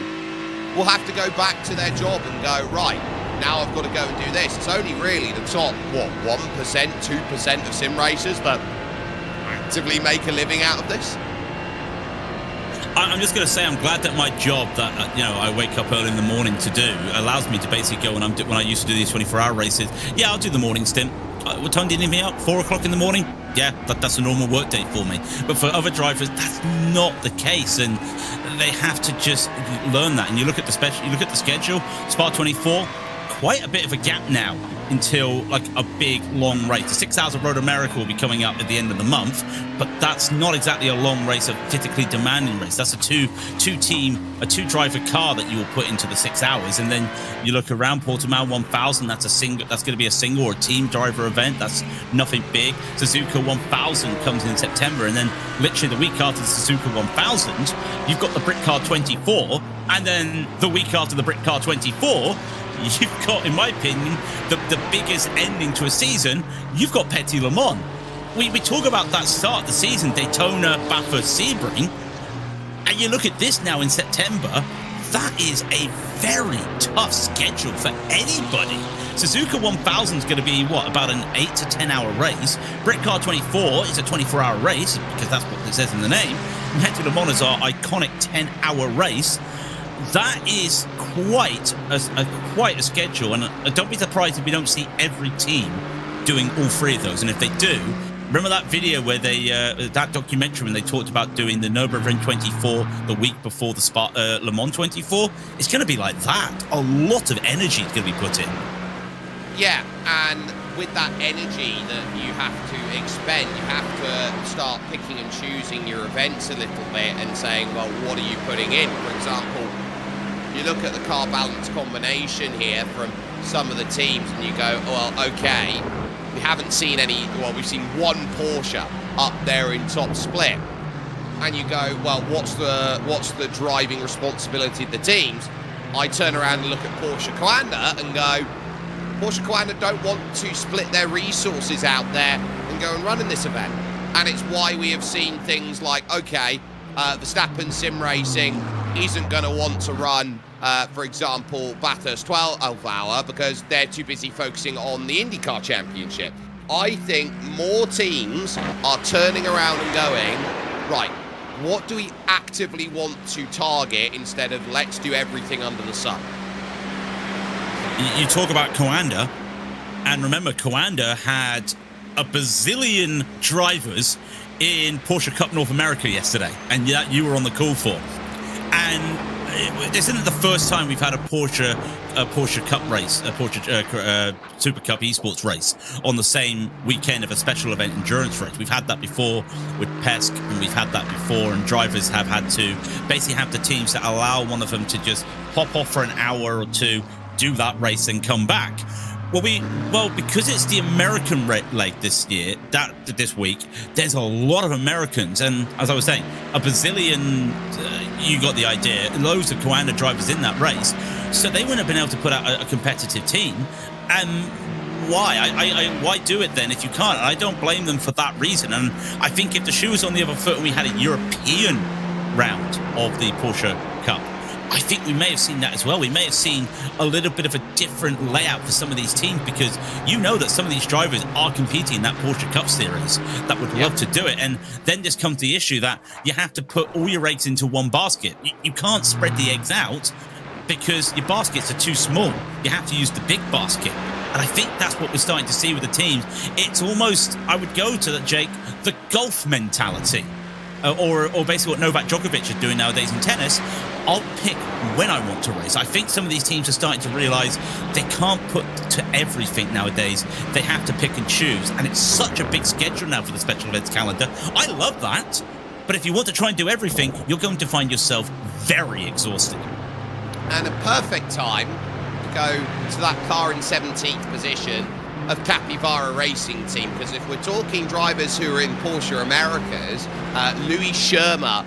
will have to go back to their job and go, right, now I've got to go and do this. It's only really the top, 1%, 2% of sim racers that actively make a living out of this. I'm just going to say I'm glad that my job that I wake up early in the morning to do allows me to basically go when I used to do these 24-hour races. Yeah, I'll do the morning stint. What time do you need me out? 4 o'clock in the morning? Yeah, that's a normal work day for me. But for other drivers, that's not the case, and they have to just learn that. And you look at the schedule. Spa 24, quite a bit of a gap now until like a big long race. The 6 Hours of Road America will be coming up at the end of the month, but that's not exactly a long race, a physically demanding race. That's a two-driver car that you will put into the 6 hours. And then you look around Portimao 1000, that's going to be a single or team driver event. That's nothing big. Suzuka 1000 comes in September, and then literally the week after the Suzuka 1000, you've got the Brit Car 24, and then the week after the Brit Car 24, you've got, in my opinion, the biggest ending to a season. You've got Petit Le Mans. We talk about that start of the season, Daytona, Bathurst, Sebring, and you look at this now in September. That is a very tough schedule for anybody. Suzuka 1000 is going to be, about an 8 to 10 hour race. Brit Car 24 is a 24-hour race, because that's what it says in the name. Petit Le Mans is our iconic 10-hour race. That is quite a schedule, and don't be surprised if we don't see every team doing all 3 of those. And if they do, remember that video where that documentary when they talked about doing the Nürburgring 24 the week before the Le Mans 24? It's going to be like that. A lot of energy is going to be put in. Yeah, and with that energy that you have to expend, you have to start picking and choosing your events a little bit and saying, well, what are you putting in? For example, you look at the car balance combination here from some of the teams and you go, well, okay, we haven't seen we've seen one Porsche up there in top split. And you go, well, what's the driving responsibility of the teams? I turn around and look at Porsche Coanda and go, Porsche Coanda don't want to split their resources out there and go and run in this event. And it's why we have seen things like, okay, Verstappen Sim Racing isn't going to want to run, for example, Bathurst 12 hour because they're too busy focusing on the IndyCar Championship. I think more teams are turning around and going, right, what do we actively want to target instead of let's do everything under the sun? You talk about Coanda, and remember, Coanda had a bazillion drivers in Porsche Cup North America yesterday, and that you were on the call for. And this isn't the first time we've had a Porsche Cup race, a Porsche Super Cup esports race on the same weekend of a special event endurance race. We've had that before with PESC, and we've had that before, and drivers have had to basically have the teams that allow one of them to just hop off for an hour or two, do that race, and come back. Well, because it's the American leg this week, there's a lot of Americans, and as I was saying, a bazillion. You got the idea. Loads of Coanda drivers in that race, so they wouldn't have been able to put out a competitive team. And why? Why do it then if you can't? I don't blame them for that reason. And I think if the shoe was on the other foot and we had a European round of the Porsche Cup, I think we may have seen that as well. We may have seen a little bit of a different layout for some of these teams, because you know that some of these drivers are competing in that Porsche Cup Series that would love to do it. And then just comes the issue that you have to put all your eggs into one basket. You can't spread the eggs out because your baskets are too small. You have to use the big basket. And I think that's what we're starting to see with the teams. It's almost, I would go to that, Jake, the golf mentality. Or basically what Novak Djokovic is doing nowadays in tennis. I'll pick when I want to race. I think some of these teams are starting to realize they can't put to everything nowadays. They have to pick and choose. And it's such a big schedule now for the special events calendar. I love that. But if you want to try and do everything, you're going to find yourself very exhausted. And a perfect time to go to that car in 17th position of Capybara Racing Team, because if we're talking drivers who are in Porsche Americas, Louis Schirmer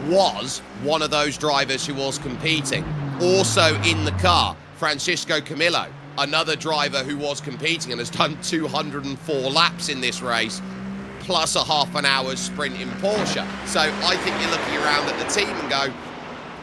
was one of those drivers who was competing. Also in the car, Francisco Camillo, another driver who was competing and has done 204 laps in this race, plus a half an hour's sprint in Porsche. So I think you're looking around at the team and go,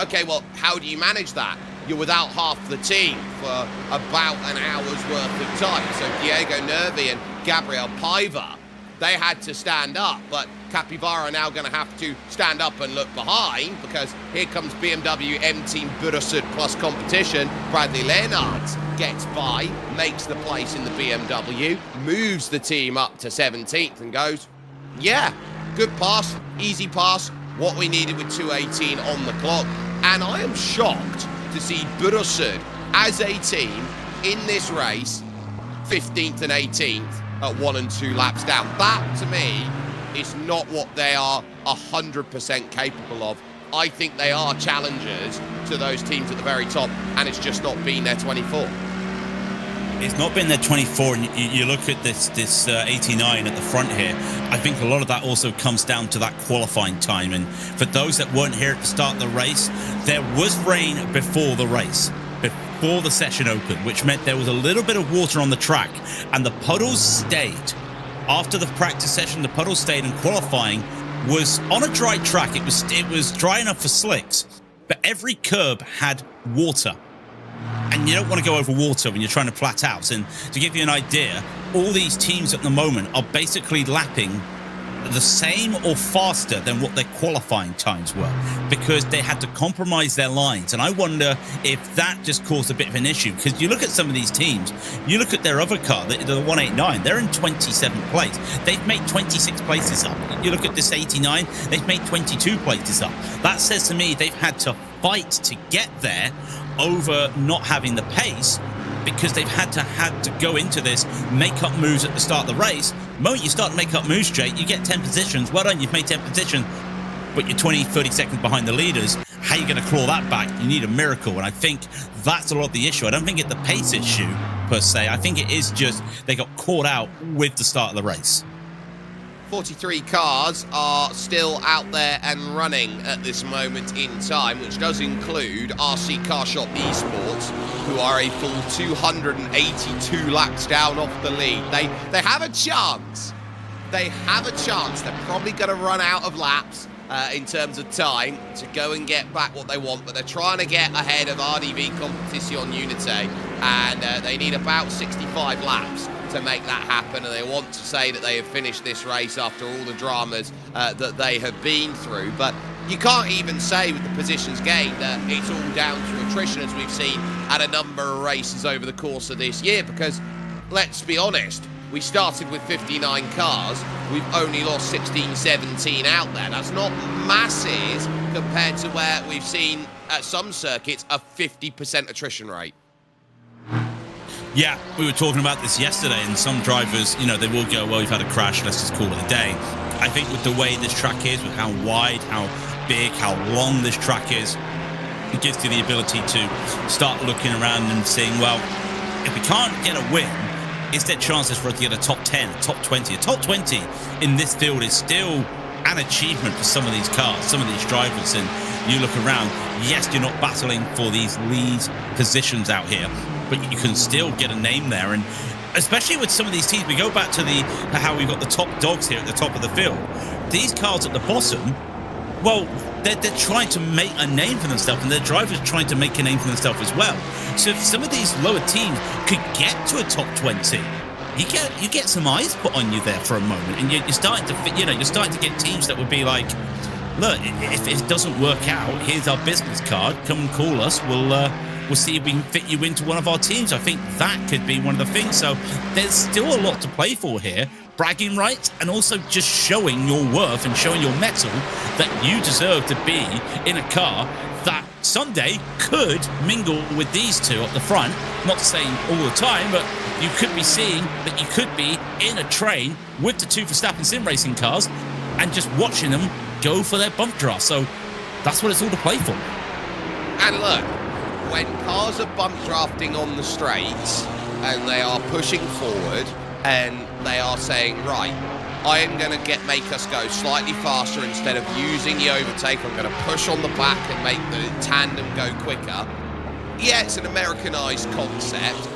okay, well, how do you manage that? You're without half the team for about an hour's worth of time. So Diego Nervi and Gabriel Paiva, they had to stand up, but Capybara are now going to have to stand up and look behind, because here comes BMW M-Team Burasud plus competition. Bradley Leonard gets by, makes the place in the BMW, moves the team up to 17th and goes, yeah, good pass, easy pass, what we needed with 2:18 on the clock. And I am shocked to see Burasud as a team in this race 15th and 18th at 1 and 2 laps down. That to me is not what they are 100% capable of. I think they are challengers to those teams at the very top, and it's just not been their 24. It's not been their 24, and you look at this 89 at the front here. I think a lot of that also comes down to that qualifying time. And for those that weren't here at the start of the race, there was rain before the race, before the session opened, which meant there was a little bit of water on the track, and the puddles stayed. After the practice session, the puddles stayed, and qualifying was on a dry track. It was dry enough for slicks, but every curb had water. And you don't want to go over water when you're trying to flat out. And to give you an idea, all these teams at the moment are basically lapping the same or faster than what their qualifying times were, because they had to compromise their lines. And I wonder if that just caused a bit of an issue, because you look at some of these teams, you look at their other car, the 189, they're in 27th place. They've made 26 places up. You look at this 89, they've made 22 places up. That says to me they've had to fight to get there over not having the pace, because they've had to go into this, make up moves at the start of the race. The moment you start to make up moves, Jake, you get 10 positions. Well done, you've made 10 positions, but you're 20, 30 seconds behind the leaders. How are you going to claw that back? You need a miracle, and I think that's a lot of the issue. I don't think it's the pace issue, per se. I think it is just they got caught out with the start of the race. 43 cars are still out there and running at this moment in time, which does include RC Car Shop Esports, who are a full 282 laps down off the lead. They have a chance. They have a chance. They're probably going to run out of laps in terms of time to go and get back what they want, but they're trying to get ahead of RDV Competición Unité, and they need about 65 laps to make that happen, and they want to say that they have finished this race after all the dramas that they have been through. But you can't even say with the positions gained that it's all down to attrition, as we've seen at a number of races over the course of this year, because let's be honest, we started with 59 cars. We've only lost 16, 17 out there. That's not masses compared to where we've seen at some circuits a 50% attrition rate. Yeah, we were talking about this yesterday, and some drivers, you know, they will go, well, we've had a crash, let's just call it a day. I think with the way this track is, with how wide, how big, how long this track is, it gives you the ability to start looking around and seeing, well, if we can't get a win, is there chances for us to get a top 10, a top 20? A top 20 in this field is still an achievement for some of these cars, some of these drivers. And you look around, yes, you're not battling for these lead positions out here, but you can still get a name there. And especially with some of these teams, we go back to how we've got the top dogs here at the top of the field. These cars at the bottom, well, they're trying to make a name for themselves, and their drivers are trying to make a name for themselves as well. So if some of these lower teams could get to a top 20, you get some eyes put on you there for a moment, and you're starting to, you're starting to get teams that would be like, look, if it doesn't work out, here's our business card. Come and call us. We'll see if we can fit you into one of our teams. I think that could be one of the things. So there's still a lot to play for here. Bragging rights, and also just showing your worth and showing your mettle that you deserve to be in a car that someday could mingle with these two at the front. Not saying all the time, but you could be seeing that you could be in a train with the two Verstappen sim racing cars and just watching them go for their bump draft. So that's what it's all to play for. And look, when cars are bump drafting on the straights and they are pushing forward and they are saying, right, I am going to make us go slightly faster instead of using the overtake. I'm going to push on the back and make the tandem go quicker. Yeah, it's an Americanized concept.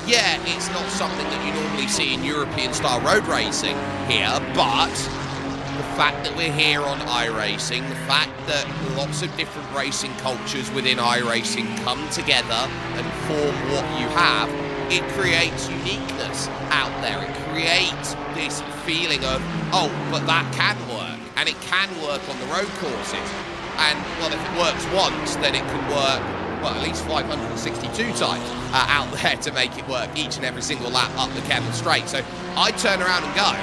Yeah, it's not something that you normally see in European-style road racing here, but the fact that we're here on iRacing, the fact that lots of different racing cultures within iRacing come together and form what you have, it creates uniqueness out there. It creates this feeling of, oh, but that can work, and it can work on the road courses. And, well, if it works once, then it can work, well, at least 562 times out there to make it work each and every single lap up the Kemmel Straight. So I turn around and go,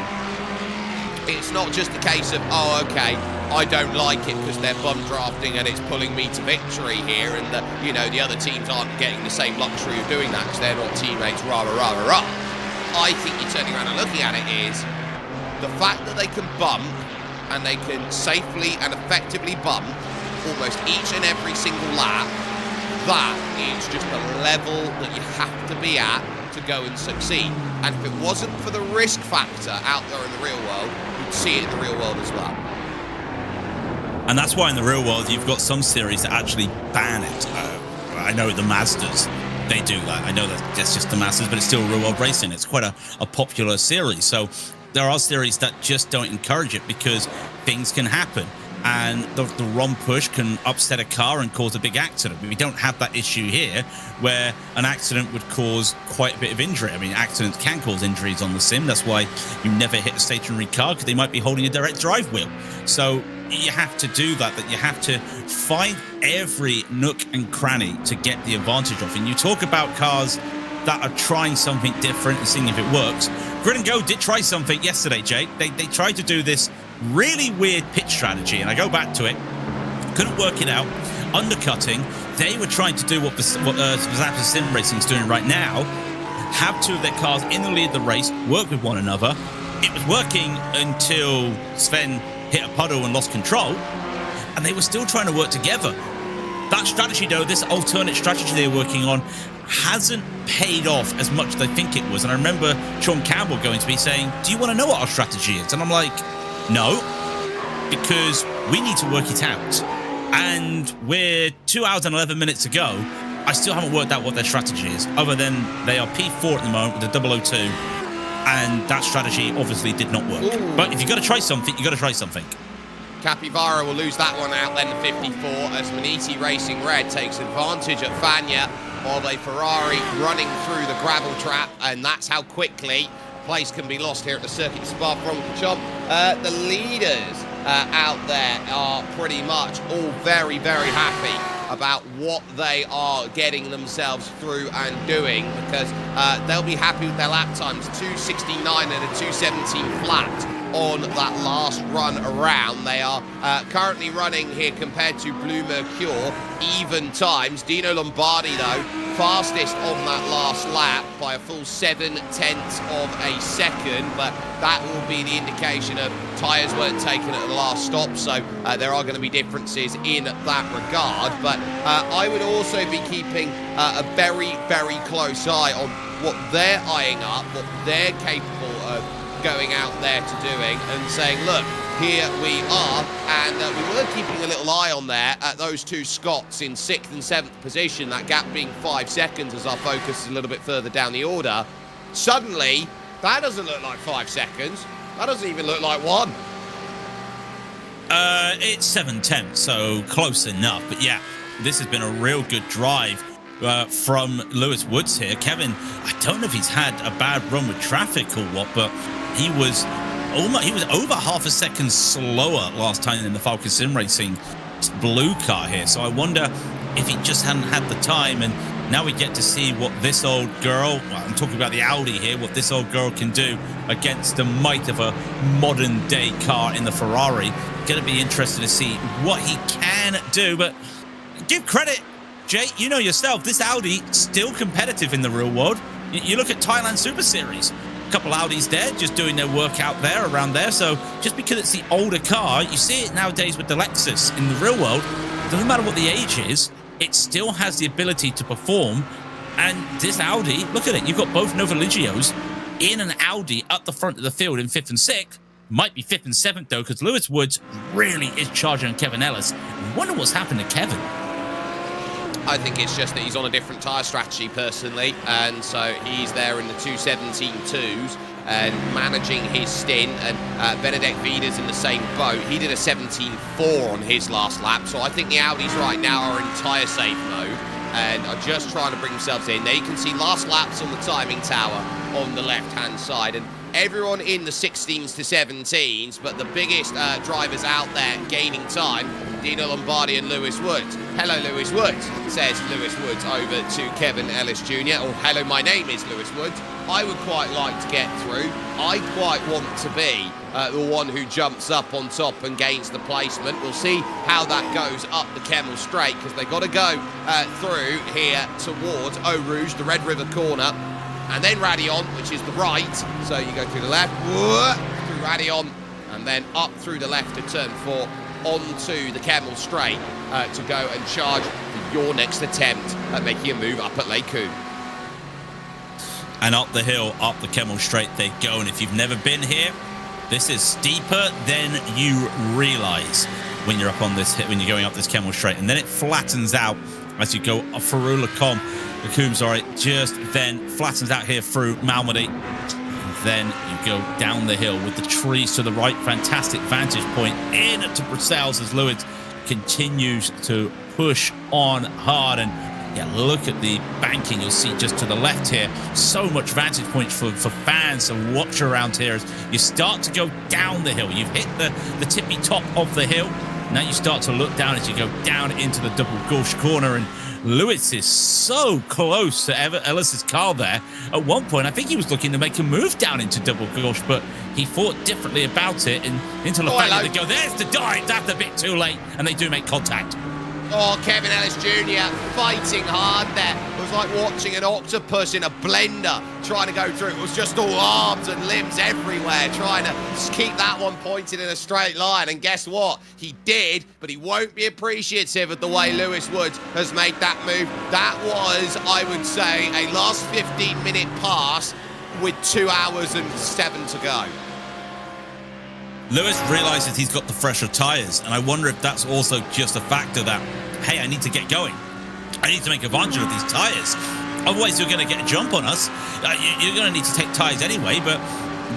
it's not just a case of, oh, okay, I don't like it because they're bum drafting and it's pulling me to victory here, and the other teams aren't getting the same luxury of doing that because they're not teammates, rah, rah, rah, rah, rah. I think you're turning around and looking at it is the fact that they can bump and they can safely and effectively bump almost each and every single lap. That is just a level that you have to be at to go and succeed. And if it wasn't for the risk factor out there in the real world, you'd see it in the real world as well. And that's why in the real world, you've got some series that actually ban it. I know the Mazdas, they do that. I know that's just the Mazdas, but it's still real world racing. It's quite a popular series. So there are series that just don't encourage it because things can happen. And the wrong push can upset a car and cause a big accident. We don't have that issue here where an accident would cause quite a bit of injury. I mean, accidents can cause injuries on the sim. That's why you never hit a stationary car, because they might be holding a direct drive wheel. So you have to do that you have to find every nook and cranny to get the advantage of. And you talk about cars that are trying something different and seeing if it works. Grid and Go did try something yesterday, Jake. They tried to do this really weird pitch strategy, and I go back to it, couldn't work it out, undercutting. They were trying to do what Verstappen Sim Racing is doing right now, have two of their cars in the lead of the race, work with one another. It was working until Sven hit a puddle and lost control, and they were still trying to work together. That strategy, though, this alternate strategy they're working on, hasn't paid off as much as they think it was. And I remember Sean Campbell going to me saying, do you want to know what our strategy is? And I'm like, no, because we need to work it out. And we're 2 hours and 11 minutes to go. I still haven't worked out what their strategy is, other than they are P4 at the moment with the 002. And that strategy obviously did not work. Ooh. But if you've got to try something, you've got to try something. Capivara will lose that one out then to 54 as Maniti Racing Red takes advantage at Fagna of a Ferrari running through the gravel trap, and that's how quickly place can be lost here at the Circuit de Spa-Francorchamps. The leaders out there are pretty much all very, very happy about what they are getting themselves through and doing, because they'll be happy with their lap times, 2:69 and a 2:17 flat on that last run around. They are currently running here compared to Blue Mercure even times. Dino Lombardi, though, fastest on that last lap by a full 0.7 of a second, but that will be the indication of tyres weren't taken at the last stop, so there are going to be differences in that regard. But I would also be keeping a very, very close eye on what they're eyeing up, what they're capable of going out there to doing, and saying, look, here we are. And we were keeping a little eye on there at those two Scots in 6th and 7th position, that gap being 5 seconds as our focus is a little bit further down the order. Suddenly, that doesn't look like 5 seconds. That doesn't even look like 1. It's 7/10, so close enough. But yeah, this has been a real good drive from Lewis Woods here. Kevin, I don't know if he's had a bad run with traffic or what, but he was over half a second slower last time in the Falcon Sim Racing blue car here. So I wonder if he just hadn't had the time, and now we get to see what this old girl, well, I'm talking about the Audi here, what this old girl can do against the might of a modern day car in the Ferrari. Going to be interested to see what he can do, but give credit, Jay, you know yourself, this Audi still competitive in the real world. You look at Thailand Super Series, a couple Audis there just doing their work out there, around there. So just because it's the older car, you see it nowadays with the Lexus in the real world, doesn't matter what the age is, it still has the ability to perform. And this Audi, look at it, you've got both Novaligios in an Audi at the front of the field in 5th and 6th. Might be 5th and 7th though, because Lewis Woods really is charging on Kevin Ellis. I wonder what's happened to Kevin. I think it's just that he's on a different tyre strategy personally, and so he's there in the 2:17.2s and managing his stint, and Benedek Vida's in the same boat. He did a 17.4 on his last lap, so I think the Audis right now are in tyre safe mode and are just trying to bring themselves in. There you can see last laps on the timing tower on the left-hand side, and everyone in the 16s to 17s, but the biggest drivers out there gaining time, Dino Lombardi and Lewis Woods. Hello, Lewis Woods, says Lewis Woods over to Kevin Ellis Jr. Or, hello, my name is Lewis Woods. I would quite like to get through. I quite want to be the one who jumps up on top and gains the placement. We'll see how that goes up the Kemmel Straight, because they've got to go through here towards Eau Rouge, the Red River corner, and then Radion, which is the right. So you go through the left, through Radion, and then up through the left to turn 4 onto the Kemmel Straight to go and charge for your next attempt at making a move up at Lake Coon. And up the hill, up the Kemmel Straight they go. And if you've never been here, this is steeper than you realize when you're up on this hit, when you're going up this Kemmel Straight. And then it flattens out as you go through Lacombe, sorry, just then flattens out here through Malmedy. Then you go down the hill with the trees to the right. Fantastic vantage point in to Brussels as Lewis continues to push on hard. And yeah, look at the banking you'll see just to the left here. So much vantage points for fans to watch around here as you start to go down the hill. You've hit the tippy top of the hill. Now you start to look down as you go down into the double gauche corner, and Lewis is so close to Ellis's car there. At one point, I think he was looking to make a move down into double gauche, but he thought differently about it, and into LaFayette they go. There's the dive. That's a bit too late, and they do make contact. Oh, Kevin Ellis Jr. fighting hard there. It was like watching an octopus in a blender trying to go through. It was just all arms and limbs everywhere, trying to just keep that one pointed in a straight line. And guess what? He did, but he won't be appreciative of the way Lewis Woods has made that move. That was, I would say, a last 15-minute pass with 2 hours and 7 to go. Lewis realizes he's got the fresher tyres, and I wonder if that's also just a factor that, hey, I need to get going. I need to make advantage of these tyres. Otherwise, you're going to get a jump on us. You're going to need to take tyres anyway, but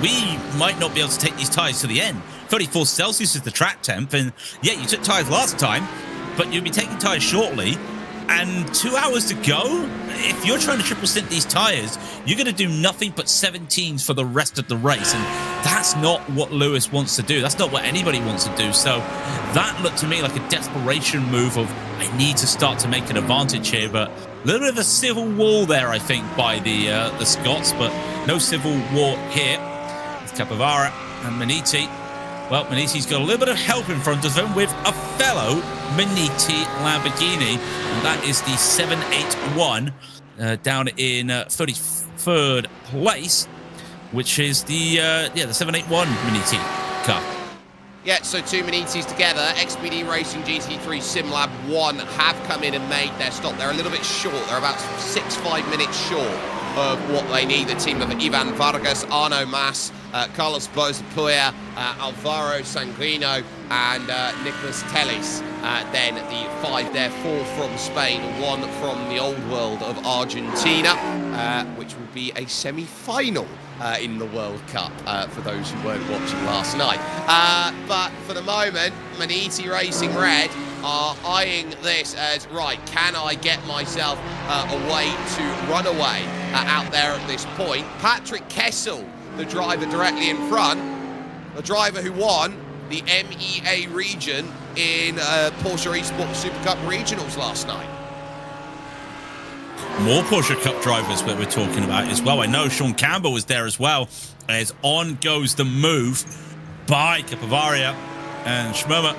we might not be able to take these tyres to the end. 34 Celsius is the track temp, and yeah, you took tyres last time, but you'll be taking tyres shortly. And 2 hours to go. If you're trying to triple stint these tires, you're going to do nothing but 17s for the rest of the race. And that's not what Lewis wants to do. That's not what anybody wants to do. So that looked to me like a desperation move of, I need to start to make an advantage here. But a little bit of a civil war there, I think, by the Scots. But no civil war here. It's Capivara and Maniti. Well, Maniti's got a little bit of help in front of him with a fellow Maniti Lamborghini, and that is the 781 down in 33rd place, which is the 781 Maniti car. Yeah, so two Manitis together. XPD Racing GT3 SimLab 1 have come in and made their stop. They're a little bit short. They're about 6-5 minutes short of what they need. The team of Ivan Vargas, Arno Mas, Carlos Bozapuya, Alvaro Sanguino, and Nicolas Teles. Then the 5 there, 4 from Spain, 1 from the old world of Argentina, which will be a semi-final in the World Cup for those who weren't watching last night. But for the moment, Maniti Racing Red are eyeing this as, right, can I get myself a way to run away out there at this point? Patrick Kessel, the driver directly in front, the driver who won the MEA region in Porsche Esports Super Cup Regionals last night. More Porsche Cup drivers that we're talking about as well. I know Sean Campbell was there as well, as on goes the move by Capivara and Schmermer.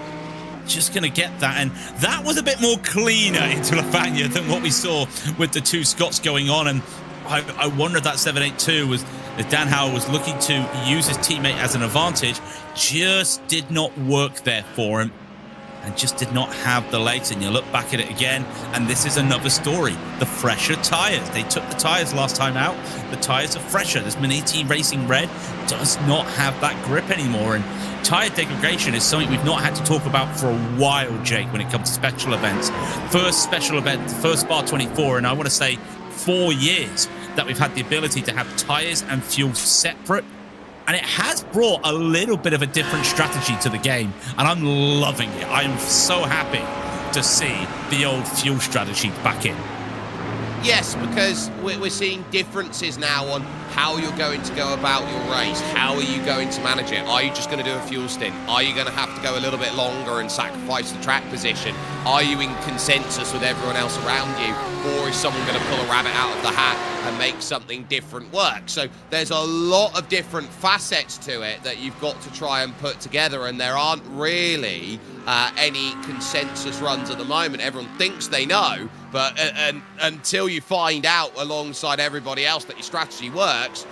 Just going to get that, and that was a bit more cleaner into Lafagna than what we saw with the two Scots going on. And I wonder if that 782 was, that Dan Howell was looking to use his teammate as an advantage, just did not work there for him, and just did not have the legs. And you look back at it again, and this is another story. The fresher tyres. They took the tyres last time out. The tyres are fresher. This Maniti Racing Red does not have that grip anymore. And tyre degradation is something we've not had to talk about for a while, Jake, when it comes to special events. First special event, first Spa 24, and I want to say 4 years that we've had the ability to have tyres and fuel separate. And it has brought a little bit of a different strategy to the game, and I'm loving it. I am so happy to see the old fuel strategy back in. Yes, because we're seeing differences now on how you're going to go about your race. How are you going to manage it? Are you just going to do a fuel stint? Are you going to have to go a little bit longer and sacrifice the track position? Are you in consensus with everyone else around you? Or is someone going to pull a rabbit out of the hat and make something different work? So there's a lot of different facets to it that you've got to try and put together, and there aren't really any consensus runs at the moment. Everyone thinks they know, but until you find out alongside everybody else that your strategy works,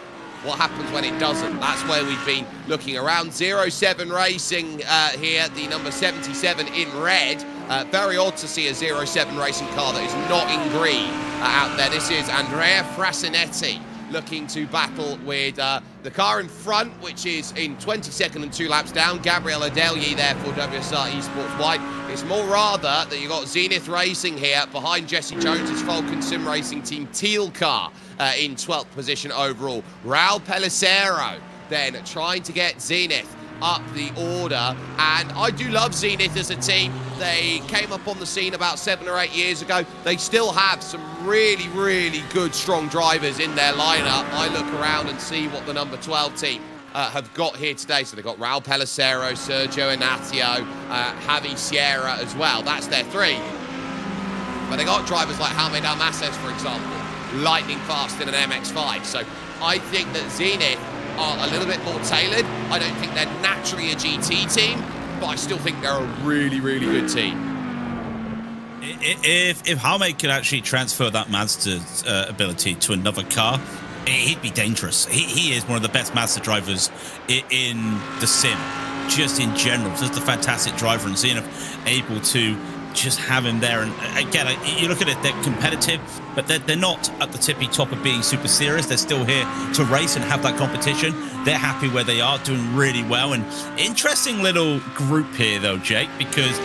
what happens when it doesn't? That's where we've been looking around. 07 Racing here, the number 77 in red. Very odd to see a 07 Racing car that is not in green out there. This is Andrea Frasinetti looking to battle with the car in front, which is in 22nd and 2 laps down. Gabriel Adelye there for WSR Esports White. It's more rather that you got Zenith Racing here behind Jesse Jones's Falcon Sim Racing Team Teal car in 12th position overall. Raul Pellicero then trying to get Zenith up the order, and I do love Zenith as a team. They came up on the scene about 7 or 8 years ago. They still have some really, really good, strong drivers in their lineup. I look around and see what the number 12 team have got here today. So they've got Raul Pellicero, Sergio Ignacio, Javi Sierra as well. That's their 3. But they got drivers like Jaime Dalmases, for example, lightning fast in an MX-5. So I think that Zenith are a little bit more tailored. I don't think they're naturally a GT team, but I still think they're a really, really good team. If Jaime could actually transfer that Mazda's ability to another car, he'd be dangerous. He is one of the best Mazda drivers in the sim, just in general. Just a fantastic driver, and Zenith able to just have him there. And again, you look at it, they're competitive, but they're not at the tippy top of being super serious. They're still here to race and have that competition. They're happy where they are, doing really well. And interesting little group here, though, Jake, because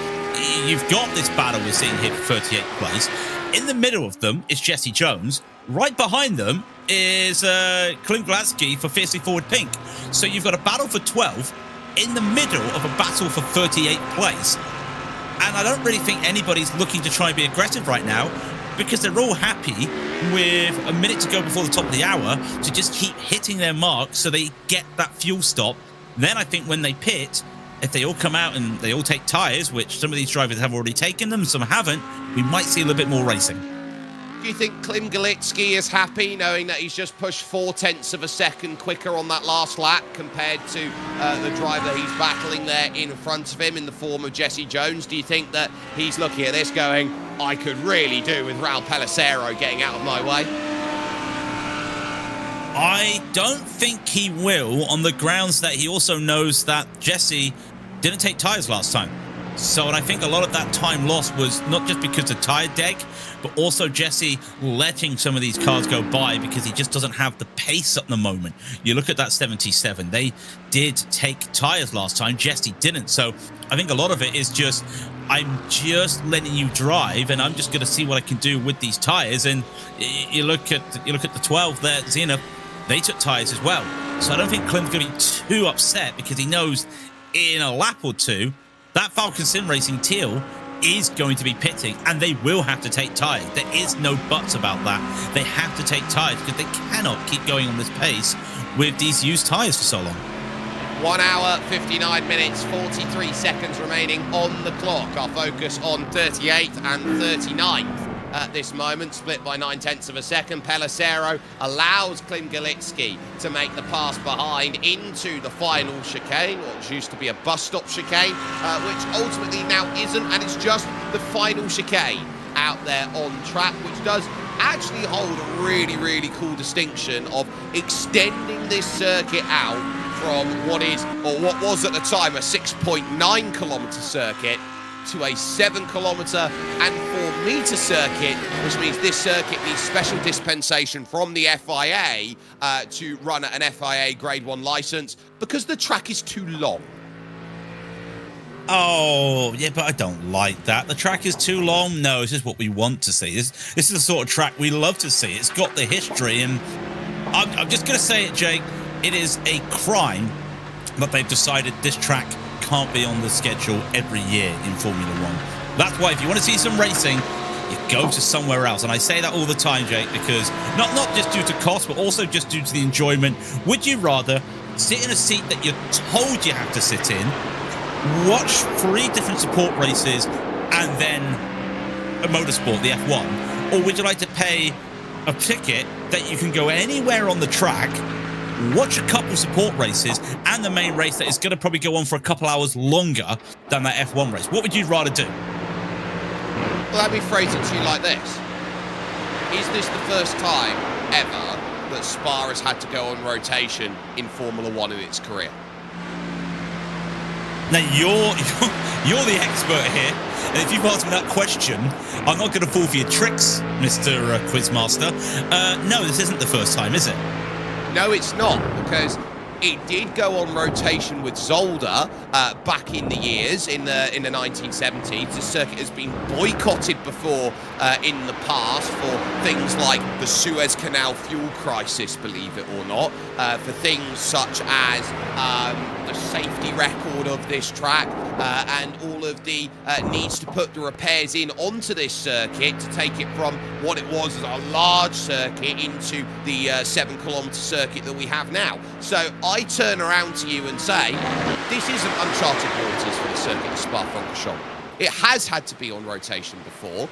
you've got this battle we're seeing here for 38th place. In the middle of them is Jesse Jones. Right behind them is Clint Gladsky for Fiercely Forward Pink. So you've got a battle for 12 in the middle of a battle for 38th place. And I don't really think anybody's looking to try and be aggressive right now, because they're all happy with a minute to go before the top of the hour to just keep hitting their marks so they get that fuel stop. Then I think when they pit, if they all come out and they all take tyres, which some of these drivers have already taken them, some haven't, we might see a little bit more racing. Do you think Klim Galitsky is happy knowing that he's just pushed 0.4 of a second quicker on that last lap compared to the driver he's battling there in front of him in the form of Jesse Jones? Do you think that he's looking at this going, I could really do with Raul Pellicero getting out of my way? I don't think he will, on the grounds that he also knows that Jesse didn't take tyres last time. So, and I think a lot of that time lost was not just because of tyre deck, but also Jesse letting some of these cars go by because he just doesn't have the pace at the moment. You look at that 77, they did take tyres last time, Jesse didn't. So I think a lot of it is just, I'm just letting you drive and I'm just going to see what I can do with these tyres. And you look at the 12 there, Zenith, they took tyres as well. So I don't think Klim's going to be too upset because he knows in a lap or two, that Falcon Sim Racing Teal is going to be pitting and they will have to take tyres. There is no buts about that. They have to take tyres because they cannot keep going on this pace with these used tyres for so long. 1 hour, 59 minutes, 43 seconds remaining on the clock. Our focus on 38th and 39th at this moment, split by 0.9 of a second. Pellicero allows Klim Galitsky to make the pass behind into the final chicane, what used to be a bus stop chicane, which ultimately now isn't, and it's just the final chicane out there on track, which does actually hold a really, really cool distinction of extending this circuit out from what is, or what was at the time, a 6.9 kilometre circuit to a 7 kilometre and 4 metre circuit, which means this circuit needs special dispensation from the FIA to run at an FIA Grade 1 licence because the track is too long. Oh, yeah, but I don't like that. The track is too long. No, it's just what we want to see. This is the sort of track we love to see. It's got the history, and I'm just going to say it, Jake. It is a crime that they've decided this track can't be on the schedule every year in Formula One. That's why if you want to see some racing, you go to somewhere else. And I say that all the time, Jake, because not just due to cost, but also just due to the enjoyment. Would you rather sit in a seat that you're told you have to sit in, watch 3 different support races, and then a motorsport, the F1? Or would you like to pay a ticket that you can go anywhere on the track, watch a couple support races, and the main race that is going to probably go on for a couple hours longer than that F1 race? What would you rather do? Well, let me phrase it to you like this. Is this the first time ever that Spa has had to go on rotation in Formula One in its career? Now, you're the expert here, and if you've asked me that question, I'm not going to fall for your tricks, Mr. Quizmaster. No, this isn't the first time, is it? No, it's not, because it did go on rotation with Zolder back in the years, in the 1970s. The circuit has been boycotted before in the past for things like the Suez Canal fuel crisis, believe it or not, for things such as the safety record of this track and all of the needs to put the repairs in onto this circuit to take it from what it was as a large circuit into the 7 kilometre circuit that we have now. So I turn around to you and say, this isn't uncharted waters for the Circuit de Spa-Francorchamps. It has had to be on rotation before.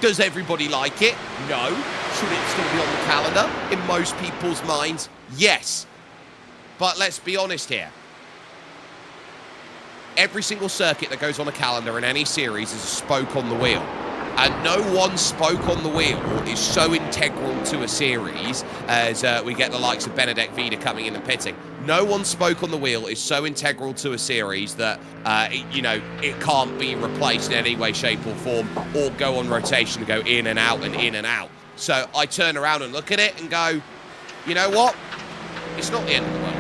Does everybody like it? No. Should it still be on the calendar? In most people's minds, yes. But let's be honest here. Every single circuit that goes on a calendar in any series is a spoke on the wheel. And no one spoke on the wheel is so integral to a series as we get the likes of Benedek Vida coming in and pitting. No one spoke on the wheel is so integral to a series that, it can't be replaced in any way, shape or form, or go on rotation and go in and out and in and out. So I turn around and look at it and go, you know what? It's not the end of the world.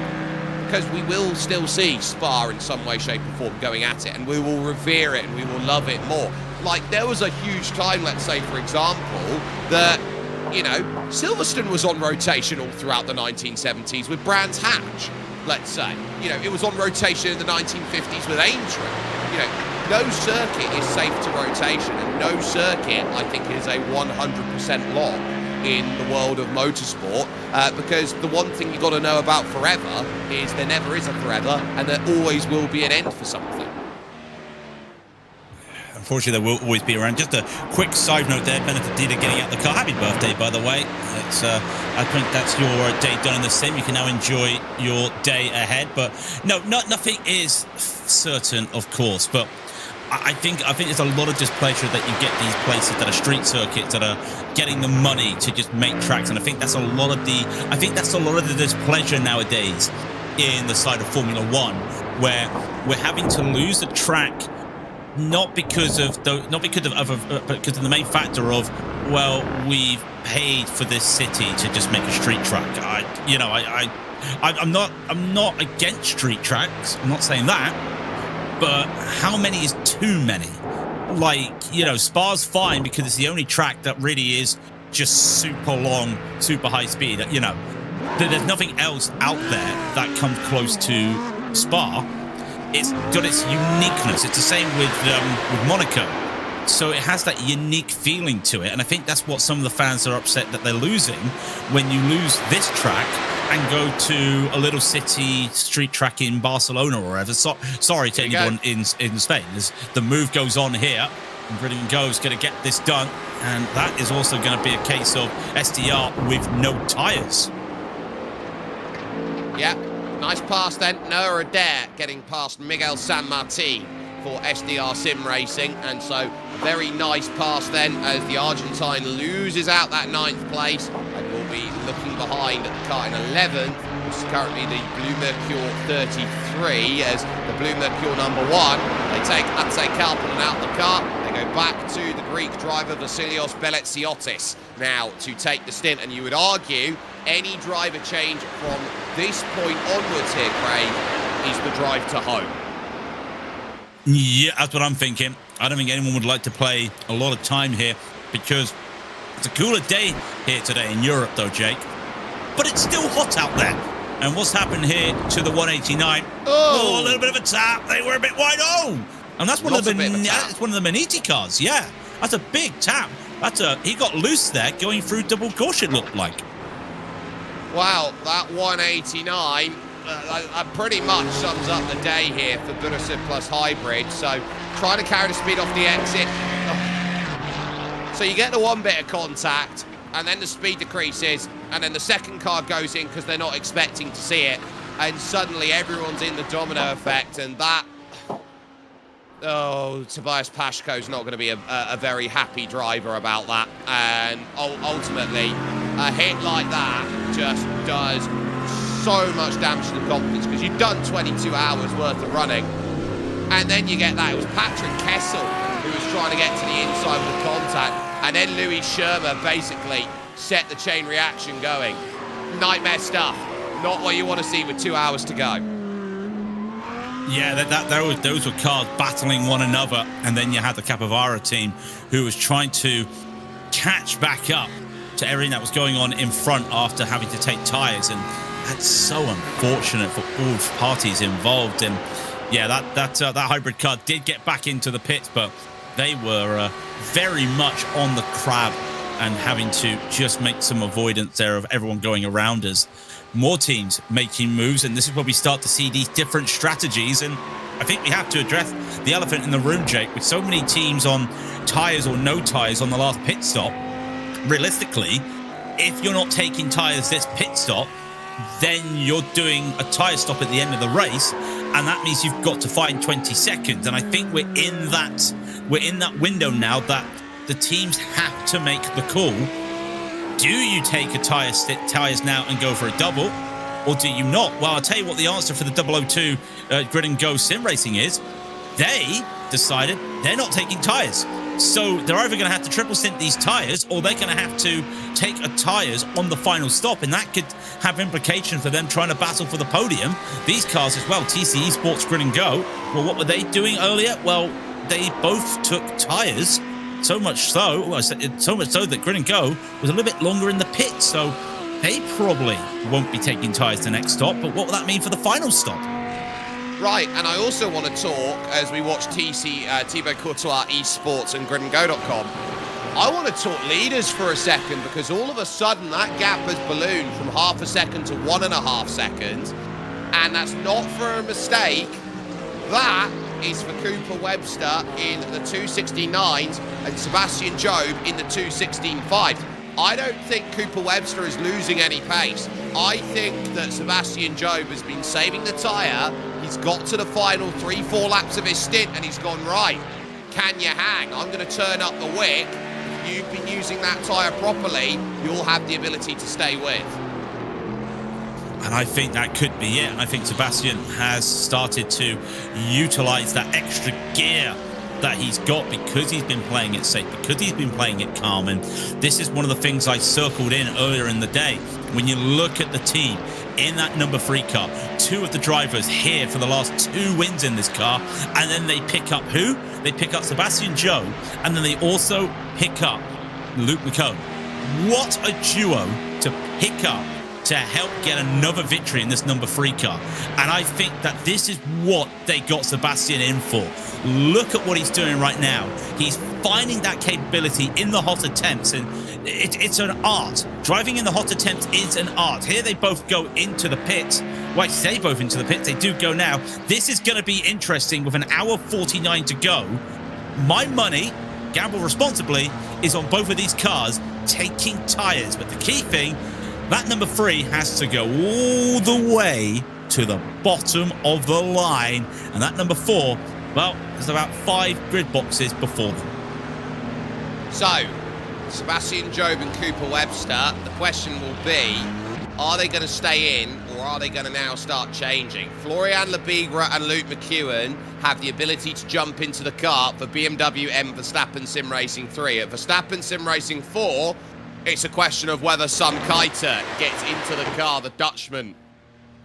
Because we will still see Spa in some way, shape or form going at it, and we will revere it and we will love it more. Like, there was a huge time, let's say, for example, that, Silverstone was on rotation all throughout the 1970s with Brands Hatch, let's say. It was on rotation in the 1950s with Aintree. you know, no circuit is safe to rotation, and no circuit, I think, is a 100% lock in the world of motorsport, because the one thing you've got to know about forever is there never is a forever, and there always will be an end for something. Unfortunately, there will always be around. Just a quick side note there, Benedictita getting out the car. Happy birthday, by the way. It's, I think that's your day done in the sim. You can now enjoy your day ahead. But no, nothing is certain, of course. But I think there's a lot of displeasure that you get these places that are street circuits that are getting the money to just make tracks, and I think that's a lot of the displeasure nowadays in the side of Formula One, where we're having to lose the track. Not because of the main factor of, well, we've paid for this city to just make a street track. I'm not against street tracks. I'm not saying that, but how many is too many? Like, you know, Spa's fine because it's the only track that really is just super long, super high speed. You know, there's nothing else out there that comes close to Spa. It's got its uniqueness. It's the same with Monaco. So it has that unique feeling to it. And I think that's what some of the fans are upset that they're losing when you lose this track and go to a little city street track in Barcelona or wherever. Sorry to anyone in Spain. The move goes on here. And Brilliant Go's going to get this done. And that is also going to be a case of SDR with no tyres. Yeah. Nice pass then, Noah Adair getting past Miguel San Martin for SDR Sim Racing, and so a very nice pass then as the Argentine loses out that 9th place and will be looking behind at the car in 11th, which is currently the Blue Mercure 33, as the Blue Mercure number 1, they take Atse Kalpanen out the car. They go back to the Greek driver Vasilios Beletsiotis now to take the stint, and you would argue any driver change from this point onwards here, Craig, is the drive to home. Yeah, that's what I'm thinking. I don't think anyone would like to play a lot of time here because it's a cooler day here today in Europe, though, Jake. But it's still hot out there. And what's happened here to the 189? Oh, a little bit of a tap. They were a bit wide. Oh, and that's one of the Maniti cars. Yeah, that's a big tap. He got loose there going through double caution, looked like. Wow, that 189 pretty much sums up the day here for Bursa Plus Hybrid. So trying to carry the speed off the exit. So you get the one bit of contact, and then the speed decreases, and then the second car goes in because they're not expecting to see it, and suddenly everyone's in the domino effect, and that... Oh, Tobias Pashko's not going to be a very happy driver about that. And ultimately, a hit like that just does so much damage to the confidence, because you've done 22 hours worth of running, and then you get that. It was Patrick Kessel who was trying to get to the inside with the contact, and then Louis Schirmer basically set the chain reaction going. Nightmare stuff. Not what you want to see with 2 hours to go. Yeah, those were cars battling one another, and then you had the Capivara team who was trying to catch back up to everything that was going on in front after having to take tyres, and that's so unfortunate for all parties involved. And yeah, that hybrid car did get back into the pits, but they were very much on the crab and having to just make some avoidance there of everyone going around us. More teams making moves, and this is where we start to see these different strategies. And I think we have to address the elephant in the room, Jake, with so many teams on tyres or no tyres on the last pit stop. Realistically, if you're not taking tyres this pit stop, then you're doing a tyre stop at the end of the race, and that means you've got to find 20 seconds. And I think we're in that window now that the teams have to make the call. Do you take a tyres now and go for a double, or do you not? Well, I'll tell you what the answer for the 002 Grid and Go Sim Racing is. They decided they're not taking tyres. So they're either going to have to triple stint these tyres, or they're going to have to take a tyres on the final stop, and that could have implications for them trying to battle for the podium. These cars as well, TCE Sports Grid and Go, well, what were they doing earlier? Well, they both took tyres. So much so that Grid and Go was a little bit longer in the pit, so they probably won't be taking tyres to the next stop. But what will that mean for the final stop? Right, and I also want to talk, as we watch Thibaut Courtois eSports and gridandgo.com, I want to talk leaders for a second, because all of a sudden that gap has ballooned from half a second to 1.5 seconds, and that's not for a mistake. That is for Cooper Webster in the 2:16.9s and Sebastian Job in the 2:16.5s. I don't think Cooper Webster is losing any pace. I think that Sebastian Job has been saving the tyre. He's got to the final 3-4 laps of his stint and he's gone, right, can you hang? I'm going to turn up the wick. If you've been using that tyre properly, you'll have the ability to stay with. And I think that could be it. I think Sebastian has started to utilise that extra gear that he's got because he's been playing it safe, because he's been playing it calm. And this is one of the things I circled in earlier in the day. When you look at the team in that number 3 car, 2 of the drivers here for the last 2 wins in this car, and then they pick up who? They pick up Sebastian Joe, and then they also pick up Luke McCone. What a duo to pick up to help get another victory in this number 3 car. And I think that this is what they got Sebastian in for. Look at what he's doing right now. He's finding that capability in the hot attempts, and it's an art. Driving in the hot attempts is an art. Here they both go into the pits. Well, I say both into the pits. They do go now. This is going to be interesting with 1:49 to go. My money, gamble responsibly, is on both of these cars taking tyres. But the key thing, that number 3 has to go all the way to the bottom of the line. And that number 4, well, there's about 5 grid boxes before them. So, Sebastian Job and Cooper Webster, the question will be, are they going to stay in or are they going to now start changing? Florian Lebigre and Luke McEwen have the ability to jump into the car for BMW M Verstappen Sim Racing 3. At Verstappen Sim Racing 4, it's a question of whether Sam Keitel gets into the car, the Dutchman,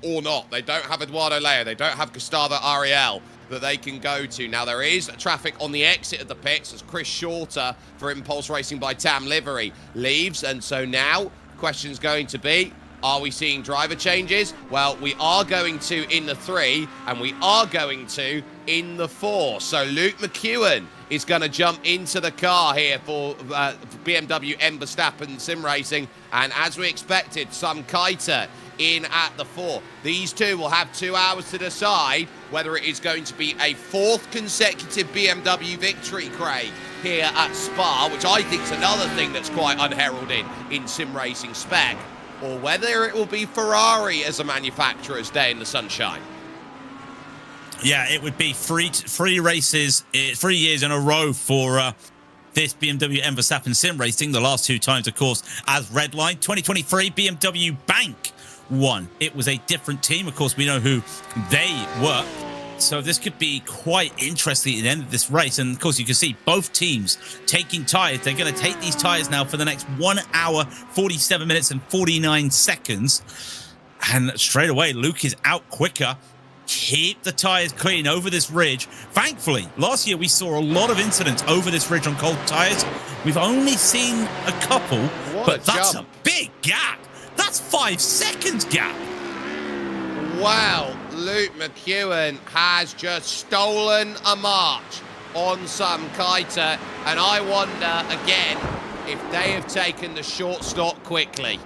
or not. They don't have Eduardo Leo. They don't have Gustavo Ariel that they can go to. Now, there is traffic on the exit of the pits as Chris Shorter for Impulse Racing by Tam Livery leaves. And so now, the question's going to be, are we seeing driver changes? Well, we are going to in the 3, and we are going to in the 4. So Luke McEwen is going to jump into the car here for BMW M Verstappen Sim Racing. And as we expected, Sam Keitel in at the 4. These two will have 2 hours to decide whether it is going to be a 4th consecutive BMW victory, Craig, here at Spa, which I think is another thing that's quite unheralded in sim racing spec, or whether it will be Ferrari as a manufacturer's day in the sunshine. Yeah, it would be three races, 3 years in a row for this BMW M Verstappen Sim Racing. The last 2 times, of course, as Redline. 2023 BMW Bank won. It was a different team. Of course, we know who they were. So this could be quite interesting at the end of this race. And of course, you can see both teams taking tyres. They're going to take these tyres now for the next 1 hour, 47 minutes and 49 seconds. And straight away, Luke is out quicker. Keep the tyres clean over this ridge. Thankfully, last year we saw a lot of incidents over this ridge on cold tyres. We've only seen a couple, but that's a big gap. That's 5 seconds gap. Wow, Luke McEwen has just stolen a march on Sam Keitel, and I wonder again if they have taken the short stop quickly.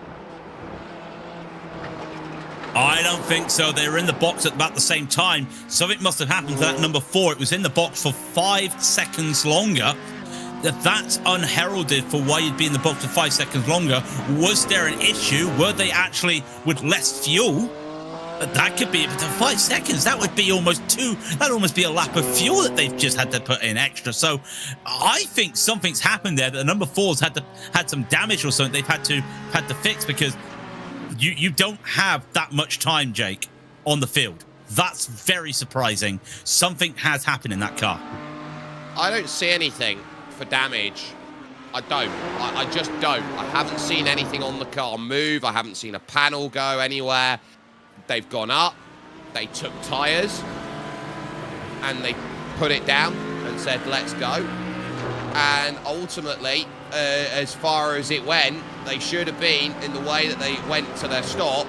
I don't think so. They were in the box at about the same time. Something must have happened to that number 4. It was in the box for 5 seconds longer. That's unheralded for why you'd be in the box for 5 seconds longer. Was there an issue? Were they actually with less fuel? That could be, but 5 seconds, that would be almost that'd almost be a lap of fuel that they've just had to put in extra. So I think something's happened there, that the number 4's had some damage or something they've had to fix, because you don't have that much time, Jake, on the field. That's very surprising. Something has happened in that car. I don't see anything for damage. I don't. I just don't. I haven't seen anything on the car move. I haven't seen a panel go anywhere. They've gone up, they took tyres, and they put it down and said, let's go. And ultimately, as far as it went, they should have been, in the way that they went to their stop,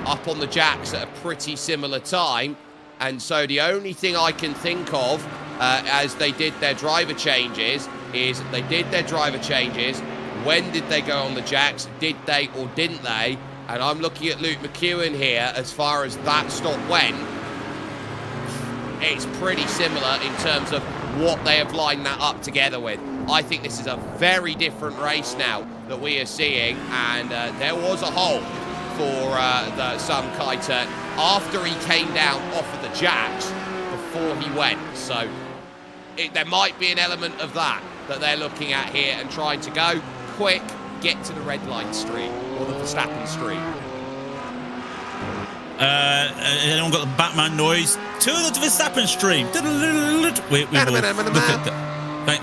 up on the jacks at a pretty similar time. And so the only thing I can think of as they did their driver changes is they did their driver changes. When did they go on the jacks? Did they or didn't they? And I'm looking at Luke McEwen here as far as that stop went. It's pretty similar in terms of what they have lined that up together with. I think this is a very different race now that we are seeing, and there was a hole for Sam Keitel after he came down off of the jacks before he went. So there might be an element of that they're looking at here and trying to go quick, get to the red line street or the Verstappen street. Anyone got the Batman noise? To the Verstappen stream.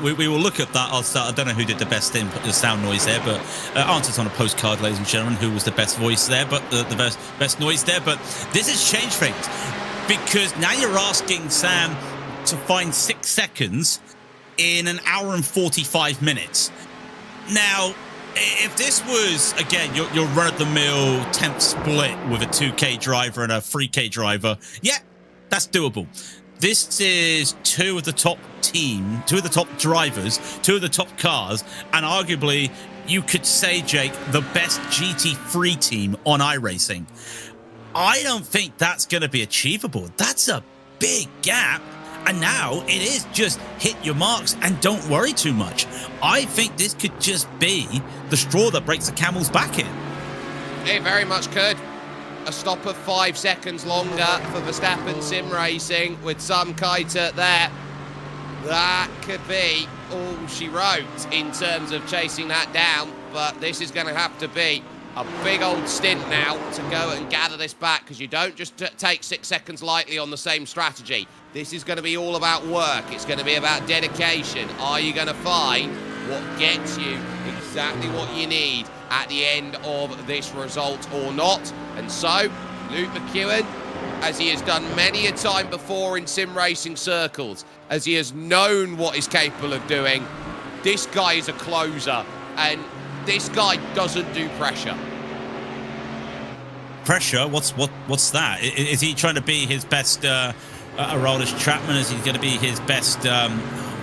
We will look at that. I don't know who did the best the sound noise there, but answers on a postcard, ladies and gentlemen, who was the best voice there, but the best noise there. But this has changed things, because now you're asking Sam to find 6 seconds in an hour and 45 minutes. Now, if this was, again, your run-of-the-mill 10th split with a 2K driver and a 3K driver, yeah, that's doable. This is two of the top drivers, two of the top cars, and arguably, you could say, Jake, the best GT3 team on iRacing. I don't think that's going to be achievable. That's a big gap. And now it is just hit your marks and don't worry too much. I think this could just be the straw that breaks the camel's back here. It very much could. A stop of 5 seconds longer for Verstappen Sim Racing with Sam Keitel there. That could be all she wrote in terms of chasing that down, but this is going to have to be a big old stint now to go and gather this back, because you don't just take 6 seconds lightly on the same strategy. This is going to be all about work. It's going to be about dedication. Are you going to find what gets you exactly what you need at the end of this result or not? And so, Luke McEwen, as he has done many a time before in sim racing circles, as he has known what he's capable of doing, this guy is a closer, and this guy doesn't do pressure. Pressure? What's that? Is he trying to be his best Aroldis Chapman? Is he going to be his best,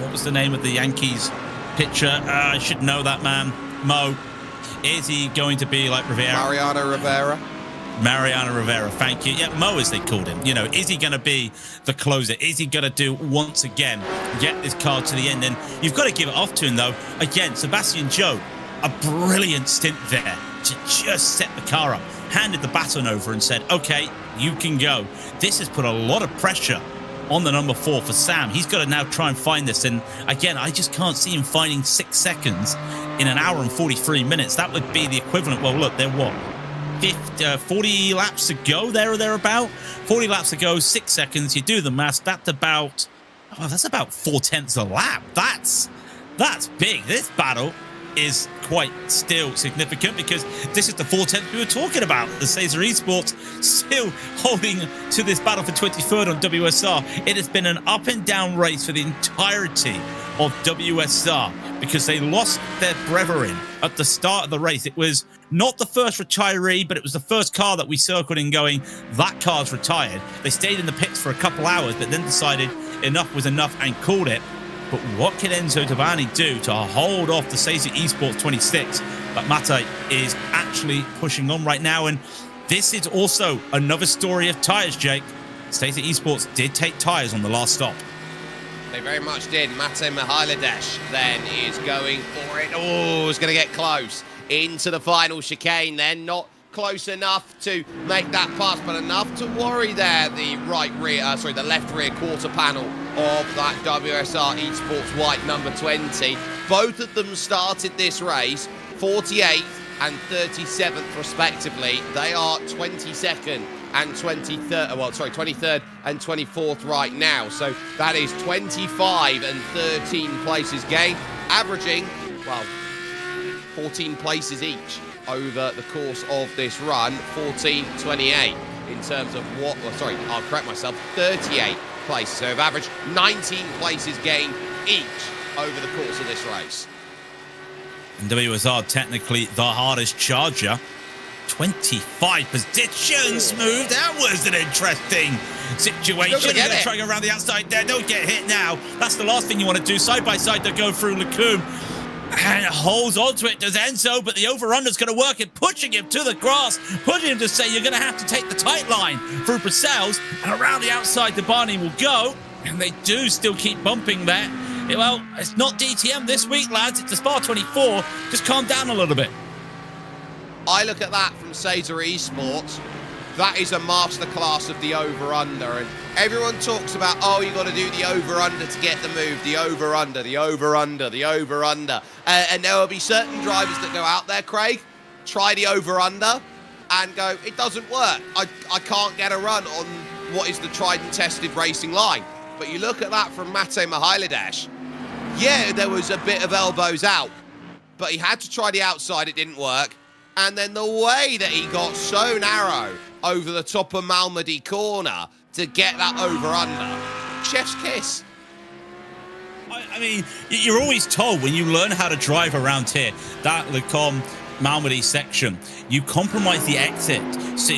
what was the name of the Yankees pitcher? I should know that man. Mo. Is he going to be like Rivera? Mariano Rivera, thank you. Yeah, Mo, as they called him. You know, is he going to be the closer? Is he going to do, once again, get this car to the end? And you've got to give it off to him, though. Again, Sebastian Joe, a brilliant stint there to just set the car up, handed the baton over and said, okay, you can go. This has put a lot of pressure on the number 4 for Sam. He's got to now try and find this. And again, I just can't see him finding 6 seconds in an hour and 43 minutes. That would be the equivalent. Well, look, they're what? 40 laps to go, there or thereabout. 40 laps to go, 6 seconds. You do the maths. That's about 4/10 a lap. That's big. This battle is quite still significant, because this is the 4/10 we were talking about. The Cesar Esports still holding to this battle for 23rd on WSR. It has been an up and down race for the entirety of WSR, because they lost their brethren at the start of the race. It was not the first retiree, but it was the first car that we circled in going, that car's retired. They stayed in the pits for a couple hours, but then decided enough was enough and called it. But what can Enzo Tavani do to hold off the Cesar Esports 26? But Mate is actually pushing on right now. And this is also another story of tyres, Jake. Cesar Esports did take tyres on the last stop. They very much did. Mate Mihailovic then is going for it. Oh, it's going to get close into the final chicane then. Not close enough to make that pass, but enough to worry there the the left rear quarter panel of that WSR Esports white number 20. Both of them started this race 48th and 37th respectively. They are 22nd and 23rd and 24th right now. So that is 25 and 13 places gained, averaging, 14 places each over the course of this run. 14.28 in terms of I'll correct myself, 38 places. So they've averaged 19 places gained each over the course of this race. And WSR technically the hardest charger 25 positions moved. That was an interesting situation. You're going to try to go around the outside there. Don't get hit now. That's the last thing you want to do. Side by side, they go through Lecombe. And holds onto it, does Enzo, but the over-under's going to work it, pushing him to the grass, pushing him to say you're going to have to take the tight line through Purcell's, and around the outside, the Barney will go, and they do still keep bumping there. Well, it's not DTM this week, lads. It's the Spa-24. Just calm down a little bit. I look at that from Caesar Esports. That is a masterclass of the over-under. And everyone talks about, oh, you got to do the over-under to get the move. The over-under, the over-under, the over-under. And there will be certain drivers that go out there, Craig, try the over-under and go, it doesn't work. I can't get a run on what is the tried and tested racing line. But you look at that from Mate Mihailidis. Yeah, there was a bit of elbows out, but he had to try the outside. It didn't work. And then the way that he got so narrow over the top of Malmedy corner to get that over-under, chef's kiss. I mean, you're always told when you learn how to drive around here, that Lecombe Malmedy section, you compromise the exit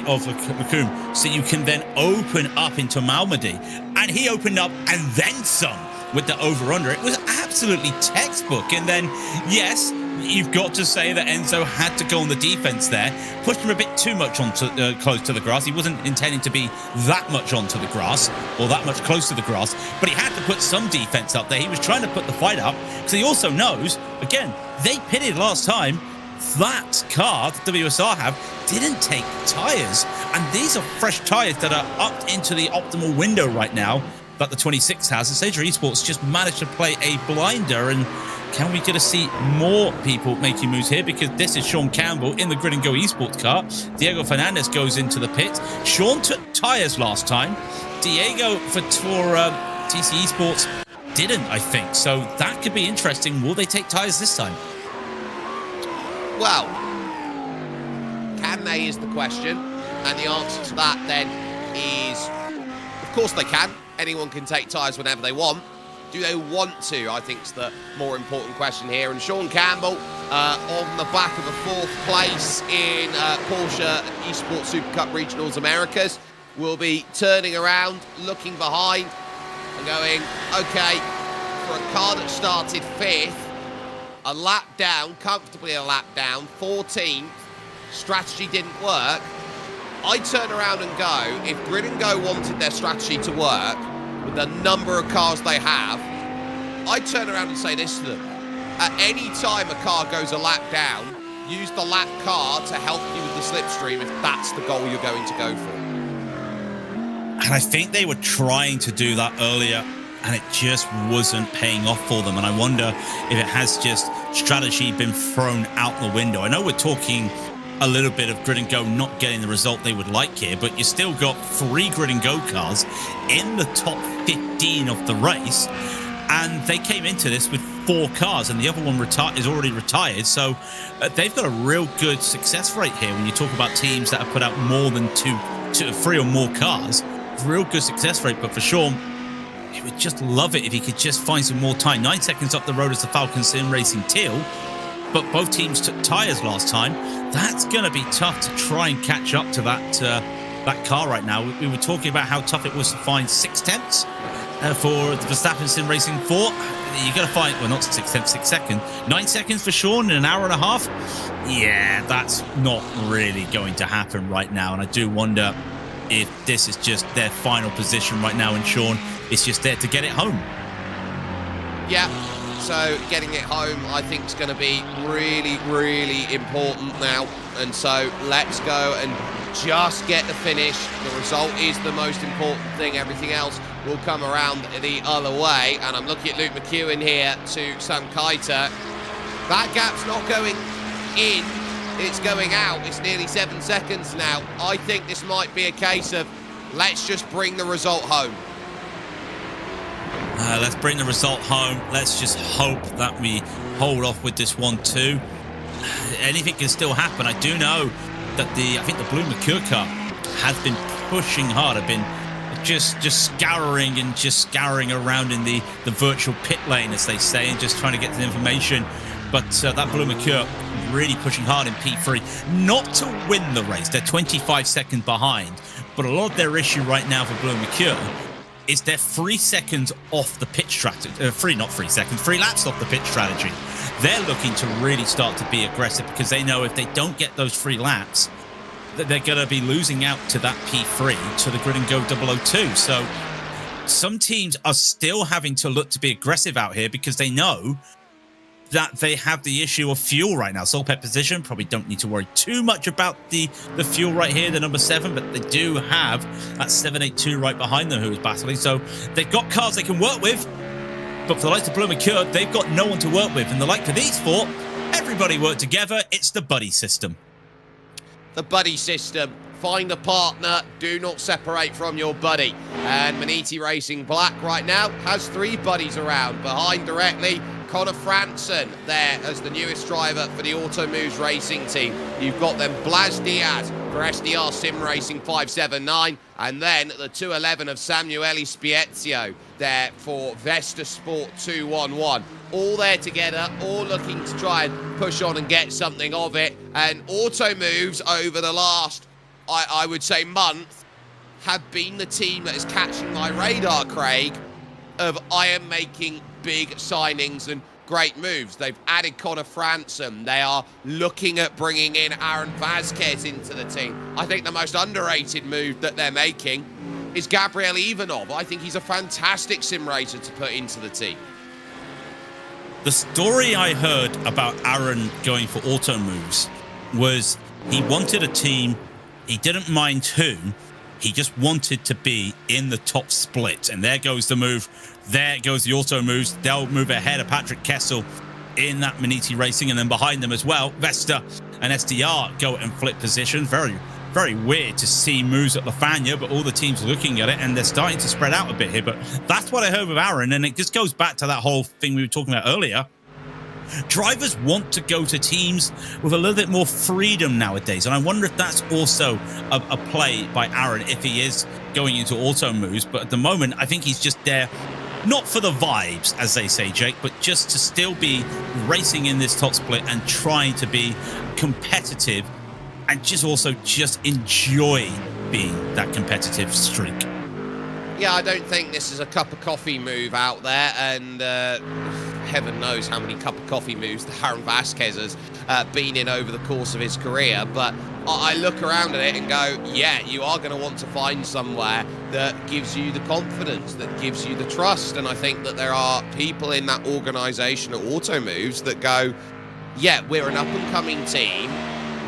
of Lecombe so you can then open up into Malmedy. And he opened up and then some with the over-under. It was absolutely textbook. And then, yes, you've got to say that Enzo had to go on the defense there, pushed him a bit too much onto close to the grass. He wasn't intending to be that much onto the grass or that much close to the grass, but he had to put some defense up there. He was trying to put the fight up because he also knows, again, they pitted last time. That car that WSR have didn't take tyres, and these are fresh tyres that are up into the optimal window right now that the 26 has. And Caesar Esports just managed to play a blinder. And can we get to see more people making moves here? Because this is Sean Campbell in the Grid and Go Esports car. Diego Fernandez goes into the pit. Sean took tyres last time. Diego for TC Esports didn't, I think. So that could be interesting. Will they take tyres this time? Well, can they is the question. And the answer to that then is, of course they can. Anyone can take tyres whenever they want. Do they want to? I think is the more important question here. And Sean Campbell on the back of a 4th place in Porsche Esports Super Cup Regionals Americas will be turning around, looking behind and going, okay, for a car that started 5th, a lap down, comfortably a lap down, 14th, strategy didn't work. I turn around and go, if Grid and Go wanted their strategy to work, with the number of cars they have, I turn around and say this to them. At any time a car goes a lap down, use the lap car to help you with the slipstream if that's the goal you're going to go for. And I think they were trying to do that earlier, and it just wasn't paying off for them. And I wonder if it has just strategy been thrown out the window. I know we're talking a little bit of Grid and Go not getting the result they would like here, but you still got 3 Grid and Go cars in the top 15 of the race, and they came into this with 4 cars, and the other one is already retired. So they've got a real good success rate here when you talk about teams that have put out more than 3 or more cars. Real good success rate. But for Sean, he would just love it if he could just find some more time. 9 seconds up the road as the Falcon Sim Racing Teal, but both teams took tyres last time. That's going to be tough to try and catch up to that car right now. We were talking about how tough it was to find 6 tenths for the Verstappen Sim Racing 4. You're going to find, well, not 6 tenths, 6 seconds. 9 seconds for Sean in an hour and a half. Yeah, that's not really going to happen right now. And I do wonder if this is just their final position right now, and Sean is just there to get it home. Yeah. So getting it home, I think, is going to be really, really important now. And so let's go and just get the finish. The result is the most important thing. Everything else will come around the other way. And I'm looking at Luke McEwen here to Sam Keiter. That gap's not going in, it's going out. It's nearly 7 seconds now. I think this might be a case of let's just bring the result home. Let's bring the result home. Let's just hope that we hold off with this 1-2. Anything can still happen. I do know that I think the Blue Mercure car has been pushing hard. I've been just scouring around in the virtual pit lane, as they say, and just trying to get the information. But that Blue Mercure really pushing hard in P3, not to win the race. They're 25 seconds behind, but a lot of their issue right now for Blue Mercure is they're 3 seconds off the pitch strategy. 3 laps off the pitch strategy. They're looking to really start to be aggressive because they know if they don't get those 3 laps, that they're going to be losing out to that P3 to the Grid and Go 002. So some teams are still having to look to be aggressive out here because they know that they have the issue of fuel right now. Saltpet position, probably don't need to worry too much about the fuel right here, the number 7, but they do have that 782 right behind them who is battling. So they've got cars they can work with, but for the likes of Blue Mercure, they've got no one to work with. And the like of these 4, everybody work together. It's the buddy system. The buddy system. Find a partner, do not separate from your buddy. And Maniti Racing Black right now has 3 buddies around. Behind directly, Connor Franson there as the newest driver for the Automoves Racing team. You've got them Blas Diaz for SDR Sim Racing 579, and then the 211 of Samuele Spiezio there for Vesta Sport 211. All there together, all looking to try and push on and get something of it. And Automoves over the last, I would say, month, have been the team that is catching my radar, Craig, of I am making big signings and great moves. They've added Connor Franson. They are looking at bringing in Aaron Vasquez into the team. I think the most underrated move that they're making is Gabriel Ivanov. I think he's a fantastic sim racer to put into the team. The story I heard about Aaron going for Automoves was he wanted a team, he didn't mind who, he just wanted to be in the top split. And there goes the move. There goes the Automoves. They'll move ahead of Patrick Kessel in that Maniti Racing. And then behind them as well, Vesta and SDR go and flip position. Very, very weird to see moves at Lafanya, but all the teams are looking at it and they're starting to spread out a bit here. But that's what I heard with Aaron. And it just goes back to that whole thing we were talking about earlier. Drivers want to go to teams with a little bit more freedom nowadays. And I wonder if that's also a play by Aaron if he is going into Automoves. But at the moment, I think he's just there, not for the vibes, as they say, Jake, but just to still be racing in this top split and trying to be competitive and just also just enjoy being that competitive streak. Yeah, I don't think this is a cup of coffee move out there, and heaven knows how many cup of coffee moves that Aaron Vasquez has been in over the course of his career. But I look around at it and go, yeah, you are going to want to find somewhere that gives you the confidence, that gives you the trust. And I think that there are people in that organisation at Automoves that go, yeah, we're an up-and-coming team.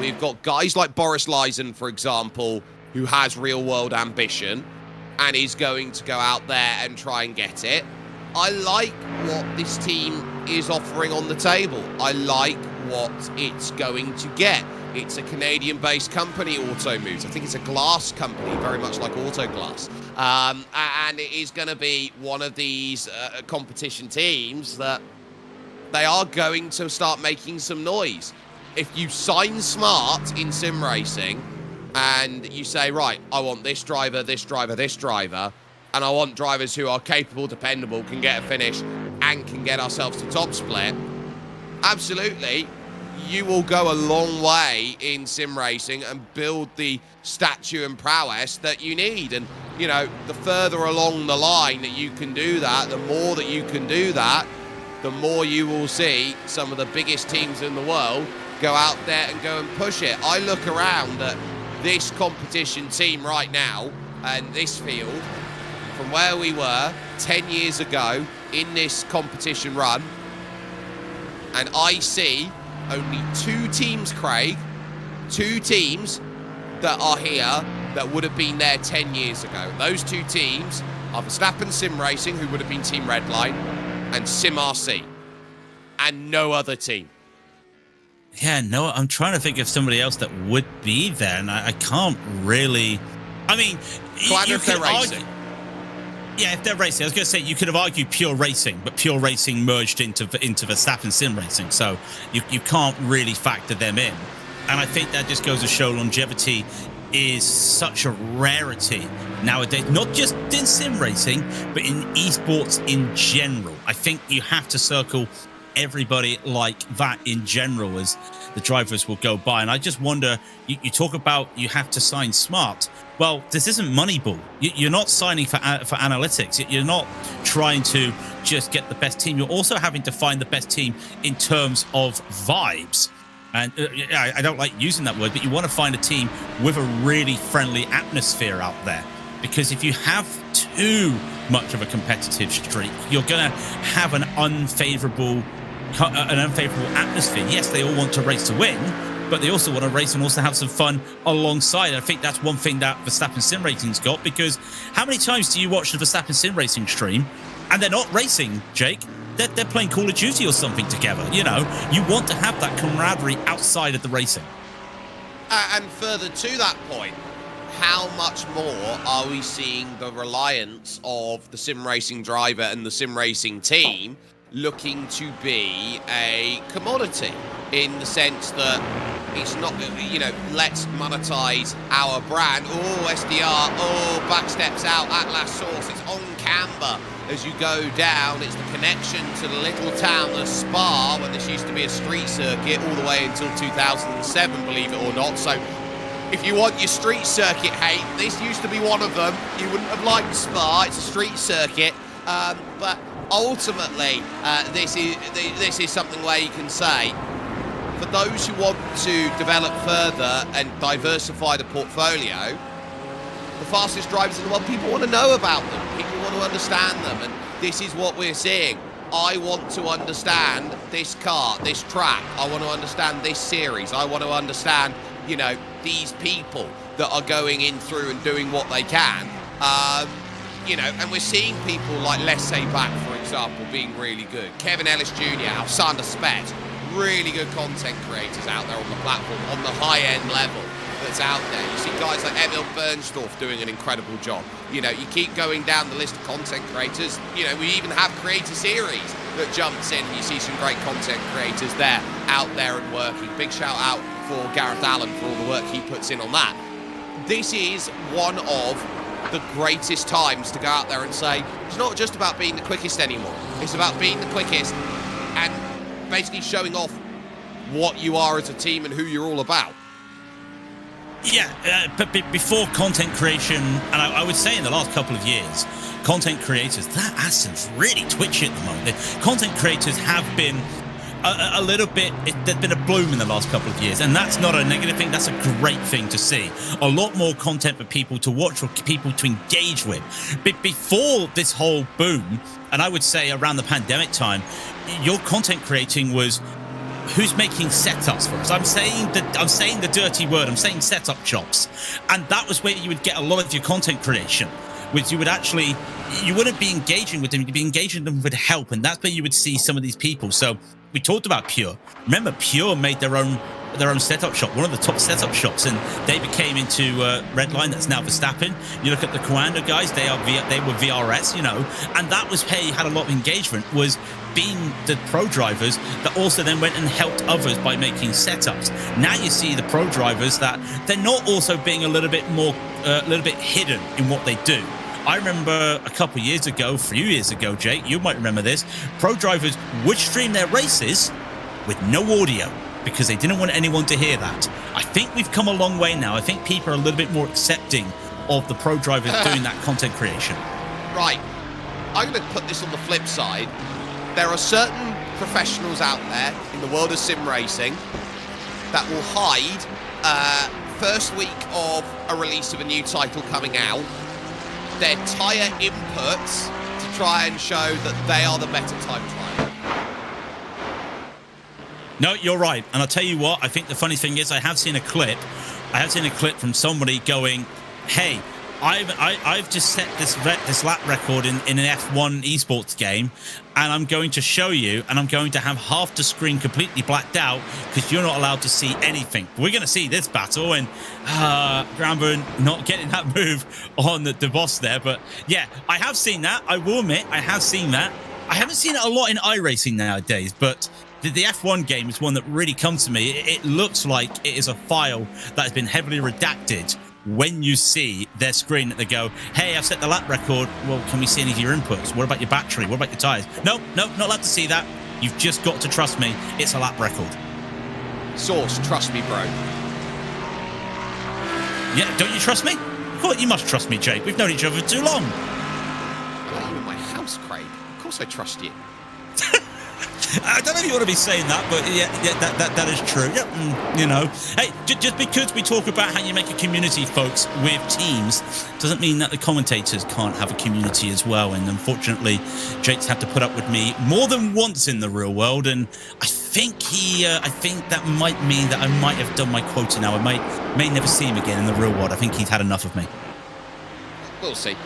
We've got guys like Boris Lysen, for example, who has real-world ambition and is going to go out there and try and get it. I like what this team is offering on the table. I like what it's going to get. It's a Canadian-based company, Automoves. I think it's a glass company, very much like Autoglass. And it is going to be one of these competition teams that they are going to start making some noise. If you sign smart in sim racing and you say, right, I want this driver, this driver, this driver, and I want drivers who are capable, dependable, can get a finish, and can get ourselves to top split, absolutely, you will go a long way in sim racing and build the stature and prowess that you need. And, you know, the further along the line that you can do that, the more that you can do that, the more you will see some of the biggest teams in the world go out there and go and push it. I look around at this competition team right now and this field from where we were 10 years ago in this competition run, and I see only 2 teams, Craig, 2 teams that are here that would have been there 10 years ago. Those 2 teams are Verstappen Sim Racing, who would have been Team Redline, and Sim RC, and no other team. Yeah, no, I'm trying to think of somebody else that would be there, and I can't really. I mean, if they're racing. Yeah, if they're racing, I was going to say you could have argued pure racing, but pure racing merged into Verstappen Sim Racing, so you can't really factor them in. And I think that just goes to show longevity is such a rarity nowadays, not just in sim racing, but in esports in general. I think you have to circle everybody like that in general as the drivers will go by. And I just wonder, you talk about you have to sign smart. Well, this isn't Moneyball. You're not signing for analytics. You're not trying to just get the best team. You're also having to find the best team in terms of vibes. And I don't like using that word, but you want to find a team with a really friendly atmosphere out there. Because if you have too much of a competitive streak, you're going to have an unfavorable atmosphere. Yes, they all want to race to win, but they also want to race and also have some fun alongside. I think that's one thing that Verstappen Sim Racing's got, because how many times do you watch the Verstappen Sim Racing stream and they're not racing, Jake? They're playing Call of Duty or something together. You know, you want to have that camaraderie outside of the racing. And further to that point, how much more are we seeing the reliance of the sim racing driver and the sim racing team looking to be a commodity, in the sense that it's not, you know, let's monetize our brand. Oh, SDR, oh, back steps out, at last source, it's on camber as you go down. It's the connection to the little town of Spa, when this used to be a street circuit all the way until 2007, believe it or not. So if you want your street circuit hate, this used to be one of them. You wouldn't have liked Spa, it's a street circuit, but ultimately, this is something where you can say, for those who want to develop further and diversify the portfolio, the fastest drivers in the world, people want to know about them, people want to understand them, and this is what we're seeing. I want to understand this car, this track, I want to understand this series, I want to understand, you know, these people that are going in through and doing what they can. You know, and we're seeing people like Let's Back, for example, being really good. Kevin Ellis Jr., Alexander Spetz, really good content creators out there on the platform, on the high-end level that's out there. You see guys like Emil Bernstorff doing an incredible job. You know, you keep going down the list of content creators. You know, we even have Creator Series that jumps in. You see some great content creators there, out there and working. Big shout out for Gareth Allen for all the work he puts in on that. This is one of the greatest times to go out there and say, it's not just about being the quickest anymore. It's about being the quickest and basically showing off what you are as a team and who you're all about. Yeah, but before content creation, and I would say in the last couple of years, content creators, that Aston's really twitchy at the moment. The content creators have been a little bit, there's been a bloom in the last couple of years, and that's not a negative thing, that's a great thing to see. A lot more content for people to watch, for people to engage with. But before this whole boom, and I would say around the pandemic time, your content creating was who's making setups for us. I'm saying the dirty word, I'm saying setup jobs. And that was where you would get a lot of your content creation, which you wouldn't be engaging with them, you'd be engaging them with help, and that's where you would see some of these people. So we talked about Pure. Remember, Pure made their own setup shop, one of the top setup shops, and they became into Redline, that's now Verstappen. You look at the Coanda guys, they were VRS, you know, and that was where you had a lot of engagement, was being the pro drivers that also then went and helped others by making setups. Now you see the pro drivers that they're not also being a little bit hidden in what they do. I remember a few years ago, Jake, you might remember this, pro drivers would stream their races with no audio because they didn't want anyone to hear that. I think we've come a long way now. I think people are a little bit more accepting of the pro drivers doing that content creation. Right. I'm going to put this on the flip side. There are certain professionals out there in the world of sim racing that will hide first week of a release of a new title coming out, their tyre inputs to try and show that they are the better time trial. No, you're right. And I'll tell you what, I think the funny thing is I have seen a clip from somebody going, hey, I've just set this lap record in an F1 esports game, and I'm going to show you, and I'm going to have half the screen completely blacked out because you're not allowed to see anything. We're going to see this battle, and Granburn not getting that move on the boss there. But yeah, I have seen that. I will admit, I have seen that. I haven't seen it a lot in iRacing nowadays, but the F1 game is one that really comes to me. It looks like it is a file that has been heavily redacted. When you see their screen, they go, hey, I've set the lap record. Well, can we see any of your inputs? What about your battery? What about your tires? No, not allowed to see that. You've just got to trust me. It's a lap record. Source, trust me, bro. Yeah, don't you trust me? Well, you must trust me, Jake. We've known each other too long. Why are you in my house, Craig? Of course I trust you. I don't know if you want to be saying that, but yeah, that is true. Yeah, you know. Hey, just because we talk about how you make a community, folks, with teams, doesn't mean that the commentators can't have a community as well. And unfortunately, Jake's had to put up with me more than once in the real world, and I think that might mean that I might have done my quota now. I may never see him again in the real world. I think he's had enough of me. We'll see.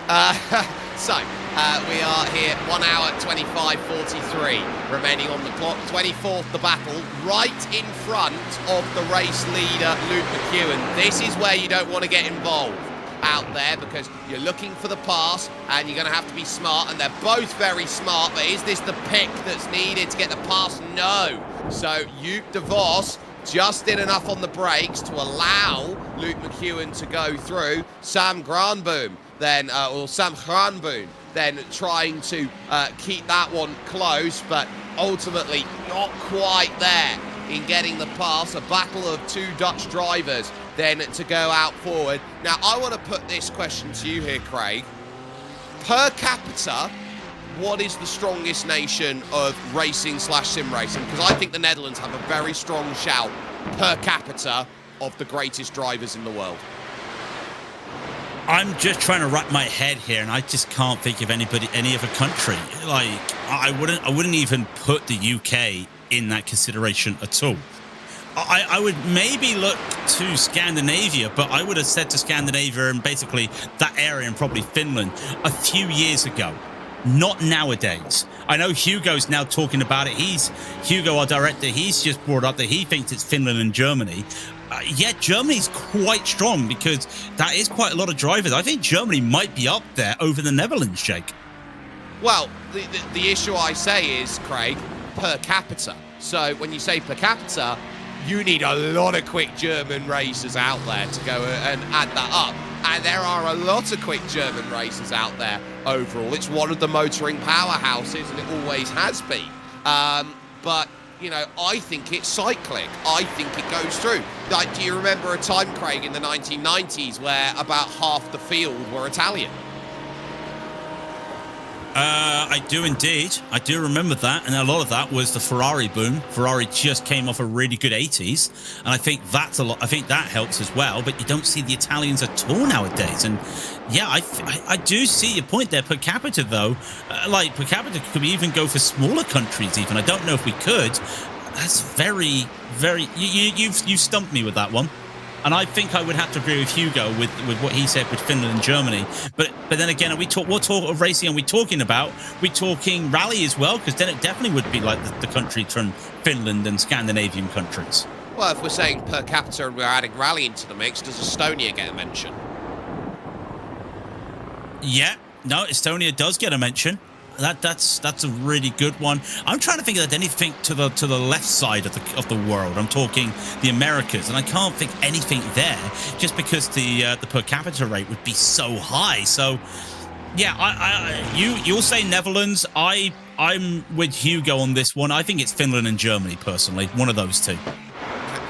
So, we are here 1 hour 25:43 remaining on the clock. 24th the battle, right in front of the race leader, Luke McEwen. This is where you don't want to get involved out there because you're looking for the pass and you're going to have to be smart, and they're both very smart, but is this the pick that's needed to get the pass? No. So, Joop de Vos just did enough on the brakes to allow Luke McEwen to go through. Sam Granboom then, or Sam Granboom then trying to keep that one close, but ultimately not quite there in getting the pass. A battle of two Dutch drivers then to go out forward. Now, I want to put this question to you here, Craig. Per capita, what is the strongest nation of racing/sim racing? Because I think the Netherlands have a very strong shout per capita of the greatest drivers in the world. I'm just trying to wrap my head here, and I just can't think of any other country. Like, I wouldn't even put the UK in that consideration at all. I would maybe look to Scandinavia, but I would have said to Scandinavia and basically that area and probably Finland a few years ago. Not nowadays. I know Hugo's now talking about it. Hugo, our director, he's just brought up that he thinks it's Finland and Germany. Yeah, Germany's quite strong because that is quite a lot of drivers. I think Germany might be up there over the Netherlands, Jake. Well, the issue I say is, Craig, per capita. So when you say per capita, you need a lot of quick German racers out there to go and add that up. And there are a lot of quick German racers out there overall. It's one of the motoring powerhouses, and it always has been. But, you know, I think it's cyclic. I think it goes through. Like, do you remember a time, Craig, in the 1990s where about half the field were Italian? I do indeed. I do remember that, and a lot of that was the Ferrari boom. Ferrari just came off a really good 80s, and I think that's a lot. I think that helps as well. But you don't see the Italians at all nowadays, and yeah, I do see your point there. Per capita, though, like per capita, could we even go for smaller countries? Even I don't know if we could. That's very, very. You've stumped me with that one. And I think I would have to agree with Hugo with what he said with Finland and Germany. But then again, what sort of racing are we talking about? We're talking rally as well, because then it definitely would be like the countries from Finland and Scandinavian countries. Well, if we're saying per capita and we're adding rally into the mix, does Estonia get a mention? Yeah, no, Estonia does get a mention. That's a really good one. I'm trying to think of anything to the left side of the world. I'm talking the Americas, and I can't think anything there just because the per capita rate would be so high. So yeah, you'll say Netherlands. I'm with Hugo on this one. I think it's Finland and Germany personally. One of those two.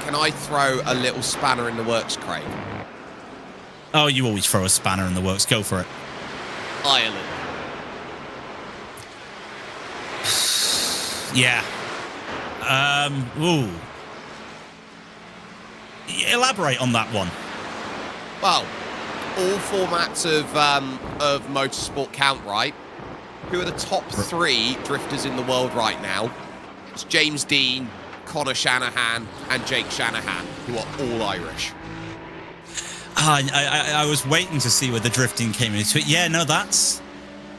Can I throw a little spanner in the works, Craig? Oh, you always throw a spanner in the works. Go for it. Ireland. Yeah. Ooh. Elaborate on that one. Well, all formats of motorsport count, right? Who are the top three drifters in the world right now? It's James Dean, Conor Shanahan, and Jake Shanahan, who are all Irish. I was waiting to see where the drifting came into it. Yeah, no, that's...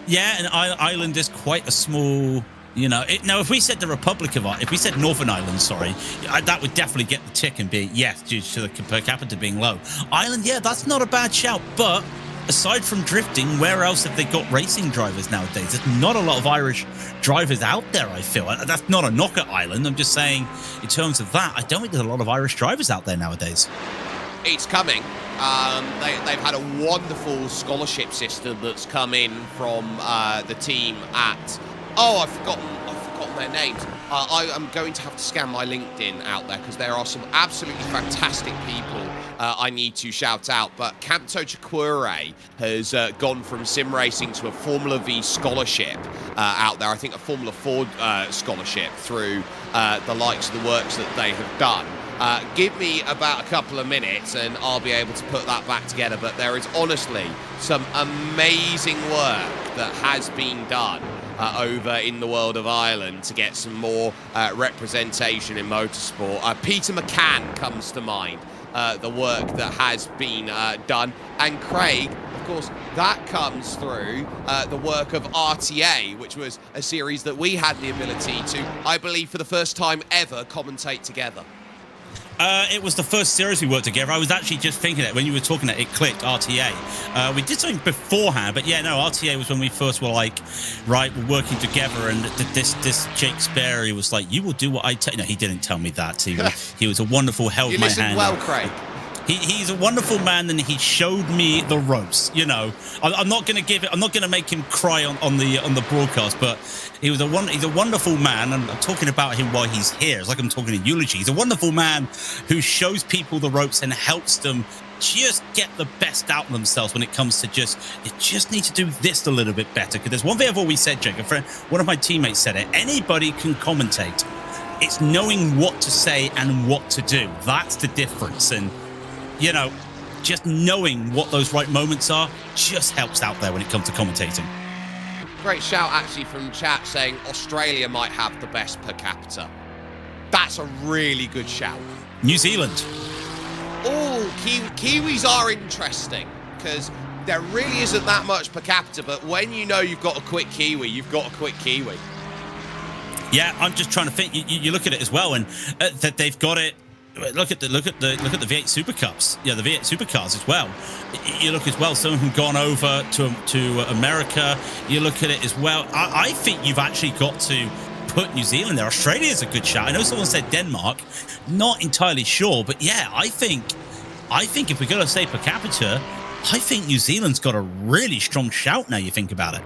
Yeah, and Ireland is quite a small... You know, now if we said the Republic of Ireland, if we said Northern Ireland, sorry, that would definitely get the tick and be yes, due to the per capita being low. Ireland, yeah, that's not a bad shout. But aside from drifting, where else have they got racing drivers nowadays? There's not a lot of Irish drivers out there, I feel. That's not a knock at Ireland. I'm just saying, in terms of that, I don't think there's a lot of Irish drivers out there nowadays. It's coming. They've had a wonderful scholarship system that's come in from the team at... Oh, I've forgotten their names. I am going to have to scan my LinkedIn out there because there are some absolutely fantastic people I need to shout out. But Canto Chikure has gone from sim racing to a Formula V scholarship out there. I think a Formula 4 scholarship through the likes of the works that they have done. Give me about a couple of minutes and I'll be able to put that back together. But there is honestly some amazing work that has been done over in the world of Ireland to get some more representation in motorsport. Peter McCann comes to mind, the work that has been done. And Craig, of course, that comes through the work of RTA, which was a series that we had the ability to, I believe, for the first time ever, commentate together. It was the first series we worked together. I was actually just thinking that when you were talking that it clicked, RTA. We did something beforehand, but yeah, no, RTA was when we first were like, right, we're working together, and this Jake Sperry was like, you will do what I tell you. No, he didn't tell me that. He was a wonderful, held you my listened hand. well, Craig. He's a wonderful man, and he showed me the ropes. You know, I'm not going to give it. I'm not going to make him cry on the broadcast, but he's a wonderful man, and I'm talking about him while he's here. It's like I'm talking in eulogy. He's a wonderful man who shows people the ropes and helps them just get the best out of themselves when it comes to you just need to do this a little bit better. Because there's one thing I've always said, Jake. A friend, one of my teammates said it. Anybody can commentate. It's knowing what to say and what to do. That's the difference. And you know, just knowing what those right moments are just helps out there when it comes to commentating. Great shout, actually, from chat saying Australia might have the best per capita. That's a really good shout. New Zealand. Oh, Kiwis are interesting because there really isn't that much per capita, but when you know you've got a quick Kiwi, you've got a quick Kiwi. Yeah, I'm just trying to think. You look at it as well, and that they've got it. Look at the V8 Super Cups. Yeah, the V8 Supercars as well. You look as well. Some of them gone over to America. You look at it as well. I think you've actually got to put New Zealand there. Australia is a good shout. I know someone said Denmark. Not entirely sure, but yeah, I think if we're going to say per capita, I think New Zealand's got a really strong shout now. You think about it.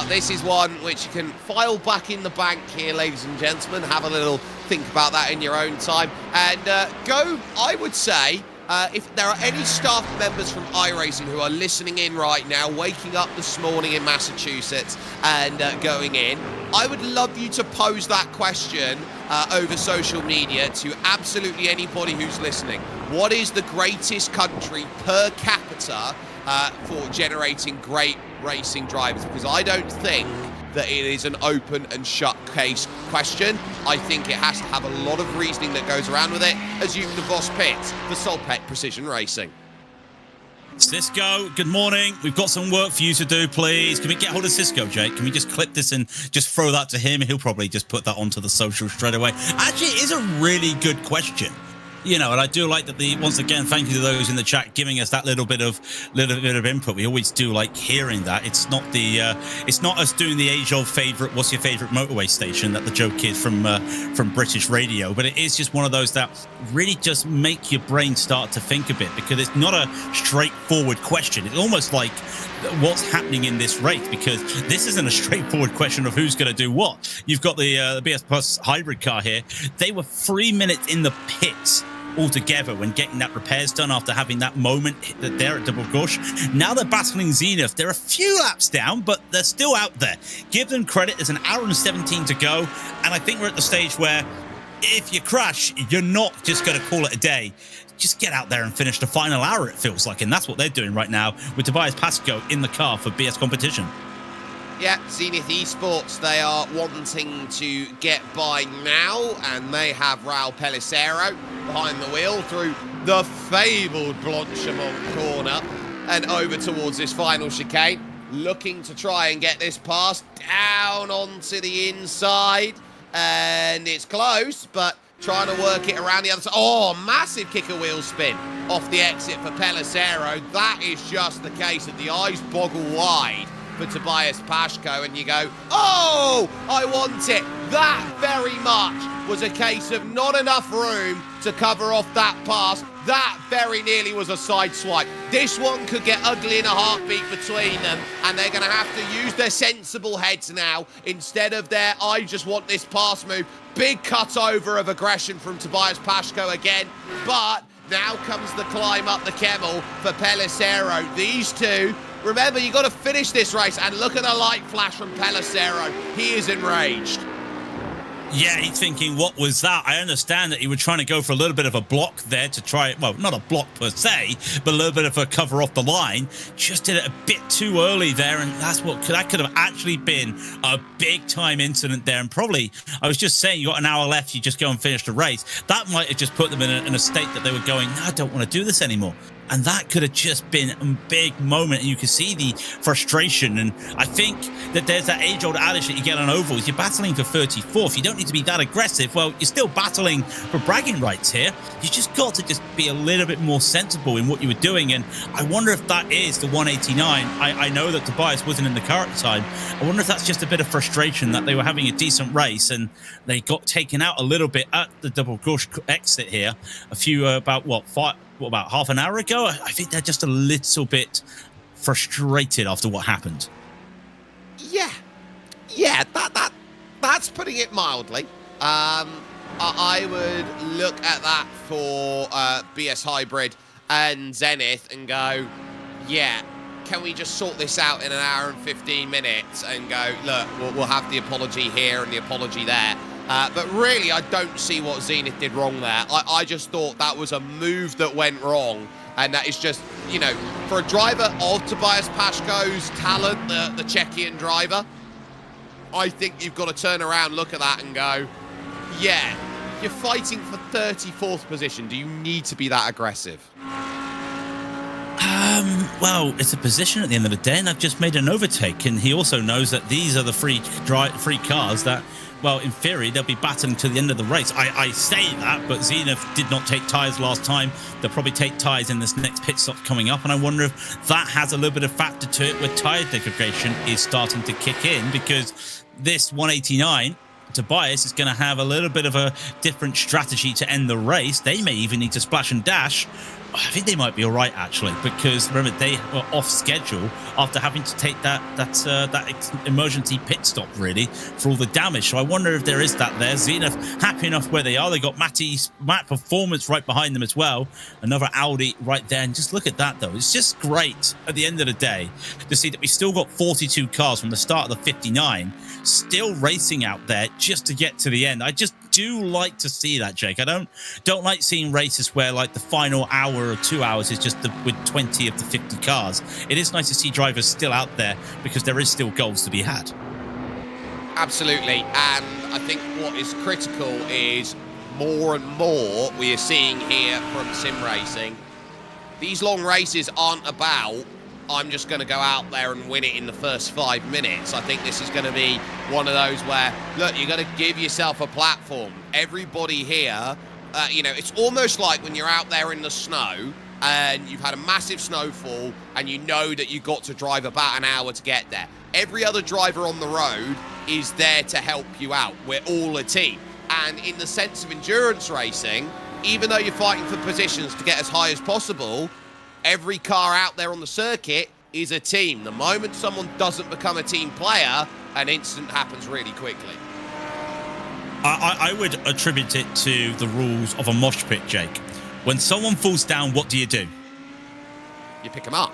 This is one which you can file back in the bank here, ladies and gentlemen. Have a little think about that in your own time. And go, I would say, if there are any staff members from iRacing who are listening in right now, waking up this morning in Massachusetts and going in, I would love you to pose that question over social media to absolutely anybody who's listening. What is the greatest country per capita for generating great racing drivers? Because I don't think that it is an open and shut case question. I think it has to have a lot of reasoning that goes around with it, as you the boss pit for Solpet Precision Racing. Cisco, good morning. We've got some work for you to do, please. Can we get hold of Cisco, Jake? Can we just clip this and just throw that to him? He'll probably just put that onto the social straight away. Actually, it is a really good question. You know, and I do like that once again, thank you to those in the chat giving us that little bit of input. We always do like hearing that. It's not us doing the age old favorite, what's your favorite motorway station that the joke is from British radio, but it is just one of those that really just make your brain start to think a bit, because it's not a straightforward question. It's almost like what's happening in this race, because this isn't a straightforward question of who's going to do what. You've got the BS Plus hybrid car here. They were 3 minutes in the pits altogether when getting that repairs done after having that moment there at Double Gush. Now they're battling Zenith. They're a few laps down, but they're still out there. Give them credit. There's an hour and 17 to go, and I think we're at the stage where if you crash, you're not just going to call it a day. Just get out there and finish the final hour, it feels like, and that's what they're doing right now with Tobias Pascoe in the car for BS Competition. Yeah, Zenith Esports, they are wanting to get by now, and they have Raul Pellicero behind the wheel through the fabled Blanchimont corner and over towards this final chicane, looking to try and get this pass down onto the inside, and it's close, but trying to work it around the other side. Oh, massive kicker wheel spin off the exit for Pellicero. That is just the case that the eyes boggle wide for Tobias Pascoe, and you go, oh, I want it. That very much was a case of not enough room to cover off that pass. That very nearly was a side swipe. This one could get ugly in a heartbeat between them, and they're going to have to use their sensible heads now instead of their I just want this pass move. Big cut over of aggression from Tobias Paschko again, but now comes the climb up the Kemmel for Pellicero. These two, remember, you got to finish this race, and look at the light flash from Pellicero. He is enraged. Yeah, he's thinking, what was that? I understand that he was trying to go for a little bit of a block there to try, well, not a block per se, but a little bit of a cover off the line. Just did it a bit too early there, and that could have actually been a big-time incident there. And probably, I was just saying, you got an hour left, you just go and finish the race. That might have just put them in a state that they were going, no, I don't want to do this anymore. And that could have just been a big moment, and you can see the frustration. And I think that there's that age-old adage that you get on ovals. You're battling for 34th. You don't need to be that aggressive. Well, you're still battling for bragging rights here. You just got to just be a little bit more sensible in what you were doing. And I wonder if that is the 189. I know that Tobias wasn't in the car at the time. I wonder if that's just a bit of frustration that they were having a decent race and they got taken out a little bit at the double gauche exit here. About half an hour ago. I think they're just a little bit frustrated after what happened. Yeah, that's putting it mildly. I would look at that for BS Hybrid and Zenith and go, yeah, can we just sort this out in an hour and 15 minutes and go, look, we'll have the apology here and the apology there. But really, I don't see what Zenith did wrong there. I just thought that was a move that went wrong. And that is just, you know, for a driver of Tobias Paschko's talent, the Czechian driver, I think you've got to turn around, look at that and go, yeah, you're fighting for 34th position. Do you need to be that aggressive? Well, it's a position at the end of the day, and I've just made an overtake. And he also knows that these are the free cars that, well, in theory, they'll be battling to the end of the race. I say that, but Zenith did not take tyres last time. They'll probably take tyres in this next pit stop coming up, and I wonder if that has a little bit of factor to it where tyre degradation is starting to kick in, because this 189, Tobias is going to have a little bit of a different strategy to end the race. They may even need to splash and dash. I think they might be all right, actually, because remember, they were off schedule after having to take that emergency pit stop, really, for all the damage. So I wonder if there is that there. Zenith happy enough where they are. They got Matt Performance right behind them as well. Another Audi right there. And just look at that, though. It's just great at the end of the day to see that we still got 42 cars from the start of the 59 still racing out there just to get to the end. I just do like to see that, Jake. I don't like seeing races where like the final hour or 2 hours is just with 20 of the 50 cars. It is nice to see drivers still out there because there is still goals to be had. Absolutely, and I think what is critical is more and more we are seeing here from sim racing. These long races aren't about, I'm just going to go out there and win it in the first 5 minutes. I think this is going to be one of those where, look, you've got to give yourself a platform. Everybody here, you know, it's almost like when you're out there in the snow and you've had a massive snowfall and you know that you've got to drive about an hour to get there. Every other driver on the road is there to help you out. We're all a team. And in the sense of endurance racing, even though you're fighting for positions to get as high as possible, every car out there on the circuit is a team. The moment someone doesn't become a team player, an incident happens really quickly. I would attribute it to the rules of a mosh pit, Jake. When someone falls down, what do? You pick them up.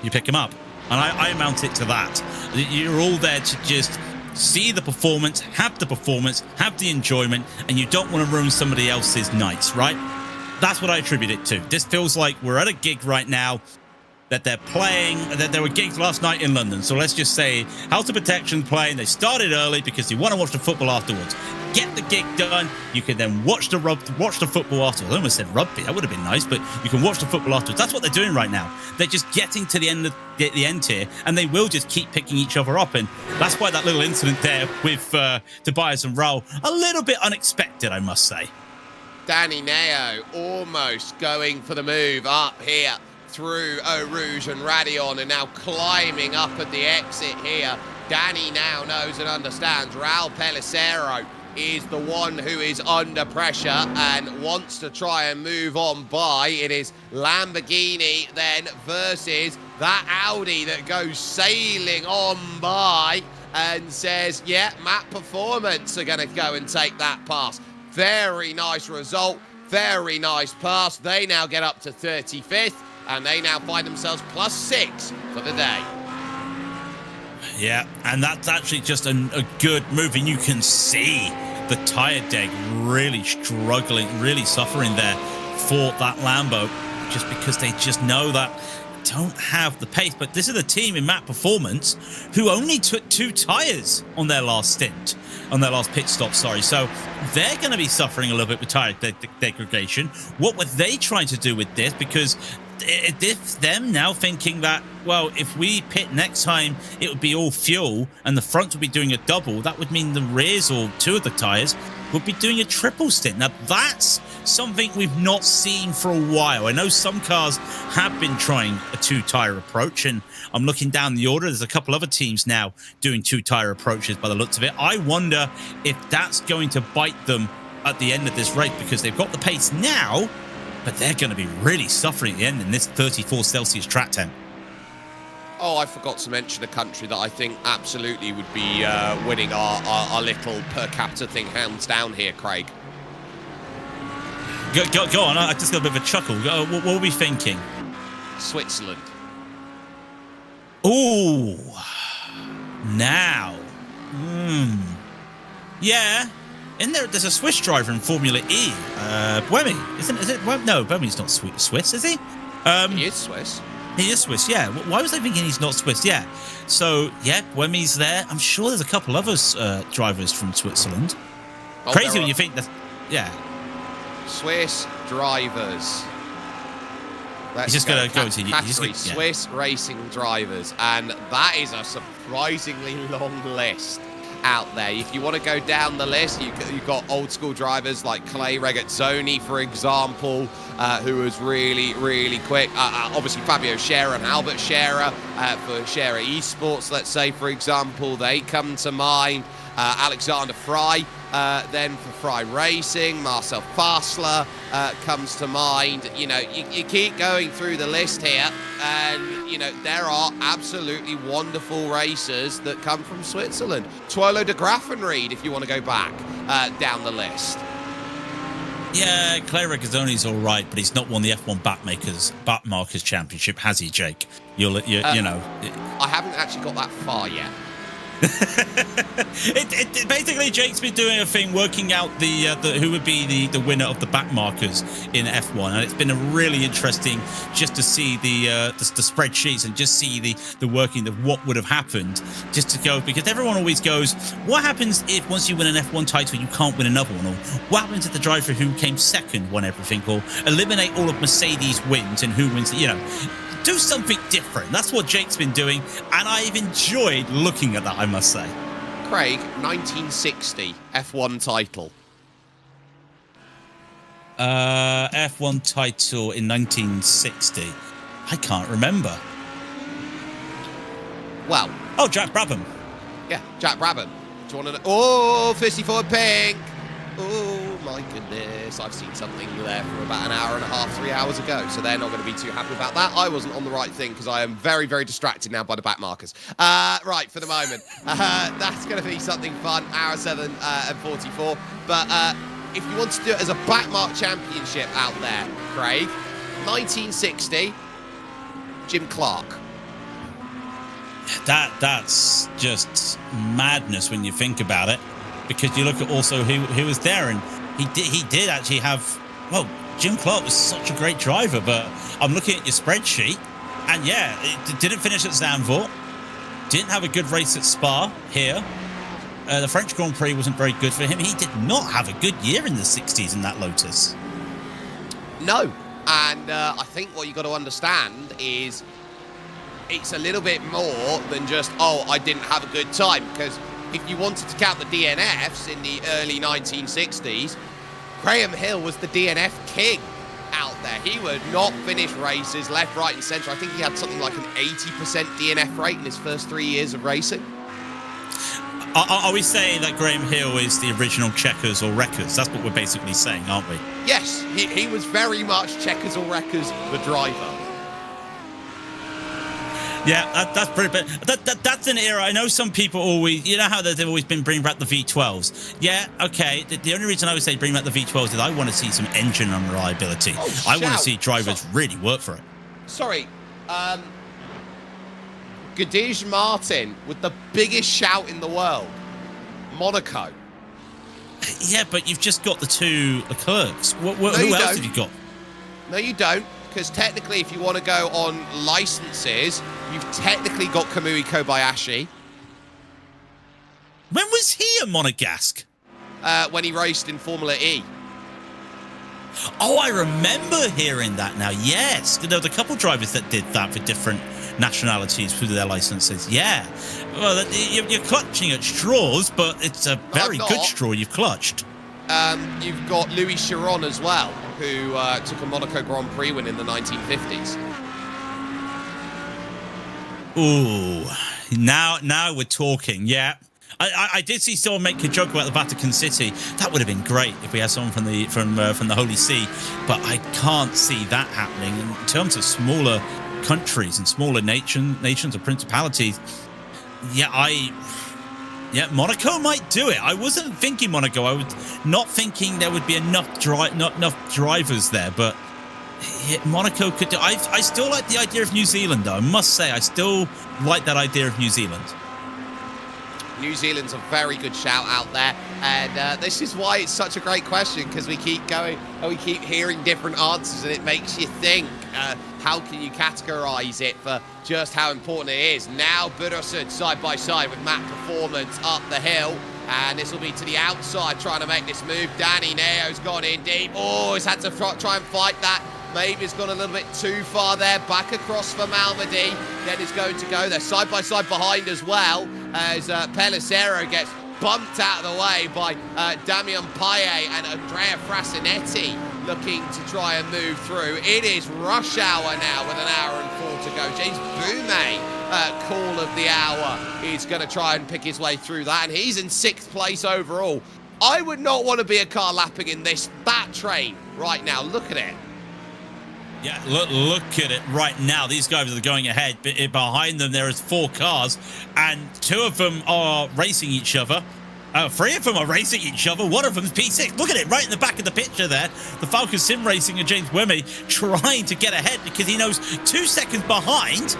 You pick them up. And I amount it to that. You're all there to just see the performance, have the enjoyment, and you don't want to ruin somebody else's nights, right? That's what I attribute it to. This feels like we're at a gig right now that they're playing, that there were gigs last night in London. So let's just say House of Protection playing. They started early because you want to watch the football afterwards. Get the gig done. You can then watch the football afterwards. I almost said rugby. That would have been nice, but you can watch the football afterwards. That's what they're doing right now. They're just getting to the end here, and they will just keep picking each other up. And that's why that little incident there with Tobias and Raul, a little bit unexpected, I must say. Danny Neo almost going for the move up here through Eau Rouge and Radion, and now climbing up at the exit here. Danny now knows and understands Raul Pellicero is the one who is under pressure and wants to try and move on by. It is Lamborghini then versus that Audi that goes sailing on by and says, yeah, Matt Performance are going to go and take that pass. Very nice result, very nice pass. They now get up to 35th, and they now find themselves +6 for the day. Yeah, and that's actually just a good move, and you can see the tyre deck really struggling, really suffering there for that Lambo, just because they just know that don't have the pace. But this is a team in Matt Performance who only took 2 tyres on their last stint, on their last pit stop, sorry. So they're going to be suffering a little bit with tyre degradation. What were they trying to do with this? Because it's them now thinking that, well, if we pit next time, it would be all fuel and the front would be doing a double. That would mean the rears, or 2 of the tyres, would be doing a triple stint. Now, that's something we've not seen for a while. I know some cars have been trying a 2-tyre approach, and I'm looking down the order. There's a couple other teams now doing 2-tyre approaches by the looks of it. I wonder if that's going to bite them at the end of this race, because they've got the pace now, but they're going to be really suffering at the end in this 34 Celsius track temp. Oh, I forgot to mention a country that I think absolutely would be winning our little per capita thing hands down here, Craig. Go on, I just got a bit of a chuckle. What were we thinking? Switzerland. Ooh. Now. Yeah. There's a Swiss driver in Formula E. Buemi. Is it? No, Buemi's not Swiss, is he? He is Swiss. He is Swiss, yeah. Why was I thinking he's not Swiss? Yeah. So, yeah, Buemi's there. I'm sure there's a couple other drivers from Switzerland. Oh, Crazy when you think that. Yeah. Swiss drivers. He's just going to go to category Swiss racing drivers, and that is a surprisingly long list out there. If you want to go down the list, you've got old school drivers like Clay Regazzoni, for example, who was really, really quick. Obviously, Fabio Scherer and Albert Scherer for Scherer Esports, let's say, for example, they come to mind. Alexander Frey, then for Frey Racing, Marcel Fassler comes to mind. You know, you keep going through the list here, and, you know, there are absolutely wonderful racers that come from Switzerland. Tuolo de Graffenried, if you want to go back down the list. Yeah, Clay Regazzoni's all right, but he's not won the F1 Backmarkers Championship, has he, Jake? You know. I haven't actually got that far yet. Basically, Jake's been doing a thing working out the who would be the winner of the backmarkers in F1, and it's been a really interesting just to see the spreadsheets and just see the working of what would have happened, just to go, because everyone always goes, what happens if once you win an F1 title you can't win another one, or what happens if the driver who came second won everything, or eliminate all of Mercedes wins and who wins, you know. Do something different. That's what Jake's been doing, and I've enjoyed looking at that, I must say. Craig, 1960 F1 title. F1 title in 1960. I can't remember. Well. Oh, Jack Brabham. Yeah, Jack Brabham. Do you want to know? Oh, 54 pink. Oh, my goodness. I've seen something there for about an hour and a half, 3 hours ago. So they're not going to be too happy about that. I wasn't on the right thing because I am very, very distracted now by the back markers. Right, for the moment. That's going to be something fun. Hour 7 and 44. But if you want to do it as a backmark championship out there, Craig, 1960, Jim Clark. That's just madness when you think about it. Because you look at also who was there, and he did actually have, well, Jim Clark was such a great driver, but I'm looking at your spreadsheet, and yeah, it didn't finish at Zandvoort, didn't have a good race at Spa here. The French Grand Prix wasn't very good for him. He did not have a good year in the 60s in that Lotus. No, and I think what you got to understand is it's a little bit more than just, oh, I didn't have a good time, because if you wanted to count the DNFs in the early 1960s, Graham Hill was the DNF king out there. He would not finish races left, right, and centre. I think he had something like an 80% DNF rate in his first 3 years of racing. Are we saying that Graham Hill is the original Checkers or Wreckers? That's what we're basically saying, aren't we? Yes, he was very much Checkers or Wreckers, the driver. Yeah, that's pretty. But that's an era. I know some people always, you know how they've always been bringing back the V12s. Yeah, okay. The only reason I would say bring back the V12s is I want to see some engine unreliability. I want to see drivers really work for it. Sorry, Gadij Martin with the biggest shout in the world, Monaco. Yeah, but you've just got the two Leclercs. Who else have you got? No, you don't. Because technically, if you want to go on licenses, you've technically got Kamui Kobayashi. When was he a Monegasque? When he raced in Formula E. Oh, I remember hearing that now. Yes, there was a couple drivers that did that for different nationalities through their licenses. Yeah. Well, you're clutching at straws, but it's a very good straw you've clutched. You've got Louis Chiron as well, who took a Monaco Grand Prix win in the 1950s. Ooh, now we're talking. Yeah, I did see someone make a joke about the Vatican City. That would have been great if we had someone from the Holy See, but I can't see that happening in terms of smaller countries and smaller nations or principalities. Yeah, Monaco might do it. I wasn't thinking Monaco. I was not thinking there would be enough drivers there, but Monaco could do. I still like the idea of New Zealand, though. I must say, I still like that idea of New Zealand. New Zealand's a very good shout out there, and this is why it's such a great question, because we keep going and we keep hearing different answers, and it makes you think, how can you categorize it for just how important it is? Now Burusud side by side with Matt Performance up the hill, and this will be to the outside trying to make this move. Danny Neo's gone in deep. Oh, he's had to try and fight that. Maybe it's gone a little bit too far there. Back across for Malmedy. Then is going to go there side by side behind as well, as Pellicero gets bumped out of the way by Damian Paye and Andrea Frasinetti looking to try and move through. It is rush hour now with an hour and 4 to go. James Boumet, call of the hour, is going to try and pick his way through that, and he's in 6th place overall. I would not want to be a car lapping in that train right now. Look at it. Yeah, look at it right now. These guys are going ahead. Behind them, there is 4 cars, and 2 of them are racing each other. 3 of them are racing each other. One of them is P6. Look at it right in the back of the picture there. The Falcon Sim Racing and James Wemme trying to get ahead because he knows 2 seconds behind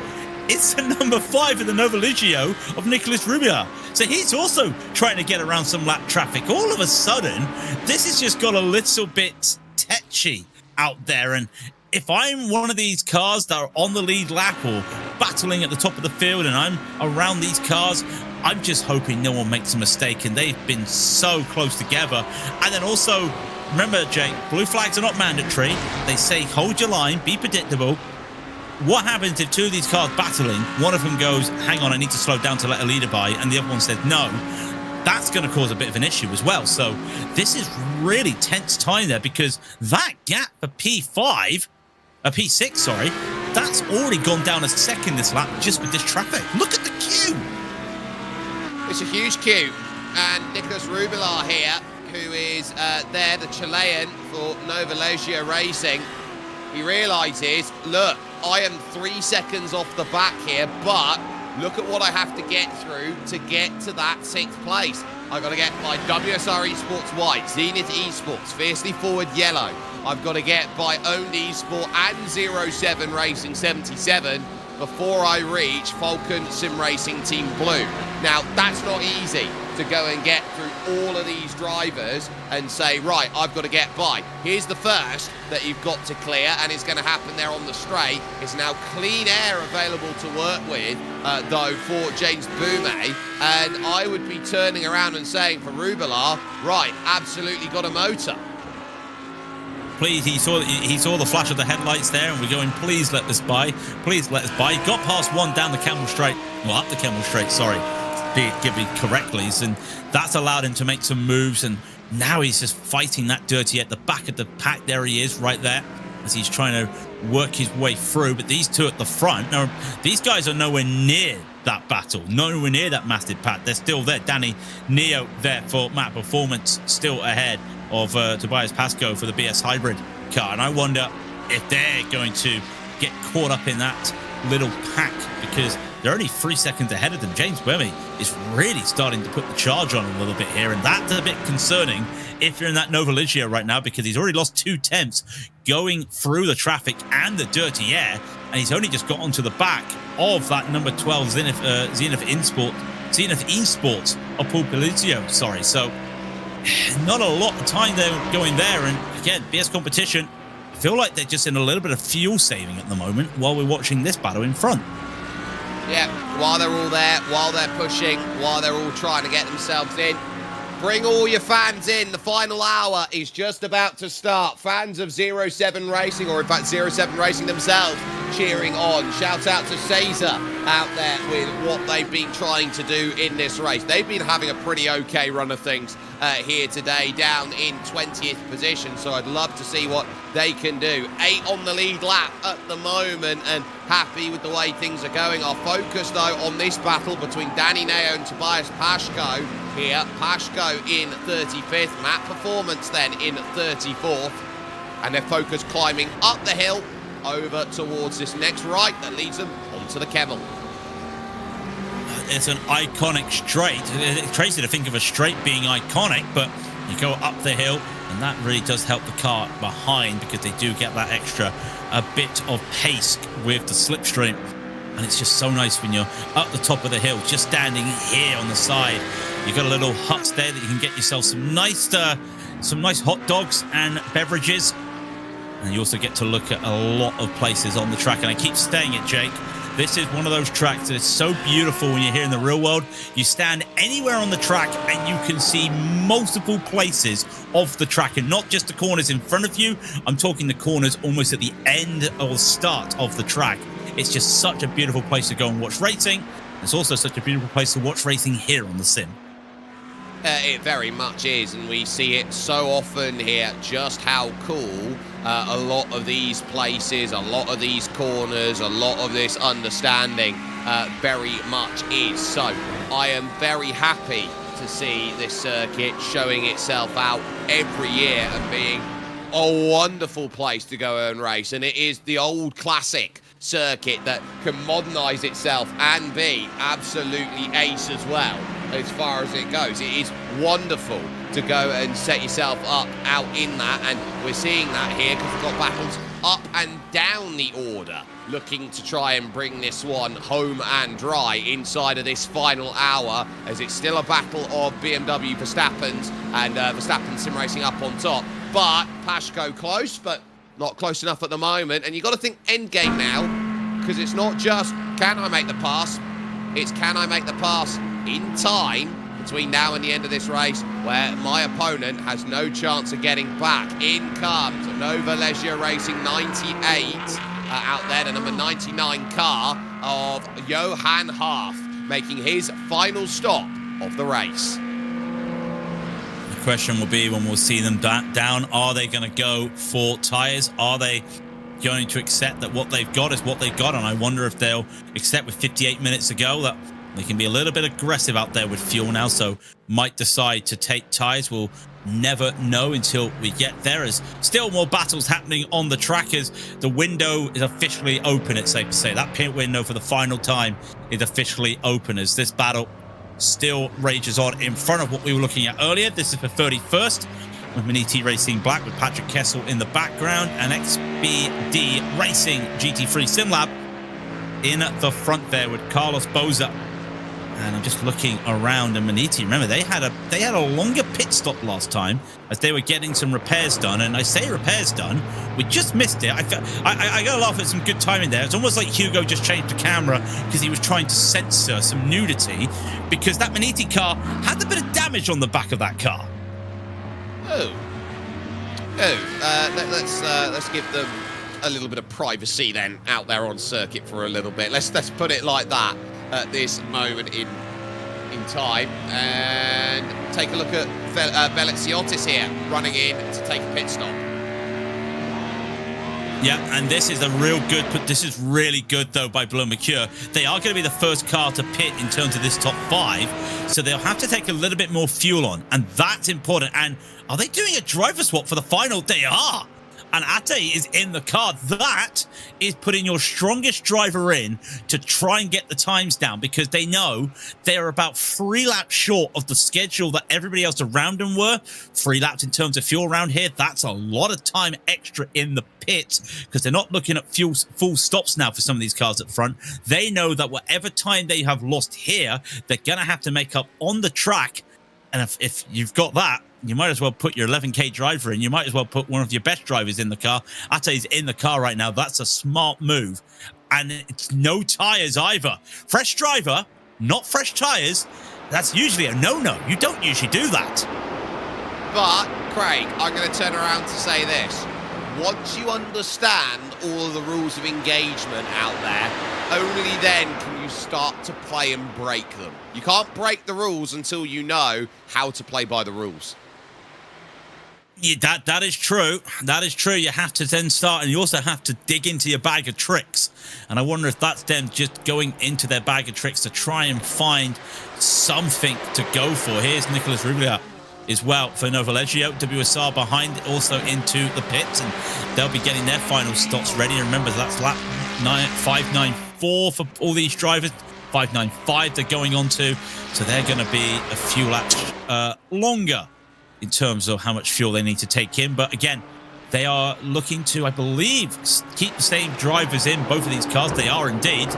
it's the number 5 in the Nova Ligio of Nicolas Rubia. So he's also trying to get around some lap traffic. All of a sudden, this has just got a little bit tetchy out there, and if I'm one of these cars that are on the lead lap or battling at the top of the field and I'm around these cars, I'm just hoping no one makes a mistake, and they've been so close together. And then also, remember, Jake, blue flags are not mandatory. They say hold your line, be predictable. What happens if 2 of these cars battling, one of them goes, hang on, I need to slow down to let a leader by, and the other one says no? That's going to cause a bit of an issue as well. So this is really tense time there, because that gap for P6, sorry, that's already gone down a second this lap just with this traffic. Look at the queue. It's a huge queue, and Nicolas Rubilar here, who is there, the Chilean for Nova Legia Racing, he realises, look, I am 3 seconds off the back here, but look at what I have to get through to get to that 6th place. I've got to get my WSR Esports white, Zenith Esports, Fiercely Forward yellow. I've got to get by Owned Esport and 07 Racing 77 before I reach Falcon Sim Racing Team Blue. Now, that's not easy to go and get through all of these drivers and say, right, I've got to get by. Here's the first that you've got to clear, and it's going to happen there on the straight. It's now clean air available to work with, though, for James Boumet. And I would be turning around and saying for Rubilar, right, absolutely got a motor. Please, he saw the flash of the headlights there, and we're going, please let us by. Please let us by. He got past one down the Camel Straight. Well, up the Camel Straight, sorry. Give me correctly. And that's allowed him to make some moves, and now he's just fighting that dirty at the back of the pack. There he is, right there, as he's trying to work his way through. But these 2 at the front, now, these guys are nowhere near that battle. Nowhere near that massive pad. They're still there. Danny Neo there for Matt Performance, still ahead of Tobias Pascoe for the BS Hybrid car. And I wonder if they're going to get caught up in that little pack, because they're only 3 seconds ahead of them. James Webby is really starting to put the charge on a little bit here, and that's a bit concerning if you're in that Nova Ligio right now, because he's already lost 2 tenths going through the traffic and the dirty air, and he's only just got onto the back of that number 12 Zenith Esports of Paul Polizio, sorry. So not a lot of time there going there, and again, BS competition, I feel like they're just in a little bit of fuel saving at the moment while we're watching this battle in front. Yeah, while they're all there, while they're pushing, while they're all trying to get themselves in, bring all your fans in. The final hour is just about to start. Fans of 07 Racing, or in fact 07 Racing themselves, cheering on. Shout out to Caesar out there with what they've been trying to do in this race. They've been having a pretty okay run of things here today, down in 20th position, so I'd love to see what they can do. 8 on the lead lap at the moment, and happy with the way things are going. Our focus, though, on this battle between Danny Neo and Tobias Pascoe here. Pascoe in 35th, Matt Performance then in 34th, and their focus climbing up the hill over towards this next right that leads them onto the Kemmel. It's an iconic straight. It's crazy to think of a straight being iconic, but you go up the hill, and that really does help the car behind, because they do get that extra a bit of pace with the slipstream. And it's just so nice when you're up the top of the hill, just standing here on the side. You've got a little hut there that you can get yourself some nice hot dogs and beverages. And you also get to look at a lot of places on the track. And I keep saying it, Jake, this is one of those tracks that is so beautiful when you're here in the real world. You stand anywhere on the track and you can see multiple places of the track, and not just the corners in front of you. I'm talking the corners almost at the end or start of the track. It's just such a beautiful place to go and watch racing. It's also such a beautiful place to watch racing here on the sim. It very much is, and we see it so often here, just how cool a lot of these places, a lot of these corners, a lot of this understanding very much is. So I am very happy to see this circuit showing itself out every year and being a wonderful place to go and race. And it is the old classic circuit that can modernise itself and be absolutely ace as well, as far as it goes. It is wonderful to go and set yourself up out in that, and we're seeing that here because we've got battles up and down the order looking to try and bring this one home and dry inside of this final hour, as it's still a battle of BMW Verstappen's and Verstappen Sim Racing up on top. But Pascoe close, but not close enough at the moment. And you've got to think endgame now, because it's not just can I make the pass, it's can I make the pass in time between now and the end of this race, where my opponent has no chance of getting back. In comes Nova Leisure Racing 98 out there, the number 99 car of Johan Half, making his final stop of the race. The question will be, when we'll see them down, are they going to go for tyres? Are they going to accept that what they've got is what they've got? And I wonder if they'll accept, with 58 minutes to go, that they can be a little bit aggressive out there with fuel now, so might decide to take tyres. We'll never know until we get there, as still more battles happening on the track, as the window is officially open, it's safe to say. That pit window for the final time is officially open, as this battle still rages on in front of what we were looking at earlier. This is for 31st, with Maniti Racing Black, with Patrick Kessel in the background, and XBD Racing GT3 SimLab in the front there with Carlos Boza. And I'm just looking around, and Maniti, remember, they had a longer pit stop last time as they were getting some repairs done. And I say repairs done, we just missed it. I gotta laugh at some good timing there. It's almost like Hugo just changed the camera because he was trying to censor some nudity, because that Maniti car had a bit of damage on the back of that car. Let's give them a little bit of privacy then out there on circuit for a little bit. Let's put it like that at this moment in time, and take a look at Veliziotis here running in to take a pit stop. Yeah, and this is a real good, but this is really good, though, by Bleu Mercure. They are going to be the first car to pit in terms of this top 5, so they'll have to take a little bit more fuel on, and that's important. And are they doing a driver swap for the final? They are. And Ate is in the car. That is putting your strongest driver in to try and get the times down, because they know they're about 3 laps short of the schedule that everybody else around them were. 3 laps in terms of fuel around here. That's a lot of time extra in the pits, because they're not looking at full stops now for some of these cars at the front. They know that whatever time they have lost here, they're going to have to make up on the track. And if you've got that, you might as well put your 11K driver in. You might as well put one of your best drivers in the car. Ate's in the car right now. That's a smart move. And it's no tyres either. Fresh driver, not fresh tyres. That's usually a no-no. You don't usually do that. But, Craig, I'm going to turn around to say this. Once you understand all of the rules of engagement out there, only then can you start to play and break them. You can't break the rules until you know how to play by the rules. Yeah, that is true. That is true. You have to then start, and you also have to dig into your bag of tricks. And I wonder if that's them just going into their bag of tricks to try and find something to go for. Here's Nicholas Rublia as well for Novoleggio. WSR behind, also into the pits, and they'll be getting their final stops ready. Remember, that's lap 594 for all these drivers. 595 they're going on to, so they're going to be a few laps longer in terms of how much fuel they need to take in. But again, they are looking to, I believe, keep the same drivers in both of these cars. They are indeed.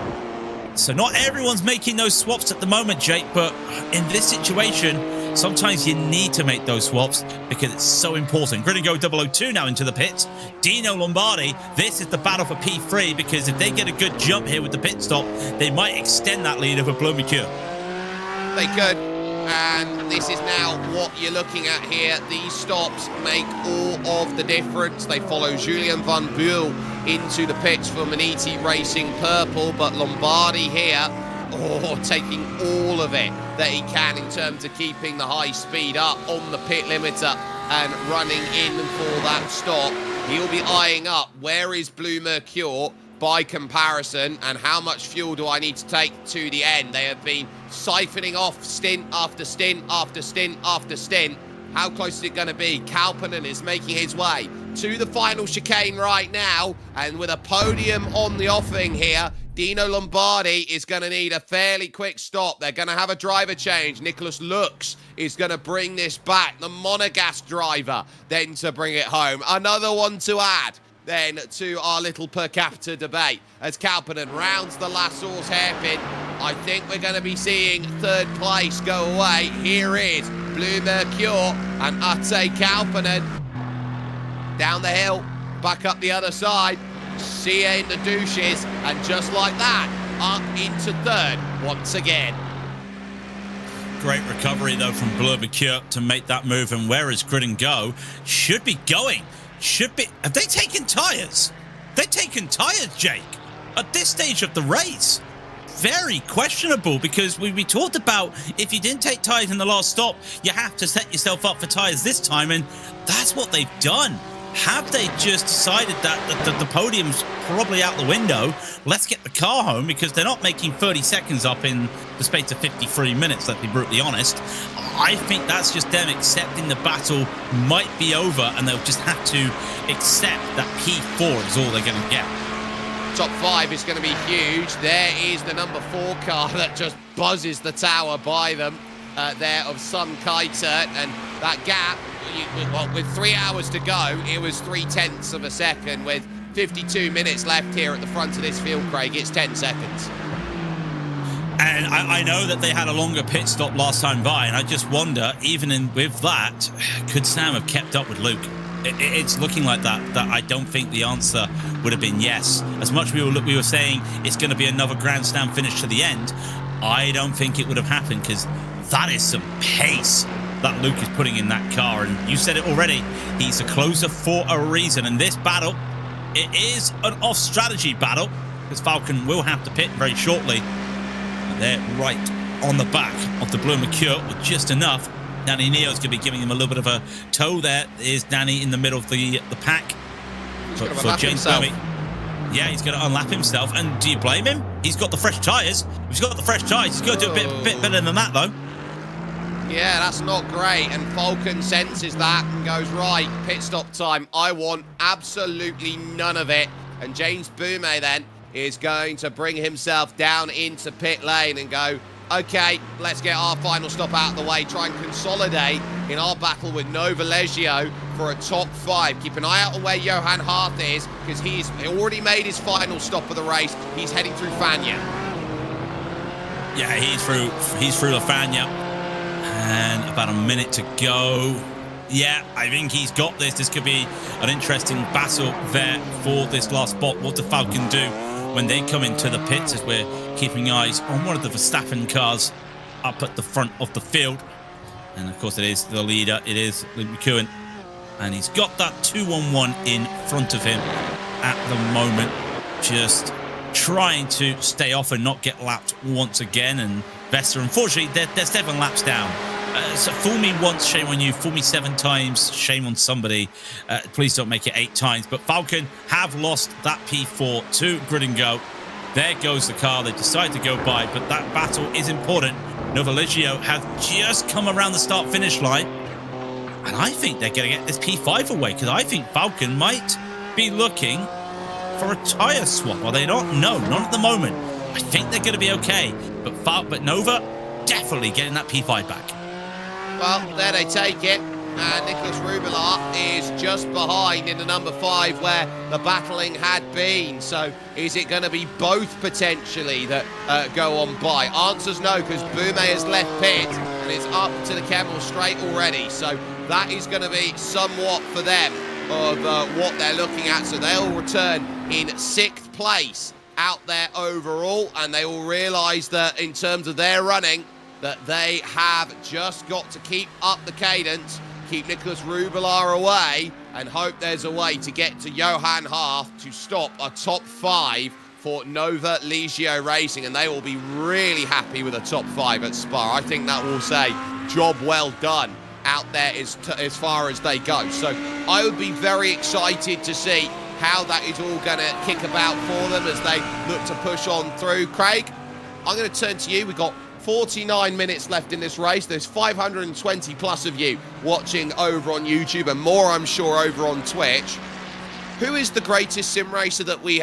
So not everyone's making those swaps at the moment, Jake, but in this situation, sometimes you need to make those swaps because it's so important. Grid and Go 002 now into the pits. Dino Lombardi, this is the battle for P3, because if they get a good jump here with the pit stop, they might extend that lead over Bleu Mercure. They could. And this is now what you're looking at here. These stops make all of the difference. They follow Julien Van Buel into the pits for Maniti Racing Purple, but Lombardi here, taking all of it that he can in terms of keeping the high speed up on the pit limiter and running in for that stop. He'll be eyeing up where is Bleu Mercure by comparison, and how much fuel do I need to take to the end. They have been siphoning off stint after stint after stint after stint. How close is it going to be? Kalpanen is making his way to the final chicane right now, and with a podium on the offing here, Dino Lombardi is going to need a fairly quick stop. They're going to have a driver change. Nicholas Lux is going to bring this back, the Monegasque driver, then to bring it home. Another one to add then to our little per capita debate as Kalpanen rounds the last horse hairpin. I think we're going to be seeing third place go away. Here is Bleu Mercure and Ate Kalpanen down the hill, back up the other side. Sia in the douches, and just like that, up into third once again. Great recovery, though, from Bleu Mercure to make that move. And where is Grid and Go? Should be going. Should be. Have they taken tyres? They've taken tyres, Jake, at this stage of the race. Very questionable, because we talked about if you didn't take tyres in the last stop, you have to set yourself up for tyres this time, and that's what they've done. Have they just decided that the podium's probably out the window? Let's get the car home, because they're not making 30 seconds up in the space of 53 minutes, let's be brutally honest. I think that's just them accepting the battle might be over, and they'll just have to accept that P4 is all they're going to get. Top 5 is going to be huge. There is the number 4 car that just buzzes the tower by them there of Sun Kaitert, and that gap, with 3 hours to go, it was 0.3 of a second. With 52 minutes left here at the front of this field, Craig, it's 10 seconds. And I know that they had a longer pit stop last time by, and I just wonder, even with that, could Sam have kept up with Luke? It's looking like that I don't think the answer would have been yes. As much we were saying it's going to be another Grand Slam finish to the end, I don't think it would have happened, because that is some pace that Luke is putting in that car. And you said it already, he's a closer for a reason. And this battle, it is an off-strategy battle, because Falcon will have to pit very shortly. They're right on the back of the Bleu Mercure with just enough. Danny Neo's going to be giving him a little bit of a tow. There is Danny in the middle of the pack. for James Burnley. Yeah, he's going to unlap himself. And do you blame him? He's got the fresh tyres. He's got the fresh tyres. He's got to do a bit better than that, though. Yeah, that's not great. And Falcon senses that and goes, right, pit stop time. I want absolutely none of it. And James Burnley then is going to bring himself down into pit lane and go, okay, let's get our final stop out of the way, try and consolidate in our battle with Nova Leggio for a top 5. Keep an eye out on where Johan Hart is, because he's already made his final stop of the race. He's heading through Fania. Yeah, he's through Lafania. And about a minute to go. Yeah, I think he's got this. This could be an interesting battle there for this last spot. What does Falcon do when they come into the pits, as we're keeping eyes on one of the Verstappen cars up at the front of the field? And of course it is the leader, it is Luke McEwen, and he's got that 2-1-1 in front of him at the moment, just trying to stay off and not get lapped once again. And Vesta, unfortunately, they're 7 laps down. So fool me once, shame on you. Fool me 7 times, shame on somebody. Please don't make it 8 times. But Falcon have lost that P4 to Grid and Go. There goes the car. They decide to go by, but that battle is important. Nova Leggio have just come around the start-finish line, and I think they're going to get this P5 away, because I think Falcon might be looking for a tyre swap. Well, they don't know, not at the moment. I think they're going to be okay, but Nova definitely getting that P5 back. Well, there they take it. And Nicholas Rubilar is just behind in the number 5 where the battling had been. So is it going to be both potentially that go on by? Answer's no, because Boume has left pit and it's up to the Kemmel straight already. So that is going to be somewhat for them of what they're looking at. So they'll return in 6th place out there overall, and they will realise that in terms of their running, that they have just got to keep up the cadence, keep Nicholas Rubilar away, and hope there's a way to get to Johan Hart to stop a top 5 for Nova Leggio Racing, and they will be really happy with a top 5 at Spa. I think that will say job well done out there as far as they go. So I would be very excited to see how that is all going to kick about for them as they look to push on through. Craig, I'm going to turn to you. We've got 49 minutes left in this race. There's 520 plus of you watching over on YouTube, and more, I'm sure, over on Twitch. Who is the greatest sim racer that we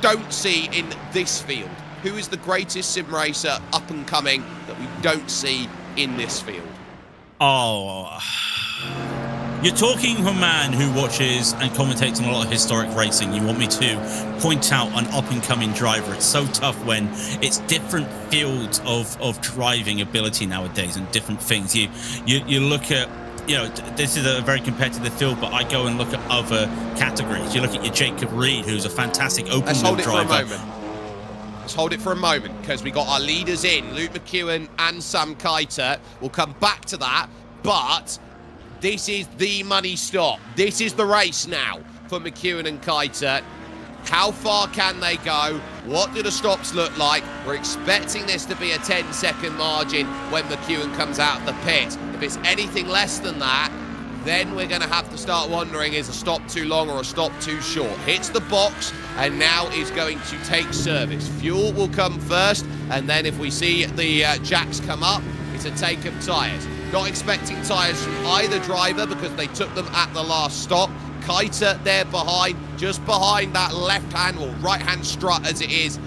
don't see in this field? Who is the greatest sim racer up and coming that we don't see in this field? Oh, you're talking to a man who watches and commentates on a lot of historic racing. You want me to point out an up-and-coming driver. It's so tough when it's different fields of driving ability nowadays and different things. You look at, you know, this is a very competitive field, but I go and look at other categories. You look at your Jacob Reed, who's a fantastic open-wheel driver. Let's hold it for a moment, because we got our leaders in, Luke McEwen and Sam Kiter. We'll come back to that, but this is the money stop. This is the race now for McEwen and Kiter. How far can they go? What do the stops look like? We're expecting this to be a 10-second margin when McEwen comes out of the pit. If it's anything less than that, then we're going to have to start wondering, is a stop too long or a stop too short? Hits the box and now is going to take service. Fuel will come first, and then if we see the jacks come up, it's a take of tyres. Not expecting tyres from either driver because they took them at the last stop. Kiter there behind, just behind that left-hand or right-hand strut as it is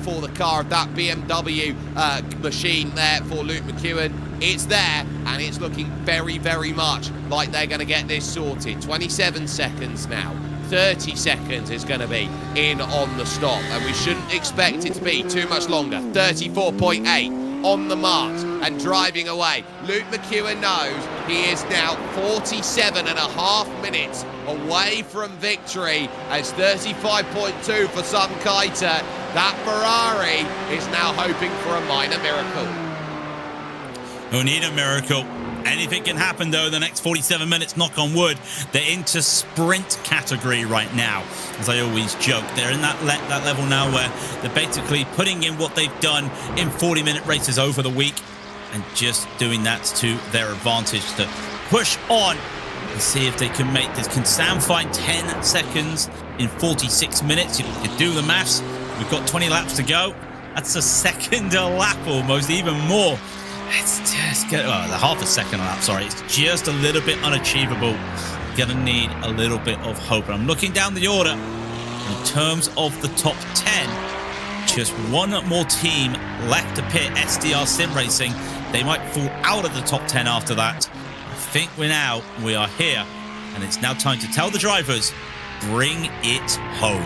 for the car of that BMW machine there for Luke McEwen. It's there, and it's looking very, very much like they're going to get this sorted. 27 seconds now. 30 seconds is going to be in on the stop, and we shouldn't expect it to be too much longer. 34.8 on the marks and driving away. Luke McEwen knows he is now 47.5 minutes away from victory, as 35.2 for Sam Kiter. That Ferrari is now hoping for a minor miracle. Who need a miracle. Anything can happen, though, the next 47 minutes, knock on wood. They're into sprint category right now, as I always joke. They're in that level now where they're basically putting in what they've done in 40-minute races over the week and just doing that to their advantage to push on and see if they can make this. Can Sam find 10 seconds in 46 minutes? You can do the maths. We've got 20 laps to go. That's a second a lap almost, even more. It's just half a second a lap, sorry. It's just a little bit unachievable. Gonna need a little bit of hope. And I'm looking down the order. In terms of the top 10, just one more team left to pit, SDR Sim Racing. They might fall out of the top 10 after that. I think we are here, and it's now time to tell the drivers, bring it home.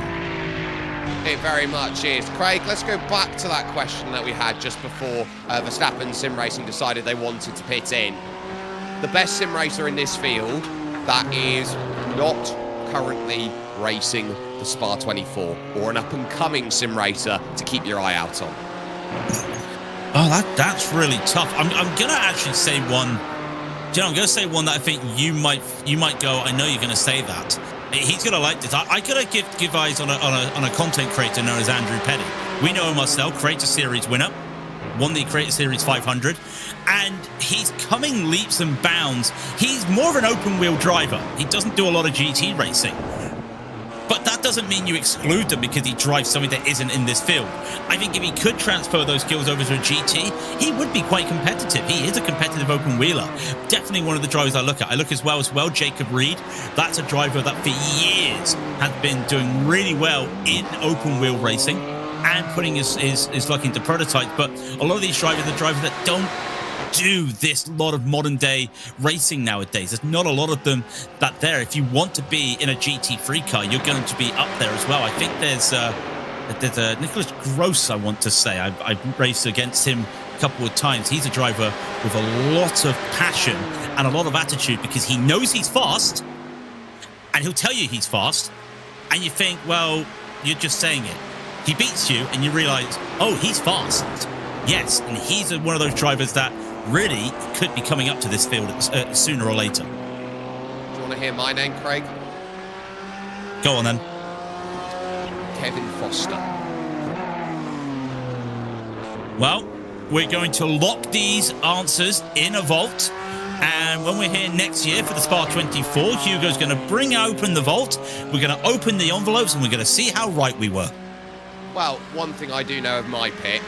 It very much is. Craig, let's go back to that question that we had just before Verstappen Sim Racing decided they wanted to pit in. The best sim racer in this field that is not currently racing the Spa-24, or an up-and-coming sim racer to keep your eye out on? Oh, that's really tough. I'm gonna actually say one. You know, I'm gonna say one that I think you might go. I know you're gonna say that. He's gonna like this. I gotta give eyes on a content creator known as Andrew Petty. We know him ourselves, Creator Series winner, won the Creator Series 500, and he's coming leaps and bounds. He's more of an open wheel driver. He doesn't do a lot of GT racing. But that doesn't mean you exclude them because he drives something that isn't in this field. I think if he could transfer those skills over to a GT, he would be quite competitive. He is a competitive open wheeler. Definitely one of the drivers I look at. I look as well, Jacob Reed. That's a driver that for years has been doing really well in open wheel racing and putting his luck into prototypes. But a lot of these drivers are drivers that don't do this lot of modern day racing nowadays. There's not a lot of them that there. If you want to be in a GT3 car, you're going to be up there as well. I think there's a Nicholas Gross, I want to say. I've raced against him a couple of times. He's a driver with a lot of passion and a lot of attitude because he knows he's fast and he'll tell you he's fast. And you think, well, you're just saying it. He beats you and you realize, oh, he's fast. Yes, and he's one of those drivers that really could be coming up to this field sooner or later. Do you want to hear my name, Craig? Go on then. Kevin Foster. Well, we're going to lock these answers in a vault. And when we're here next year for the Spa-24, Hugo's going to bring open the vault. We're going to open the envelopes and we're going to see how right we were. Well, one thing I do know of my pick,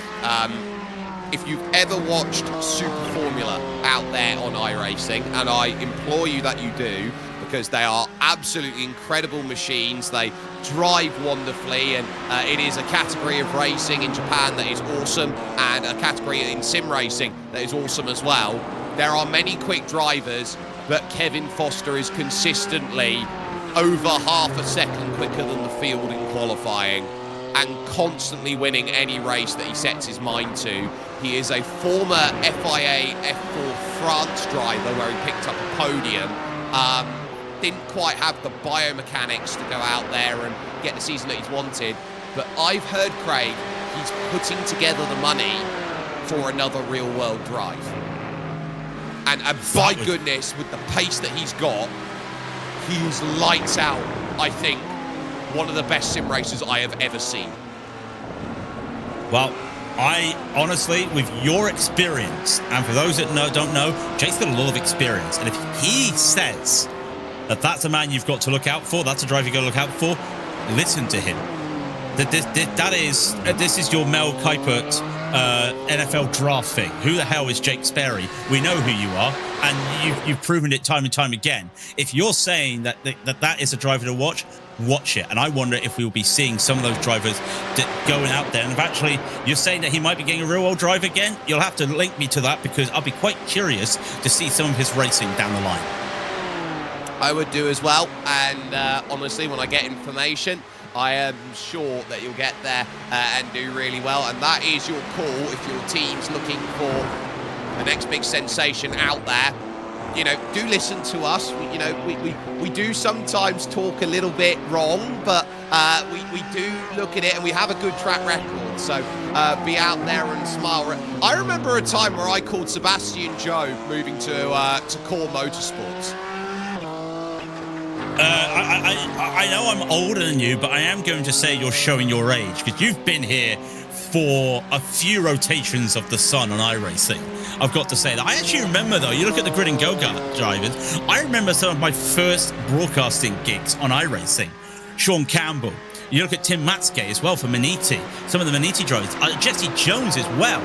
if you've ever watched Super Formula out there on iRacing, and I implore you that you do, because they are absolutely incredible machines. They drive wonderfully, and it is a category of racing in Japan that is awesome, and a category in sim racing that is awesome as well. There are many quick drivers, but Kevin Foster is consistently over half a second quicker than the field in qualifying, and constantly winning any race that he sets his mind to. He is a former FIA F4 France driver where he picked up a podium. Didn't quite have the biomechanics to go out there and get the season that he's wanted. But I've heard, Craig, he's putting together the money for another real-world drive. And by goodness, with the pace that he's got, he is lights out, I think. One of the best sim racers I have ever seen. Well, I honestly, with your experience, and for those that don't know, Jake's got a lot of experience. And if he says that that's a man you've got to look out for, that's a driver you've got to look out for, listen to him. This is your Mel Kiepert NFL draft thing. Who the hell is Jake Sperry? We know who you are, and you've proven it time and time again. If you're saying that is a driver to watch it. And I wonder if we will be seeing some of those drivers going out there. And if actually you're saying that he might be getting a real-world drive again, you'll have to link me to that because I'll be quite curious to see some of his racing down the line. I would do as well. And honestly, when I get information, I am sure that you'll get there and do really well. And that is your call if your team's looking for the next big sensation out there. You know, do listen to us. We do sometimes talk a little bit wrong, but we do look at it and we have a good track record. So be out there and smile. I remember a time where I called Sebastian Joe moving to Core Motorsports. I know I'm older than you, but I am going to say you're showing your age because you've been here for a few rotations of the sun on iRacing. I've got to say that. I actually remember, though, you look at the grid and go-kart drivers, I remember some of my first broadcasting gigs on iRacing. Sean Campbell. You look at Tim Matskey as well for Maniti. Some of the Maniti drivers. Jesse Jones as well.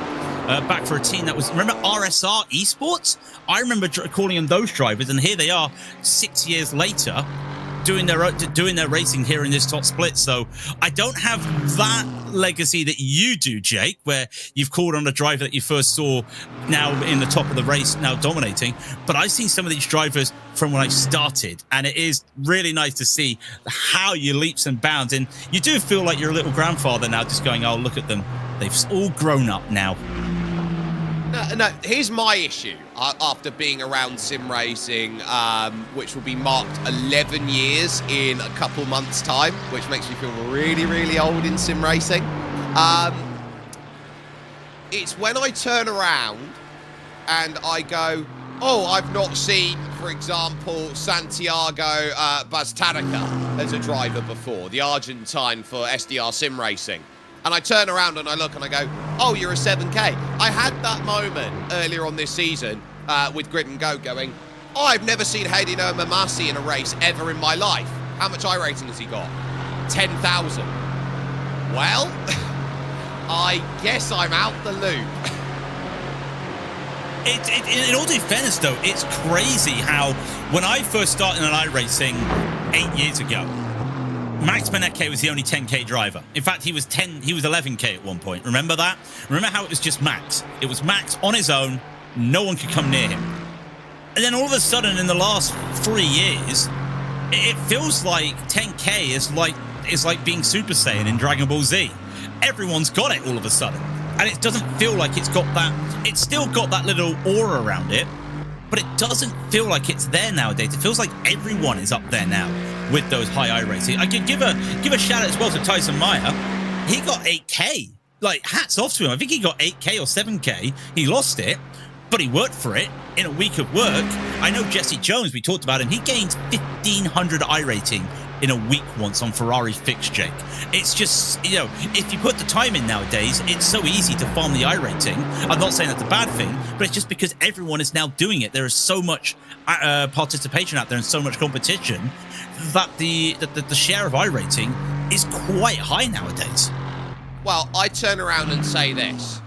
Back for a team that was, remember RSR Esports? I remember calling them those drivers, and here they are 6 years later doing their racing here in this top split. So I don't have that legacy that you do, Jake, where you've called on a driver that you first saw now in the top of the race, now dominating. But I've seen some of these drivers from when I started, and it is really nice to see how you leaps and bounds. And you do feel like you're a little grandfather now, just going, oh, look at them. They've all grown up now. No, here's my issue after being around sim racing, which will be marked 11 years in a couple months' time, which makes me feel really, really old in sim racing. It's when I turn around and I go, oh, I've not seen, for example, Santiago Baztarica as a driver before, the Argentine for SDR Sim Racing. And I turn around and I look and I go, oh, you're a 7K. I had that moment earlier on this season with Grid and Go going, oh, I've never seen Hideo Mamasi in a race ever in my life. How much iRating has he got? 10,000. Well, I guess I'm out the loop. In all due fairness, though, it's crazy how when I first started in iRacing 8 years ago, Max Maneke was the only 10K driver. In fact, he was 11K at one point. Remember that? Remember how it was just Max? It was Max on his own. No one could come near him. And then all of a sudden, in the last 3 years, it feels like 10K is like being Super Saiyan in Dragon Ball Z. Everyone's got it all of a sudden. And it doesn't feel like it's got that. It's still got that little aura around it, but it doesn't feel like it's there nowadays. It feels like everyone is up there now with those high iRacing. I could give a shout out as well to Tyson Meyer. He got 8K. Like, hats off to him. I think he got 8K or 7K. He lost it, but he worked for it in a week of work. I know Jesse Jones, we talked about him. He gained 1,500 iRating in a week once on Ferrari Fix, Jake. It's just, you know, if you put the time in nowadays, it's so easy to farm the iRating. I'm not saying that's a bad thing, but it's just because everyone is now doing it. There is so much participation out there and so much competition that the share of iRating is quite high nowadays. Well, I turn around and say this.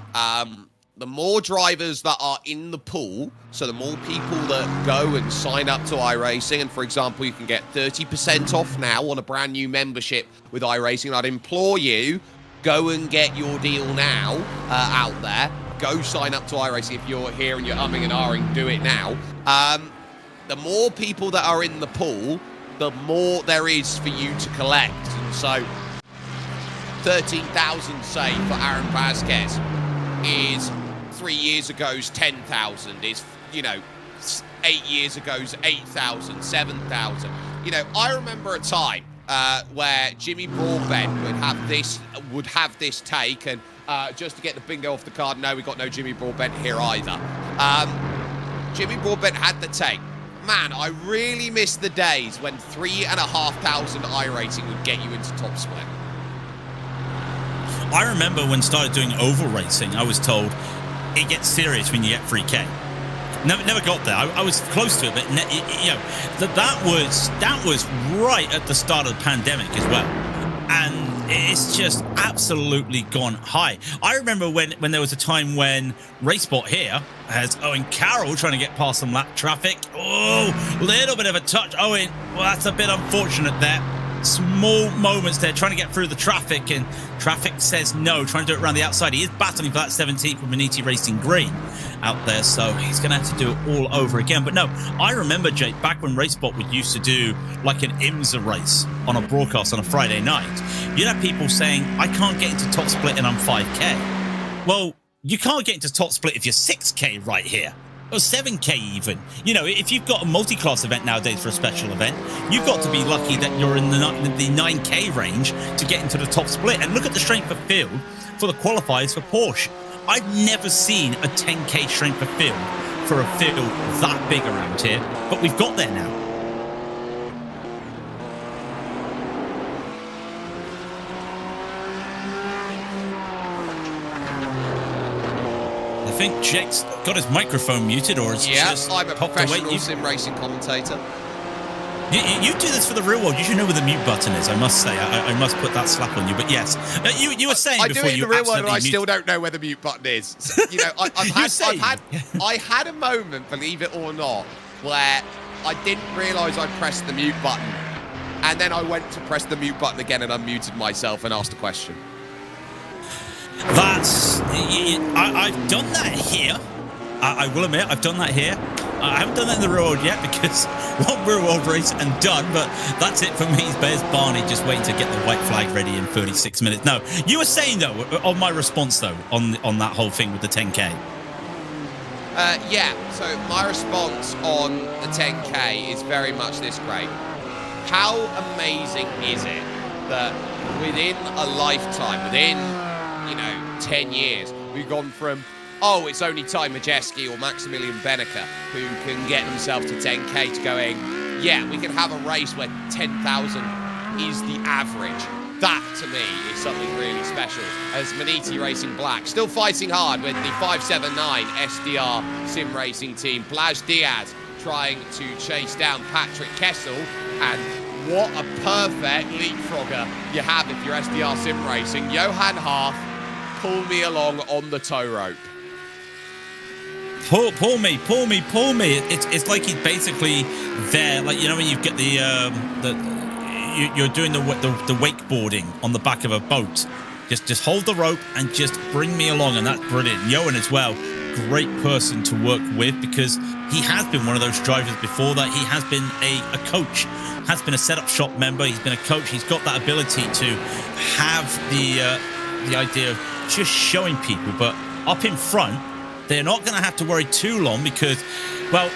The more drivers that are in the pool, so the more people that go and sign up to iRacing, and for example, you can get 30% off now on a brand new membership with iRacing. I'd implore you, go and get your deal now out there. Go sign up to iRacing if you're here and you're umming and ahhing, do it now. The more people that are in the pool, the more there is for you to collect. And so 13,000, say, for Aaron Vasquez is 3 years ago's 10,000, is, you know, 8 years ago's 8,000, 7,000. You know, I remember a time where Jimmy Broadbent would have this take, and just to get the bingo off the card, no, we got no Jimmy Broadbent here either. Jimmy Broadbent had the take. Man, I really miss the days when 3,500 iRating would get you into top split. I remember when I started doing oval racing, I was told it gets serious when you get 3K. Never got there. I was close to it, but you know, that was right at the start of the pandemic as well, and it's just absolutely gone high. I remember when there was a time when RaceBot here has Owen Carroll trying to get past some lap traffic. Oh, little bit of a touch. Owen, well, that's a bit unfortunate there. Small moments there, trying to get through the traffic, and traffic says no, trying to do it around the outside. He is battling for that 17th with Maniti Racing Green out there, so he's going to have to do it all over again. But no, I remember, Jake, back when RaceBot would used to do like an IMSA race on a broadcast on a Friday night, you'd have people saying, I can't get into top split and I'm 5K. Well, you can't get into top split if you're 6K right here. Or 7K even. You know, if you've got a multi-class event nowadays for a special event, you've got to be lucky that you're in the 9K range to get into the top split. And look at the strength of field for the qualifiers for Porsche. I've never seen a 10K strength of field for a field that big around here, but we've got there now. think Jake's got his microphone muted, or it's just I'm a popped away. professional sim racing commentator. You do this for the real world. You should know where the mute button is. I must say, I must put that slap on you. But yes, you were saying I before do it in you the real world, and I accidentally still don't know where the mute button is. So, you know, I had a moment, believe it or not, where I didn't realise I pressed the mute button, and then I went to press the mute button again and unmuted myself and asked a question. I've done that here. I will admit, I've done that here. I haven't done that in the real world yet because one real world race and done, but that's it for me. There's Barney just waiting to get the white flag ready in 36 minutes. No, you were saying, though, on my response, though, on that whole thing with the 10K. Yeah, so my response on the 10K is very much this, Craig. How amazing is it that within a lifetime, within, 10 years, we've gone from, oh, it's only Ty Majeski or Maximilian Benneker who can get themselves to 10K to going, yeah, we can have a race where 10,000 is the average. That, to me, is something really special. As Maniti Racing Black still fighting hard with the 579 SDR sim racing team. Blaj Diaz trying to chase down Patrick Kessel. And what a perfect leapfrogger you have if you're SDR sim racing. Johan Haaf, pull me along on the tow rope. Pull me. It's like he's basically there, like, you know, when you get you're doing the wakeboarding on the back of a boat. Just hold the rope and just bring me along, and that's brilliant. Johan as well, great person to work with because he has been one of those drivers before that. He has been a coach, has been a setup shop member. He's been a coach. He's got that ability to have the idea of just showing people, but up in front, they're not going to have to worry too long because, well,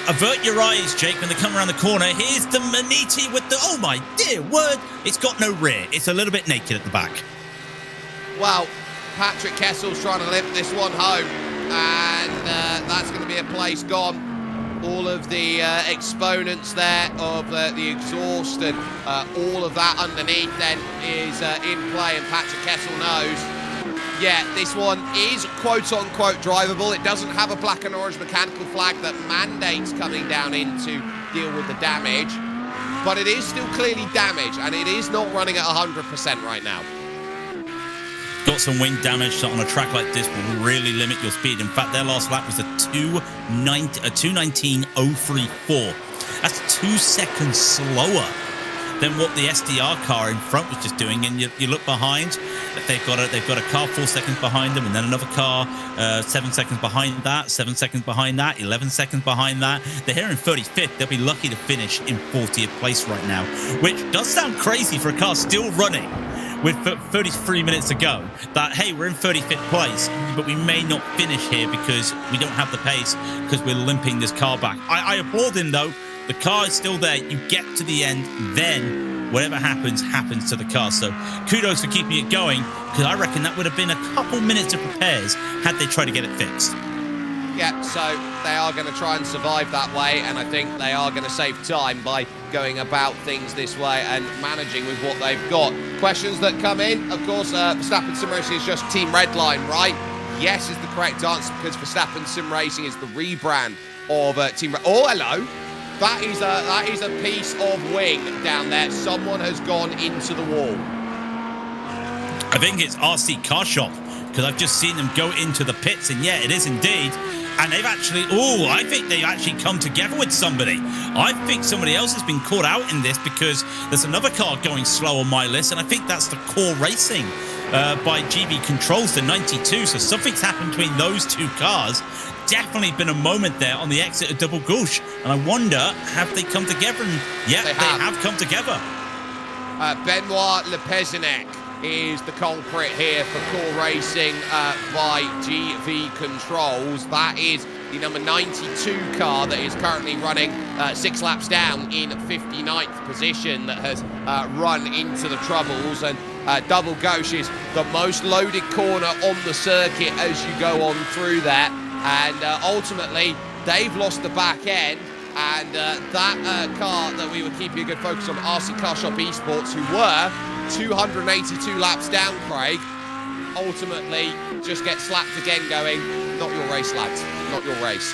avert your eyes, Jake, when they come around the corner. Here's the Maniti with the, oh my dear word, it's got no rear. It's a little bit naked at the back. Well, Patrick Kessel's trying to lift this one home, and that's going to be a place gone. All of the exponents there of the exhaust and all of that underneath then is in play, and Patrick Kessel knows. Yeah, this one is quote-unquote drivable. It doesn't have a black and orange mechanical flag that mandates coming down in to deal with the damage, but it is still clearly damaged, and it is not running at 100% right now. Got some wing damage, so on a track like this will really limit your speed. In fact, their last lap was a 2:19.034. That's 2 seconds slower than what the SDR car in front was just doing. And you look behind, they've got a car 4 seconds behind them, and then another car 7 seconds behind that, 7 seconds behind that, 11 seconds behind that. They're here in 35th. They'll be lucky to finish in 40th place right now, which does sound crazy for a car still running with 33 minutes to go, that, hey, we're in 35th place, but we may not finish here because we don't have the pace because we're limping this car back. I applaud him, though. The car is still there. You get to the end, then whatever happens to the car. So kudos for keeping it going, because I reckon that would have been a couple minutes of repairs had they tried to get it fixed. Yeah, so they are going to try and survive that way, and I think they are going to save time by going about things this way and managing with what they've got. Questions that come in, of course, Verstappen Sim Racing is just Team Redline, right? Yes is the correct answer, because Verstappen Sim Racing is the rebrand of Team Oh, hello. That is a piece of wing down there. Someone has gone into the wall. I think it's RC Car Shop, because I've just seen them go into the pits, and yeah, it is indeed. And they've actually, I think they've actually come together with somebody. I think somebody else has been caught out in this, because there's another car going slow on my list, and I think that's the Core Racing by GB Controls, the 92. So something's happened between those two cars. Definitely been a moment there on the exit of Double Gauche, and I wonder, have they come together? And yeah, they have come together. Benoit Lepezinek is the culprit here for Core Racing by GV Controls. That is the number 92 car that is currently running 6 laps down in 59th position, that has run into the troubles. And Double Gauche is the most loaded corner on the circuit as you go on through that. And ultimately, they've lost the back end. And that car that we were keeping a good focus on, RC Car Shop Esports, who were 282 laps down, Craig, ultimately just get slapped again going, not your race, lads, not your race.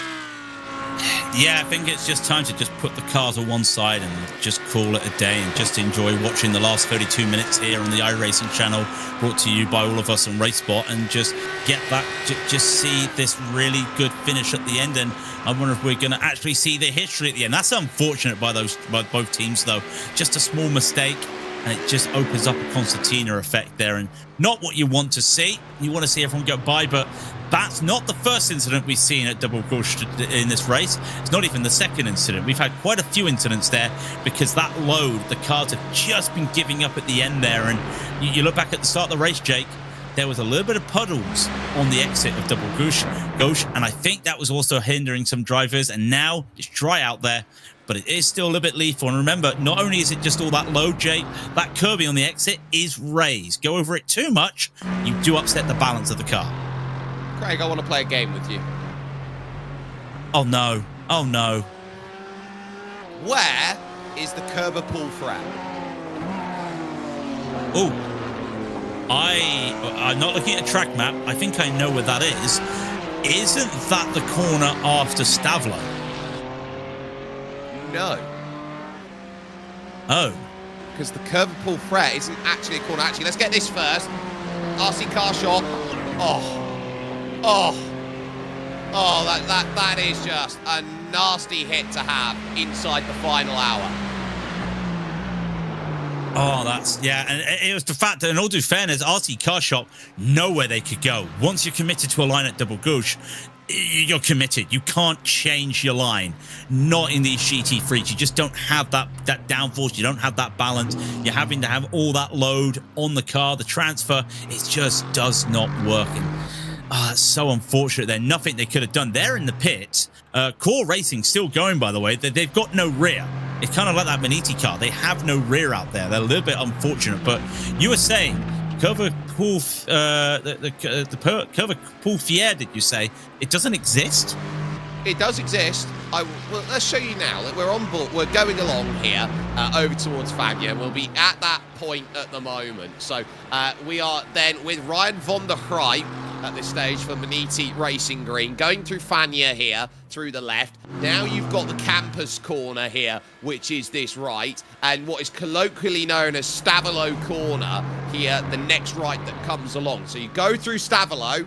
Yeah, I think it's just time to just put the cars on one side and just call it a day and just enjoy watching the last 32 minutes here on the iRacing channel, brought to you by all of us on RaceSpot, and just get that, just see this really good finish at the end. And I wonder if we're going to actually see the history at the end. That's unfortunate by both teams, though. Just a small mistake, and it just opens up a concertina effect there, and not what you want to see. You want to see everyone go by, but that's not the first incident we've seen at Double Gauche in this race. It's not even the second incident. We've had quite a few incidents there because that load, the cars have just been giving up at the end there. And you look back at the start of the race, Jake, there was a little bit of puddles on the exit of Double Gauche, and I think that was also hindering some drivers. And now it's dry out there, but it is still a little bit lethal. And remember, not only is it just all that load, Jake, that curbing on the exit is raised. Go over it too much, you do upset the balance of the car. Craig, I want to play a game with you. Oh no. Oh no. Where is the Curva Pool Frat? Oh. I'm not looking at a track map. I think I know where that is. Isn't that the corner after Stavlo? No. Oh. Because the Curva Pool Frat isn't actually a corner. Actually, let's get this first. RC car shot. That is just a nasty hit to have inside the final hour. Oh, that's, yeah, and it was the fact that, in all due fairness, RC Car Shop know where they could go. Once you're committed to a line at Double Gauche, you're committed. You can't change your line. Not in these GT3s. You just don't have that downforce. You don't have that balance. You're having to have all that load on the car. The transfer, it just does not work. And that's so unfortunate. There's nothing they could have done. They're in the pit. Core Racing still going, by the way. They've got no rear. It's kind of like that Beniti car. They have no rear out there. They're a little bit unfortunate. But you were saying, Curva Pool, the Curva Pool Fier, did you say? It doesn't exist? It does exist. Well, let's show you now that we're on board. We're going along here over towards Fania. We'll be at that point at the moment. So we are then with Ryan von der Grijp at this stage for Beniti Racing Green, going through Fania here through the left. Now you've got the campus corner here, which is this right, and what is colloquially known as Stavolo corner here, the next right that comes along. So you go through Stavolo,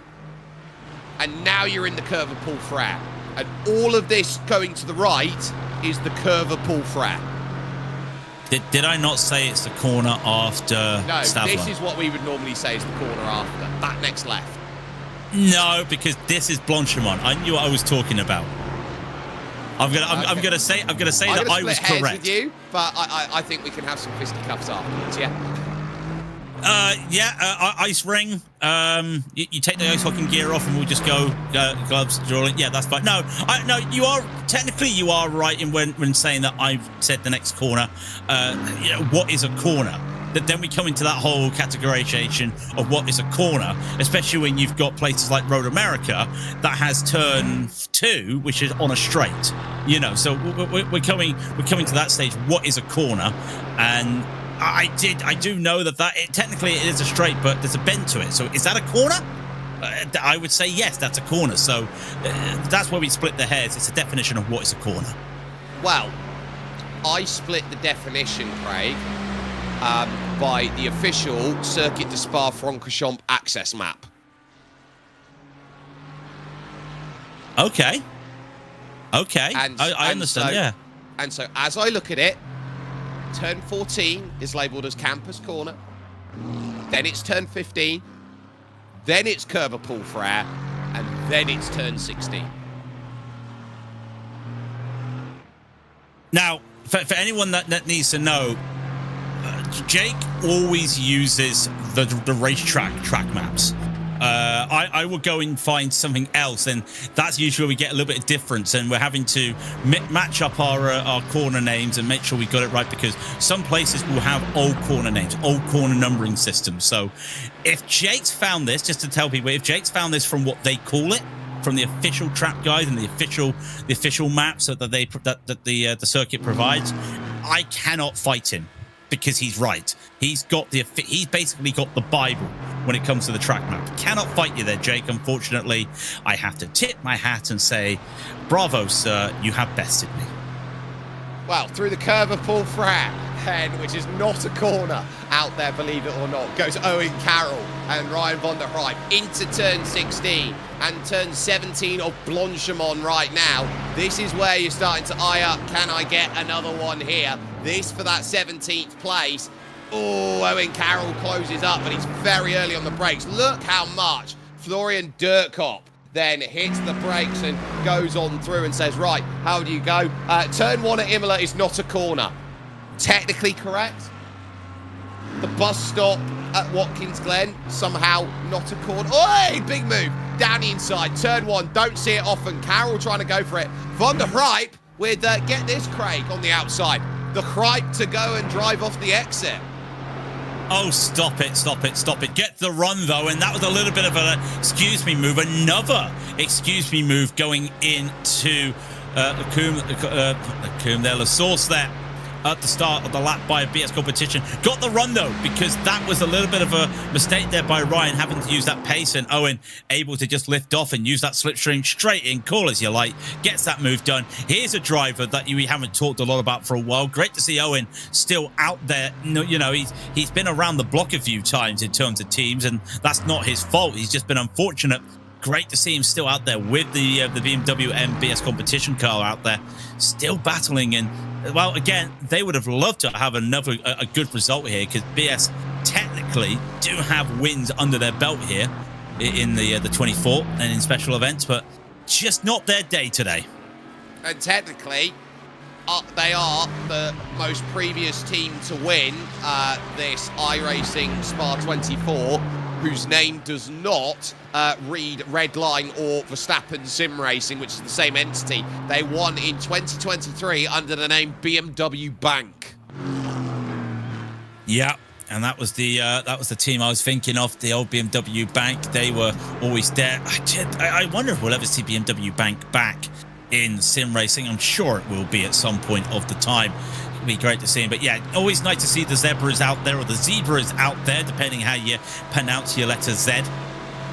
and now you're in the Curva Pool Frat. And all of this going to the right is the Curva Pool Frat. Did I not say it's the corner after Stavolo? No, this is what we would normally say is the corner after. That next left. No, because this is Blanchimont. I knew what I was talking about. I'm gonna say that I was correct. With you, but I think we can have some fisticuffs afterwards. Yeah. Ice ring. You take the ice hockey gear off, and we'll just go gloves, drawing. Yeah, that's fine. No, you are technically right in when saying that I've said the next corner. What is a corner? Then we come into that whole categorization of what is a corner, especially when you've got places like Road America that has turn 2, which is on a straight. So we're coming to that stage. What is a corner? And I do know that technically it is a straight, but there's a bend to it. So is that a corner? I would say yes, that's a corner. So that's where we split the hairs. It's a definition of what is a corner. Well, I split the definition, Craig, by the official Circuit de Spa-Francorchamps access map. Okay. I understand, yeah. And so as I look at it, turn 14 is labelled as Campus Corner. Then it's turn 15. Then it's Curva Pool Frat. And then it's turn 16. Now, for anyone that needs to know, Jake always uses the racetrack track maps. I will go and find something else, and that's usually where we get a little bit of difference, and we're having to match up our corner names and make sure we got it right, because some places will have old corner names, old corner numbering systems. So if Jake's found this, just to tell people, if Jake's found this from what they call it, from the official track guide and the official maps that the circuit provides, I cannot fight him, because he's right. He's basically got the Bible when it comes to the track map. Cannot fight you there, Jake. Unfortunately, I have to tip my hat and say, bravo, sir, you have bested me. Well, through the curve of Paul Fran, which is not a corner out there, believe it or not, goes Owen Carroll and Ryan von der Rijp into turn 16 and turn 17 of Blanchimont right now. This is where you're starting to eye up, can I get another one here? This for that 17th place. Oh, Owen Carroll closes up, but he's very early on the brakes. Look how much Florian Dirkop then hits the brakes and goes on through and says, right, how do you go? Turn 1 at Imola is not a corner. Technically correct. The bus stop at Watkins Glen, somehow not a corner. Oh, big move. Down the inside, turn 1, don't see it often. Carroll trying to go for it. Von der Rijp with, get this, Craig, on the outside. The Rijp to go and drive off the exit. Oh, stop it, stop it, stop it. Get the run, though, and that was a little bit of an excuse me move. Another excuse me move going into La Source there at the start of the lap by a BS competition. Got the run, though, because that was a little bit of a mistake there by Ryan, having to use that pace, and Owen able to just lift off and use that slipstream straight in, call as you like, gets that move done. Here's a driver that we haven't talked a lot about for a while. Great to see Owen still out there. You know, he's been around the block a few times in terms of teams, and that's not his fault. He's just been unfortunate. Great to see him still out there with the BMW MBS competition car out there, still battling. And well, again, they would have loved to have a good result here, because BS technically do have wins under their belt here in the 24 and in special events, but just not their day today. And technically, they are the most previous team to win this iRacing Spa 24, whose name does not read Redline or Verstappen Sim Racing, which is the same entity. They won in 2023 under the name BMW Bank. Yeah, and that was the team I was thinking of, the old BMW Bank. They were always there. I wonder if we'll ever see BMW Bank back in sim racing. I'm sure it will be at some point of the time. It'll be great to see him. But yeah, always nice to see the zebras out there, or the zebras out there, depending how you pronounce your letter Z.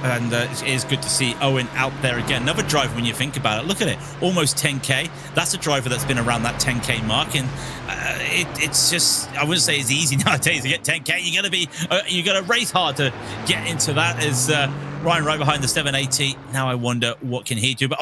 And it is good to see Owen out there again. Another driver, when you think about it, look at it, almost 10K. That's a driver that's been around that 10K mark, and it's just, I wouldn't say it's easy nowadays to get 10K. You got to race hard to get into that. As Ryan right behind the 780. Now I wonder what can he do. But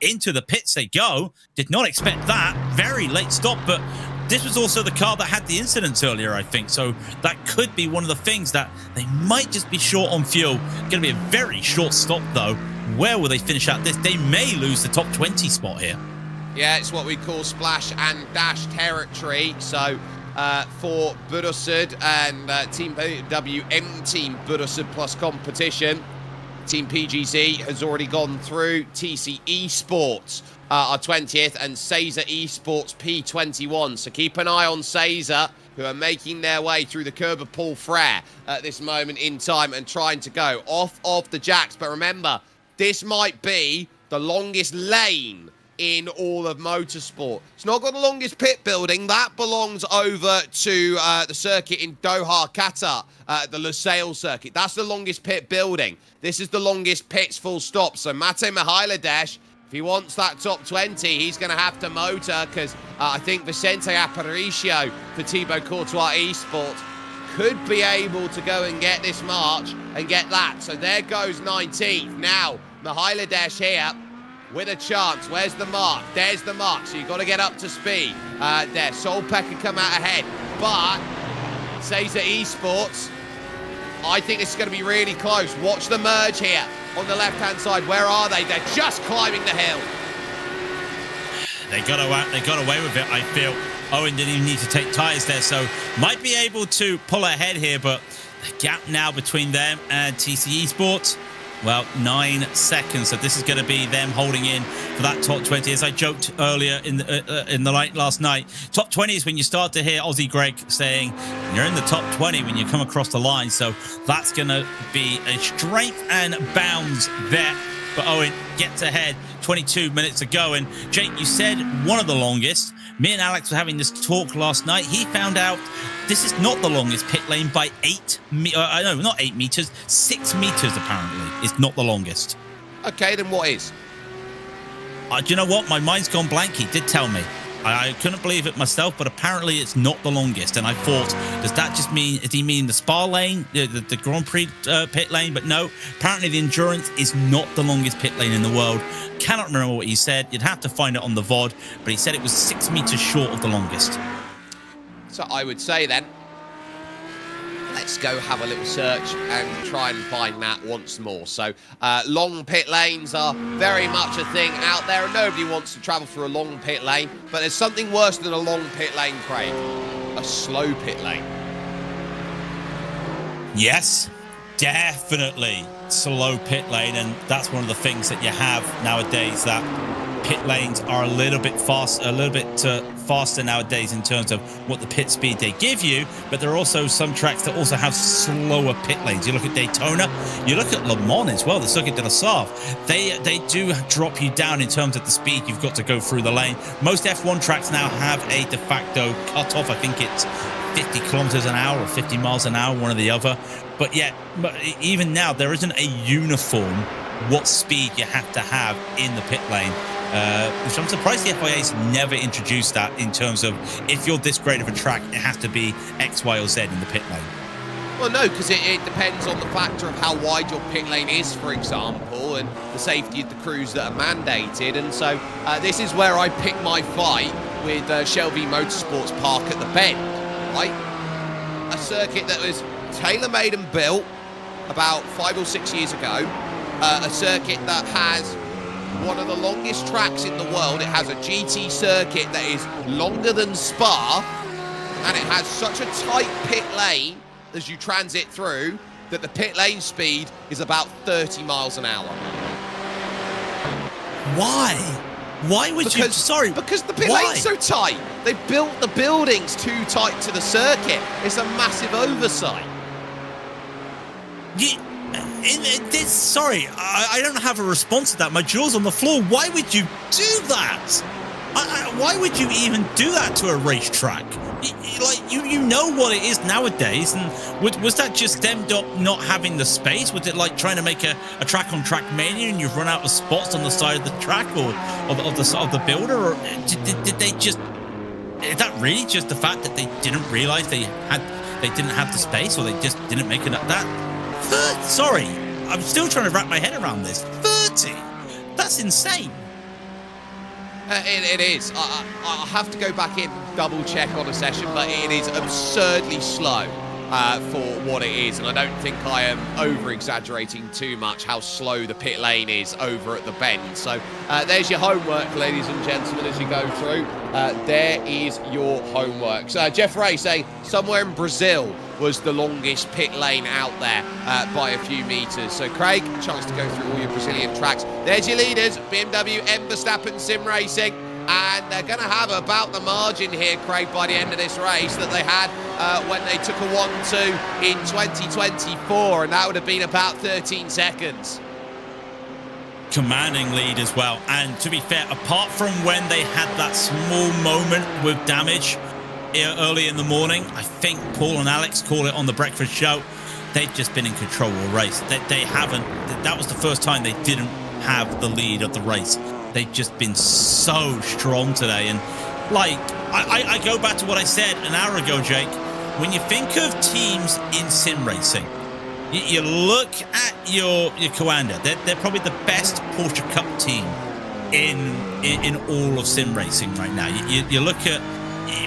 into the pits they go. Did not expect that. Very late stop, but this was also the car that had the incidents earlier, I think. So that could be one of the things that they might just be short on fuel. Going to be a very short stop, though. Where will they finish out this? They may lose the top 20 spot here. Yeah, it's what we call splash and dash territory. So for Burusud and Team WM Team Burusud Plus competition, Team PGZ has already gone through. TC Esports are 20th, and Caesar Esports P21. So keep an eye on Caesar, who are making their way through the curb of Paul Frere at this moment in time and trying to go off of the jacks. But remember, this might be the longest lane in all of motorsport. It's not got the longest pit building. That belongs over to the circuit in Doha, Qatar, the Lusail circuit. That's the longest pit building. This is the longest pits, full stop. So Mate Mihailades, if he wants that top 20, he's going to have to motor, because I think Vicente Aparicio for Thibaut Courtois Esports could be able to go and get this march and get that. So there goes 19th. Now, Mihailades here with a chance. Where's the mark? There's the mark. So you've got to get up to speed. There, Solpeck can come out ahead. But Caesar Esports, I think this is going to be really close. Watch the merge here on the left-hand side. Where are they? They're just climbing the hill. They got away with it, I feel. Owen didn't even need to take tyres there, so might be able to pull ahead here, but the gap now between them and TC Esports, well, 9 seconds. So this is going to be them holding in for that top 20. As I joked earlier in the light last night, top 20 is when you start to hear Aussie Greg saying you're in the top 20 when you come across the line. So that's going to be a strength and bounds there but Owen gets ahead 22 minutes to go. And Jake, you said one of the longest. Me and Alex were having this talk last night. He found out this is not the longest pit lane by not 8 meters, 6 meters apparently. It's not the longest. Okay, then what is? Do you know what? My mind's gone blank. He did tell me. I couldn't believe it myself, but apparently it's not the longest. And I thought, does that just mean, does he mean the Spa lane, the Grand Prix pit lane? But no, apparently the Endurance is not the longest pit lane in the world. Cannot remember what he said. You'd have to find it on the VOD, but he said it was 6 meters short of the longest. So I would say then, let's go have a little search and try and find that once more. So long pit lanes are very much a thing out there, and nobody wants to travel through a long pit lane. But there's something worse than a long pit lane, Craig. A slow pit lane. Yes, definitely slow pit lane, and that's one of the things that you have nowadays, that pit lanes are a little bit faster nowadays in terms of what the pit speed they give you, but there are also some tracks that also have slower pit lanes. You look at Daytona, you look at Le Mans as well, the Circuit de Spa-Francorchamps, they do drop you down in terms of the speed you've got to go through the lane. Most F1 tracks now have a de facto cutoff. I think it's 50 kilometers an hour or 50 miles an hour, one or the other. But yet, even now, there isn't a uniform what speed you have to have in the pit lane. Which I'm surprised the FIA's never introduced that in terms of, if you're this great of a track, it has to be X, Y, or Z in the pit lane. Well, no, because it depends on the factor of how wide your pit lane is, for example, and the safety of the crews that are mandated. And so this is where I pick my fight with Shelby Motorsports Park at the Bend, right? A circuit that was tailor-made and built about 5 or 6 years ago. A circuit that has one of the longest tracks in the world. It has a GT circuit that is longer than Spa, and it has such a tight pit lane as you transit through that the pit lane speed is about 30 miles an hour. Why? Why would you? Sorry, because the pit lane's so tight. They built the buildings too tight to the circuit. It's a massive oversight. Sorry, I don't have a response to that. My jaw's on the floor. Why would you do that? Why would you even do that to a racetrack? You know what it is nowadays, and was that just them not having the space? Was it like trying to make a track-on-track mania and you've run out of spots on the side of the track or of the builder? Or did they just... Is that really just the fact that they didn't realise they didn't have the space, or they just didn't make enough? Sorry, I'm still trying to wrap my head around this. 30? That's insane. It is. I'll have to go back in, double check on a session, but it is absurdly slow for what it is, and I don't think I am over-exaggerating too much how slow the pit lane is over at the Bend. So there's your homework, ladies and gentlemen, as you go through. There is your homework. So Jeff Ray saying somewhere in Brazil was the longest pit lane out there by a few meters. So Craig, chance to go through all your Brazilian tracks. There's your leaders, BMW and Verstappen Sim Racing, and they're going to have about the margin here, Craig, by the end of this race that they had when they took a 1-2 in 2024, and that would have been about 13 seconds. Commanding lead as well, and to be fair, apart from when they had that small moment with damage early in the morning, I think Paul and Alex call it on the breakfast show, they've just been in control of the race. They haven't, that was the first time they didn't have the lead of the race. They've just been so strong today. And like, I go back to what I said an hour ago, Jake. When you think of teams in sim racing, you look at your Coanda. They're probably the best Porsche Cup team in all of sim racing right now. You look at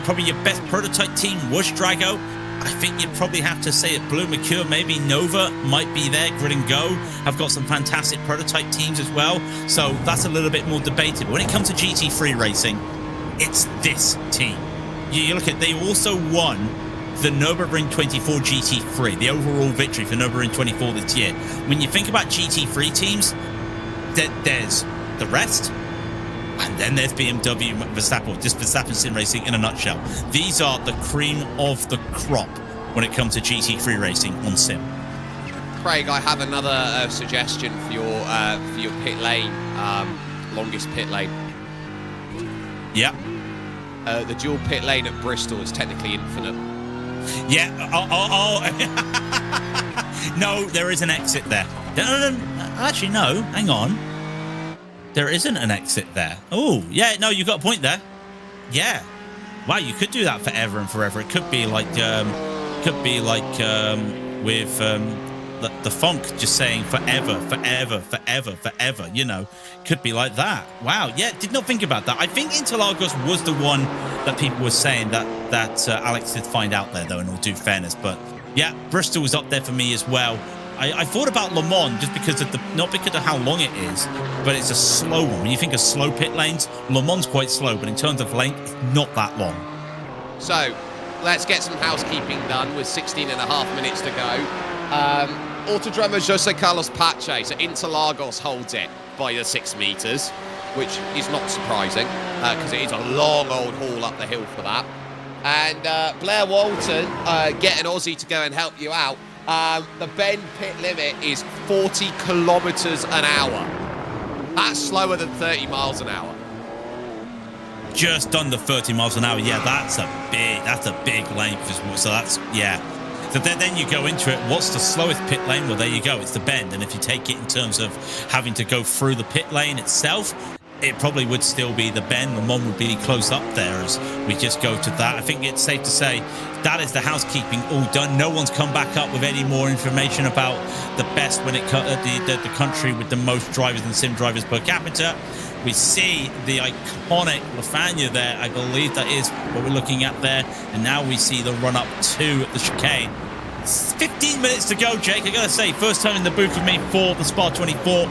probably your best prototype team was Drago. I think you'd probably have to say it. Blue Mercure, maybe Nova might be there. Grid and Go have got some fantastic prototype teams as well. So that's a little bit more debatable. When it comes to GT3 racing, it's this team. You look at, they also won the Nürburgring 24 GT3, the overall victory for Nürburgring 24 this year. When you think about GT3 teams, there's the rest. And then there's BMW, Verstappen, just Verstappen Sim Racing in a nutshell. These are the cream of the crop when it comes to GT3 racing on sim. Craig, I have another suggestion for your pit lane, longest pit lane. Yeah. The dual pit lane at Bristol is technically infinite. Yeah. No, there is an exit there. No, actually, no. Hang on. There isn't an exit there. Oh, yeah. No, you've got a point there. Yeah. Wow, you could do that forever and forever. It could be like, with the funk just saying forever, forever, forever, forever. You know, could be like that. Wow. Yeah. Did not think about that. I think Interlagos was the one that people were saying that Alex did find out there, though, in all due fairness. But yeah, Bristol was up there for me as well. I thought about Le Mans just because of not because of how long it is, but it's a slow one. When you think of slow pit lanes, Le Mans quite slow, but in terms of length, it's not that long. So let's get some housekeeping done with 16 and a half minutes to go. Autodromo Jose Carlos Pache, so Interlagos holds it by the 6 meters, which is not surprising because it is a long old haul up the hill for that. And Blair Walton, get an Aussie to go and help you out. The Bend pit limit is 40 kilometers an hour. That's slower than 30 miles an hour. Just under 30 miles an hour. Yeah, that's a big length as well. So that's, yeah. So then you go into it. What's the slowest pit lane? Well, there you go. It's the Bend. And if you take it in terms of having to go through the pit lane itself, it probably would still be the Bend. Le Mans would be close up there as we just go to that. I think it's safe to say that is the housekeeping all done. No one's come back up with any more information about the best when it comes the country with the most drivers and sim drivers per capita. We see the iconic Lafania there. I believe that is what we're looking at there. And now we see the run up to the chicane. 15 minutes to go, Jake. I gotta say, first time in the booth with me for the Spa 24.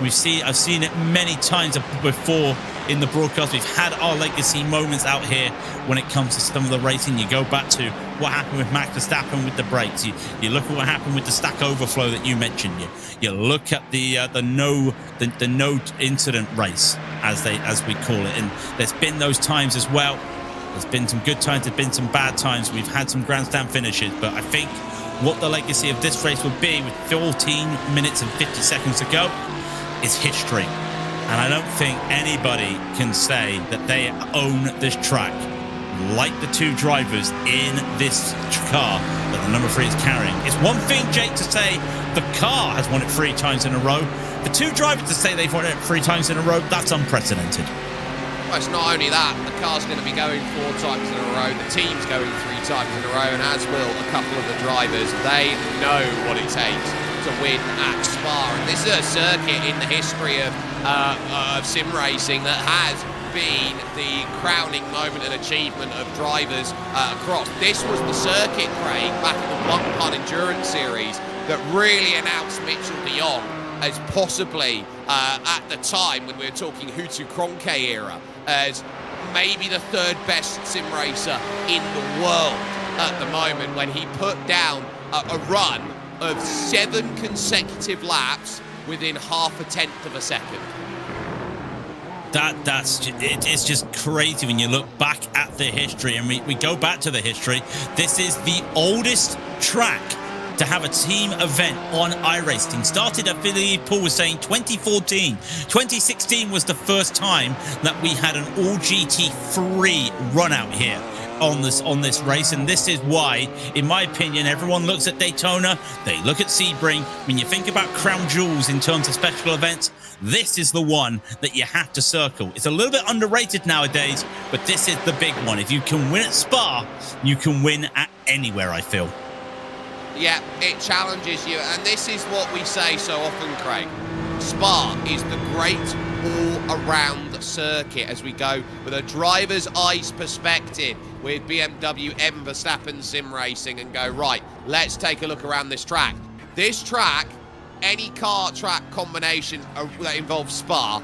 I've seen it many times before in the broadcast. We've had our legacy moments out here when it comes to some of the racing. You go back to what happened with Max Verstappen with the brakes. You look at what happened with the stack overflow that you mentioned. You look at the no incident race as we call it. And there's been those times as well. There's been some good times. There's been some bad times. We've had some grandstand finishes. But I think what the legacy of this race will be with 14 minutes and 50 seconds to go is history. And I don't think anybody can say that they own this track like the two drivers in this car that the number 3 is carrying. It's one thing, Jake, to say the car has won it 3 times in a row. The two drivers to say they've won it 3 times in a row, that's unprecedented. Well, it's not only that, the car's going to be going 4 times in a row, the team's going 3 times in a row, and as will a couple of the drivers. They know what it takes to win at Spa, and this is a circuit in the history of sim racing that has been the crowning moment and achievement of drivers across. This was the circuit, Craig, back in the Blanc Pun Endurance Series that really announced Mitchell de Jong as possibly, at the time when we were talking Hutu Kronke era, as maybe the 3rd best sim racer in the world at the moment, when he put down a run of 7 consecutive laps within half a tenth of a second. It's just crazy when you look back at the history, and we go back to the history. This is the oldest track to have a team event on iRacing. Started, I believe Paul was saying, 2014. 2016 was the first time that we had an all GT3 run out here on this race, and this is why, in my opinion, everyone looks at Daytona, they look at Sebring. When you think about crown jewels in terms of special events, this is the one that you have to circle. It's a little bit underrated nowadays, but this is the big one. If you can win at Spa, you can win at anywhere, I feel. Yeah, it challenges you, and this is what we say so often, Craig. Spa is the great all-around circuit as we go with a driver's eyes perspective with BMW M Verstappen sim racing and go, right, let's take a look around this track. This track, any car track combination that involves Spa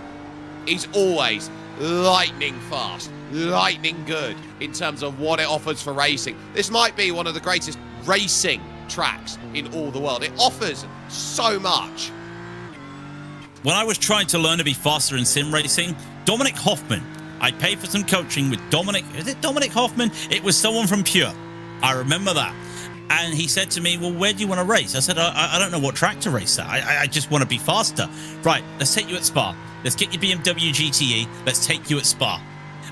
is always lightning fast, lightning good in terms of what it offers for racing. This might be one of the greatest racing tracks in all the world. It offers so much. When I was trying to learn to be faster in sim racing, Dominic Hoffman, I paid for some coaching with Dominic. Is it Dominic Hoffman? It was someone from Pure. I remember that. And he said to me, well, where do you want to race? I said, I don't know what track to race at. I just want to be faster. Right, let's take you at Spa. Let's get your BMW GTE. Let's take you at Spa.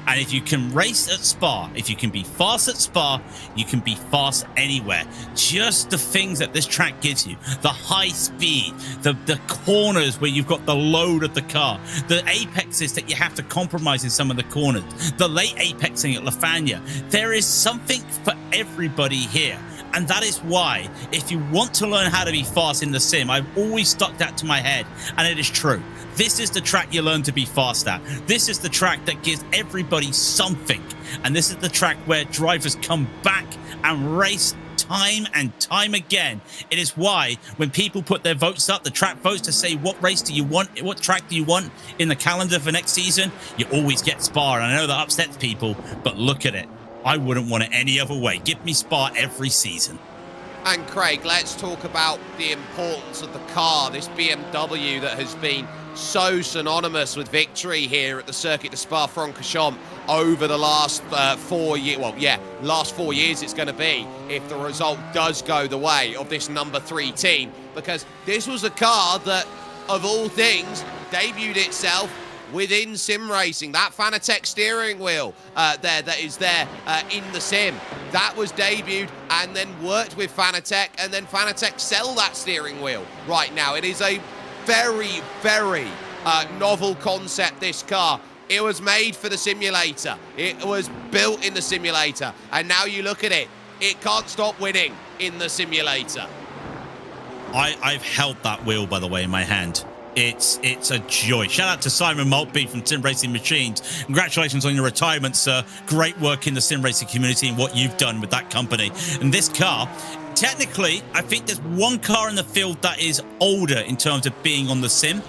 And if you can race at Spa, if you can be fast at Spa, you can be fast anywhere. Just the things that this track gives you. The high speed, the corners where you've got the load of the car, the apexes that you have to compromise in some of the corners, the late apexing at La Fagna. There is something for everybody here. And that is why, if you want to learn how to be fast in the sim, I've always stuck that to my head, and it is true. This is the track you learn to be fast at. This is the track that gives everybody something. And this is the track where drivers come back and race time and time again. It is why when people put their votes up, the track votes, to say what race do you want, what track do you want in the calendar for next season, you always get Spa. And I know that upsets people, but look at it. I wouldn't want it any other way. Give me Spa every season. And Craig, let's talk about the importance of the car, this BMW that has been so synonymous with victory here at the Circuit de Spa-Francorchamps over the last 4 years. Well, yeah, last 4 years it's going to be, if the result does go the way of this number 3 team, because this was a car that, of all things, debuted itself within sim racing. That Fanatec steering wheel that is there in the sim, that was debuted and then worked with Fanatec, and then Fanatec sell that steering wheel right now. It is a very, very novel concept, this car. It was made for the simulator. It was built in the simulator. And now you look at it, it can't stop winning in the simulator. I've held that wheel, by the way, in my hand. It's a joy. Shout out to Simon Maltby from Sim Racing Machines. Congratulations on your retirement, sir. Great work in the sim racing community and what you've done with that company. And this car, technically, I think there's one car in the field that is older in terms of being on the sim.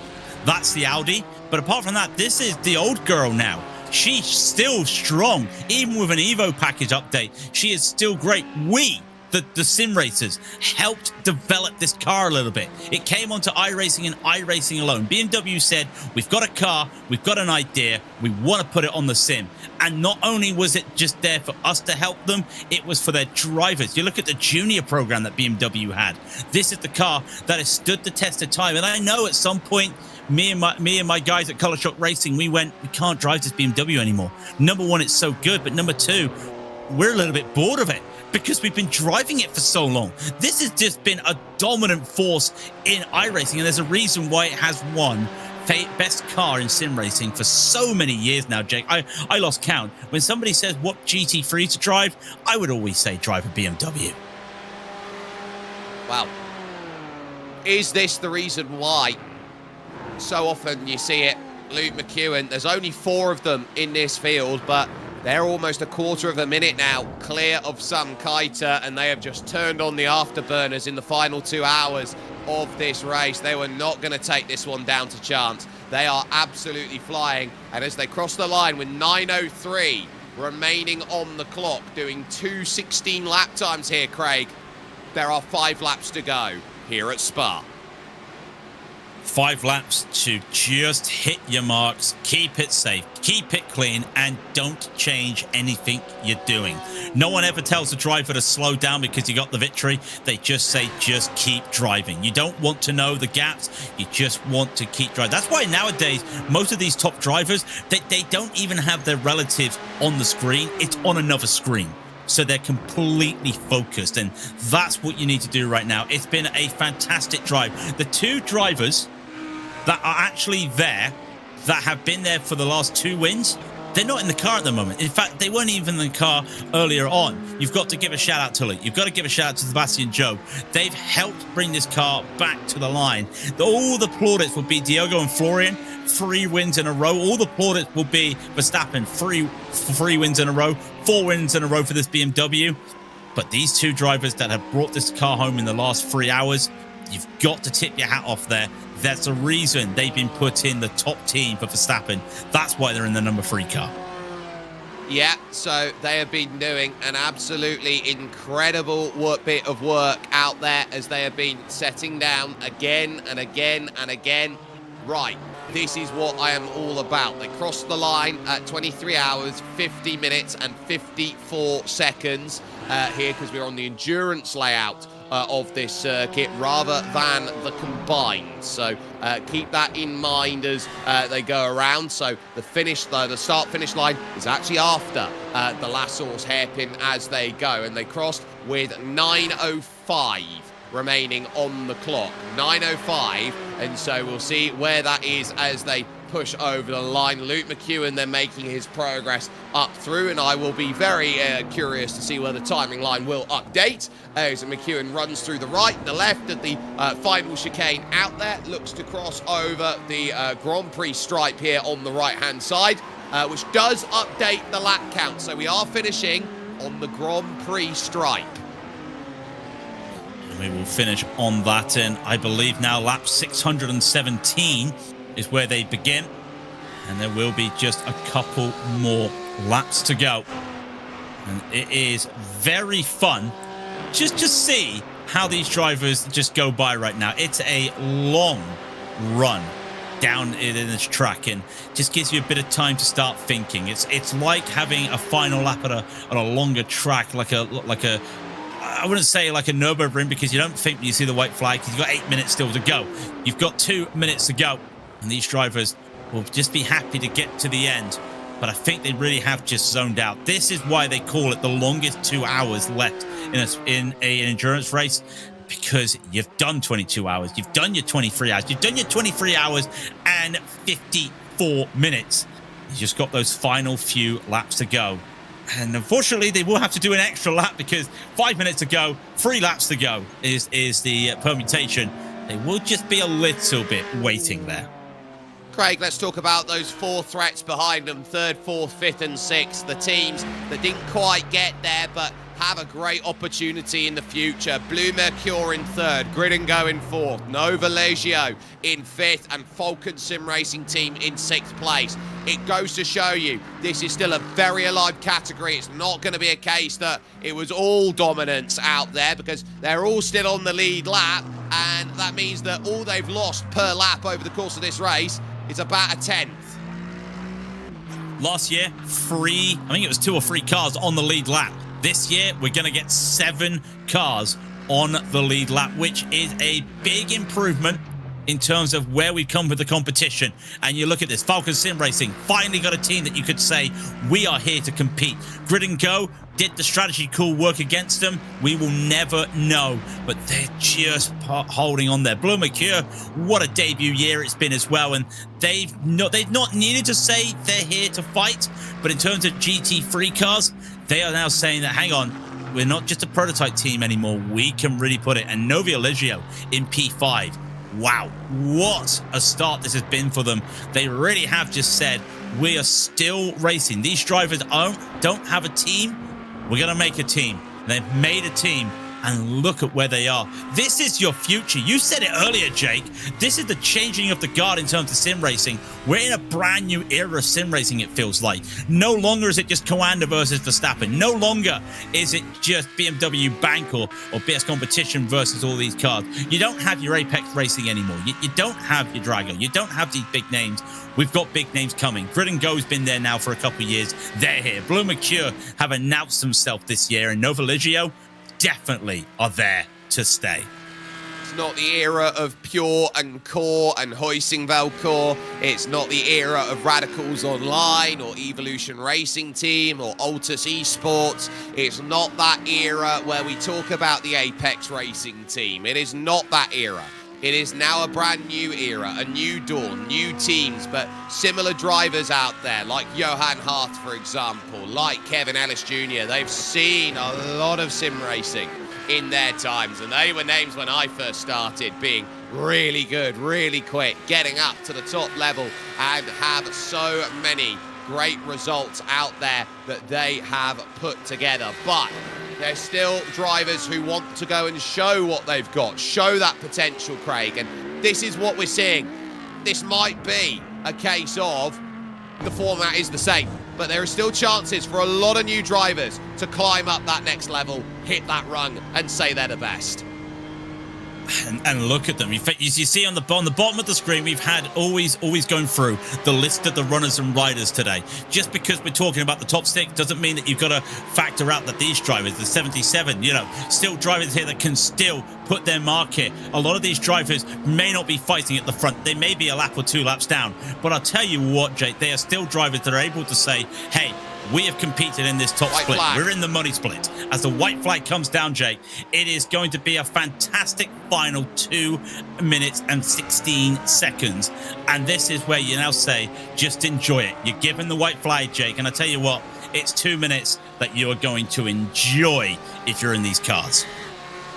That's the Audi. But apart from that, this is the old girl now. She's still strong. Even with an Evo package update, she is still great. We, the sim racers, helped develop this car a little bit. It came onto iRacing and iRacing alone. BMW said, we've got a car, we've got an idea, we want to put it on the sim. And not only was it just there for us to help them, it was for their drivers. You look at the junior program that BMW had. This is the car that has stood the test of time. And I know at some point, me and my guys at Color Shock Racing, we can't drive this BMW anymore. Number one, it's so good, but number two, we're a little bit bored of it because we've been driving it for so long. This has just been a dominant force in iRacing, and there's a reason why it has won best car in sim racing for so many years now, Jake. I lost count. When somebody says what GT3 to drive, I would always say drive a BMW. Wow. Is this the reason why so often you see it? Luke McEwen, there's only 4 of them in this field, but they're almost a quarter of a minute now clear of some Kiter, and they have just turned on the afterburners in the final 2 hours of this race. They were not going to take this one down to chance. They are absolutely flying, and as they cross the line with 9:03 remaining on the clock, doing 2:16 lap times here, Craig, there are 5 laps to go here at Spa. 5 laps to just hit your marks, keep it safe, keep it clean, and don't change anything you're doing. No one ever tells the driver to slow down because you got the victory. They just say, just keep driving. You don't want to know the gaps. You just want to keep driving. That's why nowadays, most of these top drivers, they don't even have their relatives on the screen. It's on another screen. So they're completely focused, and that's what you need to do right now. It's been a fantastic drive. The 2 drivers that are actually there, that have been there for the last 2 wins, they're not in the car at the moment. In fact, they weren't even in the car earlier on. You've got to give a shout out to Luke. You've got to give a shout out to Sebastian Joe. They've helped bring this car back to the line. All the plaudits will be Diogo and Florian, 3 wins in a row. All the plaudits will be Verstappen, 3 wins in a row, 4 wins in a row for this BMW. But these 2 drivers that have brought this car home in the last 3 hours, you've got to tip your hat off there. That's the reason they've been put in the top team for Verstappen. That's why they're in the number 3 car. Yeah, so they have been doing an absolutely incredible bit of work out there as they have been setting down again and again and again. Right, this is what I am all about. They crossed the line at 23 hours, 50 minutes and 54 seconds. here because we're on the endurance layout of this circuit rather than the combined. So keep that in mind as they go around. So the start-finish line is actually after the last horse hairpin as they go, and they crossed with 9:05 remaining on the clock. 9:05, and so we'll see where that is as they push over the line. Luke McEwen then making his progress up through, and I will be very curious to see where the timing line will update as McEwen runs through the right, the left at the final chicane out there, looks to cross over the Grand Prix stripe here on the right-hand side, which does update the lap count, so we are finishing on the Grand Prix stripe. We will finish on that, and I believe now lap 617 is where they begin, and there will be just a couple more laps to go. And it is very fun just to see how these drivers just go by right now. It's a long run down in this track, and just gives you a bit of time to start thinking. It's like having a final lap at a longer track, like a I wouldn't say like a Nürburgring, because you don't think when you see the white flag, because you've got 8 minutes still to go. You've got 2 minutes to go, and these drivers will just be happy to get to the end. But I think they really have just zoned out. This is why they call it the longest 2 hours left in an endurance race, because you've done 22 hours, you've done your 23 hours, you've done your 23 hours and 54 minutes. You just got those final few laps to go. And unfortunately, they will have to do an extra lap, because 5 minutes to go, 3 laps to go is the permutation. They will just be a little bit waiting there. Craig, let's talk about those 4 threats behind them, 3rd, 4th, 5th and 6th. The teams that didn't quite get there, but have a great opportunity in the future. Blue Mercure in 3rd, Grid and Go in 4th, Nova Legio in 5th, and Falcon Sim Racing Team in 6th place. It goes to show you, this is still a very alive category. It's not going to be a case that it was all dominance out there, because they're all still on the lead lap, and that means that all they've lost per lap over the course of this race is about a 10th. Last year, I think it was 2 or 3 cars on the lead lap. This year, we're going to get 7 cars on the lead lap, which is a big improvement in terms of where we've come with the competition. And you look at this, Falcon Sim Racing finally got a team that you could say, we are here to compete. Grid and Go, did the strategy call work against them? We will never know, but they're just holding on there. Blue Mercure, what a debut year it's been as well, and they've not needed to say they're here to fight, but in terms of GT3 cars, they are now saying that, hang on, we're not just a prototype team anymore. We can really put it. And Nova Legio in P5. Wow, what a start this has been for them. They really have just said, we are still racing. These drivers don't have a team. We're going to make a team. They've made a team, and look at where they are. This is your future. You said it earlier, Jake. This is the changing of the guard in terms of sim racing. We're in a brand new era of sim racing, it feels like. No longer is it just Coanda versus Verstappen. No longer is it just BMW Bank or BS Competition versus all these cars. You don't have your Apex Racing anymore. You don't have your Drago. You don't have these big names. We've got big names coming. Grid and Go's been there now for a couple of years. They're here. Blue Mercure have announced themselves this year, and Nova Legio definitely are there to stay. It's not the era of Pure and Core and Hoisingveld Core. It's not the era of Radicals Online or Evolution Racing Team or Altus Esports. It's not that era where we talk about the Apex Racing Team. It is not that era. It is now a brand new era, a new dawn, new teams, but similar drivers out there, like Johan Hart, for example, like Kevin Ellis Jr. They've seen a lot of sim racing in their times, and they were names when I first started, being really good, really quick, getting up to the top level, and have so many great results out there that they have put together. But there's still drivers who want to go and show what they've got, show that potential, Craig, and this is what we're seeing. This might be a case of the format is the same, but there are still chances for a lot of new drivers to climb up that next level, hit that rung, and say they're the best. and look at them. You see on the bottom of the screen, we've had always going through the list of the runners and riders today. Just because we're talking about the top 6 doesn't mean that you've got to factor out that these drivers, the 77, still drivers here that can still put their mark here. A lot of these drivers may not be fighting at the front. They may be a lap or 2 laps down. But I'll tell you what, Jake, they are still drivers that are able to say, hey, we have competed in this top split. We're in the money split. As the white flag comes down, Jake, it is going to be a fantastic final 2 minutes and 16 seconds. And this is where you now say, just enjoy it. You're given the white flag, Jake. And I tell you what, it's 2 minutes that you are going to enjoy if you're in these cars.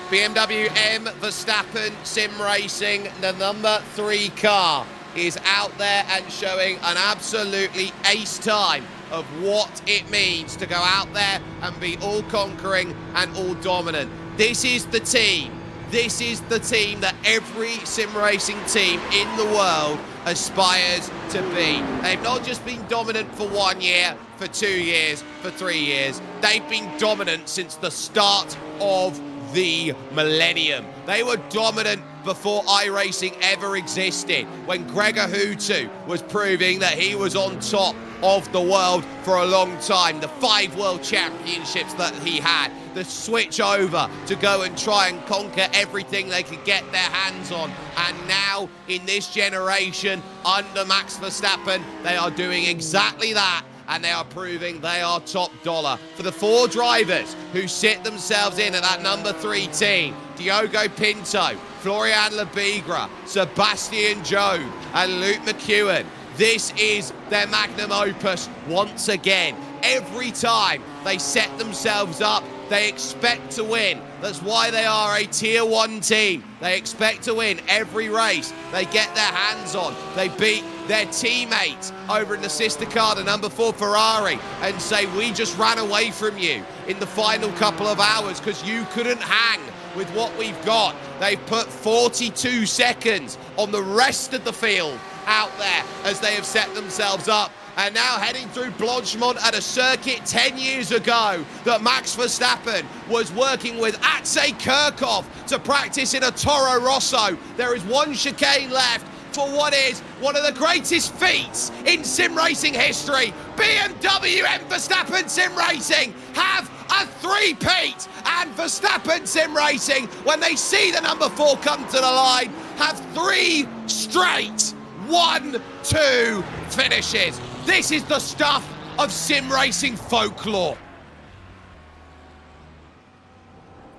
BMW M Verstappen Sim Racing, the number 3 car, is out there and showing an absolutely ace time of what it means to go out there and be all-conquering and all-dominant. This is the team. This is the team that every sim racing team in the world aspires to be. They've not just been dominant for 1 year, for 2 years, for 3 years. They've been dominant since the start of the millennium. They were dominant before iRacing ever existed, when Gregor Hutu was proving that he was on top of the world for a long time. The 5 world championships that he had, the switch over to go and try and conquer everything they could get their hands on. And now in this generation under Max Verstappen, they are doing exactly that. And they are proving they are top dollar. For the 4 drivers who sit themselves in at that number 3 team, Diogo Pinto, Florian Lebigra, Sebastian Jobe, and Luke McEwen, this is their magnum opus once again. Every time they set themselves up, they expect to win. That's why they are a tier 1 team. They expect to win every race they get their hands on. They beat their teammates over in the sister car, the number 4 Ferrari, and say, we just ran away from you in the final couple of hours because you couldn't hang with what we've got. They've put 42 seconds on the rest of the field out there as they have set themselves up. And now heading through Blanchemont at a circuit 10 years ago that Max Verstappen was working with Atse Kirchhoff to practice in a Toro Rosso. There is 1 chicane left for what is one of the greatest feats in sim racing history. BMW and Verstappen Sim Racing have a 3-peat, and Verstappen Sim Racing, when they see the number 4 come to the line, have 3 straight 1-2 finishes. This is the stuff of sim racing folklore.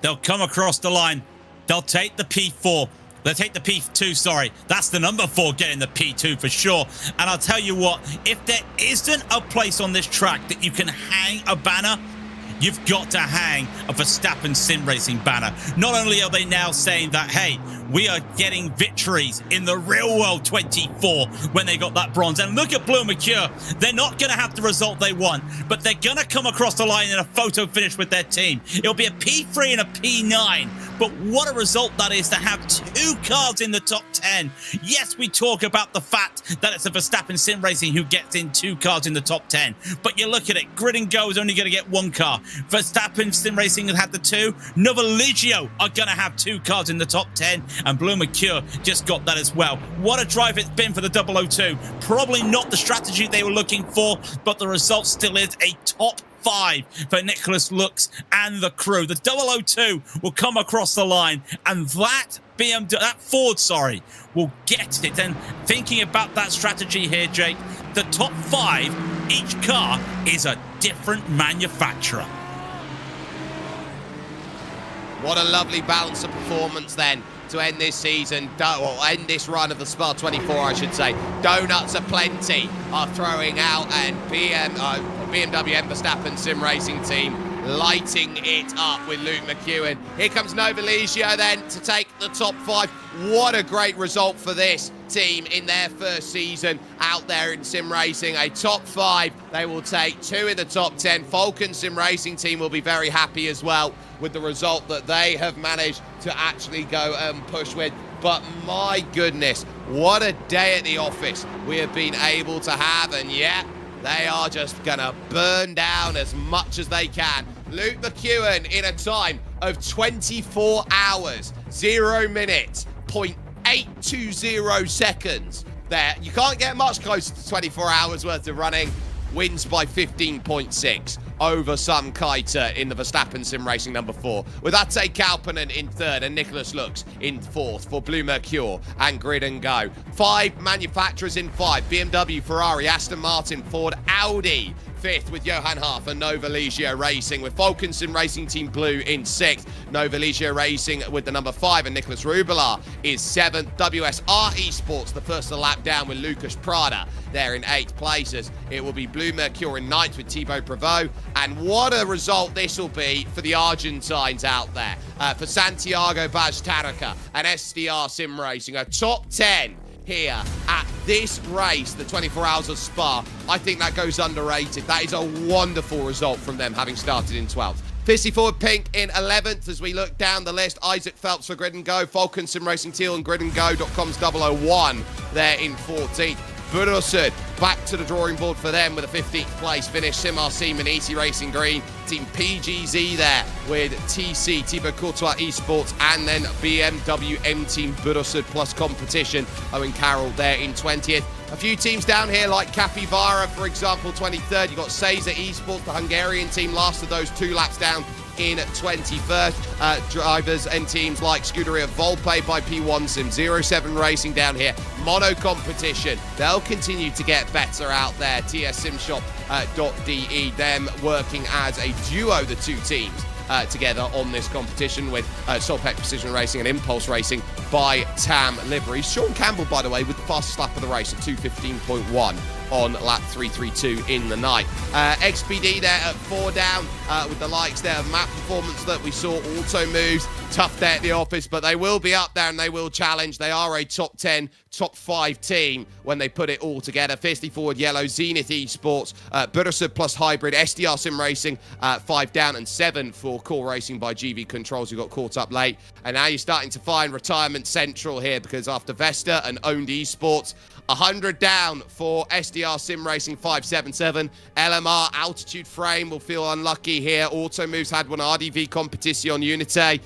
They'll come across the line. They'll take the P4. They'll take the P2, sorry. That's the number 4 getting the P2 for sure. And I'll tell you what, if there isn't a place on this track that you can hang a banner, you've got to hang a Verstappen Sim Racing banner. Not only are they now saying that, hey, we are getting victories in the real world 24 when they got that bronze. And look at Blue Mercure. They're not going to have the result they want, but they're going to come across the line in a photo finish with their team. It'll be a P3 and a P9. But what a result that is to have 2 cars in the top 10. Yes, we talk about the fact that it's a Verstappen Sim Racing who gets in 2 cars in the top 10. But you look at it, Grid and Go is only going to get 1 car. Verstappen Sim Racing has had the 2. Novoligio are going to have 2 cars in the top 10. And Blue Mercure just got that as well. What a drive it's been for the 002. Probably not the strategy they were looking for, but the result still is a top 5 for Nicholas Lux and the crew. The 002 will come across the line, and that Ford, will get it. And thinking about that strategy here, Jake, the top 5, each car is a different manufacturer. What a lovely balance of performance then to end this season, or end this run of the Spa 24, I should say. Donuts aplenty are throwing out, and BMW and Verstappen Sim Racing team lighting it up with Luke McEwen. Here comes Novoligio then to take the top 5. What a great result for this team in their first season out there in sim racing. A top 5, they will take 2 in the top 10. Falcon Sim Racing team will be very happy as well with the result that they have managed to actually go and push with. But my goodness, what a day at the office we have been able to have. And yeah, they are just gonna burn down as much as they can Luke McEwen in a time of 24 hours, 0 minutes, 0.820 seconds. There, you can't get much closer to 24 hours worth of running. Wins by 15.6 over Sam Kiter in the Verstappen Sim Racing number 4. With Ate Kalpanen in 3rd and Nicholas Lux in 4th for Blue Mercure and Grid and Go. 5 manufacturers in 5. BMW, Ferrari, Aston Martin, Ford, Audi. 5th with Johan Harf and Nova Leggio Racing, with Falcon Sim Racing Team Blue in 6th. Nova Leggio Racing with the number 5, and Nicholas Rubelar is 7th. WSR Esports, the first lap down with Lucas Prada there in 8th places. It will be Blue Mercure in 9th with Thibaut Prevost. And what a result this will be for the Argentines out there. For Santiago Bajtaraka and SDR Sim Racing, a top 10 here at this race, the 24 Hours of Spa. I think that goes underrated. That is a wonderful result from them, having started in 12th. Fisty Forward Pink in 11th. As we look down the list, Isaac Phelps for Grid and Go, Falcon Sim Racing Teal and gridandgo.com's 001 there in 14th. Burosud back to the drawing board for them with a 15th place finish. Simar Seam and Easy Racing Green. Team PGZ there with TC, Thibaut Courtois Esports, and then BMW M Team Burosud plus competition. Owen Carroll there in 20th. A few teams down here like Capivara, for example, 23rd. You've got Caesar Esports, the Hungarian team, last of those 2 laps down in 21st. Drivers and teams like Scuderia Volpe by P1 Sim, 07 Racing down here. Mono competition. They'll continue to get better out there. TSSimshop.de, them working as a duo, the 2 teams. Together on this competition with Solpec Precision Racing and Impulse Racing by TAM Liveries. Sean Campbell, by the way, with the fastest lap of the race at 2:15.1 on lap 332 in the night. XPD there at 4 down with the likes there of Map Performance that we saw. Auto Moves, tough day at the office, but they will be up there and they will challenge. They are a top 10, top 5 team when they put it all together. Fisty Forward Yellow, Zenith Esports, Burosud plus Hybrid, SDR Sim Racing, 5 down, and 7 for Core Racing by GV Controls, who got caught up late. And now you're starting to find Retirement Central here, because after Vesta and Owned Esports, 100 down for SDR Sim Racing 577. LMR Altitude Frame will feel unlucky here. Auto Moves had one RDV Competition Unité.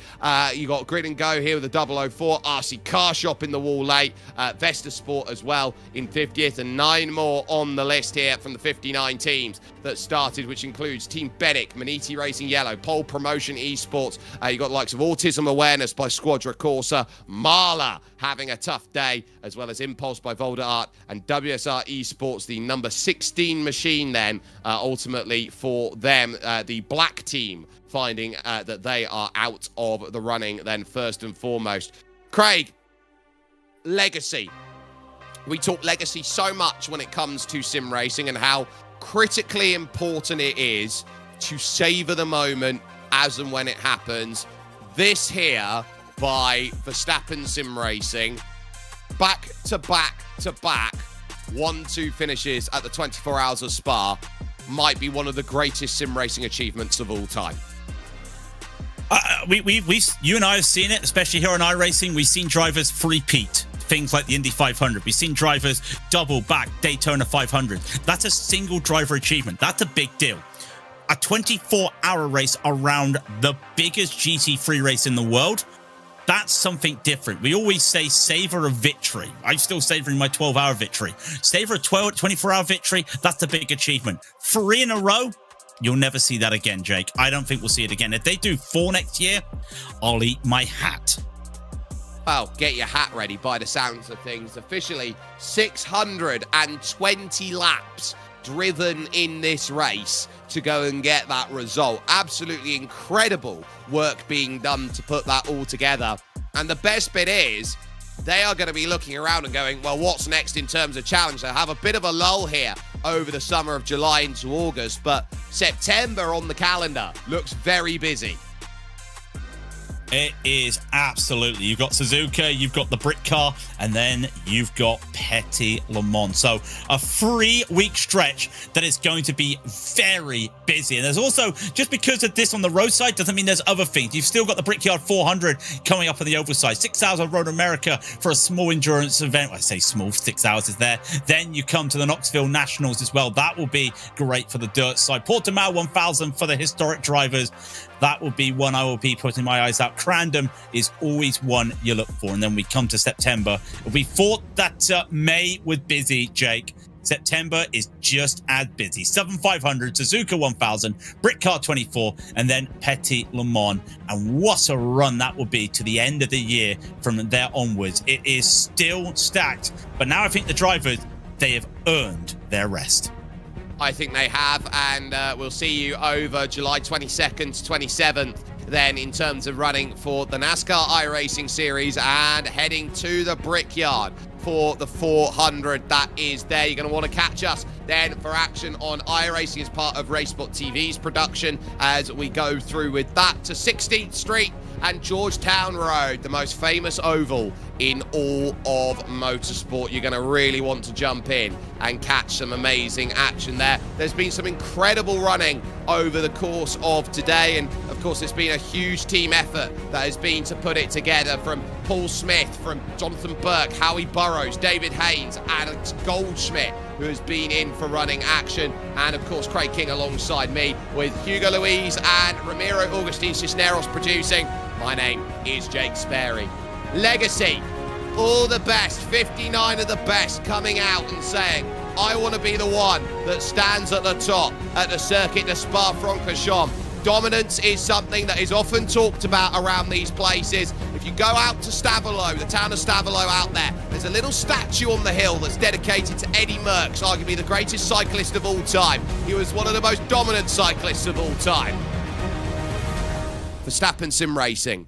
You got Grid and Go here with a 004. RC Car Shop in the wall late. Vesta Sport as well in 50th. And 9 more on the list here from the 59 teams that started, which includes Team Benic, Maniti Racing Yellow, Pole Promotion Esports. You got the likes of Autism Awareness by Squadra Corsa. Marla having a tough day, as well as Impulse by Volta Art, and WSR Esports, the number 16 machine then, ultimately for them, the black team, finding that they are out of the running then first and foremost. Craig, legacy. We talk legacy so much when it comes to sim racing and how critically important it is to savor the moment as and when it happens. This here by Verstappen Sim Racing, back to back to back 1-2 finishes at the 24 Hours of Spa, might be one of the greatest sim racing achievements of all time. You and I have seen it, especially here on iRacing. We've seen drivers three-peat things like the Indy 500. We've seen drivers double back Daytona 500. That's a single driver achievement. That's a big deal. A 24-hour race around the biggest GT3 race in the world, that's something different. We always say savor a victory. I'm still savoring my 12-hour victory. Savor a 24-hour victory, that's a big achievement. 3 in a row, you'll never see that again, Jake. I don't think we'll see it again. If they do 4 next year, I'll eat my hat. Well, get your hat ready by the sounds of things. Officially 620 laps driven in this race to go and get that result. Absolutely incredible work being done to put that all together. And the best bit is they are going to be looking around and going, well, what's next in terms of challenge? They'll have a bit of a lull here over the summer of July into August, but September on the calendar looks very busy. It is absolutely. You've got Suzuka, you've got the Brick Car, and then you've got Petit Le Mans. So a 3-week stretch that is going to be very busy. And there's also, just because of this on the road side, doesn't mean there's other things. You've still got the Brickyard 400 coming up on the oval side. 6 hours on Road America for a small endurance event. I say small, 6 hours is there. Then you come to the Knoxville Nationals as well. That will be great for the dirt side. Portimao 1000 for the historic drivers. That will be one I will be putting my eyes out. Crandom is always one you look for. And then we come to September. We thought that May was busy, Jake. September is just as busy. Southern 500, Suzuka 1000, Brick Car 24, and then Petit Le Mans. And what a run that will be to the end of the year from there onwards. It is still stacked. But now I think the drivers, they have earned their rest. I think they have, and we'll see you over July 22nd to 27th then in terms of running for the NASCAR iRacing Series and heading to the Brickyard for the 400 that is there. You're going to want to catch us then for action on iRacing as part of Racesport TV's production as we go through with that to 16th Street and Georgetown Road, the most famous oval in all of motorsport. You're going to really want to jump in and catch some amazing action there. There's been some incredible running over the course of today, and of course it's been a huge team effort that has been to put it together, from Paul Smith, from Jonathan Burke, Howie Burrows, David Haynes, Alex Goldschmidt, who has been in for running action, and of course Craig King alongside me with Hugo Luis and Ramiro Augustin Cisneros producing. My name is Jake Sperry. Legacy, all the best, 59 of the best coming out and saying, I want to be the one that stands at the top at the Circuit de Spa-Francorchamps. Dominance is something that is often talked about around these places. If you go out to Stavelot, the town of Stavelot out there, there's a little statue on the hill that's dedicated to Eddie Merckx, arguably the greatest cyclist of all time. He was one of the most dominant cyclists of all time. Verstappen Sim Racing.